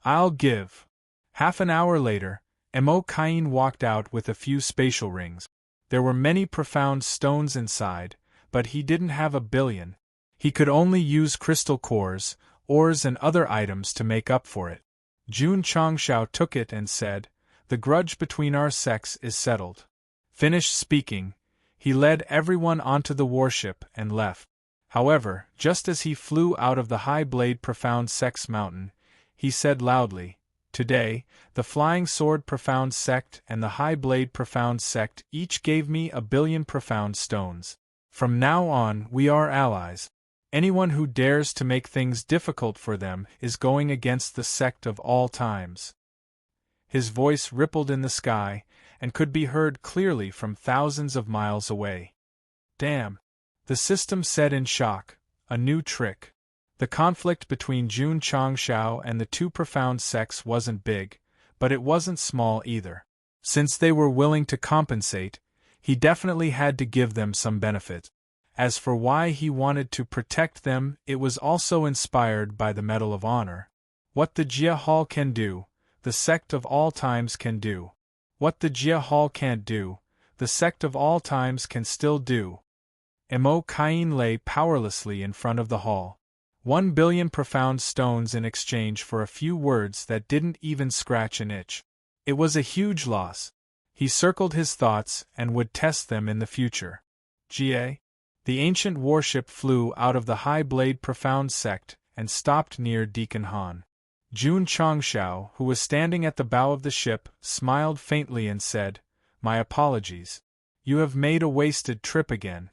I'll give. Half an hour later, Mo Kaien walked out with a few spatial rings. There were many profound stones inside, but he didn't have 1 billion. He could only use crystal cores, ores and other items to make up for it. Jun Changshao took it and said, The grudge between our sects is settled. Finished speaking, he led everyone onto the warship and left. However, just as he flew out of the high blade profound Sect's mountain, he said loudly, "Today, the flying sword profound Sect and the high blade profound Sect each gave me 1,000,000,000 profound stones. From now on we are allies. Anyone who dares to make things difficult for them is going against the Sect of all times." His voice rippled in the sky, and could be heard clearly from thousands of miles away. "Damn," the system said in shock, "a new trick." The conflict between Jun Changshao and the two profound sects wasn't big, but it wasn't small either. Since they were willing to compensate, he definitely had to give them some benefit. As for why he wanted to protect them, it was also inspired by the Medal of Honor. What the Jia Hall can do, the Sect of all times can do. What the Jia Hall can't do, the Sect of all times can still do. Mo Cain lay powerlessly in front of the hall. 1,000,000,000 profound stones in exchange for a few words that didn't even scratch an itch. It was a huge loss. He circled his thoughts and would test them in the future. Jie? The ancient warship flew out of the high blade profound Sect and stopped near Deacon Han. Jun Changshao, who was standing at the bow of the ship, smiled faintly and said, "My apologies. You have made a wasted trip again.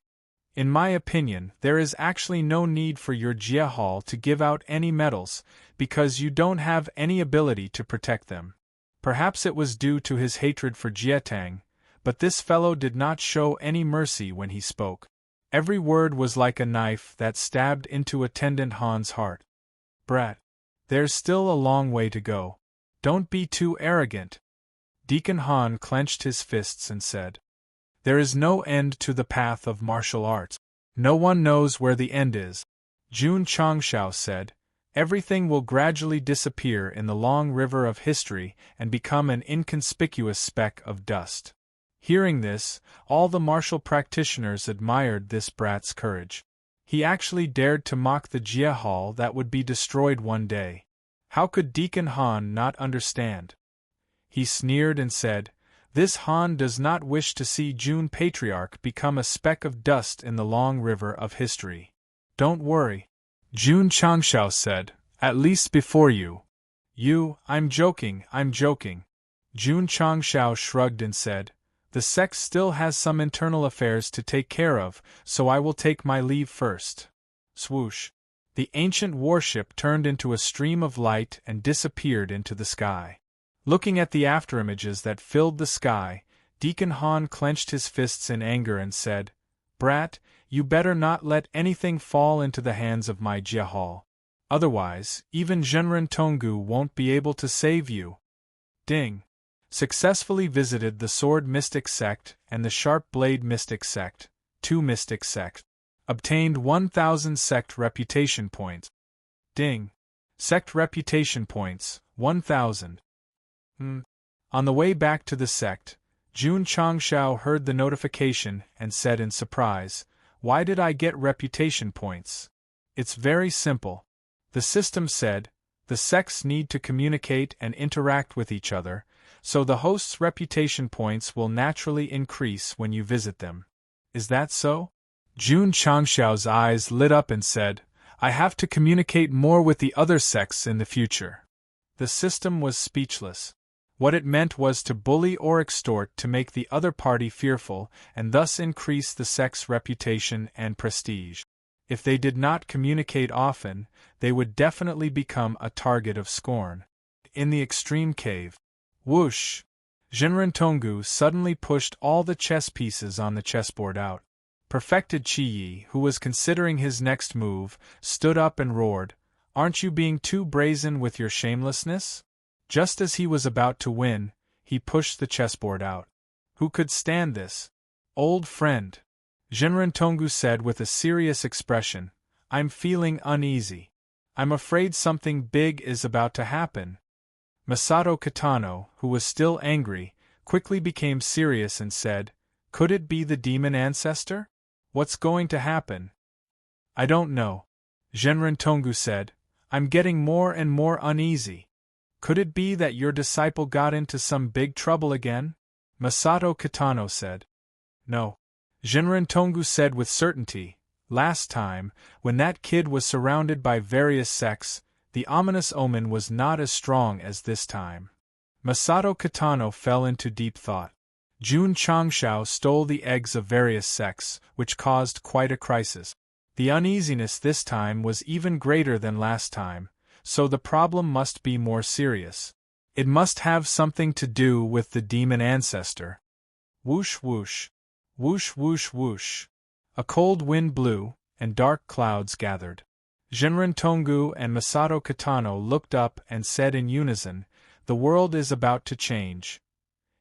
In my opinion, there is actually no need for your Jia Hall to give out any medals, because you don't have any ability to protect them." Perhaps it was due to his hatred for Jietang, but this fellow did not show any mercy when he spoke. Every word was like a knife that stabbed into attendant Han's heart. "Brat, there's still a long way to go. Don't be too arrogant." Deacon Han clenched his fists and said, "There is no end to the path of martial arts. No one knows where the end is." Jun Changshao said, "Everything will gradually disappear in the long river of history and become an inconspicuous speck of dust." Hearing this, all the martial practitioners admired this brat's courage. He actually dared to mock the Jia Hall that would be destroyed one day. How could Deacon Han not understand? He sneered and said, "This Han does not wish to see Jun Patriarch become a speck of dust in the long river of history." "Don't worry," Jun Changshao said, "at least before you." I'm joking. Jun Changshao shrugged and said, "The Sect still has some internal affairs to take care of, so I will take my leave first." Swoosh! The ancient warship turned into a stream of light and disappeared into the sky. Looking at the afterimages that filled the sky, Deacon Han clenched his fists in anger and said, "Brat, you better not let anything fall into the hands of my Jia Hall. Otherwise, even Zhenren Tonggu won't be able to save you." Ding! Successfully visited the Sword Mystic Sect and the Sharp Blade Mystic Sect, 2 Mystic Sect. Obtained 1,000 Sect Reputation Points. Ding! Sect Reputation Points, 1,000. On the way back to the Sect, Jun Changshao heard the notification and said in surprise, "Why did I get reputation points?" "It's very simple." The system said, "The sects need to communicate and interact with each other, so the host's reputation points will naturally increase when you visit them." "Is that so?" Jun Changshao's eyes lit up and said, "I have to communicate more with the other sects in the future." The system was speechless. What it meant was to bully or extort to make the other party fearful and thus increase the sect's reputation and prestige. If they did not communicate often, they would definitely become a target of scorn. In the extreme cave. Whoosh! Zhenren Tonggu suddenly pushed all the chess pieces on the chessboard out. Perfected Qi Yi, who was considering his next move, stood up and roared, "Aren't you being too brazen with your shamelessness?" Just as he was about to win, he pushed the chessboard out. Who could stand this? "Old friend," Zhenren Tonggu said with a serious expression, "I'm feeling uneasy. I'm afraid something big is about to happen." Masato Kitano, who was still angry, quickly became serious and said, "Could it be the demon ancestor? What's going to happen?" "I don't know," Zhenren Tonggu said. "I'm getting more and more uneasy. Could it be that your disciple got into some big trouble again?" Masato Kitano said. "No," Zhenren Tonggu said with certainty. Last time, when that kid was surrounded by various sects, the ominous omen was not as strong as this time. Masato Kitano fell into deep thought. Jun Changshao stole the eggs of various sects, which caused quite a crisis. The uneasiness this time was even greater than last time, so the problem must be more serious. It must have something to do with the demon ancestor. Whoosh whoosh. Whoosh whoosh whoosh. A cold wind blew, and dark clouds gathered. Genren Tongu and Masato Kitano looked up and said in unison, "The world is about to change."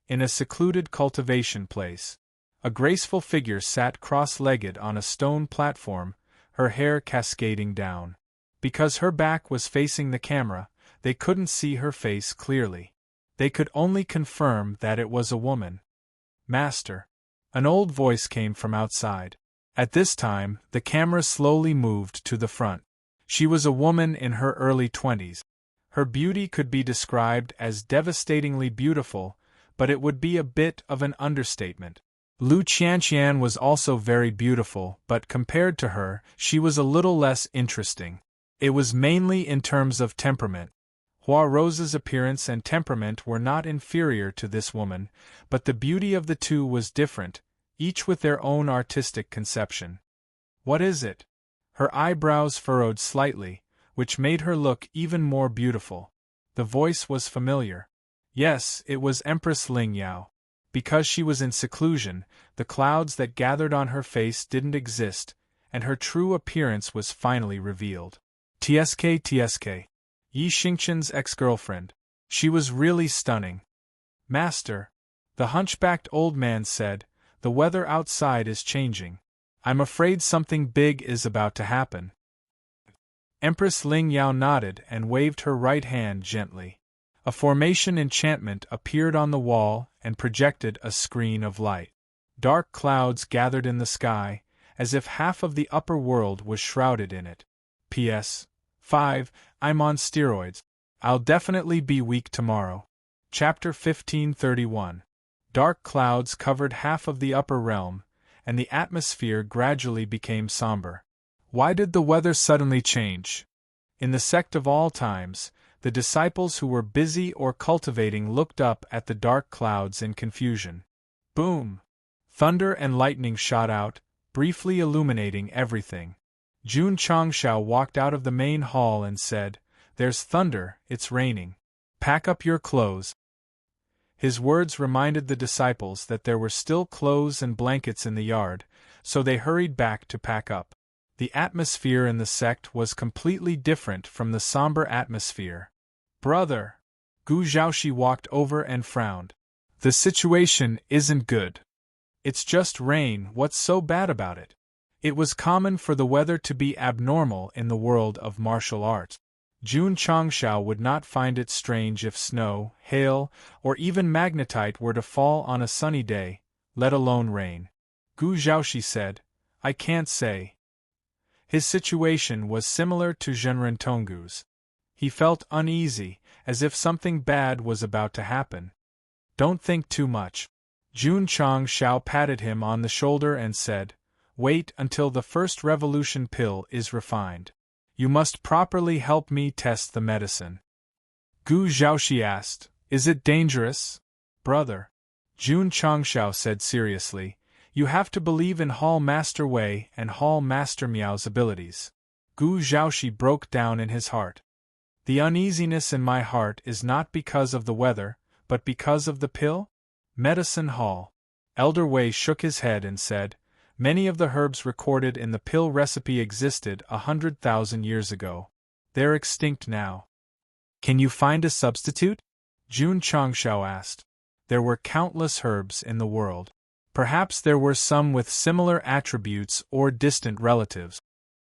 In a secluded cultivation place, a graceful figure sat cross-legged on a stone platform, her hair cascading down. Because her back was facing the camera, they couldn't see her face clearly. They could only confirm that it was a woman. "Master." An old voice came from outside. At this time, the camera slowly moved to the front. She was a woman in her early 20s. Her beauty could be described as devastatingly beautiful, but it would be a bit of an understatement. Lu Qianqian was also very beautiful, but compared to her, she was a little less interesting. It was mainly in terms of temperament. Hua Rose's appearance and temperament were not inferior to this woman, but the beauty of the two was different, each with their own artistic conception. "What is it?" Her eyebrows furrowed slightly, which made her look even more beautiful. The voice was familiar. Yes, it was Empress Ling Yao. Because she was in seclusion, the clouds that gathered on her face didn't exist, and her true appearance was finally revealed. TSK. Yi Xingqian's ex-girlfriend. She was really stunning. "Master," the hunchbacked old man said, "the weather outside is changing. I'm afraid something big is about to happen." Empress Ling Yao nodded and waved her right hand gently. A formation enchantment appeared on the wall and projected a screen of light. Dark clouds gathered in the sky, as if half of the upper world was shrouded in it. PS. 5. I'm on steroids. I'll definitely be weak tomorrow. Chapter 1531. Dark clouds covered half of the upper realm, and the atmosphere gradually became somber. Why did the weather suddenly change? In the sect of all times, the disciples who were busy or cultivating looked up at the dark clouds in confusion. Boom! Thunder and lightning shot out, briefly illuminating everything. Jun Changshao walked out of the main hall and said, "There's thunder, it's raining. Pack up your clothes." His words reminded the disciples that there were still clothes and blankets in the yard, so they hurried back to pack up. The atmosphere in the sect was completely different from the somber atmosphere. "Brother!" Gu Zhaoxi walked over and frowned. "The situation isn't good. It's just rain, what's so bad about it?" It was common for the weather to be abnormal in the world of martial arts. Jun Changshao would not find it strange if snow, hail, or even magnetite were to fall on a sunny day, let alone rain. Gu Zhaoxi said, "I can't say." His situation was similar to Genren Tonggu's. He felt uneasy, as if something bad was about to happen. "Don't think too much." Jun Changshao patted him on the shoulder and said, "Wait until the first revolution pill is refined. You must properly help me test the medicine." Gu Zhaoxi asked, "Is it dangerous?" "Brother," Jun Changshao said seriously, "you have to believe in Hall Master Wei and Hall Master Miao's abilities." Gu Zhaoxi broke down in his heart. "The uneasiness in my heart is not because of the weather, but because of the pill?" Medicine Hall. Elder Wei shook his head and said, "Many of the herbs recorded in the pill recipe existed 100,000 years ago. They're extinct now." "Can you find a substitute?" Jun Changshao asked. There were countless herbs in the world. Perhaps there were some with similar attributes or distant relatives.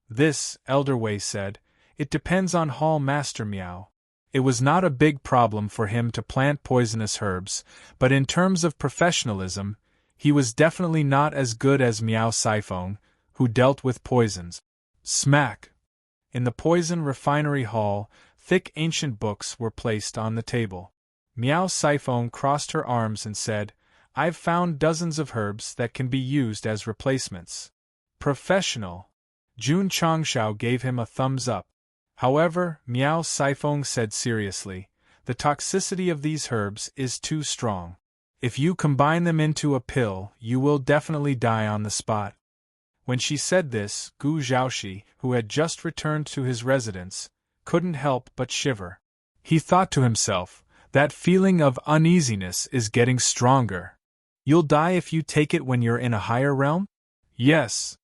"This," Elder Wei said, "it depends on Hall Master Miao." It was not a big problem for him to plant poisonous herbs, but in terms of professionalism, he was definitely not as good as Miao Siphon, who dealt with poisons. Smack! In the poison refinery hall, thick ancient books were placed on the table. Miao Siphon crossed her arms and said, "I've found dozens of herbs that can be used as replacements." Professional! Jun Changshao gave him a thumbs up. However, Miao Saifeng said seriously, the toxicity of these herbs is too strong. If you combine them into a pill, you will definitely die on the spot. When she said this, Gu Zhaoxi, who had just returned to his residence, couldn't help but shiver. He thought to himself, that feeling of uneasiness is getting stronger. You'll die if you take it when you're in a higher realm? Yes.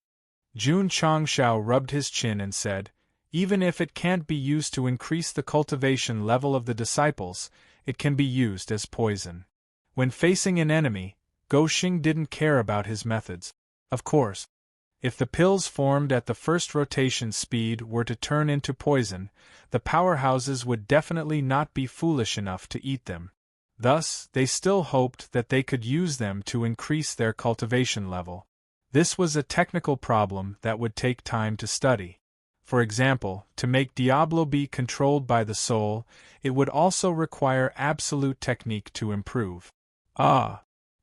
Jun Changshao rubbed his chin and said, even if it can't be used to increase the cultivation level of the disciples, it can be used as poison. When facing an enemy, Go Xing didn't care about his methods. Of course, if the pills formed at the first rotation speed were to turn into poison, the powerhouses would definitely not be foolish enough to eat them. Thus, they still hoped that they could use them to increase their cultivation level. This was a technical problem that would take time to study. For example, to make Diablo be controlled by the soul, it would also require absolute technique to improve.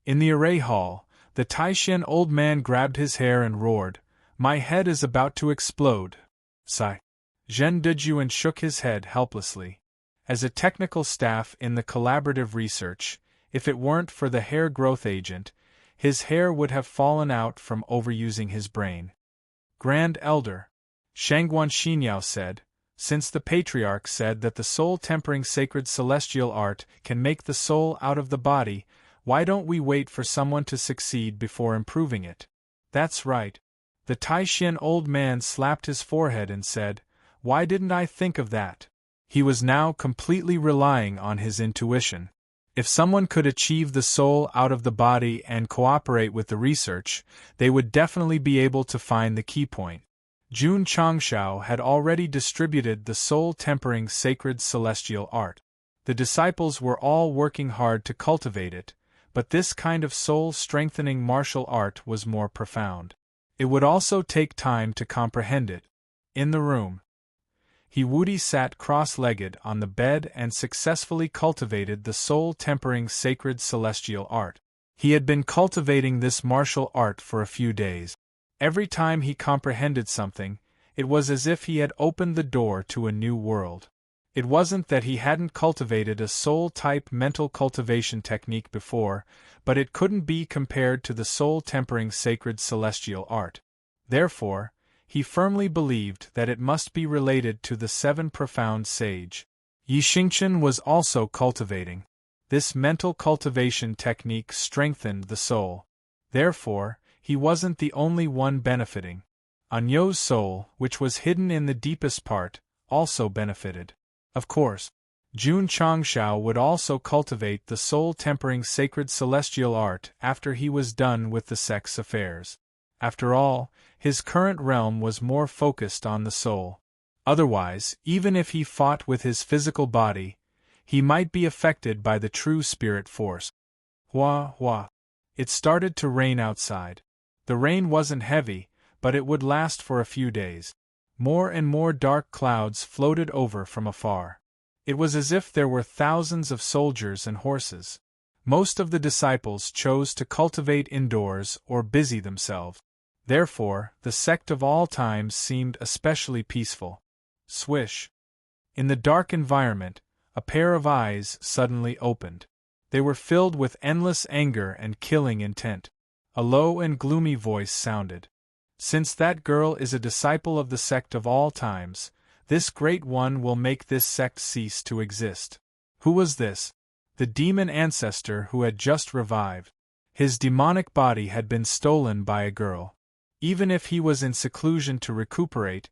In the array hall, the Taishan old man grabbed his hair and roared, "My head is about to explode." Sigh. Zhen Dejuan shook his head helplessly. As a technical staff in the collaborative research, if it weren't for the hair growth agent, his hair would have fallen out from overusing his brain. Grand Elder, Shangguan Xinyao said, since the Patriarch said that the soul-tempering sacred celestial art can make the soul out of the body, why don't we wait for someone to succeed before improving it? That's right. The Taishan old man slapped his forehead and said, why didn't I think of that? He was now completely relying on his intuition. If someone could achieve the soul out of the body and cooperate with the research, they would definitely be able to find the key point. Jun Changshao had already distributed the soul-tempering sacred celestial art. The disciples were all working hard to cultivate it, but this kind of soul-strengthening martial art was more profound. It would also take time to comprehend it. In the room, He Wudi sat cross-legged on the bed and successfully cultivated the soul-tempering sacred celestial art. He had been cultivating this martial art for a few days. Every time he comprehended something, it was as if he had opened the door to a new world. It wasn't that he hadn't cultivated a soul-type mental cultivation technique before, but it couldn't be compared to the soul-tempering sacred celestial art. Therefore, he firmly believed that it must be related to the seven profound sage. Yi Xingchen was also cultivating. This mental cultivation technique strengthened the soul. Therefore, he wasn't the only one benefiting. Anyo's soul, which was hidden in the deepest part, also benefited. Of course, Jun Changshao would also cultivate the soul-tempering sacred celestial art after he was done with the Sect's affairs. After all, his current realm was more focused on the soul. Otherwise, even if he fought with his physical body, he might be affected by the true spirit force. Hua, hua. It started to rain outside. The rain wasn't heavy, but it would last for a few days. More and more dark clouds floated over from afar. It was as if there were thousands of soldiers and horses. Most of the disciples chose to cultivate indoors or busy themselves. Therefore, the sect of all times seemed especially peaceful. Swish. In the dark environment, a pair of eyes suddenly opened. They were filled with endless anger and killing intent. A low and gloomy voice sounded. Since that girl is a disciple of the sect of all times, this great one will make this sect cease to exist. Who was this? The demon ancestor who had just revived. His demonic body had been stolen by a girl. Even if he was in seclusion to recuperate,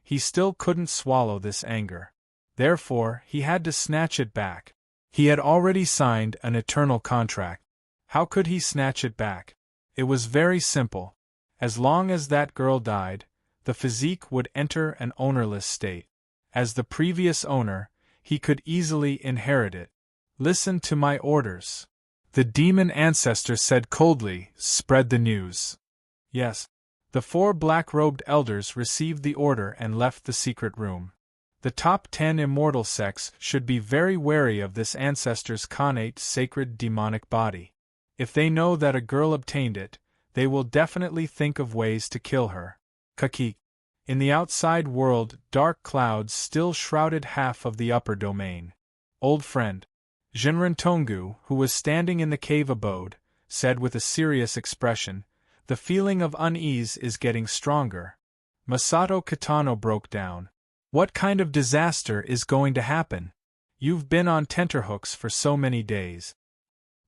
he still couldn't swallow this anger. Therefore, he had to snatch it back. He had already signed an eternal contract. How could he snatch it back? It was very simple. As long as that girl died, the physique would enter an ownerless state. As the previous owner, he could easily inherit it. Listen to my orders. The demon ancestor said coldly, spread the news. Yes. The 4 black-robed elders received the order and left the secret room. The top 10 immortal sects should be very wary of this ancestor's connate sacred demonic body. If they know that a girl obtained it, they will definitely think of ways to kill her. Kaki. In the outside world, dark clouds still shrouded half of the upper domain. Old friend Jinren, who was standing in the cave abode, said with a serious expression, "The feeling of unease is getting stronger." Masato Kitano broke down. "What kind of disaster is going to happen? You've been on tenterhooks for so many days."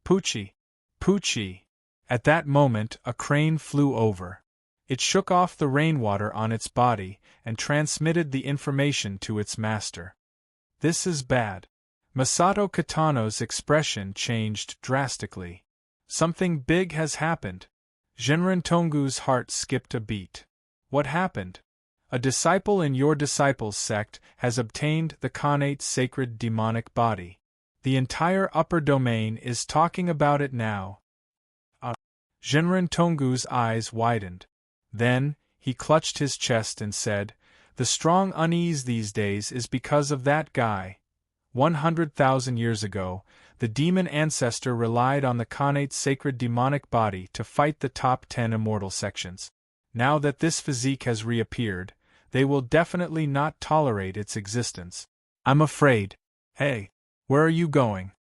Pucci! Pucci! At that moment a crane flew over. It shook off the rainwater on its body and transmitted the information to its master. "This is bad." Masato Kitano's expression changed drastically. "Something big has happened." Jinren-Tongu's heart skipped a beat. "What happened?" "A disciple in your disciple's sect has obtained the Khanate sacred demonic body. The entire upper domain is talking about it now." Jinren-Tongu's eyes widened. Then, he clutched his chest and said, "The strong unease these days is because of that guy. 100,000 years ago, the demon ancestor relied on the Khanate sacred demonic body to fight the top 10 immortal sections. Now that this physique has reappeared, they will definitely not tolerate its existence. I'm afraid." "Hey, where are you going?"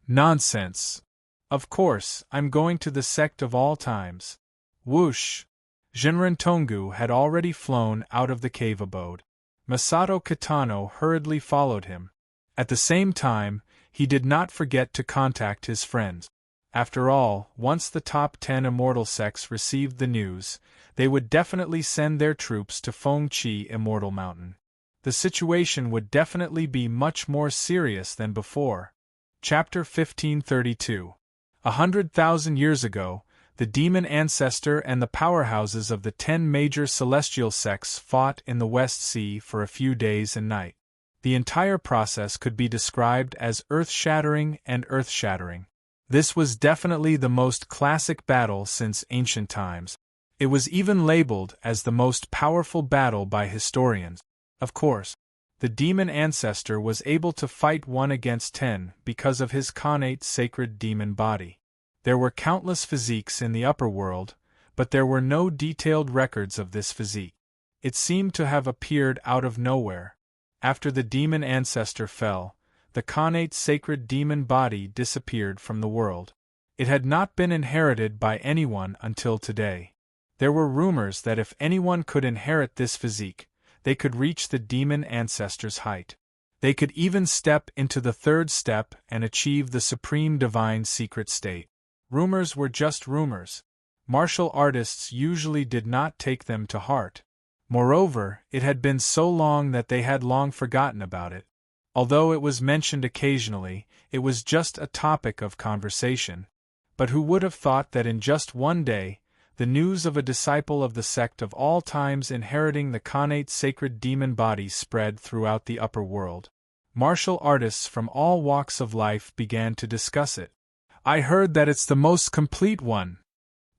"Nonsense. Of course, I'm going to the Sect of all times." Whoosh! Jinren-Tongu had already flown out of the cave abode. Masato Kitano hurriedly followed him. At the same time, he did not forget to contact his friends. After all, once the top 10 immortal sects received the news, they would definitely send their troops to Fengqi Immortal Mountain. The situation would definitely be much more serious than before. Chapter 1532. 100,000 years ago, the demon ancestor and the powerhouses of the 10 major celestial sects fought in the West Sea for a few days and nights. The entire process could be described as earth-shattering and earth-shattering. This was definitely the most classic battle since ancient times. It was even labeled as the most powerful battle by historians. Of course, the demon ancestor was able to fight 1 against 10 because of his Khanate sacred demon body. There were countless physiques in the upper world, but there were no detailed records of this physique. It seemed to have appeared out of nowhere. After the demon ancestor fell, the Khanate sacred demon body disappeared from the world. It had not been inherited by anyone until today. There were rumors that if anyone could inherit this physique, they could reach the demon ancestor's height. They could even step into the 3rd step and achieve the supreme divine secret state. Rumors were just rumors. Martial artists usually did not take them to heart. Moreover, it had been so long that they had long forgotten about it. Although it was mentioned occasionally, it was just a topic of conversation. But who would have thought that in just one day, the news of a disciple of the sect of all times inheriting the Khanate sacred demon body spread throughout the upper world. Martial artists from all walks of life began to discuss it. "I heard that it's the most complete one."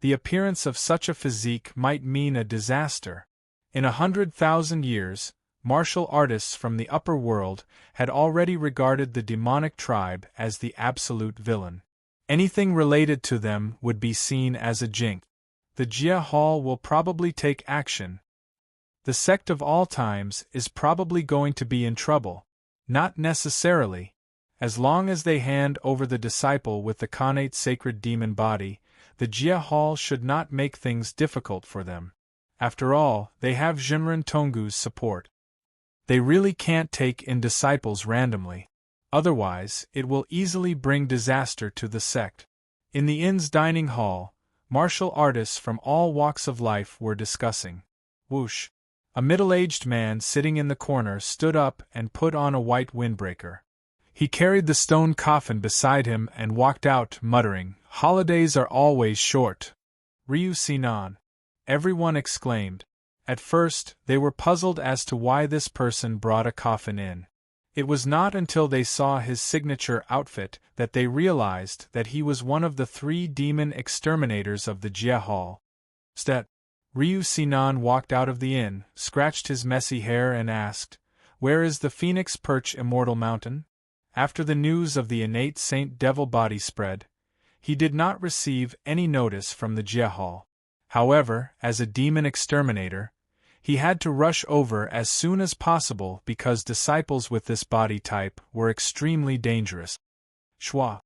The appearance of such a physique might mean a disaster. In 100,000 years, martial artists from the upper world had already regarded the demonic tribe as the absolute villain. Anything related to them would be seen as a jinx. The Jia Hall will probably take action. The Sect of all times is probably going to be in trouble. Not necessarily. As long as they hand over the disciple with the Khanate sacred demon body, the Jia Hall should not make things difficult for them. After all, they have Jinren-Tongu's support. They really can't take in disciples randomly. Otherwise, it will easily bring disaster to the sect. In the inn's dining hall, martial artists from all walks of life were discussing. Whoosh! A middle-aged man sitting in the corner stood up and put on a white windbreaker. He carried the stone coffin beside him and walked out, muttering, "Holidays are always short." Ryu Sinan. Everyone exclaimed. At first, they were puzzled as to why this person brought a coffin in. It was not until they saw his signature outfit that they realized that he was one of the 3 demon exterminators of the Jia Hall. Ryu Sinan walked out of the inn, scratched his messy hair and asked, "Where is the Phoenix Perch Immortal Mountain?" After the news of the innate Saint Devil body spread, he did not receive any notice from the Jia Hall. However, as a demon exterminator, He had to rush over as soon as possible because disciples with this body type were extremely dangerous. Schwa.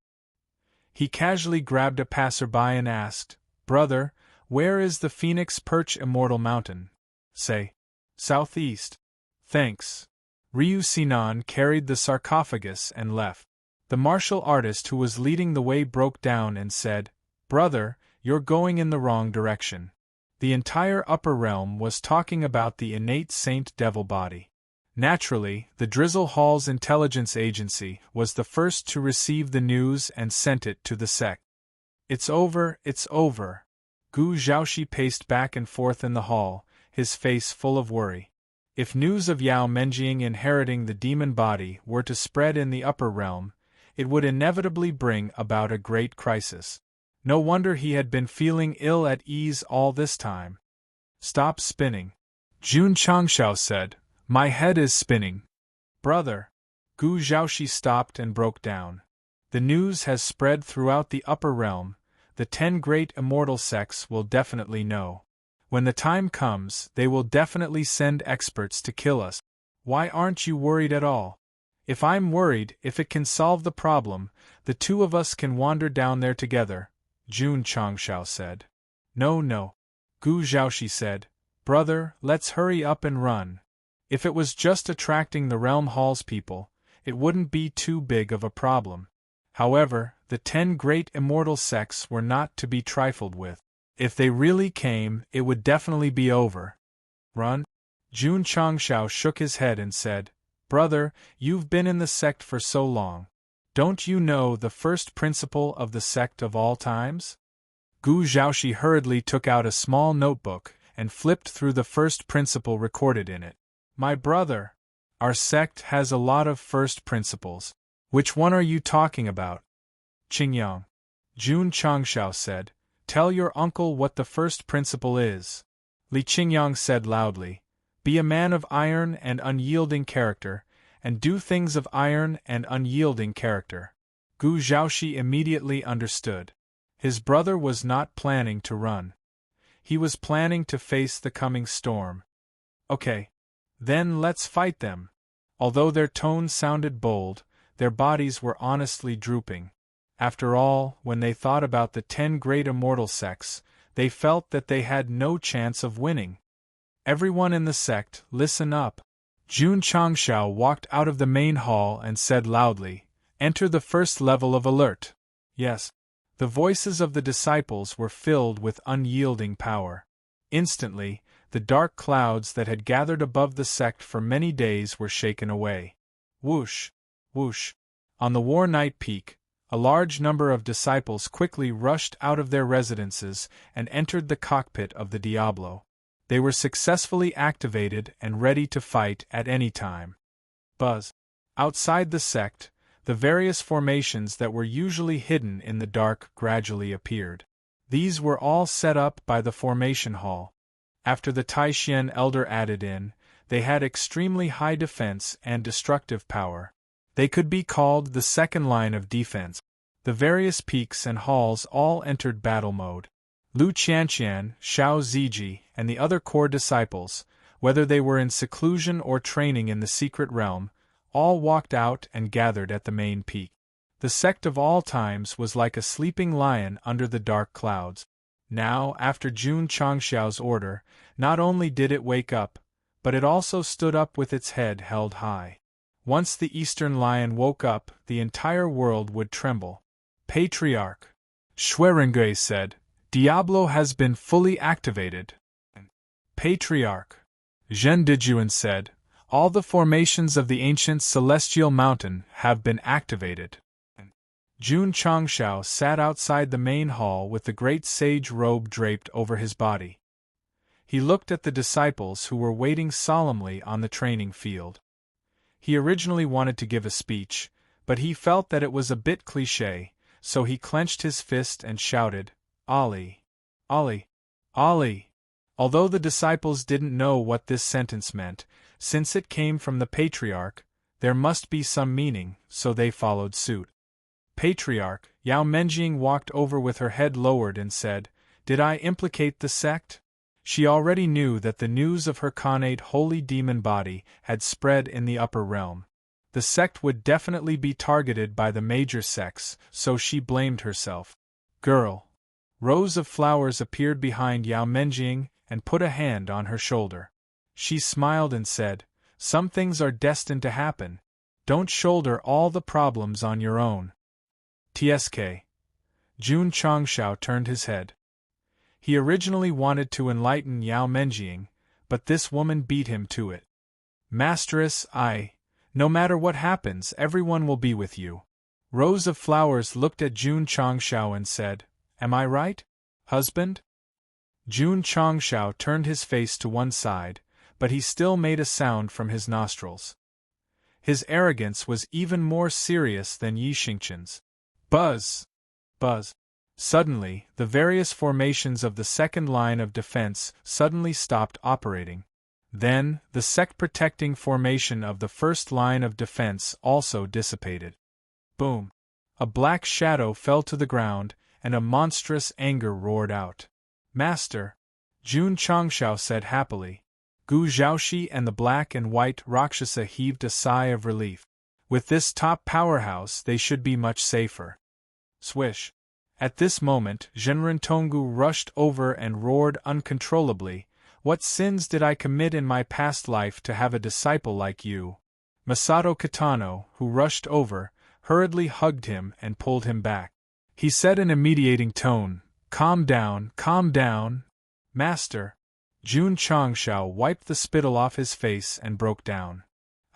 He casually grabbed a passerby and asked, "Brother, where is the Phoenix Perch Immortal Mountain?" "Say, southeast." "Thanks." Ryu Sinan carried the sarcophagus and left. The martial artist who was leading the way broke down and said, "Brother, you're going in the wrong direction." The entire upper realm was talking about the innate saint devil body. Naturally, the Drizzle Hall's intelligence agency was the first to receive the news and sent it to the Sect. "It's over, it's over." Gu Zhaoxi paced back and forth in the hall, his face full of worry. If news of Yao Menjing inheriting the demon body were to spread in the upper realm, it would inevitably bring about a great crisis. No wonder he had been feeling ill at ease all this time. "Stop spinning," Jun Changshao said. "My head is spinning." "Brother." Gu Zhaoxi stopped and broke down. "The news has spread throughout the upper realm. The 10 great immortal sects will definitely know. When the time comes, they will definitely send experts to kill us. Why aren't you worried at all?" "If I'm worried, if it can solve the problem, the two of us can wander down there together," Jun Changshao said. No, Gu Zhaoxi said. "Brother, let's hurry up and run. If it was just attracting the Realm Hall's people, it wouldn't be too big of a problem. However, the 10 great immortal sects were not to be trifled with. If they really came, it would definitely be over." "Run?" Jun Changshao shook his head and said, "Brother, you've been in the sect for so long. Don't you know the first principle of the sect of all times?" Gu Zhaoxi hurriedly took out a small notebook and flipped through the first principle recorded in it. "My brother, our sect has a lot of first principles. Which one are you talking about?" "Qingyang," Jun Changshao said, "tell your uncle what the first principle is." Li Qingyang said loudly, "Be a man of iron and unyielding character, and do things of iron and unyielding character." Gu Zhaoxi immediately understood. His brother was not planning to run. He was planning to face the coming storm. "Okay. Then let's fight them." Although their tones sounded bold, their bodies were honestly drooping. After all, when they thought about the 10 great immortal sects, they felt that they had no chance of winning. "Everyone in the sect, listen up." Jun Changshao walked out of the main hall and said loudly, "Enter the first level of alert." "Yes." The voices of the disciples were filled with unyielding power. Instantly, the dark clouds that had gathered above the sect for many days were shaken away. Whoosh! Whoosh! On the War Night Peak, a large number of disciples quickly rushed out of their residences and entered the cockpit of the Diablo. They were successfully activated and ready to fight at any time. Buzz! Outside the sect, the various formations that were usually hidden in the dark gradually appeared. These were all set up by the formation hall. After the Taishian elder added in, they had extremely high defense and destructive power. They could be called the second line of defense. The various peaks and halls all entered battle mode. Lu Qianqian, Xiao Ziji, and the other core disciples, whether they were in seclusion or training in the secret realm, all walked out and gathered at the main peak. The sect of all times was like a sleeping lion under the dark clouds. Now, after Jun Changshao's order, not only did it wake up, but it also stood up with its head held high. Once the Eastern Lion woke up, the entire world would tremble. "Patriarch," Xuerengui said, "Diablo has been fully activated." "Patriarch," Zhen Dijuan said, "all the formations of the ancient celestial mountain have been activated." Jun Changshao sat outside the main hall with the great sage robe draped over his body. He looked at the disciples who were waiting solemnly on the training field. He originally wanted to give a speech, but he felt that it was a bit cliché, so he clenched his fist and shouted, "Ali! Ali! Ali!" Although the disciples didn't know what this sentence meant, since it came from the Patriarch, there must be some meaning, so they followed suit. "Patriarch," Yao Menjing walked over with her head lowered and said, "Did I implicate the sect?" She already knew that the news of her connate holy demon body had spread in the upper realm. The sect would definitely be targeted by the major sects, so she blamed herself. Girl. Rows of flowers appeared behind Yao Menjing and put a hand on her shoulder. She smiled and said, "Some things are destined to happen. Don't shoulder all the problems on your own." TSK. Jun Changshao turned his head. He originally wanted to enlighten Yao Menjing, but this woman beat him to it. Masteress, no matter what happens, everyone will be with you. Rows of flowers looked at Jun Changshao and said, "Am I right, husband?" Jun Changshao turned his face to one side, but he still made a sound from his nostrils. His arrogance was even more serious than Yi Xingqian's. Buzz! Buzz! Suddenly, the various formations of the second line of defense suddenly stopped operating. Then, the sect-protecting formation of the first line of defense also dissipated. Boom! A black shadow fell to the ground, and a monstrous anger roared out. "Master!" Jun Changshao said happily. Gu Zhaoxi and the black and white Rakshasa heaved a sigh of relief. With this top powerhouse they should be much safer. Swish! At this moment, Zhenren Tonggu rushed over and roared uncontrollably, "What sins did I commit in my past life to have a disciple like you?" Masato Kitano, who rushed over, hurriedly hugged him and pulled him back. He said in a mediating tone, calm down, master." Jun Changshao wiped the spittle off his face and broke down.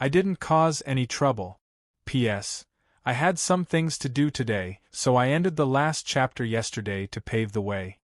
"I didn't cause any trouble. P.S. I had some things to do today, so I ended the last chapter yesterday to pave the way."